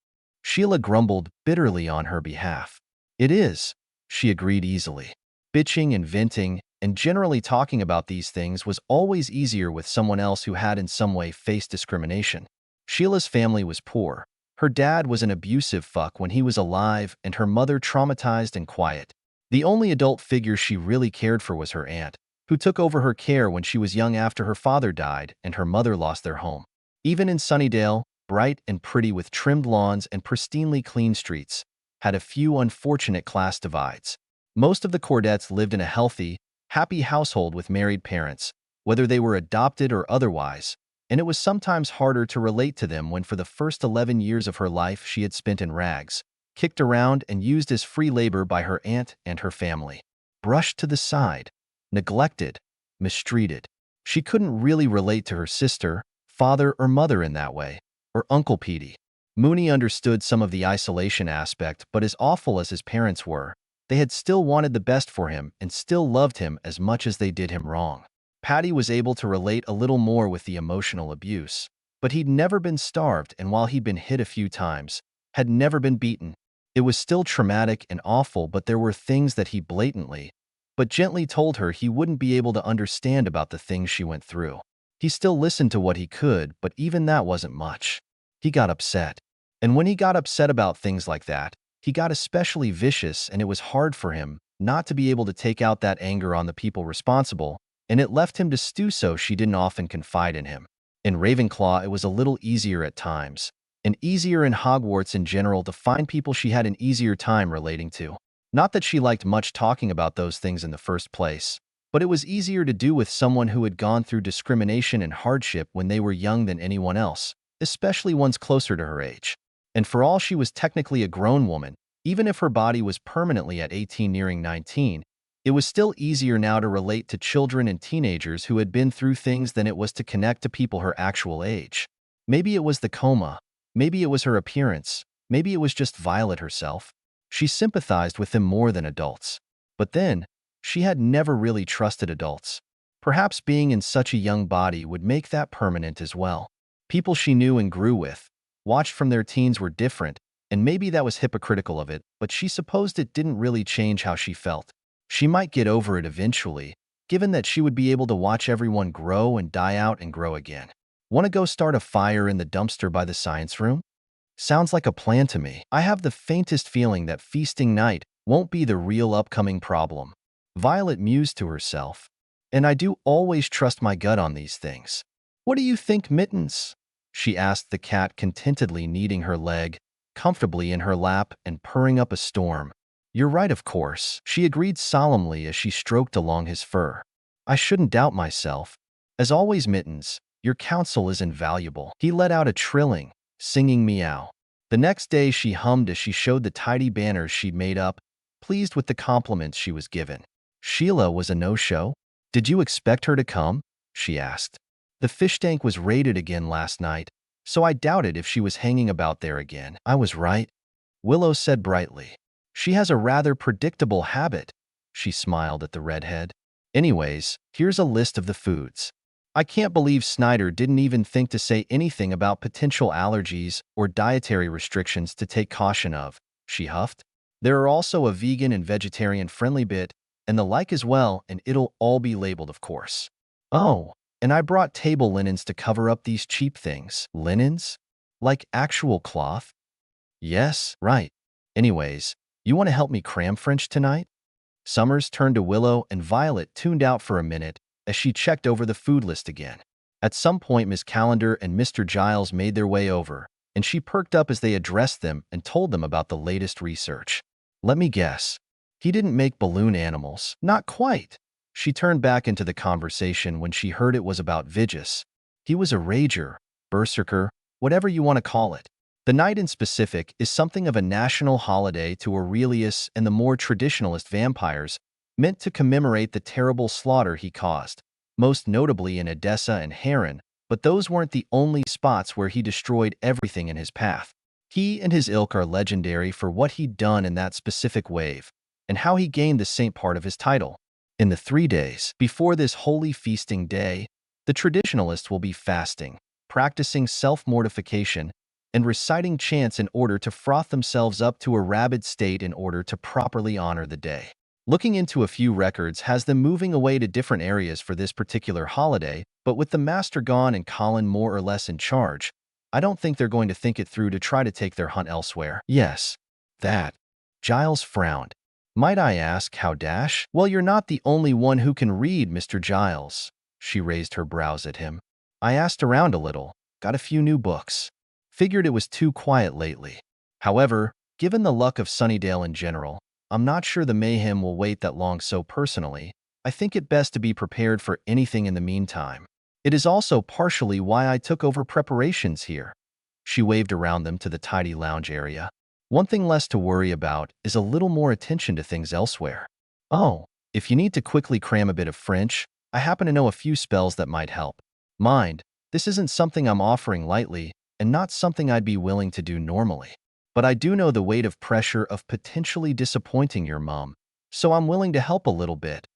Sheila grumbled bitterly on her behalf. It is, she agreed easily. Bitching and venting, and generally talking about these things was always easier with someone else who had in some way faced discrimination. Sheila's family was poor. Her dad was an abusive fuck when he was alive, and her mother traumatized and quiet. The only adult figure she really cared for was her aunt, who took over her care when she was young after her father died and her mother lost their home. Even in Sunnydale, bright and pretty with trimmed lawns and pristinely clean streets, had a few unfortunate class divides. Most of the Cordettes lived in a healthy, happy household with married parents, whether they were adopted or otherwise, and it was sometimes harder to relate to them when for the first 11 years of her life she had spent in rags, kicked around and used as free labor by her aunt and her family. Brushed to the side, neglected, mistreated. She couldn't really relate to her sister, father, or mother in that way, or Uncle Petey. Mooney understood some of the isolation aspect, but as awful as his parents were, they had still wanted the best for him and still loved him as much as they did him wrong. Patty was able to relate a little more with the emotional abuse, but he'd never been starved, and while he'd been hit a few times, had never been beaten. It was still traumatic and awful, but there were things that he blatantly, but gently told her he wouldn't be able to understand about the things she went through. He still listened to what he could, but even that wasn't much. He got upset. And when he got upset about things like that, he got especially vicious, and it was hard for him not to be able to take out that anger on the people responsible, and it left him to stew, so she didn't often confide in him. In Ravenclaw, it was a little easier at times, and easier in Hogwarts in general to find people she had an easier time relating to. Not that she liked much talking about those things in the first place, but it was easier to do with someone who had gone through discrimination and hardship when they were young than anyone else, especially ones closer to her age. And for all she was technically a grown woman, even if her body was permanently at 18 nearing 19, it was still easier now to relate to children and teenagers who had been through things than it was to connect to people her actual age. Maybe it was the coma, maybe it was her appearance, maybe it was just Violet herself. She sympathized with them more than adults. But then, she had never really trusted adults. Perhaps being in such a young body would make that permanent as well. People she knew and grew with, watched from their teens, were different, and maybe that was hypocritical of it, but she supposed it didn't really change how she felt. She might get over it eventually, given that she would be able to watch everyone grow and die out and grow again. Want to go start a fire in the dumpster by the science room? Sounds like a plan to me. I have the faintest feeling that feasting night won't be the real upcoming problem. Violet mused to herself. And I do always trust my gut on these things. What do you think, Mittens? She asked the cat, contentedly kneading her leg comfortably in her lap and purring up a storm. You're right, of course, she agreed solemnly as she stroked along his fur. I shouldn't doubt myself. As always, Mittens, your counsel is invaluable. He let out a trilling, singing meow. The next day she hummed as she showed the tidy banners she'd made up, pleased with the compliments she was given. Sheila was a no-show? Did you expect her to come? She asked. The fish tank was raided again last night, so I doubted if she was hanging about there again. I was right, Willow said brightly. She has a rather predictable habit. She smiled at the redhead. Anyways, here's a list of the foods. I can't believe Snyder didn't even think to say anything about potential allergies or dietary restrictions to take caution of, she huffed. There are also a vegan and vegetarian friendly bit, and the like as well, and it'll all be labeled, of course. Oh, and I brought table linens to cover up these cheap things. Linens? Like actual cloth? Yes, right. Anyways, you want to help me cram French tonight? Summers turned to Willow, and Violet tuned out for a minute as she checked over the food list again. At some point, Miss Calendar and Mr. Giles made their way over, and she perked up as they addressed them and told them about the latest research. Let me guess. He didn't make balloon animals. Not quite. She turned back into the conversation when she heard it was about Vigus. He was a rager, berserker, whatever you want to call it. The night in specific is something of a national holiday to Aurelius and the more traditionalist vampires, meant to commemorate the terrible slaughter he caused, most notably in Edessa and Harran, but those weren't the only spots where he destroyed everything in his path. He and his ilk are legendary for what he'd done in that specific wave, and how he gained the saint part of his title. In the 3 days before this holy feasting day, the traditionalists will be fasting, practicing self-mortification, and reciting chants in order to froth themselves up to a rabid state in order to properly honor the day. Looking into a few records has them moving away to different areas for this particular holiday, but with the master gone and Colin more or less in charge, I don't think they're going to think it through to try to take their hunt elsewhere. Yes, that. Giles frowned. Might I ask how Dash? Well, you're not the only one who can read, Mr. Giles. She raised her brows at him. I asked around a little, got a few new books. Figured it was too quiet lately. However, given the luck of Sunnydale in general, I'm not sure the mayhem will wait that long, so personally, I think it best to be prepared for anything in the meantime. It is also partially why I took over preparations here. She waved around them to the tidy lounge area. One thing less to worry about is a little more attention to things elsewhere. Oh, if you need to quickly cram a bit of French, I happen to know a few spells that might help. Mind, this isn't something I'm offering lightly, and not something I'd be willing to do normally. But I do know the weight of pressure of potentially disappointing your mom, so I'm willing to help a little bit.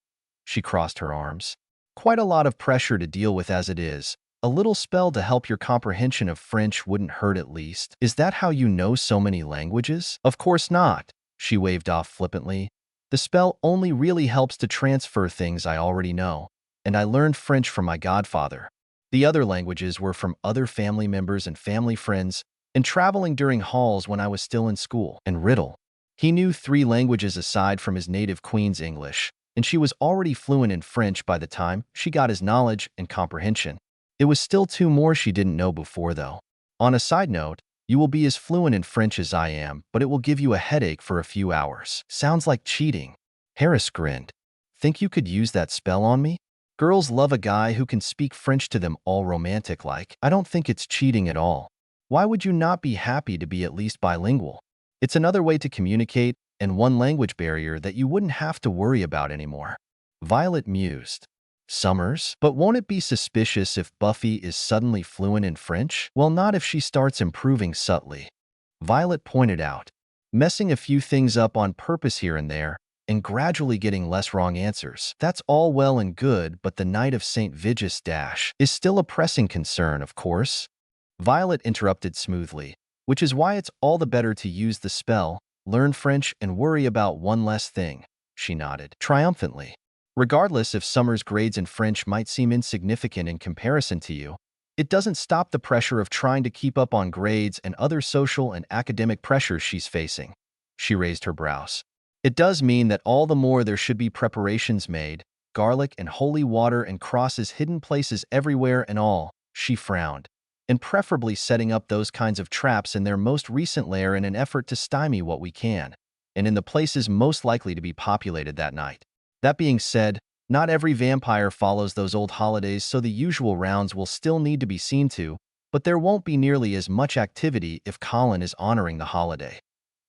She crossed her arms. Quite a lot of pressure to deal with as it is. A little spell to help your comprehension of French wouldn't hurt at least. Is that how you know so many languages? Of course not, she waved off flippantly. The spell only really helps to transfer things I already know, and I learned French from my godfather. The other languages were from other family members and family friends, and traveling during halls when I was still in school. And Riddle. He knew 3 languages aside from his native Queen's English, and she was already fluent in French by the time she got his knowledge and comprehension. It was still 2 more she didn't know before, though. On a side note, you will be as fluent in French as I am, but it will give you a headache for a few hours. Sounds like cheating. Harris grinned. Think you could use that spell on me? Girls love a guy who can speak French to them all romantic-like. I don't think it's cheating at all. Why would you not be happy to be at least bilingual? It's another way to communicate, and one language barrier that you wouldn't have to worry about anymore. Violet mused. Summers? But won't it be suspicious if Buffy is suddenly fluent in French? Well, not if she starts improving subtly. Violet pointed out. Messing a few things up on purpose here and there, and gradually getting less wrong answers. That's all well and good, but the night of St. Vigus Dash is still a pressing concern, of course. Violet interrupted smoothly, which is why it's all the better to use the spell, learn French, and worry about one less thing. She nodded triumphantly. Regardless if Summer's grades in French might seem insignificant in comparison to you, it doesn't stop the pressure of trying to keep up on grades and other social and academic pressures she's facing. She raised her brows. It does mean that all the more there should be preparations made, garlic and holy water and crosses hidden places everywhere and all, she frowned, and preferably setting up those kinds of traps in their most recent lair in an effort to stymie what we can, and in the places most likely to be populated that night. That being said, not every vampire follows those old holidays, so the usual rounds will still need to be seen to, but there won't be nearly as much activity if Colin is honoring the holiday.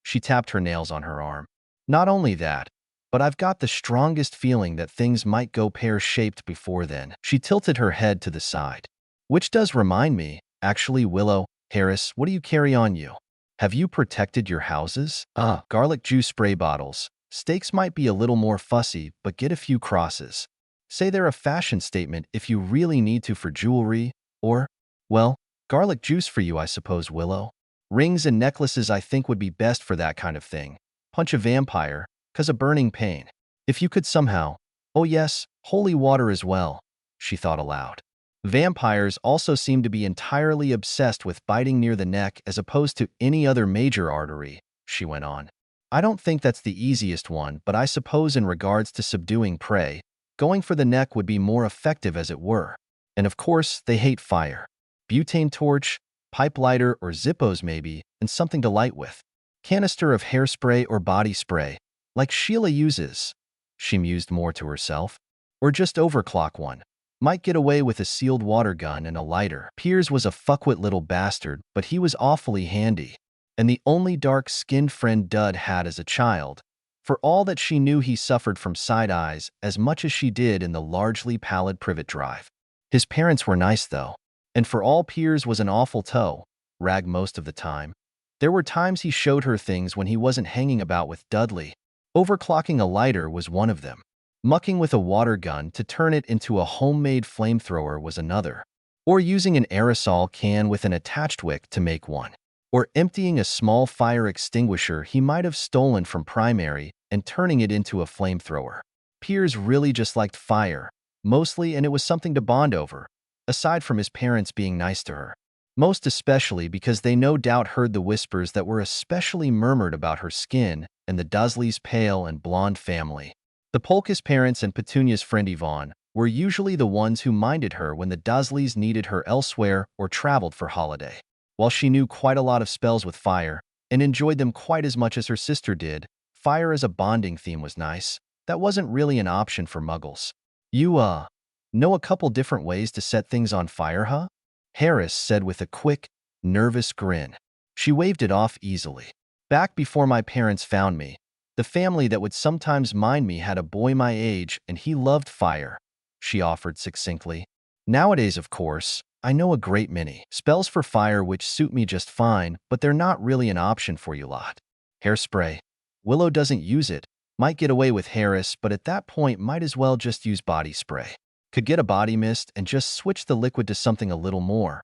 She tapped her nails on her arm. Not only that, but I've got the strongest feeling that things might go pear-shaped before then. She tilted her head to the side. Which does remind me, actually, Willow, Harris, what do you carry on you? Have you protected your houses? Garlic juice spray bottles. Steaks might be a little more fussy, but get a few crosses. Say they're a fashion statement if you really need to for jewelry, or, well, garlic juice for you, I suppose, Willow. Rings and necklaces I think would be best for that kind of thing. Punch a vampire, 'cause a burning pain. If you could somehow, oh yes, holy water as well. she thought aloud. Vampires also seem to be entirely obsessed with biting near the neck as opposed to any other major artery, she went on. I don't think that's the easiest one, but I suppose in regards to subduing prey, going for the neck would be more effective as it were. And of course, they hate fire. Butane torch, pipe lighter or Zippos maybe, and something to light with. Canister of hairspray or body spray, like Sheila uses, she mused more to herself. Or just overclock one. Might get away with a sealed water gun and a lighter. Piers was a fuckwit little bastard, but he was awfully handy. And the only dark-skinned friend Dud had as a child. For all that she knew, he suffered from side eyes as much as she did in the largely pallid privet drive. His parents were nice though. And for all Piers was an awful toe, rag most of the time. There were times he showed her things when he wasn't hanging about with Dudley. Overclocking a lighter was one of them. Mucking with a water gun to turn it into a homemade flamethrower was another. Or using an aerosol can with an attached wick to make one. Or emptying a small fire extinguisher he might have stolen from Primary and turning it into a flamethrower. Piers really just liked fire, mostly, and it was something to bond over, aside from his parents being nice to her. Most especially because they no doubt heard the whispers that were especially murmured about her skin and the Dursleys' pale and blonde family. The Polkis parents and Petunia's friend Yvonne were usually the ones who minded her when the Dursleys needed her elsewhere or traveled for holiday. While she knew quite a lot of spells with fire and enjoyed them quite as much as her sister did, fire as a bonding theme was nice. That wasn't really an option for Muggles. You, know a couple different ways to set things on fire, huh? Harris said with a quick, nervous grin. She waved it off easily. Back before my parents found me, the family that would sometimes mind me had a boy my age and he loved fire, she offered succinctly. Nowadays, of course, I know a great many spells for fire which suit me just fine, but they're not really an option for you lot. Hairspray. Willow doesn't use it. Might get away with Harris, but at that point might as well just use body spray. Could get a body mist and just switch the liquid to something a little more.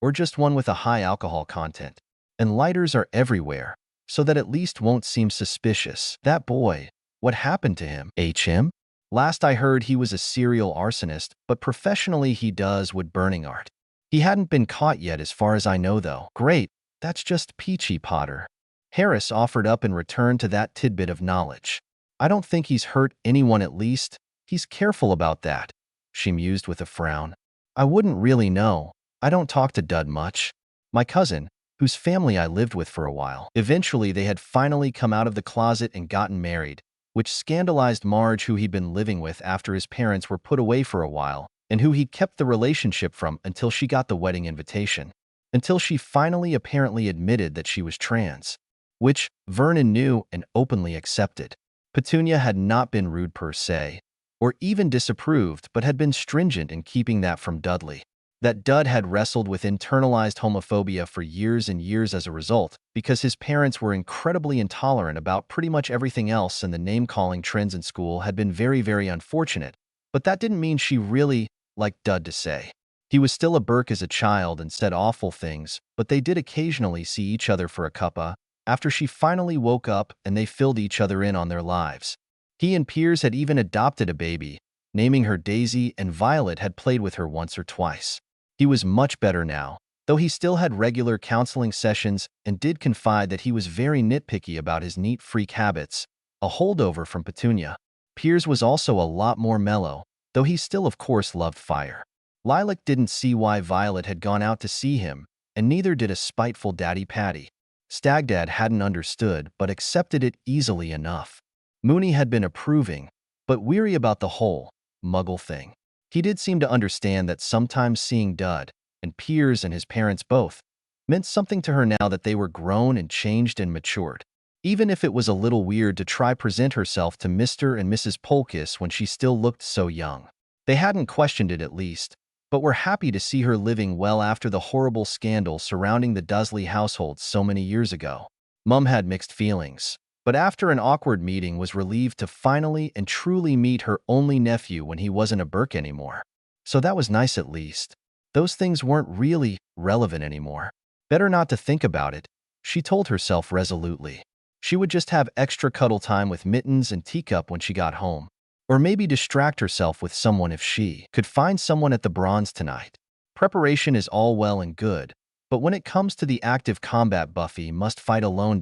Or just one with a high alcohol content. And lighters are everywhere, so that at least won't seem suspicious. That boy, what happened to him? Him? Last I heard he was a serial arsonist, but professionally he does wood burning art. He hadn't been caught yet as far as I know though. Great, that's just peachy, Potter. Harris offered up in return to that tidbit of knowledge. I don't think he's hurt anyone, at least. He's careful about that, she mused with a frown. I wouldn't really know. I don't talk to Dud much. My cousin, whose family I lived with for a while. Eventually they had finally come out of the closet and gotten married, which scandalized Marge, who he'd been living with after his parents were put away for a while, and who he'd kept the relationship from until she got the wedding invitation. Until she finally apparently admitted that she was trans, which Vernon knew and openly accepted. Petunia had not been rude per se, or even disapproved, but had been stringent in keeping that from Dudley. That Dud had wrestled with internalized homophobia for years and years as a result, because his parents were incredibly intolerant about pretty much everything else, and the name-calling trends in school had been very, very unfortunate. But that didn't mean she really liked Dud to say. He was still a Burke as a child and said awful things, but they did occasionally see each other for a cuppa, after she finally woke up and they filled each other in on their lives. He and Piers had even adopted a baby, naming her Daisy, and Violet had played with her once or twice. He was much better now, though he still had regular counseling sessions and did confide that he was very nitpicky about his neat freak habits, a holdover from Petunia. Piers was also a lot more mellow, though he still of course loved fire. Lilac didn't see why Violet had gone out to see him, and neither did a spiteful Daddy Patty. Stagdad hadn't understood, but accepted it easily enough. Mooney had been approving, but weary about the whole Muggle thing. He did seem to understand that sometimes seeing Dud, and Piers and his parents both, meant something to her now that they were grown and changed and matured. Even if it was a little weird to try present herself to Mr. and Mrs. Polkis when she still looked so young. They hadn't questioned it at least, but were happy to see her living well after the horrible scandal surrounding the Dursley household so many years ago. Mum had mixed feelings, but after an awkward meeting was relieved to finally and truly meet her only nephew when he wasn't a Burke anymore. So that was nice at least. Those things weren't really relevant anymore. Better not to think about it, she told herself resolutely. She would just have extra cuddle time with Mittens and Teacup when she got home. Or maybe distract herself with someone if she could find someone at the bronze tonight. Preparation is all well and good, but when it comes to the active combat, Buffy must fight alone.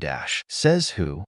Says who?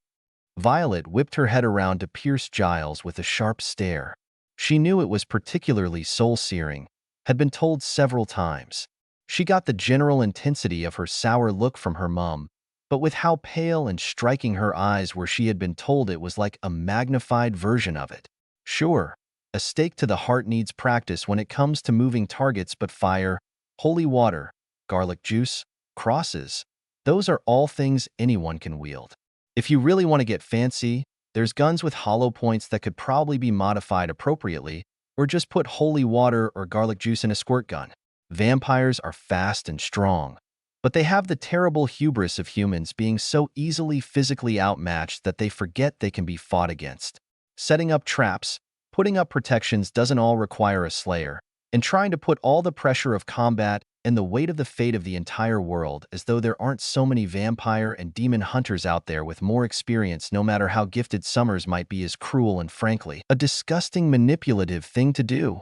Violet whipped her head around to pierce Giles with a sharp stare. She knew it was particularly soul-searing, had been told several times. She got the general intensity of her sour look from her mum, but with how pale and striking her eyes were, she had been told it was like a magnified version of it. Sure, a stake to the heart needs practice when it comes to moving targets, but fire, holy water, garlic juice, crosses, those are all things anyone can wield. If you really want to get fancy, there's guns with hollow points that could probably be modified appropriately, or just put holy water or garlic juice in a squirt gun. Vampires are fast and strong, but they have the terrible hubris of humans being so easily physically outmatched that they forget they can be fought against. Setting up traps, putting up protections doesn't all require a slayer, and trying to put all the pressure of combat and the weight of the fate of the entire world, as though there aren't so many vampire and demon hunters out there with more experience, no matter how gifted Summers might be, is cruel and frankly a disgusting manipulative thing to do.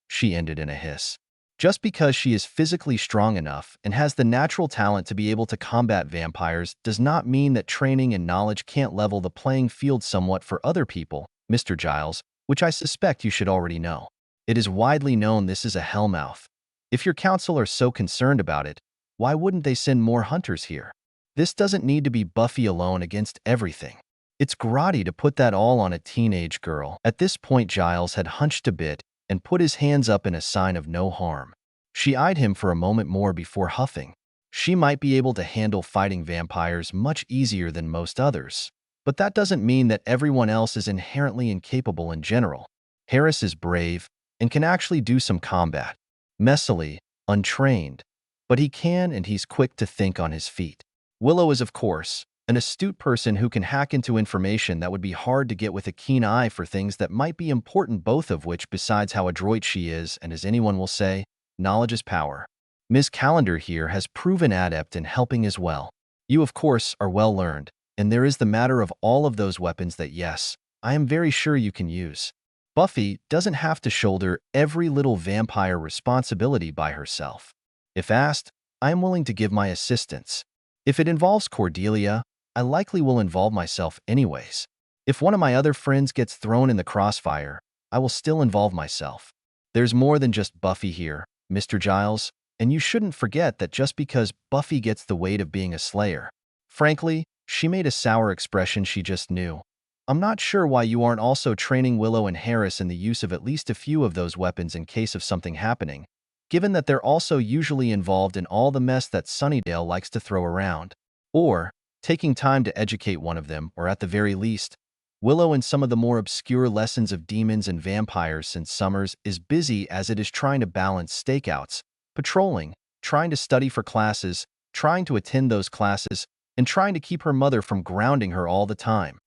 She ended in a hiss. Just because she is physically strong enough and has the natural talent to be able to combat vampires does not mean that training and knowledge can't level the playing field somewhat for other people, Mr. Giles, which I suspect you should already know. It is widely known this is a hellmouth. If your council are so concerned about it, why wouldn't they send more hunters here? This doesn't need to be Buffy alone against everything. It's grotty to put that all on a teenage girl. At this point, Giles had hunched a bit and put his hands up in a sign of no harm. She eyed him for a moment more before huffing. She might be able to handle fighting vampires much easier than most others, but that doesn't mean that everyone else is inherently incapable in general. Harris is brave and can actually do some combat. Messily, untrained, but he can, and he's quick to think on his feet. Willow is, of course, an astute person who can hack into information that would be hard to get with a keen eye for things that might be important, both of which, besides how adroit she is, and as anyone will say, knowledge is power. Ms. Calendar here has proven adept in helping as well. You, of course, are well learned, and there is the matter of all of those weapons that, yes, I am very sure you can use. Buffy doesn't have to shoulder every little vampire responsibility by herself. If asked, I am willing to give my assistance. If it involves Cordelia, I likely will involve myself anyways. If one of my other friends gets thrown in the crossfire, I will still involve myself. There's more than just Buffy here, Mr. Giles, and you shouldn't forget that just because Buffy gets the weight of being a slayer. Frankly, she made a sour expression she just knew. I'm not sure why you aren't also training Willow and Harris in the use of at least a few of those weapons in case of something happening, given that they're also usually involved in all the mess that Sunnydale likes to throw around. Or taking time to educate one of them, or at the very least, Willow in some of the more obscure lessons of demons and vampires, since Summers is busy as it is trying to balance stakeouts, patrolling, trying to study for classes, trying to attend those classes, and trying to keep her mother from grounding her all the time.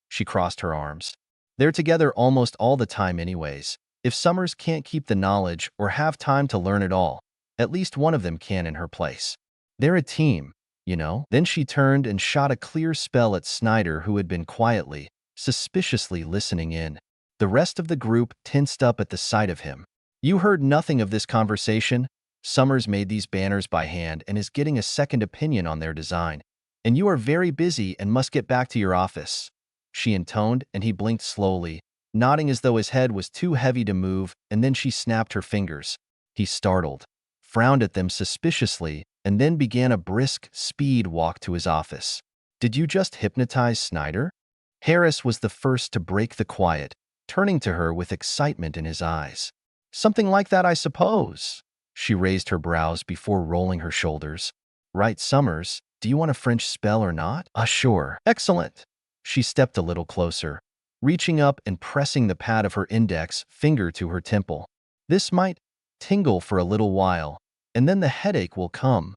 She crossed her arms. They're together almost all the time anyways. If Summers can't keep the knowledge or have time to learn it all, at least one of them can in her place. They're a team, you know? Then she turned and shot a clear spell at Snyder, who had been quietly, suspiciously listening in. The rest of the group tensed up at the sight of him. You heard nothing of this conversation? Summers made these banners by hand and is getting a second opinion on their design. And you are very busy and must get back to your office, she intoned, and he blinked slowly, nodding as though his head was too heavy to move, and then she snapped her fingers. He startled, frowned at them suspiciously, and then began a brisk speed walk to his office. Did you just hypnotize Snyder? Harris was the first to break the quiet, turning to her with excitement in his eyes. Something like that, I suppose. She raised her brows before rolling her shoulders. Right, Summers, do you want a French spell or not? Sure. Excellent. She stepped a little closer, reaching up and pressing the pad of her index finger to her temple. This might tingle for a little while, and then the headache will come,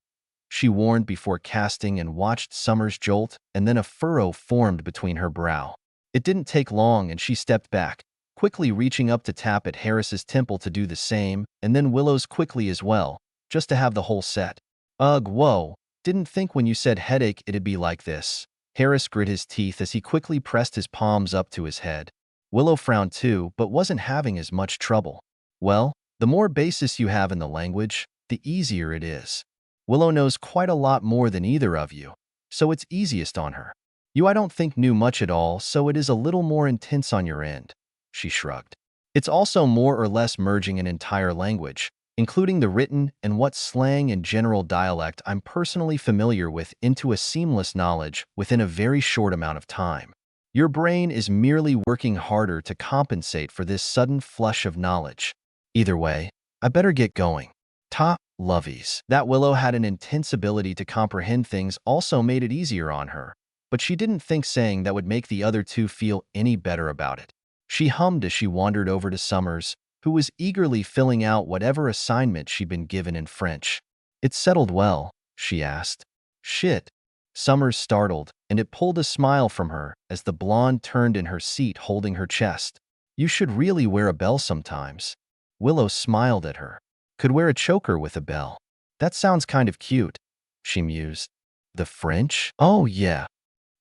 she warned before casting, and watched Summers jolt, and then a furrow formed between her brow. It didn't take long, and she stepped back, quickly reaching up to tap at Harris's temple to do the same, and then Willow's quickly as well, just to have the whole set. Ugh, whoa, didn't think when you said headache it'd be like this. Harris grit his teeth as he quickly pressed his palms up to his head. Willow frowned too, but wasn't having as much trouble. Well, the more basis you have in the language, the easier it is. Willow knows quite a lot more than either of you, so it's easiest on her. You I don't think knew much at all, so it is a little more intense on your end. She shrugged. It's also more or less merging an entire language, including the written and what slang and general dialect I'm personally familiar with into a seamless knowledge within a very short amount of time. Your brain is merely working harder to compensate for this sudden flush of knowledge. Either way, I better get going. Ta, lovies. That Willow had an intense ability to comprehend things also made it easier on her, but she didn't think saying that would make the other two feel any better about it. She hummed as she wandered over to Summers, who was eagerly filling out whatever assignment she'd been given in French. "It settled well?" she asked. "Shit." Summers startled, and it pulled a smile from her as the blonde turned in her seat holding her chest. "You should really wear a bell sometimes." Willow smiled at her. "Could wear a choker with a bell. That sounds kind of cute," she mused. "The French? Oh, yeah."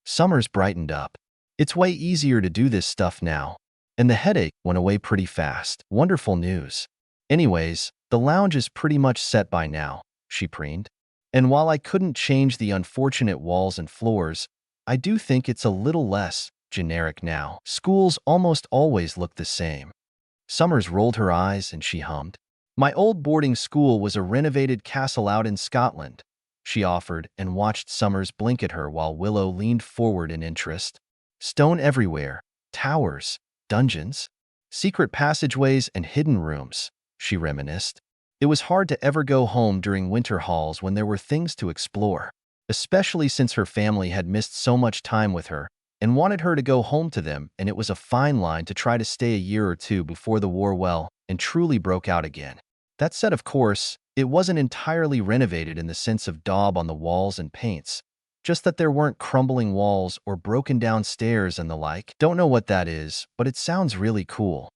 Summers brightened up. "It's way easier to do this stuff now. And the headache went away pretty fast. Wonderful news. Anyways, the lounge is pretty much set by now," she preened. "And while I couldn't change the unfortunate walls and floors, I do think it's a little less generic now. Schools almost always look the same." Summers rolled her eyes and she hummed. "My old boarding school was a renovated castle out in Scotland," she offered and watched Summers blink at her while Willow leaned forward in interest. "Stone everywhere, towers, dungeons, secret passageways, and hidden rooms," she reminisced. It was hard to ever go home during winter halls when there were things to explore, especially since her family had missed so much time with her and wanted her to go home to them, and it was a fine line to try to stay a year or two before the war well and truly broke out again. That said, of course, it wasn't entirely renovated in the sense of daub on the walls and paints, just that there weren't crumbling walls or broken down stairs and the like. "Don't know what that is, but it sounds really cool."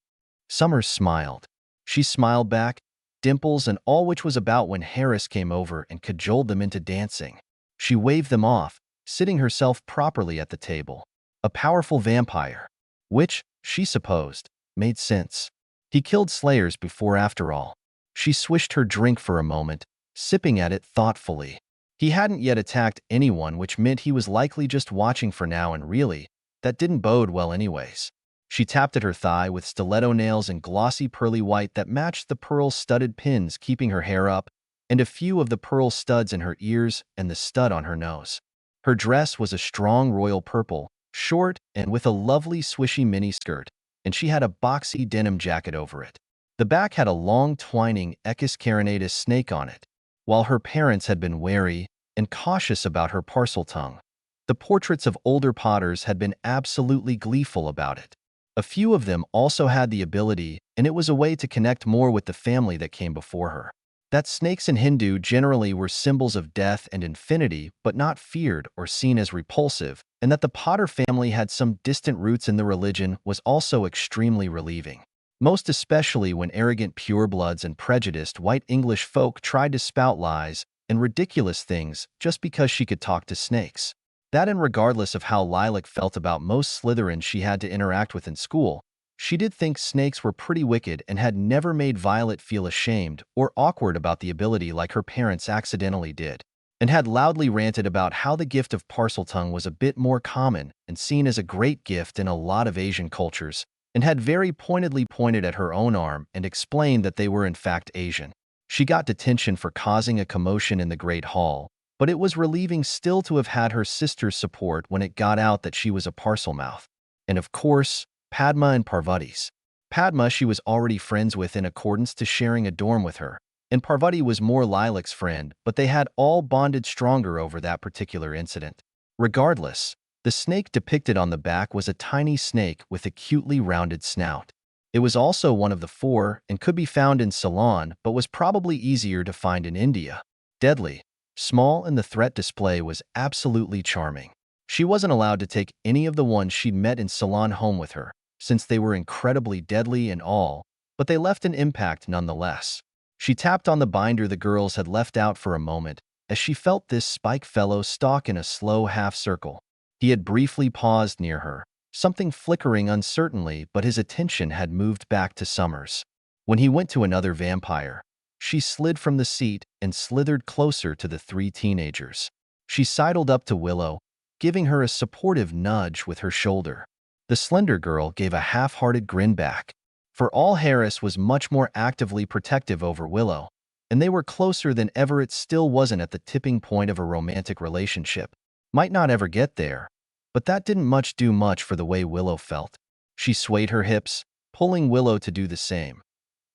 Summers smiled. She smiled back, dimples and all, which was about when Harris came over and cajoled them into dancing. She waved them off, sitting herself properly at the table. A powerful vampire. Which, she supposed, made sense. He killed slayers before, after all. She swished her drink for a moment, sipping at it thoughtfully. He hadn't yet attacked anyone, which meant he was likely just watching for now, and really, that didn't bode well anyways. She tapped at her thigh with stiletto nails and glossy pearly white that matched the pearl-studded pins keeping her hair up, and a few of the pearl studs in her ears and the stud on her nose. Her dress was a strong royal purple, short and with a lovely swishy miniskirt, and she had a boxy denim jacket over it. The back had a long twining Echis carinatus snake on it. While her parents had been wary and cautious about her parcel tongue, the portraits of older potters had been absolutely gleeful about it. A few of them also had the ability, and it was a way to connect more with the family that came before her. That snakes in Hindu generally were symbols of death and infinity, but not feared or seen as repulsive, and that the Potter family had some distant roots in the religion was also extremely relieving. Most especially when arrogant purebloods and prejudiced white English folk tried to spout lies and ridiculous things just because she could talk to snakes. That, and regardless of how Lilac felt about most Slytherins she had to interact with in school, she did think snakes were pretty wicked and had never made Violet feel ashamed or awkward about the ability like her parents accidentally did, and had loudly ranted about how the gift of Parseltongue was a bit more common and seen as a great gift in a lot of Asian cultures, and had very pointedly pointed at her own arm and explained that they were in fact Asian. She got detention for causing a commotion in the Great Hall, but it was relieving still to have had her sister's support when it got out that she was a Parselmouth. And of course, Padma and Parvati's. Padma she was already friends with in accordance to sharing a dorm with her, and Parvati was more Lilac's friend, but they had all bonded stronger over that particular incident. Regardless, the snake depicted on the back was a tiny snake with a cutely rounded snout. It was also one of the four and could be found in Ceylon, but was probably easier to find in India. Deadly, small, and the threat display was absolutely charming. She wasn't allowed to take any of the ones she'd met in Ceylon home with her, since they were incredibly deadly and all, but they left an impact nonetheless. She tapped on the binder the girls had left out for a moment, as she felt this Spike fellow stalk in a slow half-circle. He had briefly paused near her, something flickering uncertainly, but his attention had moved back to Summers. When he went to another vampire, she slid from the seat and slithered closer to the three teenagers. She sidled up to Willow, giving her a supportive nudge with her shoulder. The slender girl gave a half-hearted grin back. For all, Harris was much more actively protective over Willow, and they were closer than ever. It still wasn't at the tipping point of a romantic relationship. Might not ever get there, but that didn't do much for the way Willow felt. She swayed her hips, pulling Willow to do the same.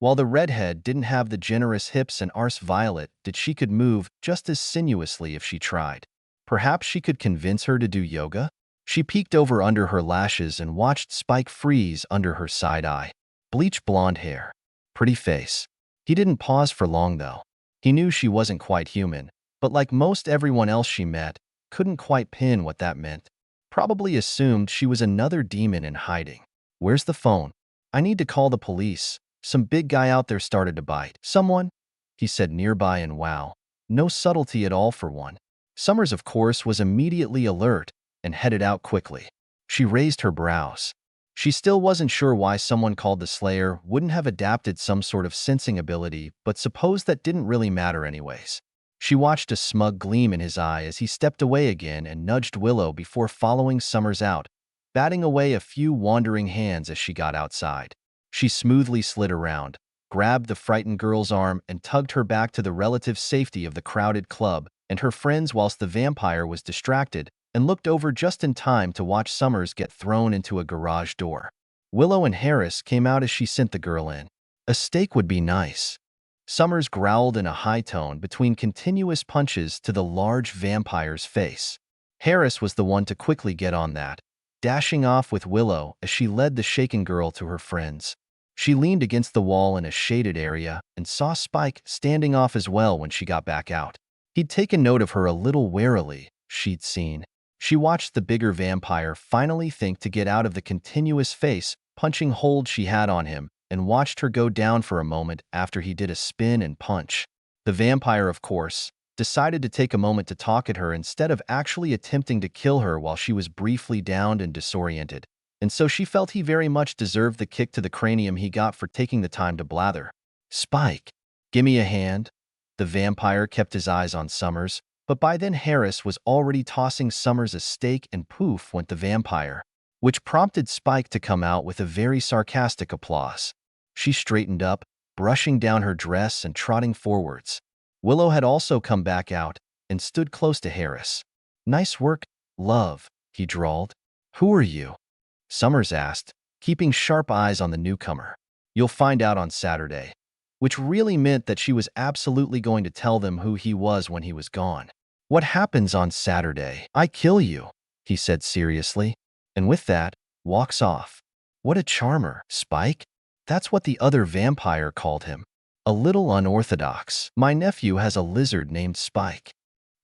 While the redhead didn't have the generous hips and arse Violet did, she could move just as sinuously if she tried. Perhaps she could convince her to do yoga? She peeked over under her lashes and watched Spike freeze under her side eye. Bleach blonde hair. Pretty face. He didn't pause for long, though. He knew she wasn't quite human, but like most everyone else she met, couldn't quite pin what that meant. Probably assumed she was another demon in hiding. Where's the phone? I need to call the police. Some big guy out there started to bite someone, he said nearby, and wow, no subtlety at all for one. Summers, of course, was immediately alert and headed out quickly. She raised her brows. She still wasn't sure why someone called the Slayer wouldn't have adapted some sort of sensing ability, but suppose that didn't really matter anyways. She watched a smug gleam in his eye as he stepped away again and nudged Willow before following Summers out, batting away a few wandering hands as she got outside. She smoothly slid around, grabbed the frightened girl's arm, and tugged her back to the relative safety of the crowded club and her friends whilst the vampire was distracted and looked over just in time to watch Summers get thrown into a garage door. Willow and Harris came out as she sent the girl in. A steak would be nice. Summers growled in a high tone between continuous punches to the large vampire's face. Harris was the one to quickly get on that, dashing off with Willow as she led the shaken girl to her friends. She leaned against the wall in a shaded area and saw Spike standing off as well when she got back out. He'd taken note of her a little warily, she'd seen. She watched the bigger vampire finally think to get out of the continuous punching hold she had on him and watched her go down for a moment after he did a spin and punch. The vampire, of course, decided to take a moment to talk at her instead of actually attempting to kill her while she was briefly downed and disoriented. And so she felt he very much deserved the kick to the cranium he got for taking the time to blather. Spike, gimme a hand. The vampire kept his eyes on Summers, but by then Harris was already tossing Summers a steak and poof went the vampire, which prompted Spike to come out with a very sarcastic applause. She straightened up, brushing down her dress and trotting forwards. Willow had also come back out and stood close to Harris. Nice work, love, he drawled. Who are you? Summers asked, keeping sharp eyes on the newcomer. You'll find out on Saturday. Which really meant that she was absolutely going to tell them who he was when he was gone. What happens on Saturday? I kill you, he said seriously, and with that, walks off. What a charmer, Spike. That's what the other vampire called him. A little unorthodox. My nephew has a lizard named Spike.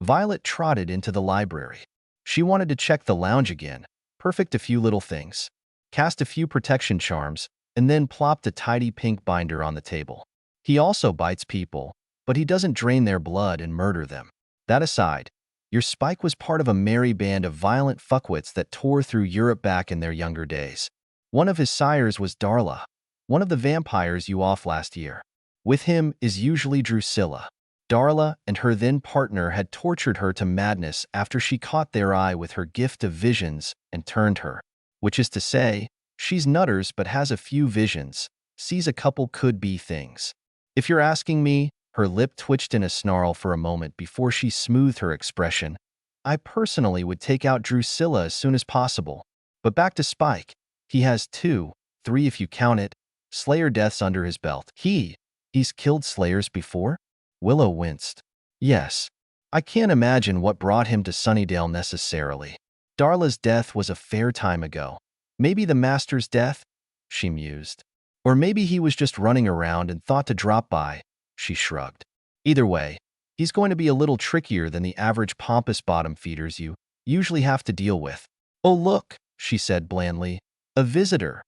Violet trotted into the library. She wanted to check the lounge again, perfect a few little things, cast a few protection charms, and then plopped a tidy pink binder on the table. He also bites people, but he doesn't drain their blood and murder them. That aside, your Spike was part of a merry band of violent fuckwits that tore through Europe back in their younger days. One of his sires was Darla, one of the vampires you off last year. With him is usually Drusilla. Darla and her then partner had tortured her to madness after she caught their eye with her gift of visions and turned her. Which is to say, she's nutters but has a few visions, sees a couple could-be things. If you're asking me, her lip twitched in a snarl for a moment before she smoothed her expression. I personally would take out Drusilla as soon as possible. But back to Spike. He has 2, 3 if you count it, Slayer deaths under his belt. He's killed Slayers before? Willow winced. Yes. I can't imagine what brought him to Sunnydale necessarily. Darla's death was a fair time ago. Maybe the Master's death? She mused. Or maybe he was just running around and thought to drop by. She shrugged. Either way, he's going to be a little trickier than the average pompous bottom feeders you usually have to deal with. Oh look, she said blandly. A visitor.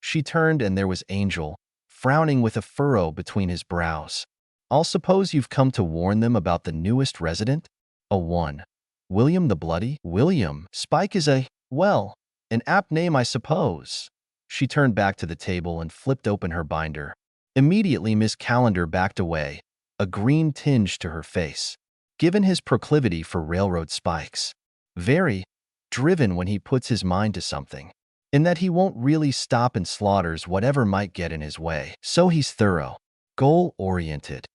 She turned and there was Angel, frowning with a furrow between his brows. I'll suppose you've come to warn them about the newest resident? A 1. William the Bloody? William. Spike is well, An apt name, I suppose. She turned back to the table and flipped open her binder. Immediately, Miss Calendar backed away, a green tinge to her face. Given his proclivity for railroad spikes, very driven when he puts his mind to something, in that he won't really stop and slaughters whatever might get in his way. So he's thorough, goal-oriented.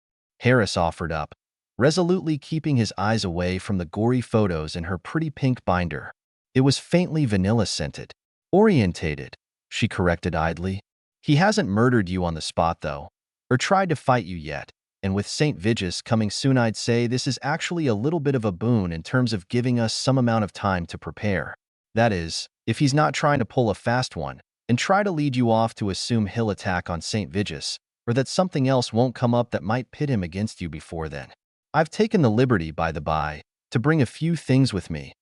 Harris offered up, resolutely keeping his eyes away from the gory photos in her pretty pink binder. It was faintly vanilla-scented. Orientated, she corrected idly. He hasn't murdered you on the spot, though, or tried to fight you yet. And with St. Vitus coming soon, I'd say this is actually a little bit of a boon in terms of giving us some amount of time to prepare. That is, if he's not trying to pull a fast one and try to lead you off to assume he'll attack on St. Vitus, or that something else won't come up that might pit him against you before then. I've taken the liberty, by the by, to bring a few things with me.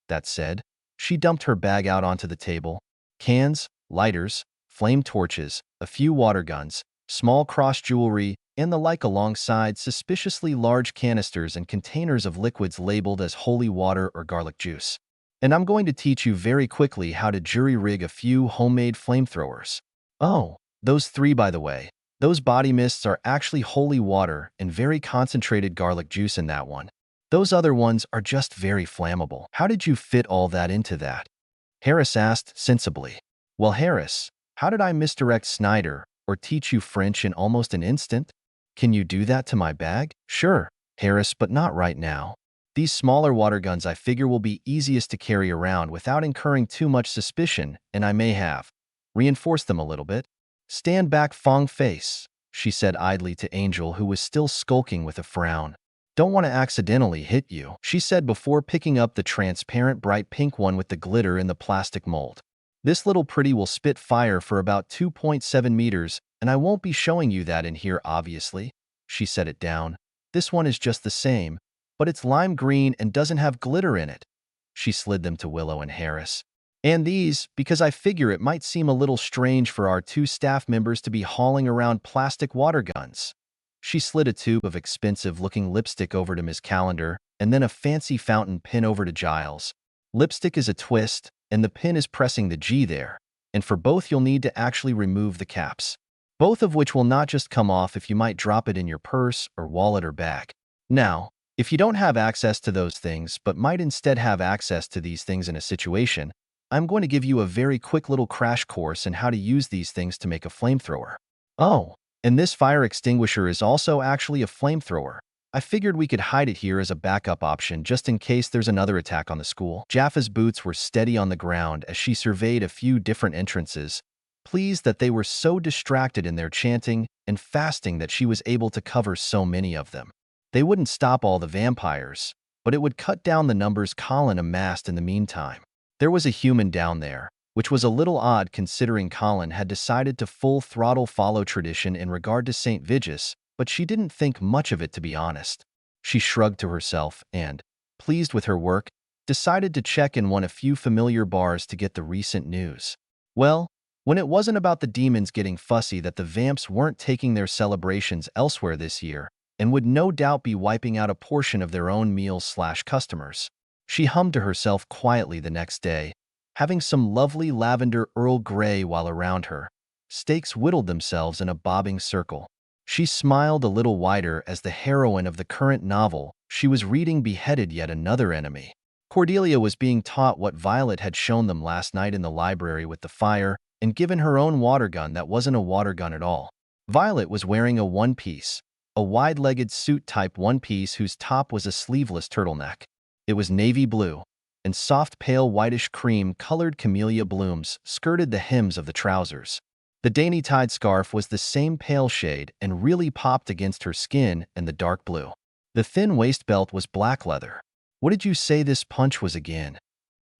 That said, she dumped her bag out onto the table. Cans, lighters, flame torches, a few water guns, small cross jewelry, and the like, alongside suspiciously large canisters and containers of liquids labeled as holy water or garlic juice. And I'm going to teach you very quickly how to jury-rig a few homemade flamethrowers. Oh, those three, by the way. Those body mists are actually holy water and very concentrated garlic juice in that one. Those other ones are just very flammable. How did you fit all that into that? Harris asked sensibly. Well, Harris, how did I misdirect Snyder or teach you French in almost an instant? Can you do that to my bag? Sure, Harris, but not right now. These smaller water guns I figure will be easiest to carry around without incurring too much suspicion, and I may have reinforced them a little bit. Stand back, Fong face, she said idly to Angel, who was still skulking with a frown. Don't want to accidentally hit you, she said before picking up the transparent bright pink one with the glitter in the plastic mold. This little pretty will spit fire for about 2.7 meters, and I won't be showing you that in here, obviously. She set it down. This one is just the same, but it's lime green and doesn't have glitter in it. She slid them to Willow and Harris. And these, because I figure it might seem a little strange for our two staff members to be hauling around plastic water guns. She slid a tube of expensive-looking lipstick over to Miss Calendar, and then a fancy fountain pen over to Giles. Lipstick is a twist, and the pin is pressing the G there, and for both you'll need to actually remove the caps, both of which will not just come off if you might drop it in your purse or wallet or bag. Now, if you don't have access to those things but might instead have access to these things in a situation, I'm going to give you a very quick little crash course in how to use these things to make a flamethrower. Oh, and this fire extinguisher is also actually a flamethrower. I figured we could hide it here as a backup option just in case there's another attack on the school. Jaffa's boots were steady on the ground as she surveyed a few different entrances, pleased that they were so distracted in their chanting and fasting that she was able to cover so many of them. They wouldn't stop all the vampires, but it would cut down the numbers Colin amassed in the meantime. There was a human down there, which was a little odd considering Colin had decided to full-throttle follow tradition in regard to St. Vitus, but she didn't think much of it, to be honest. She shrugged to herself and, pleased with her work, decided to check in a few familiar bars to get the recent news. Well, when it wasn't about the demons getting fussy that the vamps weren't taking their celebrations elsewhere this year, and would no doubt be wiping out a portion of their own meals/customers. She hummed to herself quietly the next day, having some lovely lavender Earl Grey while around her. Steaks whittled themselves in a bobbing circle. She smiled a little wider as the heroine of the current novel she was reading beheaded yet another enemy. Cordelia was being taught what Violet had shown them last night in the library with the fire and given her own water gun that wasn't a water gun at all. Violet was wearing a one-piece, a wide-legged suit-type one-piece whose top was a sleeveless turtleneck. It was navy blue, and soft pale whitish cream-colored camellia blooms skirted the hems of the trousers. The dainty-tied scarf was the same pale shade and really popped against her skin and the dark blue. The thin waist belt was black leather. What did you say this punch was again?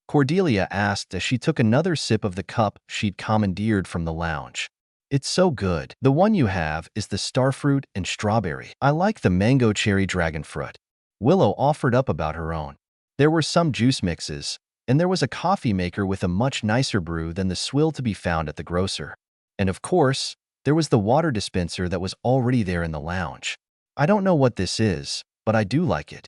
Cordelia asked as she took another sip of the cup she'd commandeered from the lounge. It's so good. The one you have is the starfruit and strawberry. I like the mango cherry dragon fruit. Willow offered up about her own. There were some juice mixes, and there was a coffee maker with a much nicer brew than the swill to be found at the grocer. And of course, there was the water dispenser that was already there in the lounge. I don't know what this is, but I do like it.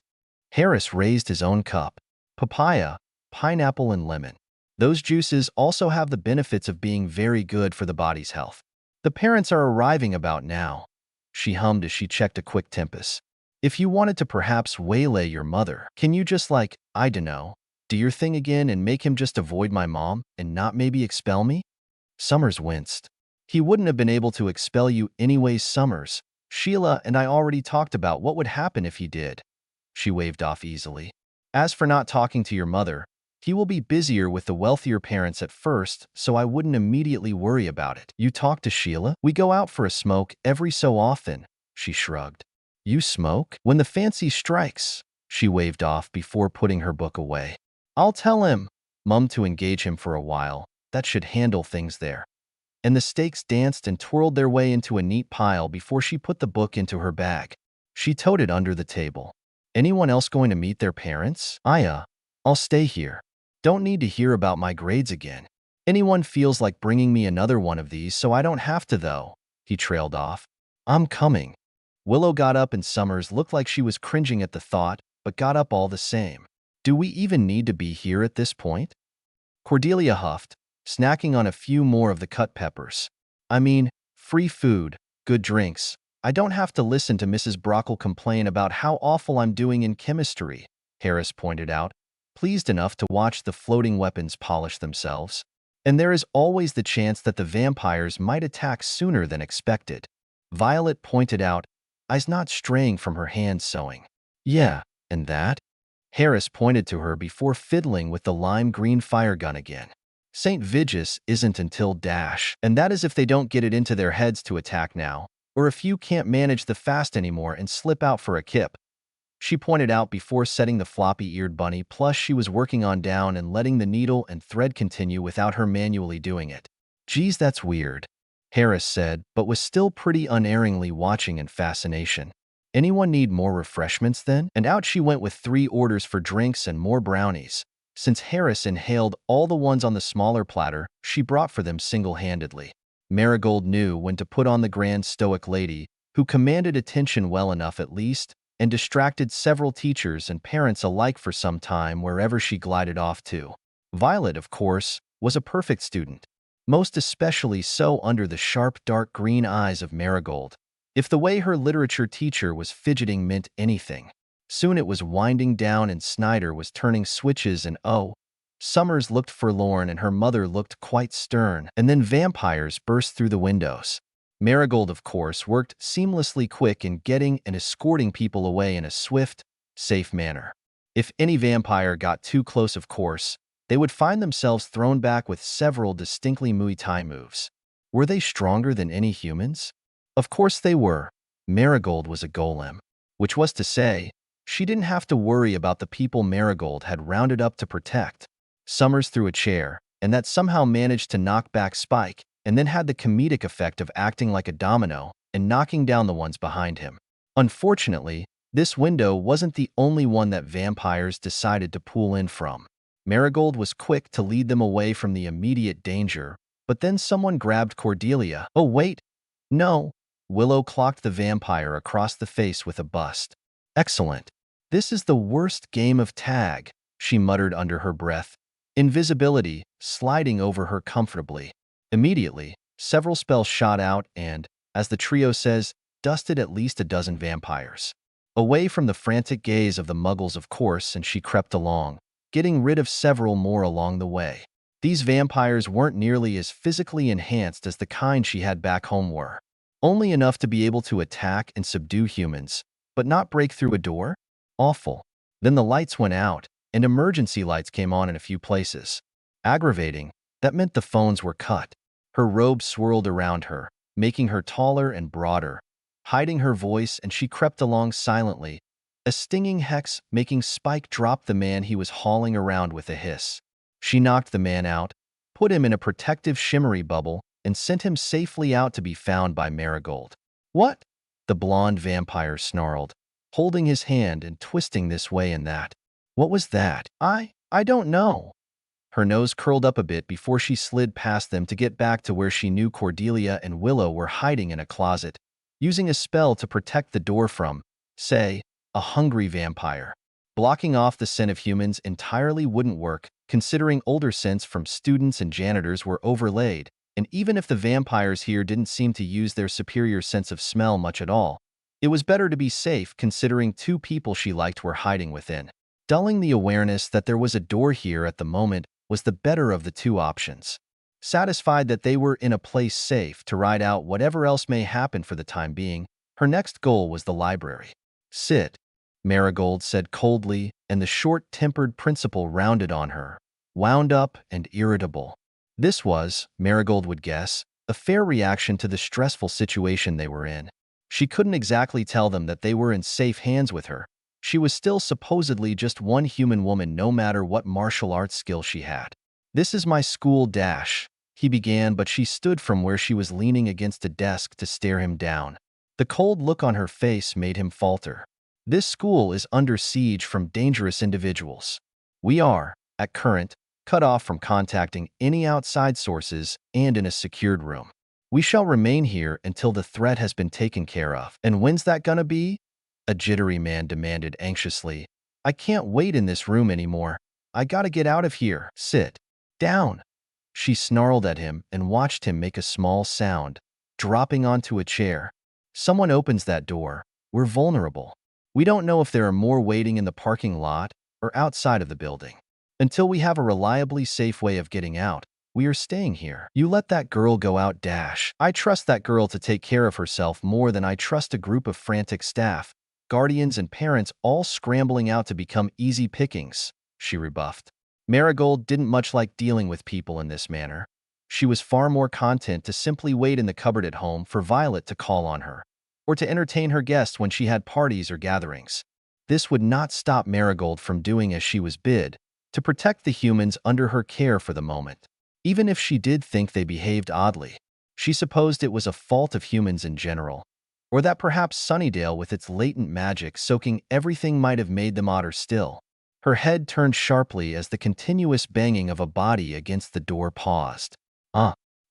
Harris raised his own cup. Papaya, pineapple, and lemon. Those juices also have the benefits of being very good for the body's health. The parents are arriving about now, she hummed as she checked a quick tempus. If you wanted to perhaps waylay your mother, can you just I dunno, do your thing again and make him just avoid my mom and not maybe expel me? Summers winced. He wouldn't have been able to expel you anyways, Summers. Sheila and I already talked about what would happen if he did. She waved off easily. As for not talking to your mother, he will be busier with the wealthier parents at first, so I wouldn't immediately worry about it. You talk to Sheila? We go out for a smoke every so often, she shrugged. You smoke? When the fancy strikes, she waved off before putting her book away. I'll tell him, Mum, to engage him for a while. That should handle things there. And the stakes danced and twirled their way into a neat pile before she put the book into her bag. She towed it under the table. Anyone else going to meet their parents? I'll stay here. Don't need to hear about my grades again. Anyone feels like bringing me another one of these, so I don't have to though, he trailed off. I'm coming. Willow got up and Summers looked like she was cringing at the thought, but got up all the same. Do we even need to be here at this point? Cordelia huffed, snacking on a few more of the cut peppers. I mean, free food, good drinks. I don't have to listen to Mrs. Brockle complain about how awful I'm doing in chemistry, Harris pointed out, pleased enough to watch the floating weapons polish themselves. And there is always the chance that the vampires might attack sooner than expected. Violet pointed out, eyes not straying from her hand sewing. Yeah, and that? Harris pointed to her before fiddling with the lime green fire gun again. St. Vigus isn't until dash, and that is if they don't get it into their heads to attack now, or if you can't manage the fast anymore and slip out for a kip. She pointed out before setting the floppy-eared bunny plush she was working on down and letting the needle and thread continue without her manually doing it. Geez, that's weird, Harris said, but was still pretty unerringly watching in fascination. Anyone need more refreshments then? And out she went with 3 orders for drinks and more brownies. Since Harris inhaled all the ones on the smaller platter, she brought for them single-handedly. Marigold knew when to put on the grand stoic lady, who commanded attention well enough at least, and distracted several teachers and parents alike for some time wherever she glided off to. Violet, of course, was a perfect student, most especially so under the sharp dark green eyes of Marigold. If the way her literature teacher was fidgeting meant anything, soon it was winding down and Snyder was turning switches and Summers looked forlorn and her mother looked quite stern, and then vampires burst through the windows. Marigold, of course, worked seamlessly quick in getting and escorting people away in a swift, safe manner. If any vampire got too close, of course, they would find themselves thrown back with several distinctly Muay Thai moves. Were they stronger than any humans? Of course they were. Marigold was a golem, which was to say, she didn't have to worry about the people Marigold had rounded up to protect. Summers threw a chair, and that somehow managed to knock back Spike, and then had the comedic effect of acting like a domino and knocking down the ones behind him. Unfortunately, this window wasn't the only one that vampires decided to pull in from. Marigold was quick to lead them away from the immediate danger, but then someone grabbed Cordelia. Oh wait, no. Willow clocked the vampire across the face with a bust. Excellent. This is the worst game of tag, she muttered under her breath, invisibility sliding over her comfortably. Immediately, several spells shot out and, as the trio says, dusted at least a dozen vampires. Away from the frantic gaze of the muggles, of course, and she crept along, getting rid of several more along the way. These vampires weren't nearly as physically enhanced as the kind she had back home were. Only enough to be able to attack and subdue humans, but not break through a door? Awful. Then the lights went out, and emergency lights came on in a few places. Aggravating. That meant the phones were cut. Her robe swirled around her, making her taller and broader, hiding her voice, and she crept along silently, a stinging hex making Spike drop the man he was hauling around with a hiss. She knocked the man out, put him in a protective shimmery bubble, and sent him safely out to be found by Marigold. What? The blonde vampire snarled, holding his hand and twisting this way and that. What was that? I don't know. Her nose curled up a bit before she slid past them to get back to where she knew Cordelia and Willow were hiding in a closet, using a spell to protect the door from, say, a hungry vampire. Blocking off the scent of humans entirely wouldn't work, considering older scents from students and janitors were overlaid, and even if the vampires here didn't seem to use their superior sense of smell much at all, it was better to be safe considering two people she liked were hiding within. Dulling the awareness that there was a door here at the moment was the better of the two options. Satisfied that they were in a place safe to ride out whatever else may happen for the time being, her next goal was the library. "Sit," Marigold said coldly, and the short-tempered principal rounded on her, wound up and irritable. This was, Marigold would guess, a fair reaction to the stressful situation they were in. She couldn't exactly tell them that they were in safe hands with her. She was still supposedly just one human woman no matter what martial arts skill she had. "This is my school dash," he began, but she stood from where she was leaning against a desk to stare him down. The cold look on her face made him falter. "This school is under siege from dangerous individuals. We are, at current, cut off from contacting any outside sources and in a secured room. We shall remain here until the threat has been taken care of." "And when's that gonna be?" a jittery man demanded anxiously. "I can't wait in this room anymore. I gotta get out of here." "Sit down." She snarled at him and watched him make a small sound, dropping onto a chair. "Someone opens that door. We're vulnerable. We don't know if there are more waiting in the parking lot or outside of the building. Until we have a reliably safe way of getting out, we are staying here. You let that girl go out dash. I trust that girl to take care of herself more than I trust a group of frantic staff, guardians and parents all scrambling out to become easy pickings," she rebuffed. Marigold didn't much like dealing with people in this manner. She was far more content to simply wait in the cupboard at home for Violet to call on her, or to entertain her guests when she had parties or gatherings. This would not stop Marigold from doing as she was bid, to protect the humans under her care for the moment. Even if she did think they behaved oddly, she supposed it was a fault of humans in general, or that perhaps Sunnydale with its latent magic soaking everything might have made them odder still. Her head turned sharply as the continuous banging of a body against the door paused.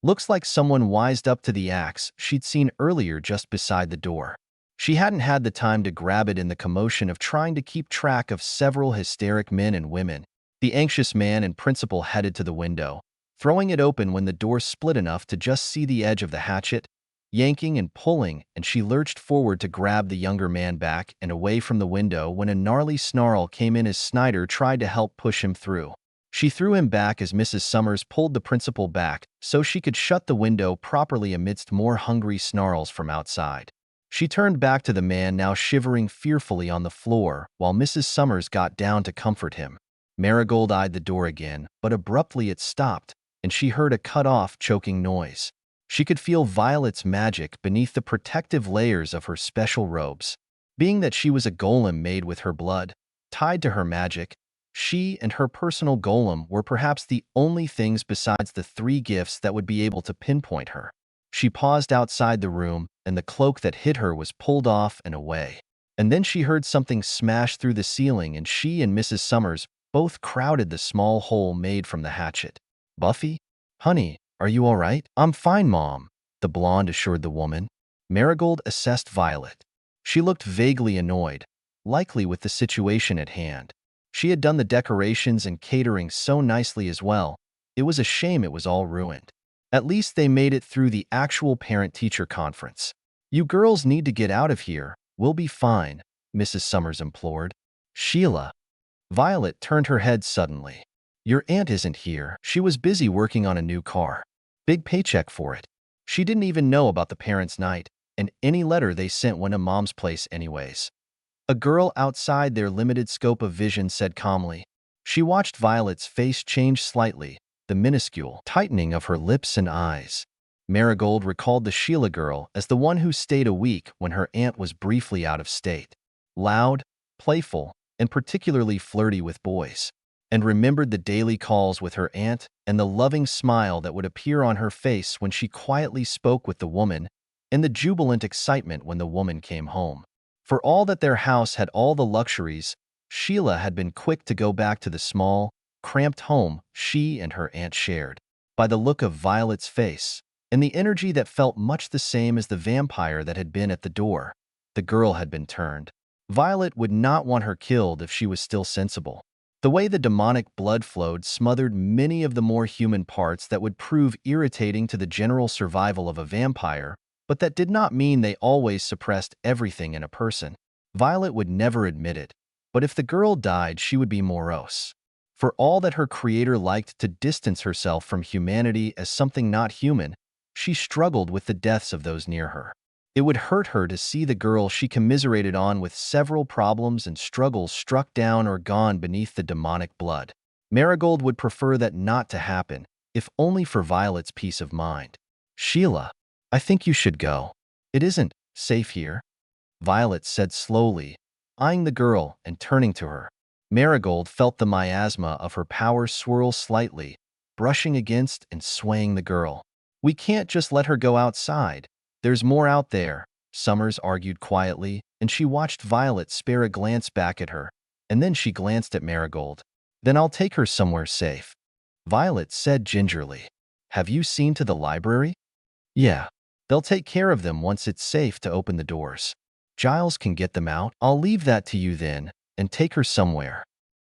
Looks like someone wised up to the axe she'd seen earlier just beside the door. She hadn't had the time to grab it in the commotion of trying to keep track of several hysteric men and women. The anxious man and principal headed to the window, throwing it open when the door split enough to just see the edge of the hatchet, yanking and pulling, and she lurched forward to grab the younger man back and away from the window when a gnarly snarl came in as Snyder tried to help push him through. She threw him back as Mrs. Summers pulled the principal back so she could shut the window properly amidst more hungry snarls from outside. She turned back to the man now shivering fearfully on the floor while Mrs. Summers got down to comfort him. Marigold eyed the door again, but abruptly it stopped, and she heard a cut-off, choking noise. She could feel Violet's magic beneath the protective layers of her special robes. Being that she was a golem made with her blood, tied to her magic, she and her personal golem were perhaps the only things besides the three gifts that would be able to pinpoint her. She paused outside the room, and the cloak that hid her was pulled off and away. And then she heard something smash through the ceiling, and she and Mrs. Summers both crowded the small hole made from the hatchet. "Buffy? Honey, are you all right?" "I'm fine, Mom," the blonde assured the woman. Marigold assessed Violet. She looked vaguely annoyed, likely with the situation at hand. She had done the decorations and catering so nicely as well. It was a shame it was all ruined. At least they made it through the actual parent-teacher conference. "You girls need to get out of here. We'll be fine," Mrs. Summers implored. "Sheila." Violet turned her head suddenly. "Your aunt isn't here. She was busy working on a new car. Big paycheck for it. She didn't even know about the parents' night, and any letter they sent went to Mom's place anyways." A girl outside their limited scope of vision said calmly. She watched Violet's face change slightly, the minuscule tightening of her lips and eyes. Marigold recalled the Sheila girl as the one who stayed a week when her aunt was briefly out of state. Loud, playful, and particularly flirty with boys. And remembered the daily calls with her aunt and the loving smile that would appear on her face when she quietly spoke with the woman, and the jubilant excitement when the woman came home. For all that their house had all the luxuries, Sheila had been quick to go back to the small, cramped home she and her aunt shared. By the look of Violet's face, and the energy that felt much the same as the vampire that had been at the door, the girl had been turned. Violet would not want her killed if she was still sensible. The way the demonic blood flowed smothered many of the more human parts that would prove irritating to the general survival of a vampire, but that did not mean they always suppressed everything in a person. Violet would never admit it, but if the girl died, she would be morose. For all that her creator liked to distance herself from humanity as something not human, she struggled with the deaths of those near her. It would hurt her to see the girl she commiserated on with several problems and struggles struck down or gone beneath the demonic blood. Marigold would prefer that not to happen, if only for Violet's peace of mind. Sheila, I think you should go. It isn't safe here, Violet said slowly, eyeing the girl and turning to her. Marigold felt the miasma of her power swirl slightly, brushing against and swaying the girl. We can't just let her go outside. There's more out there, Summers argued quietly, and she watched Violet spare a glance back at her, and then she glanced at Marigold. Then I'll take her somewhere safe, Violet said gingerly. Have you seen to the library? Yeah. They'll take care of them once it's safe to open the doors. Giles can get them out. I'll leave that to you then, and take her somewhere.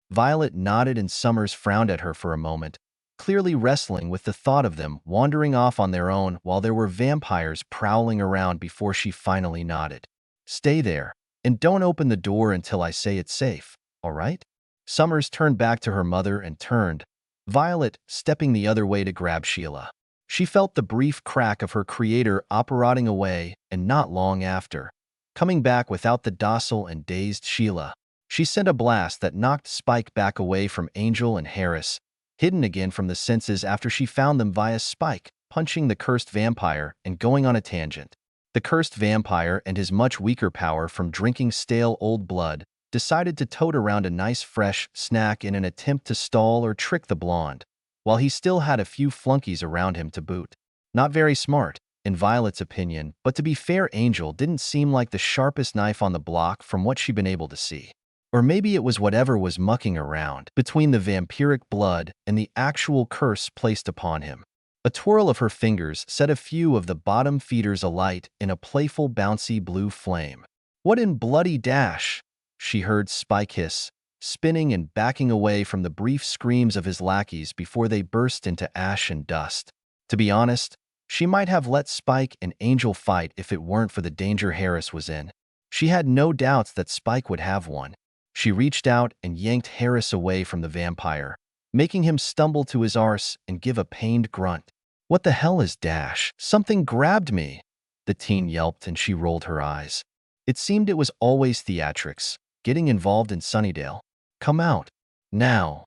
Violet nodded and Summers frowned at her for a moment, clearly wrestling with the thought of them wandering off on their own while there were vampires prowling around before she finally nodded. Stay there, and don't open the door until I say it's safe, all right? Summers turned back to her mother and turned, Violet stepping the other way to grab Sheila. She felt the brief crack of her creator operating away, and not long after, coming back without the docile and dazed Sheila. She sent a blast that knocked Spike back away from Angel and Harris, hidden again from the senses after she found them via Spike, punching the cursed vampire and going on a tangent. The cursed vampire and his much weaker power from drinking stale old blood decided to tote around a nice fresh snack in an attempt to stall or trick the blonde, while he still had a few flunkies around him to boot. Not very smart, in Violet's opinion, but to be fair, Angel didn't seem like the sharpest knife on the block from what she'd been able to see. Or maybe it was whatever was mucking around between the vampiric blood and the actual curse placed upon him. A twirl of her fingers set a few of the bottom feeders alight in a playful, bouncy blue flame. What in bloody dash? She heard Spike hiss, spinning and backing away from the brief screams of his lackeys before they burst into ash and dust. To be honest, she might have let Spike and Angel fight if it weren't for the danger Harris was in. She had no doubts that Spike would have one. She reached out and yanked Harris away from the vampire, making him stumble to his arse and give a pained grunt. What the hell is Dash? Something grabbed me, the teen yelped, and she rolled her eyes. It seemed it was always theatrics, getting involved in Sunnydale. Come out. Now.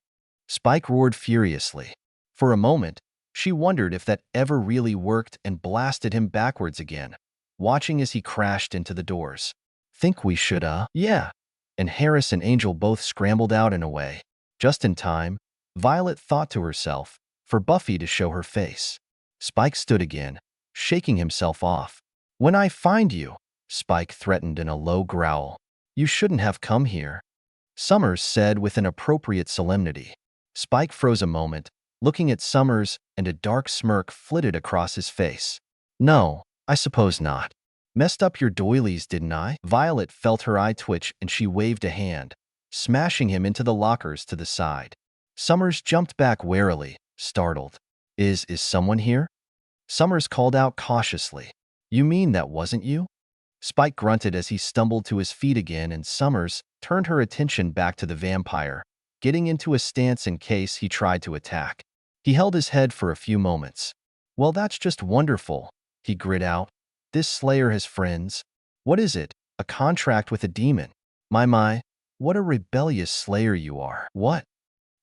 Spike roared furiously. For a moment, she wondered if that ever really worked and blasted him backwards again, watching as he crashed into the doors. Think we should, Yeah. And Harris and Angel both scrambled out and away. Just in time, Violet thought to herself, for Buffy to show her face. Spike stood again, shaking himself off. When I find you, Spike threatened in a low growl. You shouldn't have come here, Summers said with an appropriate solemnity. Spike froze a moment, looking at Summers, and a dark smirk flitted across his face. No, I suppose not. Messed up your doilies, didn't I? Violet felt her eye twitch and she waved a hand, smashing him into the lockers to the side. Summers jumped back warily, startled. Is someone here? Summers called out cautiously. You mean that wasn't you? Spike grunted as he stumbled to his feet again, and Summers turned her attention back to the vampire, getting into a stance in case he tried to attack. He held his head for a few moments. Well, that's just wonderful, he grit out. This Slayer has friends. What is it? A contract with a demon? My, what a rebellious Slayer you are. What?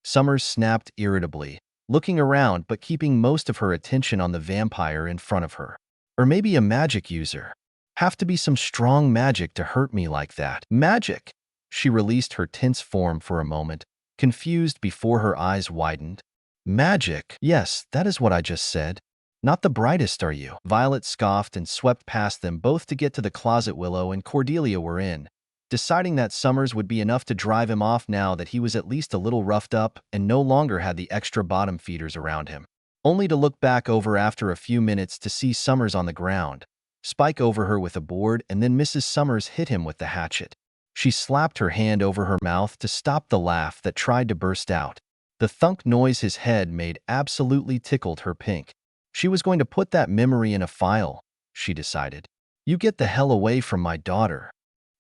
Summers snapped irritably, looking around but keeping most of her attention on the vampire in front of her. Or maybe a magic user. Have to be some strong magic to hurt me like that. Magic! She released her tense form for a moment, confused before her eyes widened. Magic! Yes, that is what I just said. Not the brightest, are you? Violet scoffed and swept past them both to get to the closet Willow and Cordelia were in, deciding that Summers would be enough to drive him off now that he was at least a little roughed up and no longer had the extra bottom feeders around him. Only to look back over after a few minutes to see Summers on the ground, Spike over her with a board, and then Mrs. Summers hit him with the hatchet. She slapped her hand over her mouth to stop the laugh that tried to burst out. The thunk noise his head made absolutely tickled her pink. She was going to put that memory in a file, she decided. "You get the hell away from my daughter,"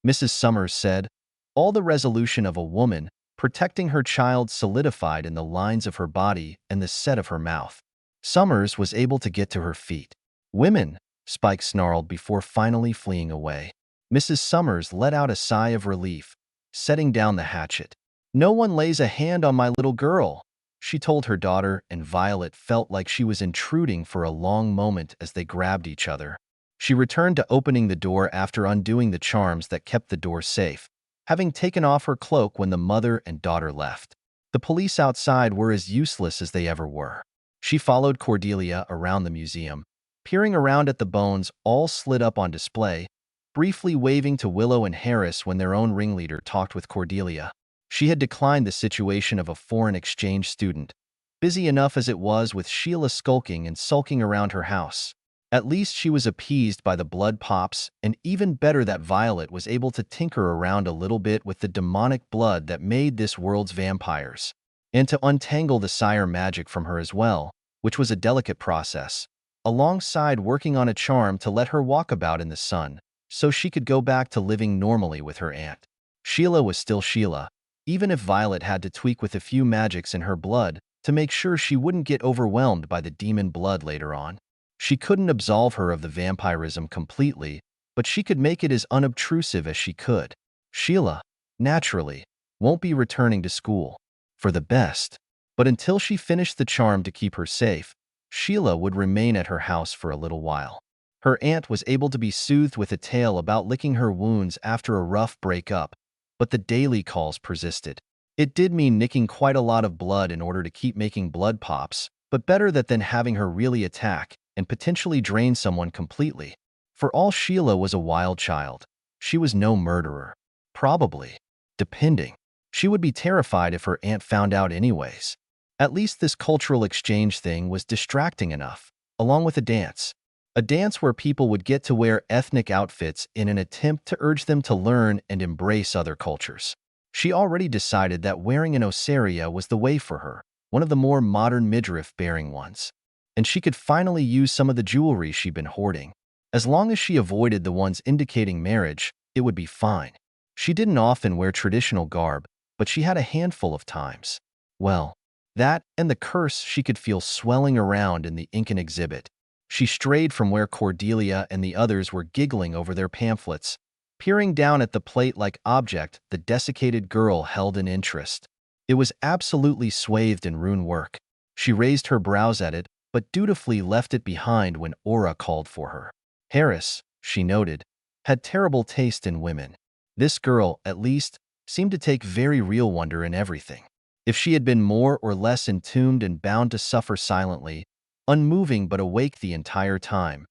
Mrs. Summers said. All the resolution of a woman, protecting her child solidified in the lines of her body and the set of her mouth. Summers was able to get to her feet. "Women," Spike snarled before finally fleeing away. Mrs. Summers let out a sigh of relief, setting down the hatchet. "No one lays a hand on my little girl," she told her daughter, and Violet felt like she was intruding for a long moment as they grabbed each other. She returned to opening the door after undoing the charms that kept the door safe, having taken off her cloak when the mother and daughter left. The police outside were as useless as they ever were. She followed Cordelia around the museum, peering around at the bones all slid up on display, briefly waving to Willow and Harris when their own ringleader talked with Cordelia. She had declined the situation of a foreign exchange student, busy enough as it was with Sheila skulking and sulking around her house. At least she was appeased by the blood pops, and even better that Violet was able to tinker around a little bit with the demonic blood that made this world's vampires, and to untangle the sire magic from her as well, which was a delicate process, alongside working on a charm to let her walk about in the sun, so she could go back to living normally with her aunt. Sheila was still Sheila, even if Violet had to tweak with a few magics in her blood to make sure she wouldn't get overwhelmed by the demon blood later on. She couldn't absolve her of the vampirism completely, but she could make it as unobtrusive as she could. Sheila, naturally, won't be returning to school. For the best. But until she finished the charm to keep her safe, Sheila would remain at her house for a little while. Her aunt was able to be soothed with a tale about licking her wounds after a rough breakup, but the daily calls persisted. It did mean nicking quite a lot of blood in order to keep making blood pops, but better that than having her really attack and potentially drain someone completely. For all Sheila was a wild child, she was no murderer. Probably. Depending. She would be terrified if her aunt found out anyways. At least this cultural exchange thing was distracting enough, along with a dance. A dance where people would get to wear ethnic outfits in an attempt to urge them to learn and embrace other cultures. She already decided that wearing an osaria was the way for her, one of the more modern midriff-bearing ones. And she could finally use some of the jewelry she'd been hoarding. As long as she avoided the ones indicating marriage, it would be fine. She didn't often wear traditional garb, but she had a handful of times. Well, that and the curse she could feel swelling around in the Incan exhibit. She strayed from where Cordelia and the others were giggling over their pamphlets, peering down at the plate-like object the desiccated girl held in interest. It was absolutely swathed in rune work. She raised her brows at it, but dutifully left it behind when Aura called for her. Harris, she noted, had terrible taste in women. This girl, at least, seemed to take very real wonder in everything. If she had been more or less entombed and bound to suffer silently, unmoving but awake the entire time,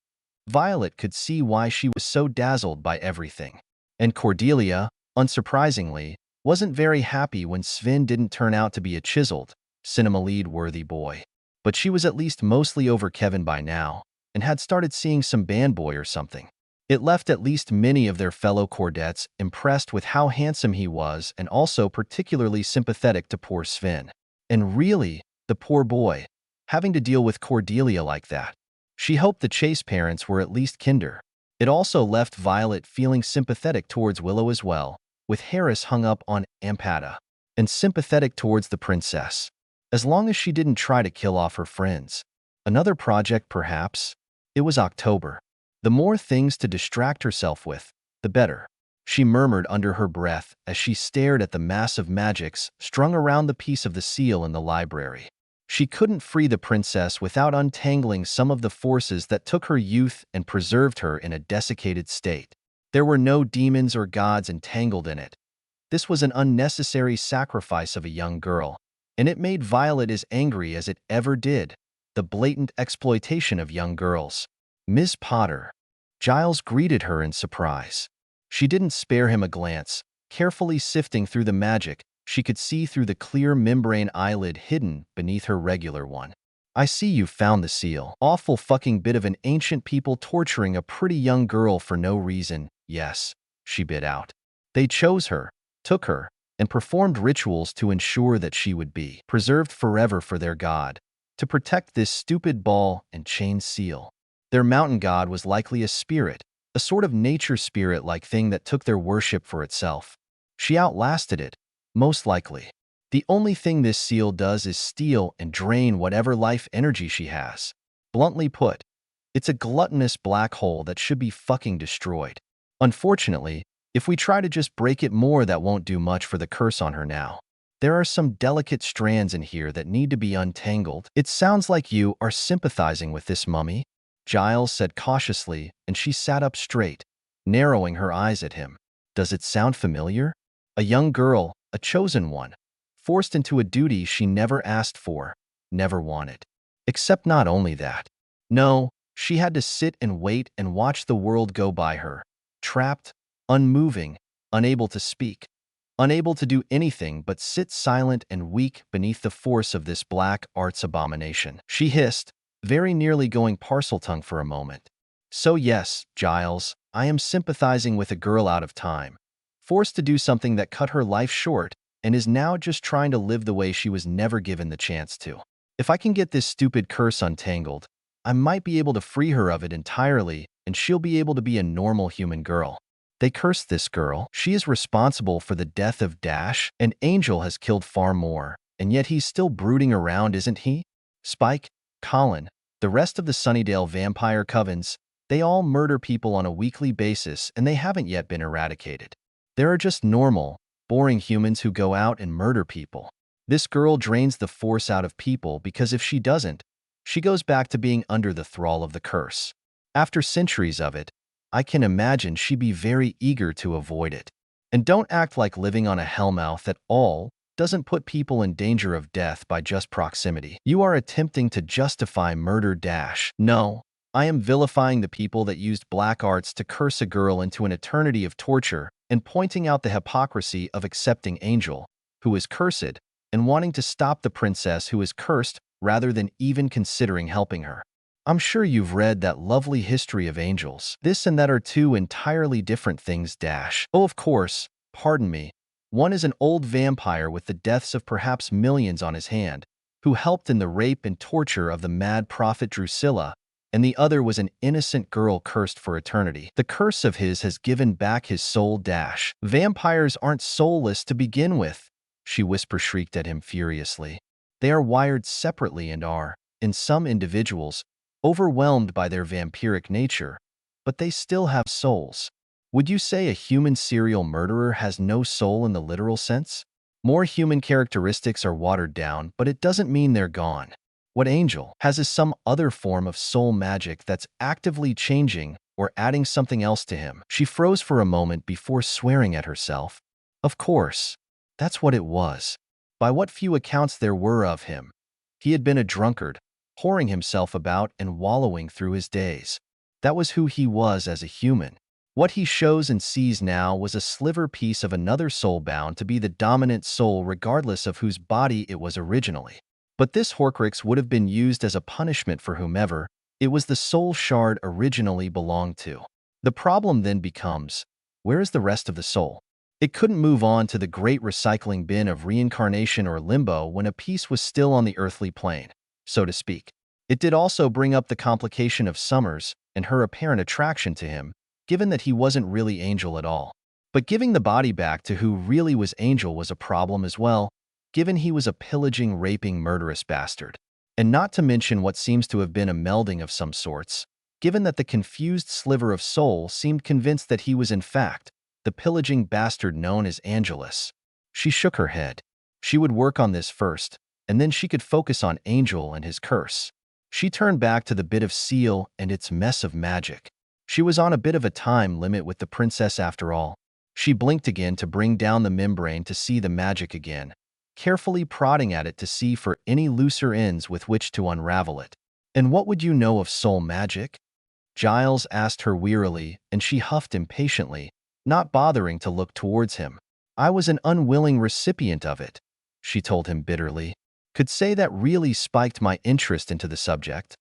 Violet could see why she was so dazzled by everything. And Cordelia, unsurprisingly, wasn't very happy when Sven didn't turn out to be a chiseled, cinema lead-worthy boy. But she was at least mostly over Kevin by now, and had started seeing some band boy or something. It left at least many of their fellow Cordettes impressed with how handsome he was and also particularly sympathetic to poor Sven. And really, the poor boy, having to deal with Cordelia like that. She hoped the Chase parents were at least kinder. It also left Violet feeling sympathetic towards Willow as well, with Harris hung up on Ampada, and sympathetic towards the princess. As long as she didn't try to kill off her friends. Another project, perhaps? It was October. The more things to distract herself with, the better, she murmured under her breath as she stared at the mass of magics strung around the piece of the seal in the library. She couldn't free the princess without untangling some of the forces that took her youth and preserved her in a desiccated state. There were no demons or gods entangled in it. This was an unnecessary sacrifice of a young girl, and it made Violet as angry as it ever did, the blatant exploitation of young girls. "Miss Potter." Giles greeted her in surprise. She didn't spare him a glance, carefully sifting through the magic. She could see through the clear membrane eyelid hidden beneath her regular one. "I see you found the seal. Awful fucking bit of an ancient people torturing a pretty young girl for no reason." "Yes," she bit out. They chose her, took her, and performed rituals to ensure that she would be preserved forever for their god, to protect this stupid ball and chain seal. Their mountain god was likely a spirit, a sort of nature spirit-like thing that took their worship for itself. She outlasted it, most likely. The only thing this seal does is steal and drain whatever life energy she has. Bluntly put, it's a gluttonous black hole that should be fucking destroyed. Unfortunately, if we try to just break it more, that won't do much for the curse on her now. There are some delicate strands in here that need to be untangled. It sounds like you are sympathizing with this mummy, Giles said cautiously, and she sat up straight, narrowing her eyes at him. Does it sound familiar? A young girl, a chosen one, forced into a duty she never asked for, never wanted. Except not only that. No, she had to sit and wait and watch the world go by her, trapped, unmoving, unable to speak, unable to do anything but sit silent and weak beneath the force of this black arts abomination. She hissed, very nearly going parseltongue for a moment. So yes, Giles, I am sympathizing with a girl out of time, forced to do something that cut her life short, and is now just trying to live the way she was never given the chance to. If I can get this stupid curse untangled, I might be able to free her of it entirely, and she'll be able to be a normal human girl. They cursed this girl. She is responsible for the death of Dash, and Angel has killed far more, and yet he's still brooding around, isn't he? Spike, Colin, the rest of the Sunnydale vampire covens, they all murder people on a weekly basis, and they haven't yet been eradicated. There are just normal, boring humans who go out and murder people. This girl drains the force out of people because if she doesn't, she goes back to being under the thrall of the curse. After centuries of it, I can imagine she'd be very eager to avoid it. And don't act like living on a hellmouth at all doesn't put people in danger of death by just proximity. You are attempting to justify murder Dash. No, I am vilifying the people that used black arts to curse a girl into an eternity of torture and pointing out the hypocrisy of accepting Angel, who is cursed, and wanting to stop the princess who is cursed rather than even considering helping her. I'm sure you've read that lovely history of angels. This and that are two entirely different things, Dash. Oh, of course, pardon me. One is an old vampire with the deaths of perhaps millions on his hand, who helped in the rape and torture of the mad prophet Drusilla, and the other was an innocent girl cursed for eternity. The curse of his has given back his soul, Dash. Vampires aren't soulless to begin with, she shrieked at him furiously. They are wired separately and are, in some individuals, overwhelmed by their vampiric nature, but they still have souls. Would you say a human serial murderer has no soul in the literal sense? More human characteristics are watered down, but it doesn't mean they're gone. What Angel has is some other form of soul magic that's actively changing or adding something else to him. She froze for a moment before swearing at herself. Of course, that's what it was. By what few accounts there were of him, he had been a drunkard, whoring himself about and wallowing through his days. That was who he was as a human. What he shows and sees now was a sliver piece of another soul bound to be the dominant soul regardless of whose body it was originally. But this Horcrux would have been used as a punishment for whomever it was the soul shard originally belonged to. The problem then becomes, where is the rest of the soul? It couldn't move on to the great recycling bin of reincarnation or limbo when a piece was still on the earthly plane, so to speak. It did also bring up the complication of Summers and her apparent attraction to him, given that he wasn't really Angel at all. But giving the body back to who really was Angel was a problem as well, given he was a pillaging, raping, murderous bastard. And not to mention what seems to have been a melding of some sorts, given that the confused sliver of soul seemed convinced that he was in fact the pillaging bastard known as Angelus. She shook her head. She would work on this first, and then she could focus on Angel and his curse. She turned back to the bit of seal and its mess of magic. She was on a bit of a time limit with the princess after all. She blinked again to bring down the membrane to see the magic again, carefully prodding at it to see for any looser ends with which to unravel it. And what would you know of soul magic? Giles asked her wearily, and she huffed impatiently, not bothering to look towards him. I was an unwilling recipient of it, she told him bitterly. Could say that really spiked my interest into the subject.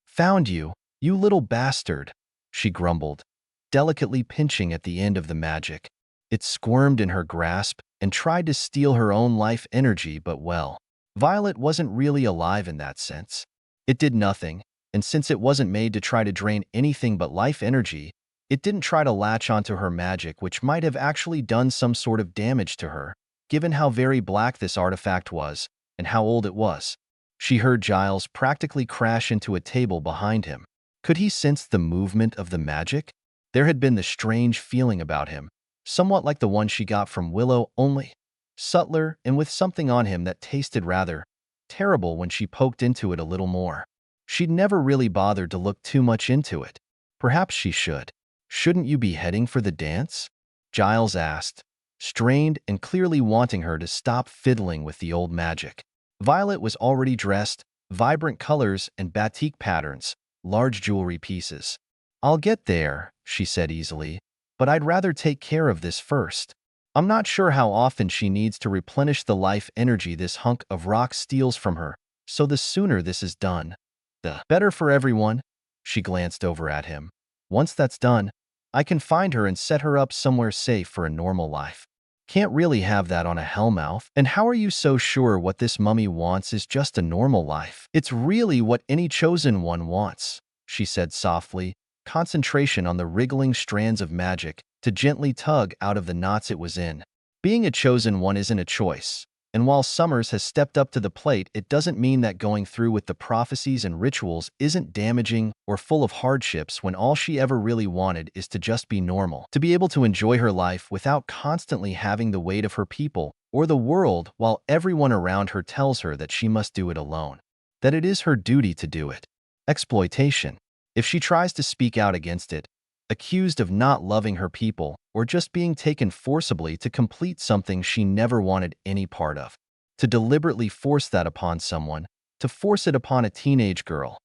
Found you, you little bastard, she grumbled, delicately pinching at the end of the magic. It squirmed in her grasp and tried to steal her own life energy, but well, Violet wasn't really alive in that sense. It did nothing, and since it wasn't made to try to drain anything but life energy, it didn't try to latch onto her magic, which might have actually done some sort of damage to her, given how very black this artifact was and how old it was. She heard Giles practically crash into a table behind him. Could he sense the movement of the magic? There had been the strange feeling about him, somewhat like the one she got from Willow, only subtler and with something on him that tasted rather terrible when she poked into it a little more. She'd never really bothered to look too much into it. Perhaps she should. Shouldn't you be heading for the dance? Giles asked, strained and clearly wanting her to stop fiddling with the old magic. Violet was already dressed, vibrant colors and batik patterns, large jewelry pieces. I'll get there, she said easily, but I'd rather take care of this first. I'm not sure how often she needs to replenish the life energy this hunk of rock steals from her, so the sooner this is done, the better for everyone. She glanced over at him. Once that's done, I can find her and set her up somewhere safe for a normal life. Can't really have that on a Hellmouth. And how are you so sure what this mummy wants is just a normal life? It's really what any chosen one wants, she said softly, concentration on the wriggling strands of magic to gently tug out of the knots it was in. Being a chosen one isn't a choice, and while Summers has stepped up to the plate, it doesn't mean that going through with the prophecies and rituals isn't damaging or full of hardships when all she ever really wanted is to just be normal, to be able to enjoy her life without constantly having the weight of her people or the world while everyone around her tells her that she must do it alone, that it is her duty to do it. Exploitation. If she tries to speak out against it, accused of not loving her people or just being taken forcibly to complete something she never wanted any part of. To deliberately force that upon someone, to force it upon a teenage girl.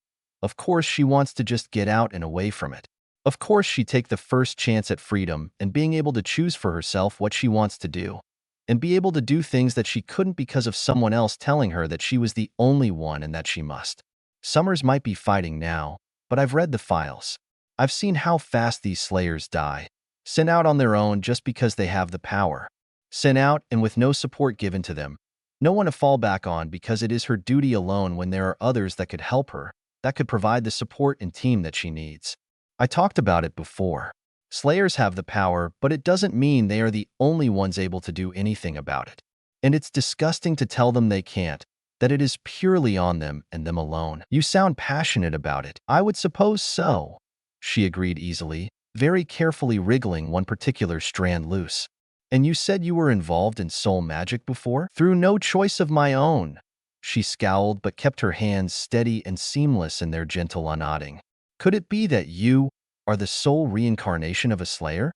Of course she wants to just get out and away from it. Of course she'd take the first chance at freedom and being able to choose for herself what she wants to do, and be able to do things that she couldn't because of someone else telling her that she was the only one and that she must. Summers might be fighting now, but I've read the files. I've seen how fast these slayers die, sent out on their own just because they have the power. Sent out and with no support given to them, no one to fall back on because it is her duty alone when there are others that could help her, that could provide the support and team that she needs. I talked about it before. Slayers have the power, but it doesn't mean they are the only ones able to do anything about it. And it's disgusting to tell them they can't, that it is purely on them and them alone. You sound passionate about it. I would suppose so, she agreed easily, very carefully wriggling one particular strand loose. And you said you were involved in soul magic before? Through no choice of my own. She scowled but kept her hands steady and seamless in their gentle unknotting. Could it be that you are the soul reincarnation of a slayer?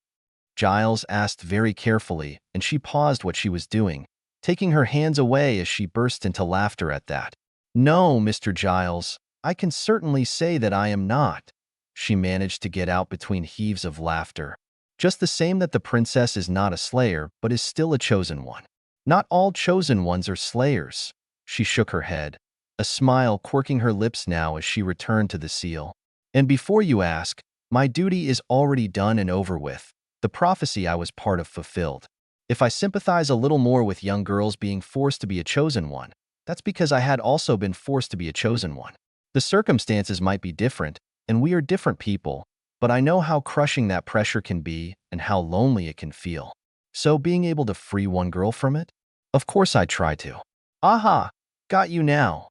Giles asked very carefully, and she paused what she was doing, taking her hands away as she burst into laughter at that. No, Mr. Giles, I can certainly say that I am not. She managed to get out between heaves of laughter. Just the same that the princess is not a slayer, but is still a chosen one. Not all chosen ones are slayers. She shook her head, a smile quirking her lips now as she returned to the seal. And before you ask, my duty is already done and over with. The prophecy I was part of fulfilled. If I sympathize a little more with young girls being forced to be a chosen one, that's because I had also been forced to be a chosen one. The circumstances might be different, and we are different people, but I know how crushing that pressure can be and how lonely it can feel. So being able to free one girl from it? Of course I try to. Aha! Got you now.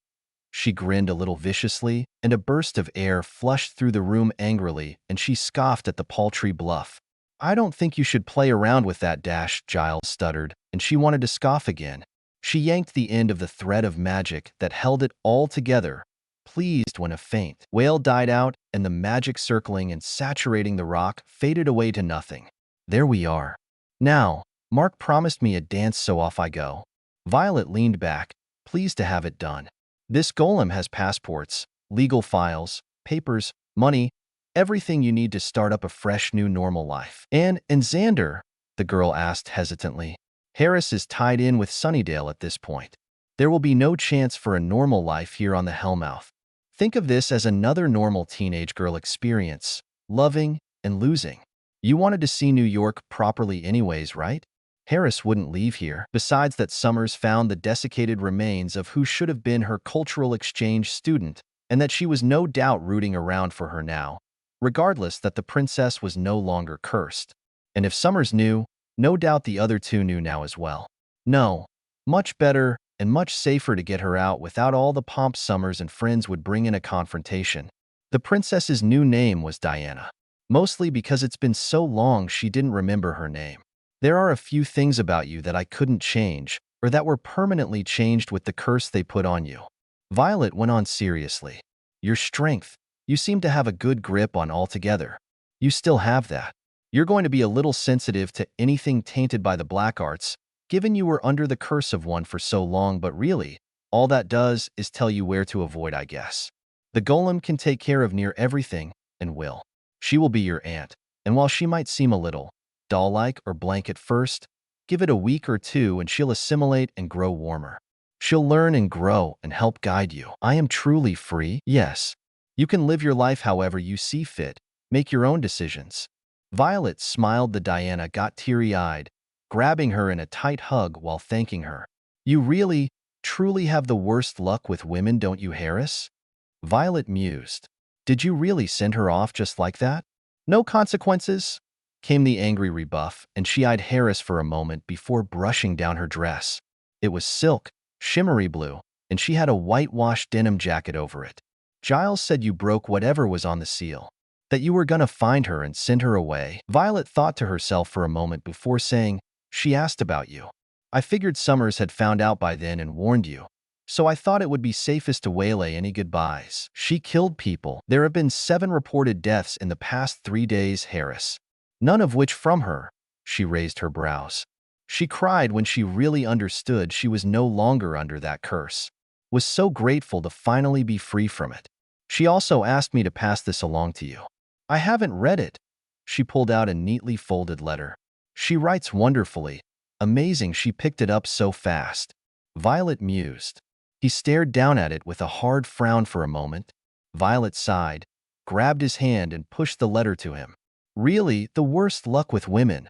She grinned a little viciously, and a burst of air flushed through the room angrily, and she scoffed at the paltry bluff. I don't think you should play around with that dash, Giles stuttered, and she wanted to scoff again. She yanked the end of the thread of magic that held it all together, pleased when a faint wail died out and the magic circling and saturating the rock faded away to nothing. There we are. Now, Mark promised me a dance, so off I go. Violet leaned back, pleased to have it done. This golem has passports, legal files, papers, money, everything you need to start up a fresh new normal life. And Xander? The girl asked hesitantly. Harris is tied in with Sunnydale at this point. There will be no chance for a normal life here on the Hellmouth. Think of this as another normal teenage girl experience, loving and losing. You wanted to see New York properly anyways, right? Harris wouldn't leave here. Besides that, Summers found the desiccated remains of who should have been her cultural exchange student, and that she was no doubt rooting around for her now, regardless that the princess was no longer cursed. And if Summers knew, no doubt the other two knew now as well. No, much better and much safer to get her out without all the pomp Summers and friends would bring in a confrontation. The princess's new name was Diana, mostly because it's been so long she didn't remember her name. There are a few things about you that I couldn't change, or that were permanently changed with the curse they put on you. Violet went on seriously. Your strength. You seem to have a good grip on altogether. You still have that. You're going to be a little sensitive to anything tainted by the black arts, given you were under the curse of one for so long, but really, all that does is tell you where to avoid, I guess. The golem can take care of near everything, and will. She will be your aunt, and while she might seem a little doll-like or blank at first, give it a week or two and she'll assimilate and grow warmer. She'll learn and grow and help guide you. I am truly free? Yes. You can live your life however you see fit, make your own decisions. Violet smiled. The Diana got teary-eyed, grabbing her in a tight hug while thanking her. You really, truly have the worst luck with women, don't you, Harris? Violet mused. Did you really send her off just like that? No consequences? Came the angry rebuff, and she eyed Harris for a moment before brushing down her dress. It was silk, shimmery blue, and she had a whitewashed denim jacket over it. Giles said you broke whatever was on the seal, that you were gonna find her and send her away. Violet thought to herself for a moment before saying, she asked about you. I figured Summers had found out by then and warned you, so I thought it would be safest to waylay any goodbyes. She killed people. There have been 7 reported deaths in the past 3 days, Harris. None of which from her. She raised her brows. She cried when she really understood she was no longer under that curse. Was so grateful to finally be free from it. She also asked me to pass this along to you. I haven't read it. She pulled out a neatly folded letter. She writes wonderfully. Amazing she picked it up so fast. Violet mused. He stared down at it with a hard frown for a moment. Violet sighed, grabbed his hand and pushed the letter to him. Really, the worst luck with women.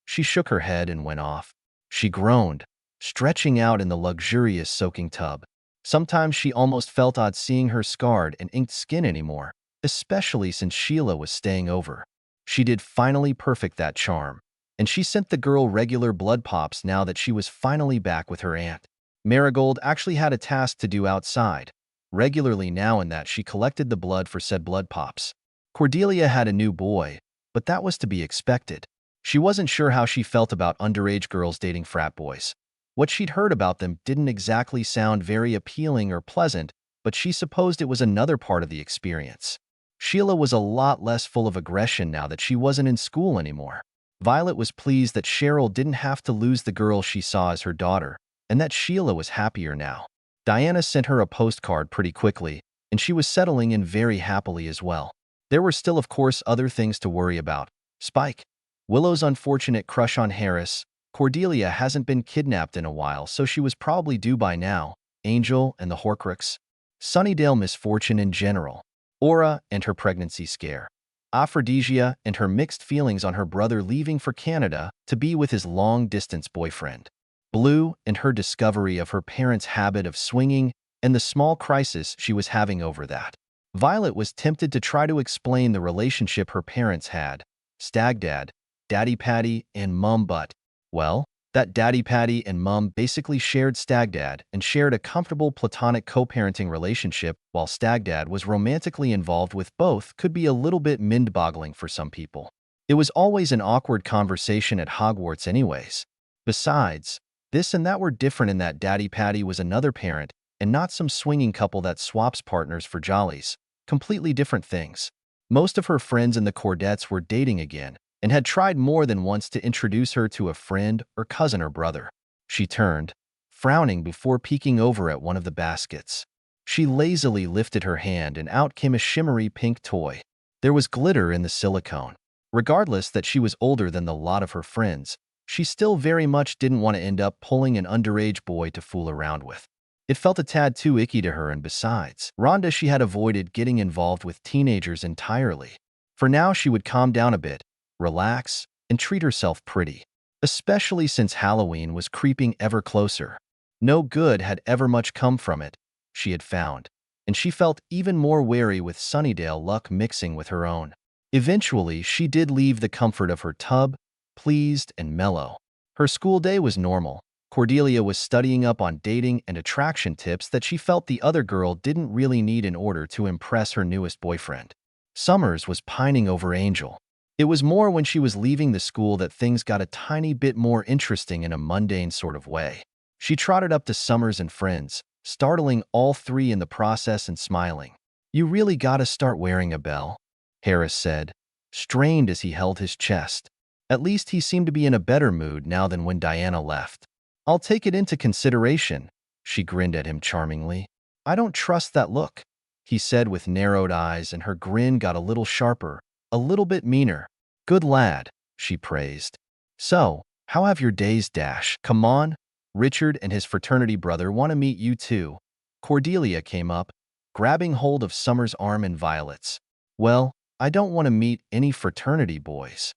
She shook her head and went off. She groaned, stretching out in the luxurious soaking tub. Sometimes she almost felt odd seeing her scarred and inked skin anymore, especially since Sheila was staying over. She did finally perfect that charm, and she sent the girl regular blood pops now that she was finally back with her aunt. Marigold actually had a task to do outside. Regularly now and that she collected the blood for said blood pops. Cordelia had a new boy, but that was to be expected. She wasn't sure how she felt about underage girls dating frat boys. What she'd heard about them didn't exactly sound very appealing or pleasant, but she supposed it was another part of the experience. Sheila was a lot less full of aggression now that she wasn't in school anymore. Violet was pleased that Cheryl didn't have to lose the girl she saw as her daughter, and that Sheila was happier now. Diana sent her a postcard pretty quickly, and she was settling in very happily as well. There were still, of course, other things to worry about. Spike, Willow's unfortunate crush on Harris. Cordelia hasn't been kidnapped in a while, so she was probably due by now. Angel and the Horcrux. Sunnydale misfortune in general. Aura and her pregnancy scare. Aphrodisia and her mixed feelings on her brother leaving for Canada to be with his long-distance boyfriend. Blue and her discovery of her parents' habit of swinging and the small crisis she was having over that. Violet was tempted to try to explain the relationship her parents had. Stagdad, Daddy Patty, and Mum, but, well, that Daddy Patty and Mum basically shared Stagdad and shared a comfortable platonic co-parenting relationship, while Stagdad was romantically involved with both could be a little bit mind-boggling for some people. It was always an awkward conversation at Hogwarts anyways. Besides, this and that were different in that Daddy Patty was another parent and not some swinging couple that swaps partners for jollies. Completely different things. Most of her friends in the Cordettes were dating again and had tried more than once to introduce her to a friend or cousin or brother. She turned, frowning before peeking over at one of the baskets. She lazily lifted her hand and out came a shimmery pink toy. There was glitter in the silicone. Regardless that she was older than the lot of her friends, she still very much didn't want to end up pulling an underage boy to fool around with. It felt a tad too icky to her, and besides, Rhonda she had avoided getting involved with teenagers entirely. For now she would calm down a bit, relax, and treat herself pretty, especially since Halloween was creeping ever closer. No good had ever much come from it, she had found, and she felt even more wary with Sunnydale luck mixing with her own. Eventually, she did leave the comfort of her tub, pleased and mellow. Her school day was normal. Cordelia was studying up on dating and attraction tips that she felt the other girl didn't really need in order to impress her newest boyfriend. Summers was pining over Angel. It was more when she was leaving the school that things got a tiny bit more interesting in a mundane sort of way. She trotted up to Summers and friends, startling all three in the process and smiling. "You really gotta start wearing a bell," Harris said, strained as he held his chest. At least he seemed to be in a better mood now than when Diana left. "I'll take it into consideration," she grinned at him charmingly. "I don't trust that look," he said with narrowed eyes, and her grin got a little sharper, a little bit meaner. "Good lad," she praised. "So, how have your days dash? Come on, Richard and his fraternity brother want to meet you too." Cordelia came up, grabbing hold of Summer's arm and Violet's. "Well, I don't want to meet any fraternity boys,"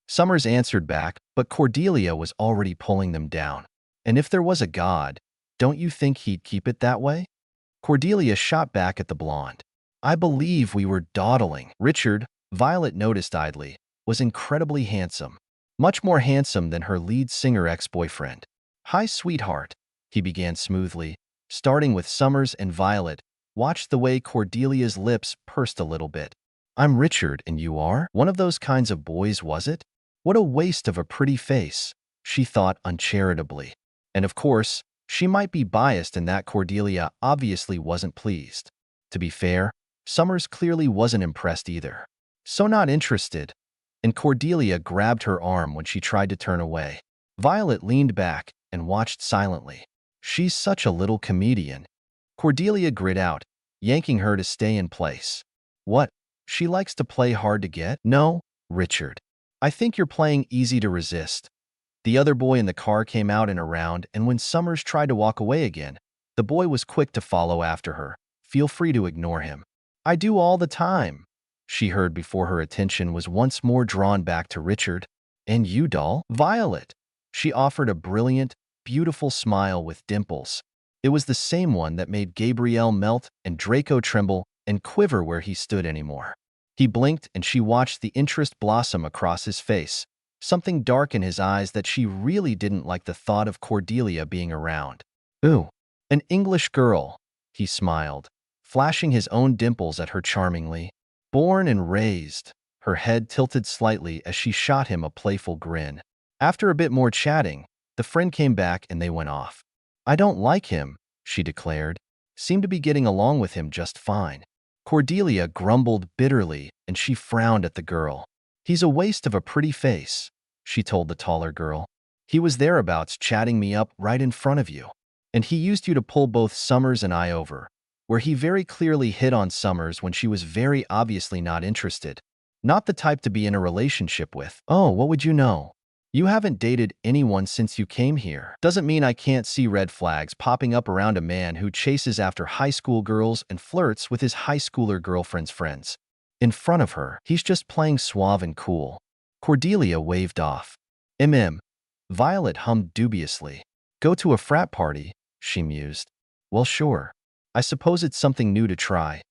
Summers answered back, but Cordelia was already pulling them down. "And if there was a God, don't you think he'd keep it that way?" Cordelia shot back at the blonde. "I believe we were dawdling." Richard, Violet noticed idly, was incredibly handsome. Much more handsome than her lead singer ex-boyfriend. "Hi, sweetheart," he began smoothly, starting with Summers and Violet, watched the way Cordelia's lips pursed a little bit. "I'm Richard, and you are? One of those kinds of boys, was it? What a waste of a pretty face," she thought uncharitably. And of course, she might be biased in that Cordelia obviously wasn't pleased. To be fair, Summers clearly wasn't impressed either. "So not interested," and Cordelia grabbed her arm when she tried to turn away. Violet leaned back and watched silently. "She's such a little comedian," Cordelia grit out, yanking her to stay in place. "What? She likes to play hard to get?" "No, Richard. I think you're playing easy to resist." The other boy in the car came out and around, and when Summers tried to walk away again, the boy was quick to follow after her. "Feel free to ignore him." "I do all the time," she heard before her attention was once more drawn back to Richard. "And you, doll?" "Violet." She offered a brilliant, beautiful smile with dimples. It was the same one that made Gabrielle melt and Draco tremble and quiver where he stood anymore. He blinked and she watched the interest blossom across his face, something dark in his eyes that she really didn't like the thought of Cordelia being around. "Ooh, an English girl," he smiled, flashing his own dimples at her charmingly. "Born and raised," her head tilted slightly as she shot him a playful grin. After a bit more chatting, the friend came back and they went off. "I don't like him," she declared. "Seem to be getting along with him just fine." Cordelia grumbled bitterly and she frowned at the girl. "He's a waste of a pretty face," she told the taller girl. "He was thereabouts chatting me up right in front of you. And he used you to pull both Summers and I over, where he very clearly hit on Summers when she was very obviously not interested. Not the type to be in a relationship with." "Oh, what would you know? You haven't dated anyone since you came here." "Doesn't mean I can't see red flags popping up around a man who chases after high school girls and flirts with his high schooler girlfriend's friends. In front of her, he's just playing suave and cool." Cordelia waved off. Violet hummed dubiously. "Go to a frat party," she mused. "Well, sure. I suppose it's something new to try."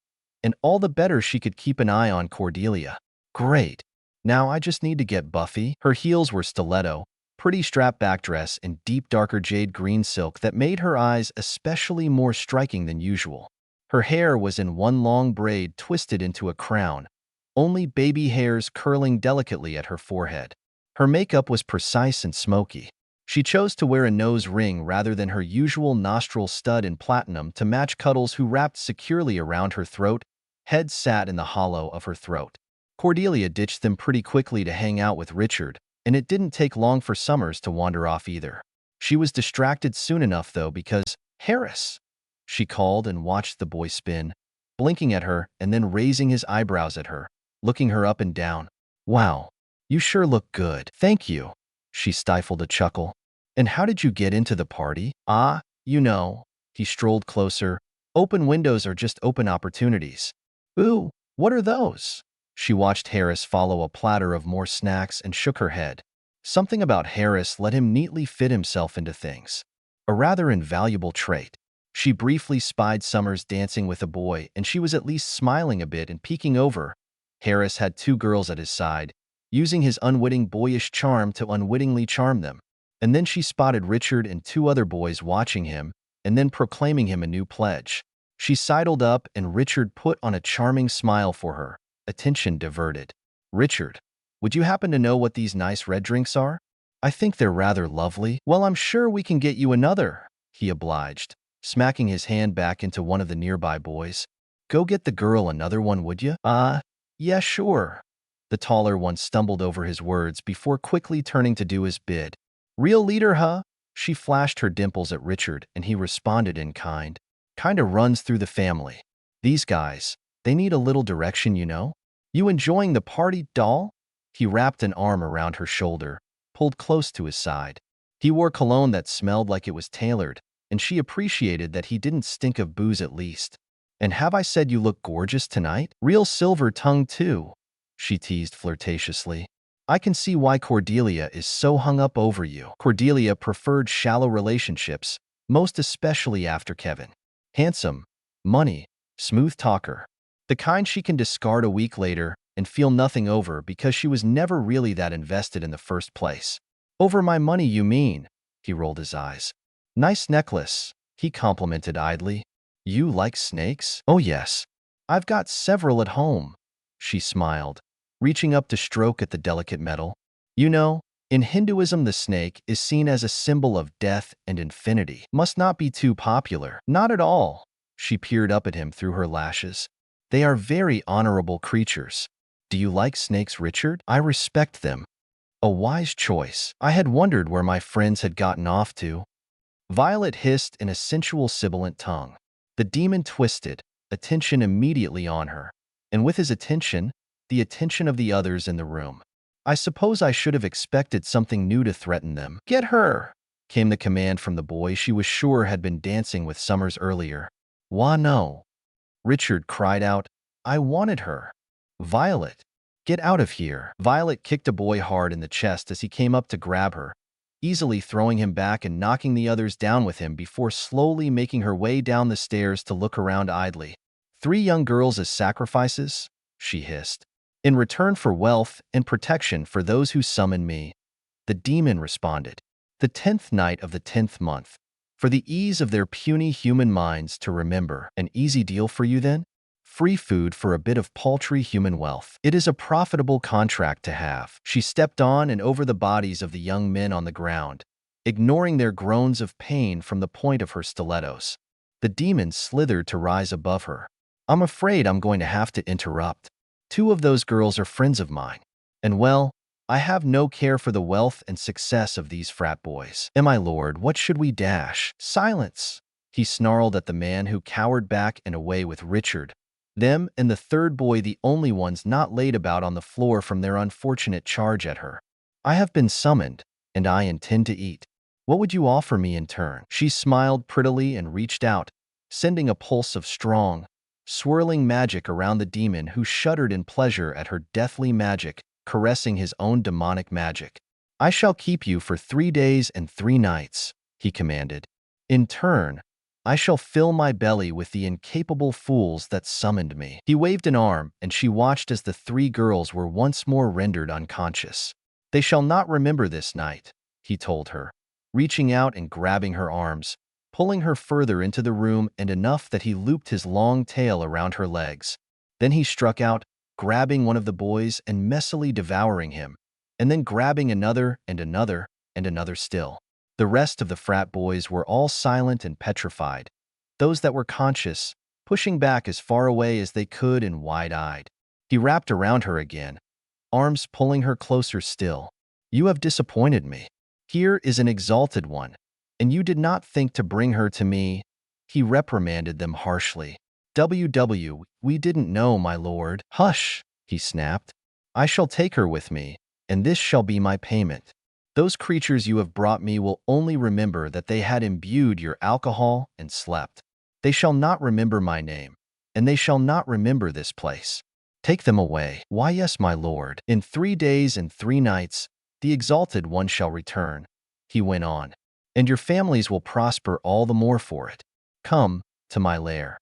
And all the better she could keep an eye on Cordelia. "Great. Now I just need to get Buffy." Her heels were stiletto, pretty strap-back dress in deep darker jade green silk that made her eyes especially more striking than usual. Her hair was in one long braid twisted into a crown, only baby hairs curling delicately at her forehead. Her makeup was precise and smoky. She chose to wear a nose ring rather than her usual nostril stud in platinum to match Cuddles, who wrapped securely around her throat. Head sat in the hollow of her throat. Cordelia ditched them pretty quickly to hang out with Richard, and it didn't take long for Summers to wander off either. She was distracted soon enough, though, because, "Harris," she called and watched the boy spin, blinking at her and then raising his eyebrows at her, looking her up and down. "Wow, you sure look good." "Thank you," she stifled a chuckle. "And how did you get into the party?" "Ah, you know." He strolled closer. "Open windows are just open opportunities." "Ooh, what are those?" She watched Harris follow a platter of more snacks and shook her head. Something about Harris let him neatly fit himself into things. A rather invaluable trait. She briefly spied Summers dancing with a boy, and she was at least smiling a bit and peeking over. Harris had two girls at his side, using his unwitting boyish charm to unwittingly charm them. And then she spotted Richard and two other boys watching him, and then proclaiming him a new pledge. She sidled up, and Richard put on a charming smile for her. Attention diverted. Richard, would you happen to know what these nice red drinks are? I think they're rather lovely. Well, I'm sure we can get you another, he obliged, smacking his hand back into one of the nearby boys. Go get the girl another one, would you? Yeah, sure. The taller one stumbled over his words before quickly turning to do his bid. Real leader, huh? She flashed her dimples at Richard, and he responded in kind. Kinda runs through the family. These guys, they need a little direction, you know? You enjoying the party, doll? He wrapped an arm around her shoulder, pulled close to his side. He wore cologne that smelled like it was tailored, and she appreciated that he didn't stink of booze at least. And have I said you look gorgeous tonight? Real silver tongue, too, she teased flirtatiously. I can see why Cordelia is so hung up over you. Cordelia preferred shallow relationships, most especially after Kevin. Handsome, money, smooth talker. The kind she can discard a week later and feel nothing over because she was never really that invested in the first place. Over my money, you mean? He rolled his eyes. Nice necklace, he complimented idly. You like snakes? Oh yes. I've got several at home. She smiled, reaching up to stroke at the delicate metal. You know, in Hinduism the snake is seen as a symbol of death and infinity. Must not be too popular. Not at all. She peered up at him through her lashes. They are very honorable creatures. Do you like snakes, Richard? I respect them. A wise choice. I had wondered where my friends had gotten off to. Violet hissed in a sensual sibilant tongue. The demon twisted, attention immediately on her. And with his attention, the attention of the others in the room. I suppose I should have expected something new to threaten them. Get her, came the command from the boy she was sure had been dancing with Summers earlier. Why no? Richard cried out. I wanted her. Violet, get out of here. Violet kicked a boy hard in the chest as he came up to grab her, easily throwing him back and knocking the others down with him before slowly making her way down the stairs to look around idly. 3 young girls as sacrifices? She hissed. In return for wealth and protection for those who summon me. The demon responded. The 10th night of the 10th month. For the ease of their puny human minds to remember. An easy deal for you then? Free food for a bit of paltry human wealth. It is a profitable contract to have. She stepped on and over the bodies of the young men on the ground, ignoring their groans of pain from the point of her stilettos. The demon slithered to rise above her. I'm afraid I'm going to have to interrupt. 2 of those girls are friends of mine. And well, I have no care for the wealth and success of these frat boys. My lord, what should we dash? Silence! He snarled at the man who cowered back and away with Richard. Them and the 3rd boy the only ones not laid about on the floor from their unfortunate charge at her. I have been summoned, and I intend to eat. What would you offer me in turn? She smiled prettily and reached out, sending a pulse of strong, swirling magic around the demon who shuddered in pleasure at her deathly magic, caressing his own demonic magic. I shall keep you for 3 days and 3 nights, he commanded. In turn, I shall fill my belly with the incapable fools that summoned me. He waved an arm, and she watched as the 3 girls were once more rendered unconscious. They shall not remember this night, he told her, reaching out and grabbing her arms, pulling her further into the room and enough that he looped his long tail around her legs. Then he struck out, grabbing one of the boys and messily devouring him, and then grabbing another and another and another still. The rest of the frat boys were all silent and petrified, those that were conscious, pushing back as far away as they could and wide-eyed. He wrapped around her again, arms pulling her closer still. You have disappointed me. Here is an exalted one, and you did not think to bring her to me. He reprimanded them harshly. We didn't know, my lord. Hush, he snapped. I shall take her with me, and this shall be my payment. Those creatures you have brought me will only remember that they had imbued your alcohol and slept. They shall not remember my name, and they shall not remember this place. Take them away. Why, yes, my lord. In 3 days and 3 nights, the Exalted One shall return, he went on, and your families will prosper all the more for it. Come to my lair.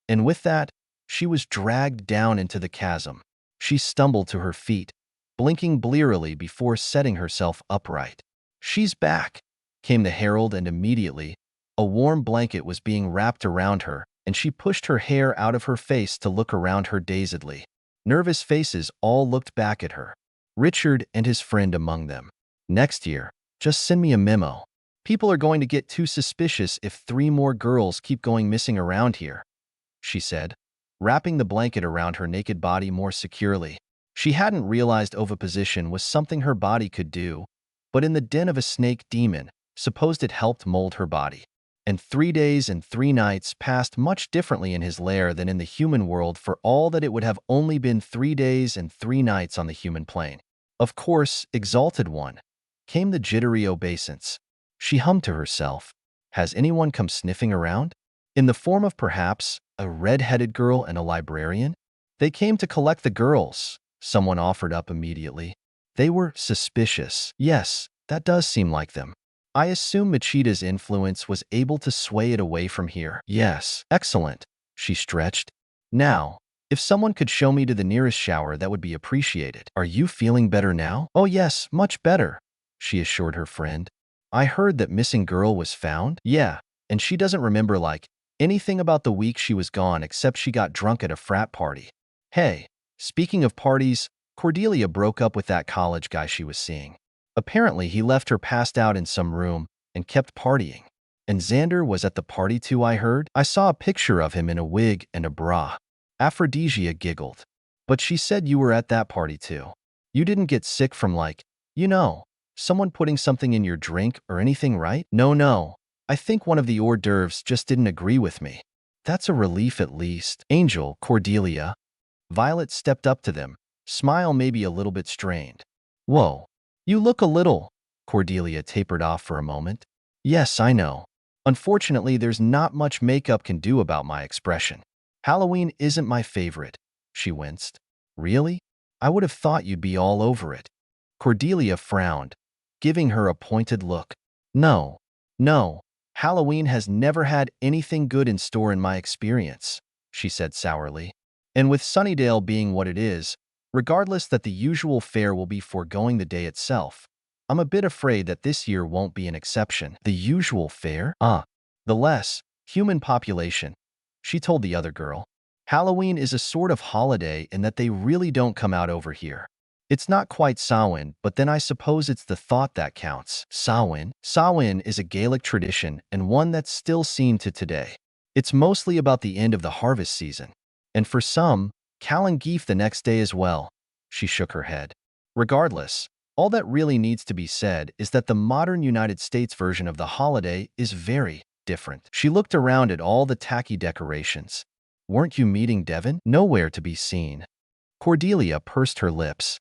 And with that, she was dragged down into the chasm. She stumbled to her feet, blinking blearily before setting herself upright. She's back, came the herald, and immediately, a warm blanket was being wrapped around her, and she pushed her hair out of her face to look around her dazedly. Nervous faces all looked back at her, Richard and his friend among them. Next year, just send me a memo. People are going to get too suspicious if 3 more girls keep going missing around here, she said, wrapping the blanket around her naked body more securely. She hadn't realized oviposition was something her body could do, but in the den of a snake demon, supposed it helped mold her body. And 3 days and 3 nights passed much differently in his lair than in the human world, for all that it would have only been 3 days and 3 nights on the human plane. Of course, Exalted One, came the jittery obeisance. She hummed to herself. Has anyone come sniffing around? In the form of perhaps a red-headed girl and a librarian? They came to collect the girls, someone offered up immediately. They were suspicious. Yes, that does seem like them. I assume Machida's influence was able to sway it away from here. Yes, excellent, she stretched. Now, if someone could show me to the nearest shower, that would be appreciated. Are you feeling better now? Oh yes, much better, she assured her friend. I heard that missing girl was found? Yeah, and she doesn't remember anything about the week she was gone except she got drunk at a frat party. Hey, speaking of parties, Cordelia broke up with that college guy she was seeing. Apparently, he left her passed out in some room and kept partying. And Xander was at the party too, I heard. I saw a picture of him in a wig and a bra. Aphrodisia giggled. But she said you were at that party too. You didn't get sick from someone putting something in your drink or anything, right? No. I think one of the hors d'oeuvres just didn't agree with me. That's a relief at least. Angel, Cordelia. Violet stepped up to them, smile maybe a little bit strained. Whoa. You look a little. Cordelia tapered off for a moment. Yes, I know. Unfortunately, there's not much makeup can do about my expression. Halloween isn't my favorite, she winced. Really? I would have thought you'd be all over it. Cordelia frowned, giving her a pointed look. No. Halloween has never had anything good in store in my experience, she said sourly. And with Sunnydale being what it is, regardless that the usual fare will be foregoing the day itself, I'm a bit afraid that this year won't be an exception. The usual fare? The less human population, she told the other girl. Halloween is a sort of holiday in that they really don't come out over here. It's not quite Samhain, but then I suppose it's the thought that counts. Samhain? Samhain is a Gaelic tradition and one that's still seen to today. It's mostly about the end of the harvest season. And for some, Callan Geef the next day as well. She shook her head. Regardless, all that really needs to be said is that the modern United States version of the holiday is very different. She looked around at all the tacky decorations. Weren't you meeting Devon? Nowhere to be seen. Cordelia pursed her lips.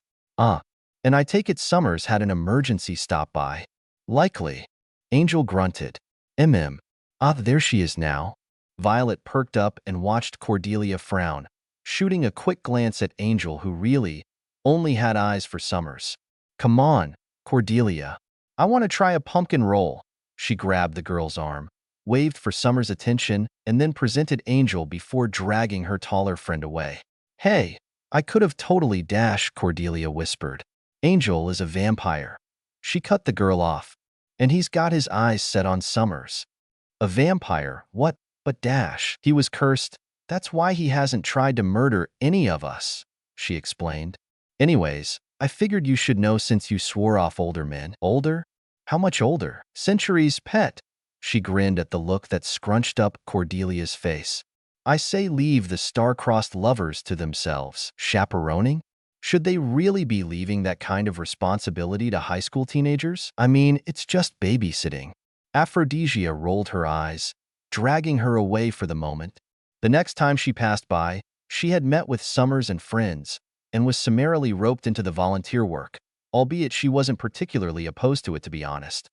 And I take it Summers had an emergency stop by. Likely. Angel grunted. There she is now. Violet perked up and watched Cordelia frown, shooting a quick glance at Angel, who really only had eyes for Summers. Come on, Cordelia. I want to try a pumpkin roll. She grabbed the girl's arm, waved for Summers' attention, and then presented Angel before dragging her taller friend away. Hey, I could have totally dashed, Cordelia whispered. Angel is a vampire. She cut the girl off, and he's got his eyes set on Summers. A vampire? What? But Dash, he was cursed. That's why he hasn't tried to murder any of us, she explained. Anyways, I figured you should know since you swore off older men. Older? How much older? Centuries, pet. She grinned at the look that scrunched up Cordelia's face. I say leave the star-crossed lovers to themselves. Chaperoning? Should they really be leaving that kind of responsibility to high school teenagers? I mean, it's just babysitting. Aphrodisia rolled her eyes, dragging her away for the moment. The next time she passed by, she had met with Summers and friends, and was summarily roped into the volunteer work, albeit she wasn't particularly opposed to it, to be honest.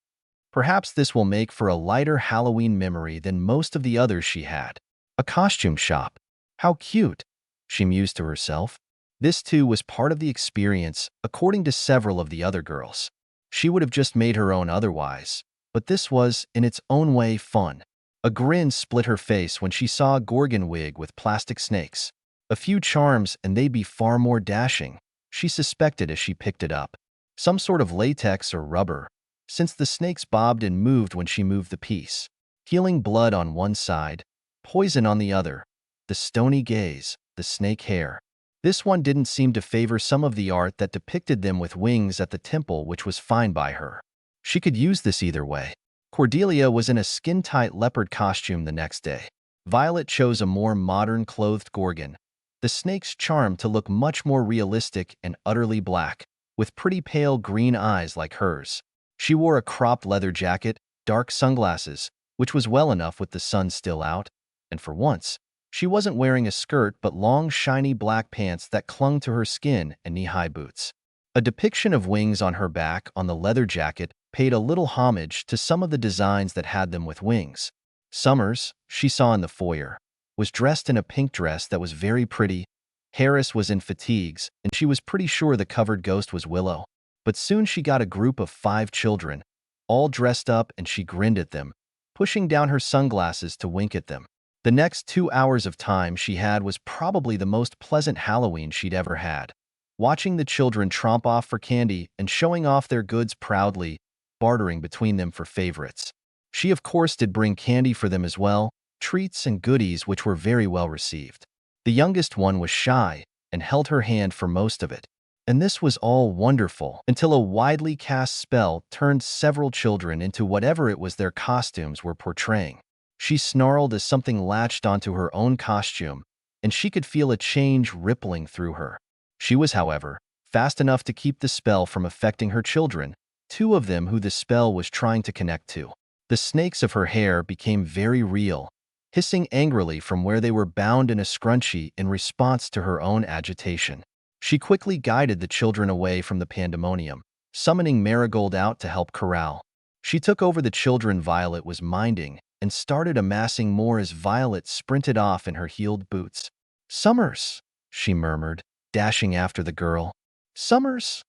Perhaps this will make for a lighter Halloween memory than most of the others she had. A costume shop. How cute, she mused to herself. This too was part of the experience, according to several of the other girls. She would have just made her own otherwise, but this was, in its own way, fun. A grin split her face when she saw a Gorgon wig with plastic snakes. A few charms and they'd be far more dashing, she suspected as she picked it up. Some sort of latex or rubber, since the snakes bobbed and moved when she moved the piece. Healing blood on one side, poison on the other, the stony gaze, the snake hair. This one didn't seem to favor some of the art that depicted them with wings at the temple, which was fine by her. She could use this either way. Cordelia was in a skin-tight leopard costume the next day. Violet chose a more modern clothed Gorgon, the snake's charm to look much more realistic and utterly black, with pretty pale green eyes like hers. She wore a cropped leather jacket, dark sunglasses, which was well enough with the sun still out, and for once, she wasn't wearing a skirt but long, shiny black pants that clung to her skin and knee-high boots. A depiction of wings on her back on the leather jacket paid a little homage to some of the designs that had them with wings. Summers, she saw in the foyer, was dressed in a pink dress that was very pretty. Harris was in fatigues, and she was pretty sure the covered ghost was Willow. But soon she got a group of 5 children, all dressed up, and she grinned at them, pushing down her sunglasses to wink at them. The next 2 hours of time she had was probably the most pleasant Halloween she'd ever had. Watching the children tromp off for candy and showing off their goods proudly, bartering between them for favorites. She of course did bring candy for them as well, treats and goodies which were very well received. The youngest one was shy and held her hand for most of it. And this was all wonderful until a widely cast spell turned several children into whatever it was their costumes were portraying. She snarled as something latched onto her own costume, and she could feel a change rippling through her. She was, however, fast enough to keep the spell from affecting her children, 2 of them who the spell was trying to connect to. The snakes of her hair became very real, hissing angrily from where they were bound in a scrunchie in response to her own agitation. She quickly guided the children away from the pandemonium, summoning Marigold out to help corral. She took over the children Violet was minding and started amassing more as Violet sprinted off in her heeled boots. "Summers," she murmured, dashing after the girl. "Summers!"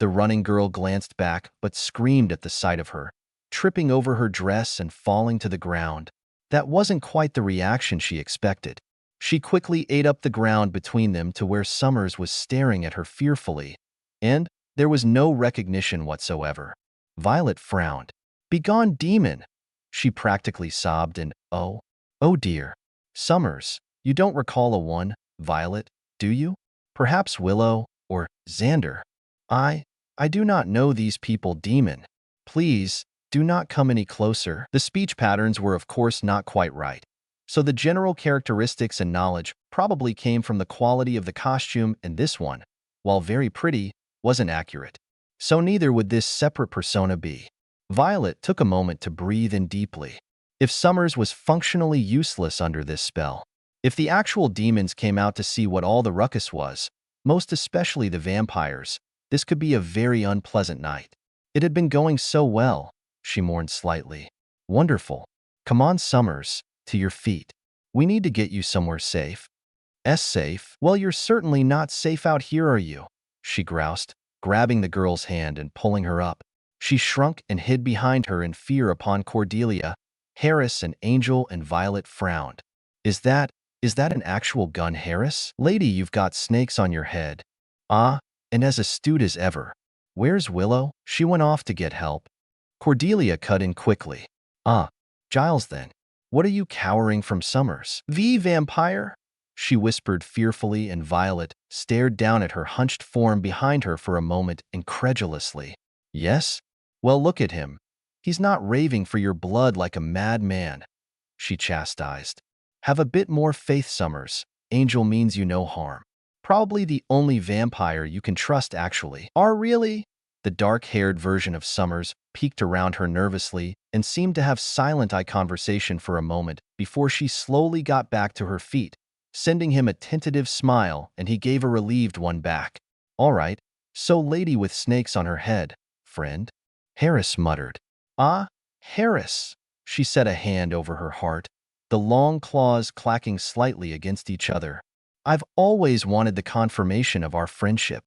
The running girl glanced back but screamed at the sight of her, tripping over her dress and falling to the ground. That wasn't quite the reaction she expected. She quickly ate up the ground between them to where Summers was staring at her fearfully, and there was no recognition whatsoever. Violet frowned. "Begone, demon!" She practically sobbed and, oh dear. "Summers, you don't recall a one, Violet, do you? Perhaps Willow or Xander? I do not know these people, demon. Please, do not come any closer." The speech patterns were of course not quite right, so the general characteristics and knowledge probably came from the quality of the costume, and this one, while very pretty, wasn't accurate. So neither would this separate persona be. Violet took a moment to breathe in deeply. If Summers was functionally useless under this spell, if the actual demons came out to see what all the ruckus was, most especially the vampires, this could be a very unpleasant night. It had been going so well, she mourned slightly. "Wonderful. Come on, Summers, to your feet. We need to get you somewhere safe." Safe? Well, you're certainly not safe out here, are you?" she groused, grabbing the girl's hand and pulling her up. She shrunk and hid behind her in fear upon Cordelia. Harris and Angel and Violet frowned. Is that an actual gun, Harris? Lady, you've got snakes on your head." "Ah, and as astute as ever. Where's Willow?" "She went off to get help." Cordelia cut in quickly. "Ah, Giles then. What are you cowering from, Summers?" "The vampire?" she whispered fearfully, and Violet stared down at her hunched form behind her for a moment incredulously. "Yes? Well, look at him. He's not raving for your blood like a madman," she chastised. "Have a bit more faith, Summers. Angel means you no harm. Probably the only vampire you can trust, actually." "Are really?" The dark-haired version of Summers peeked around her nervously and seemed to have silent eye conversation for a moment before she slowly got back to her feet, sending him a tentative smile, and he gave a relieved one back. "All right, so lady with snakes on her head, friend," Harris muttered. "Ah, Harris," she set a hand over her heart, the long claws clacking slightly against each other. I've always wanted the confirmation of our friendship.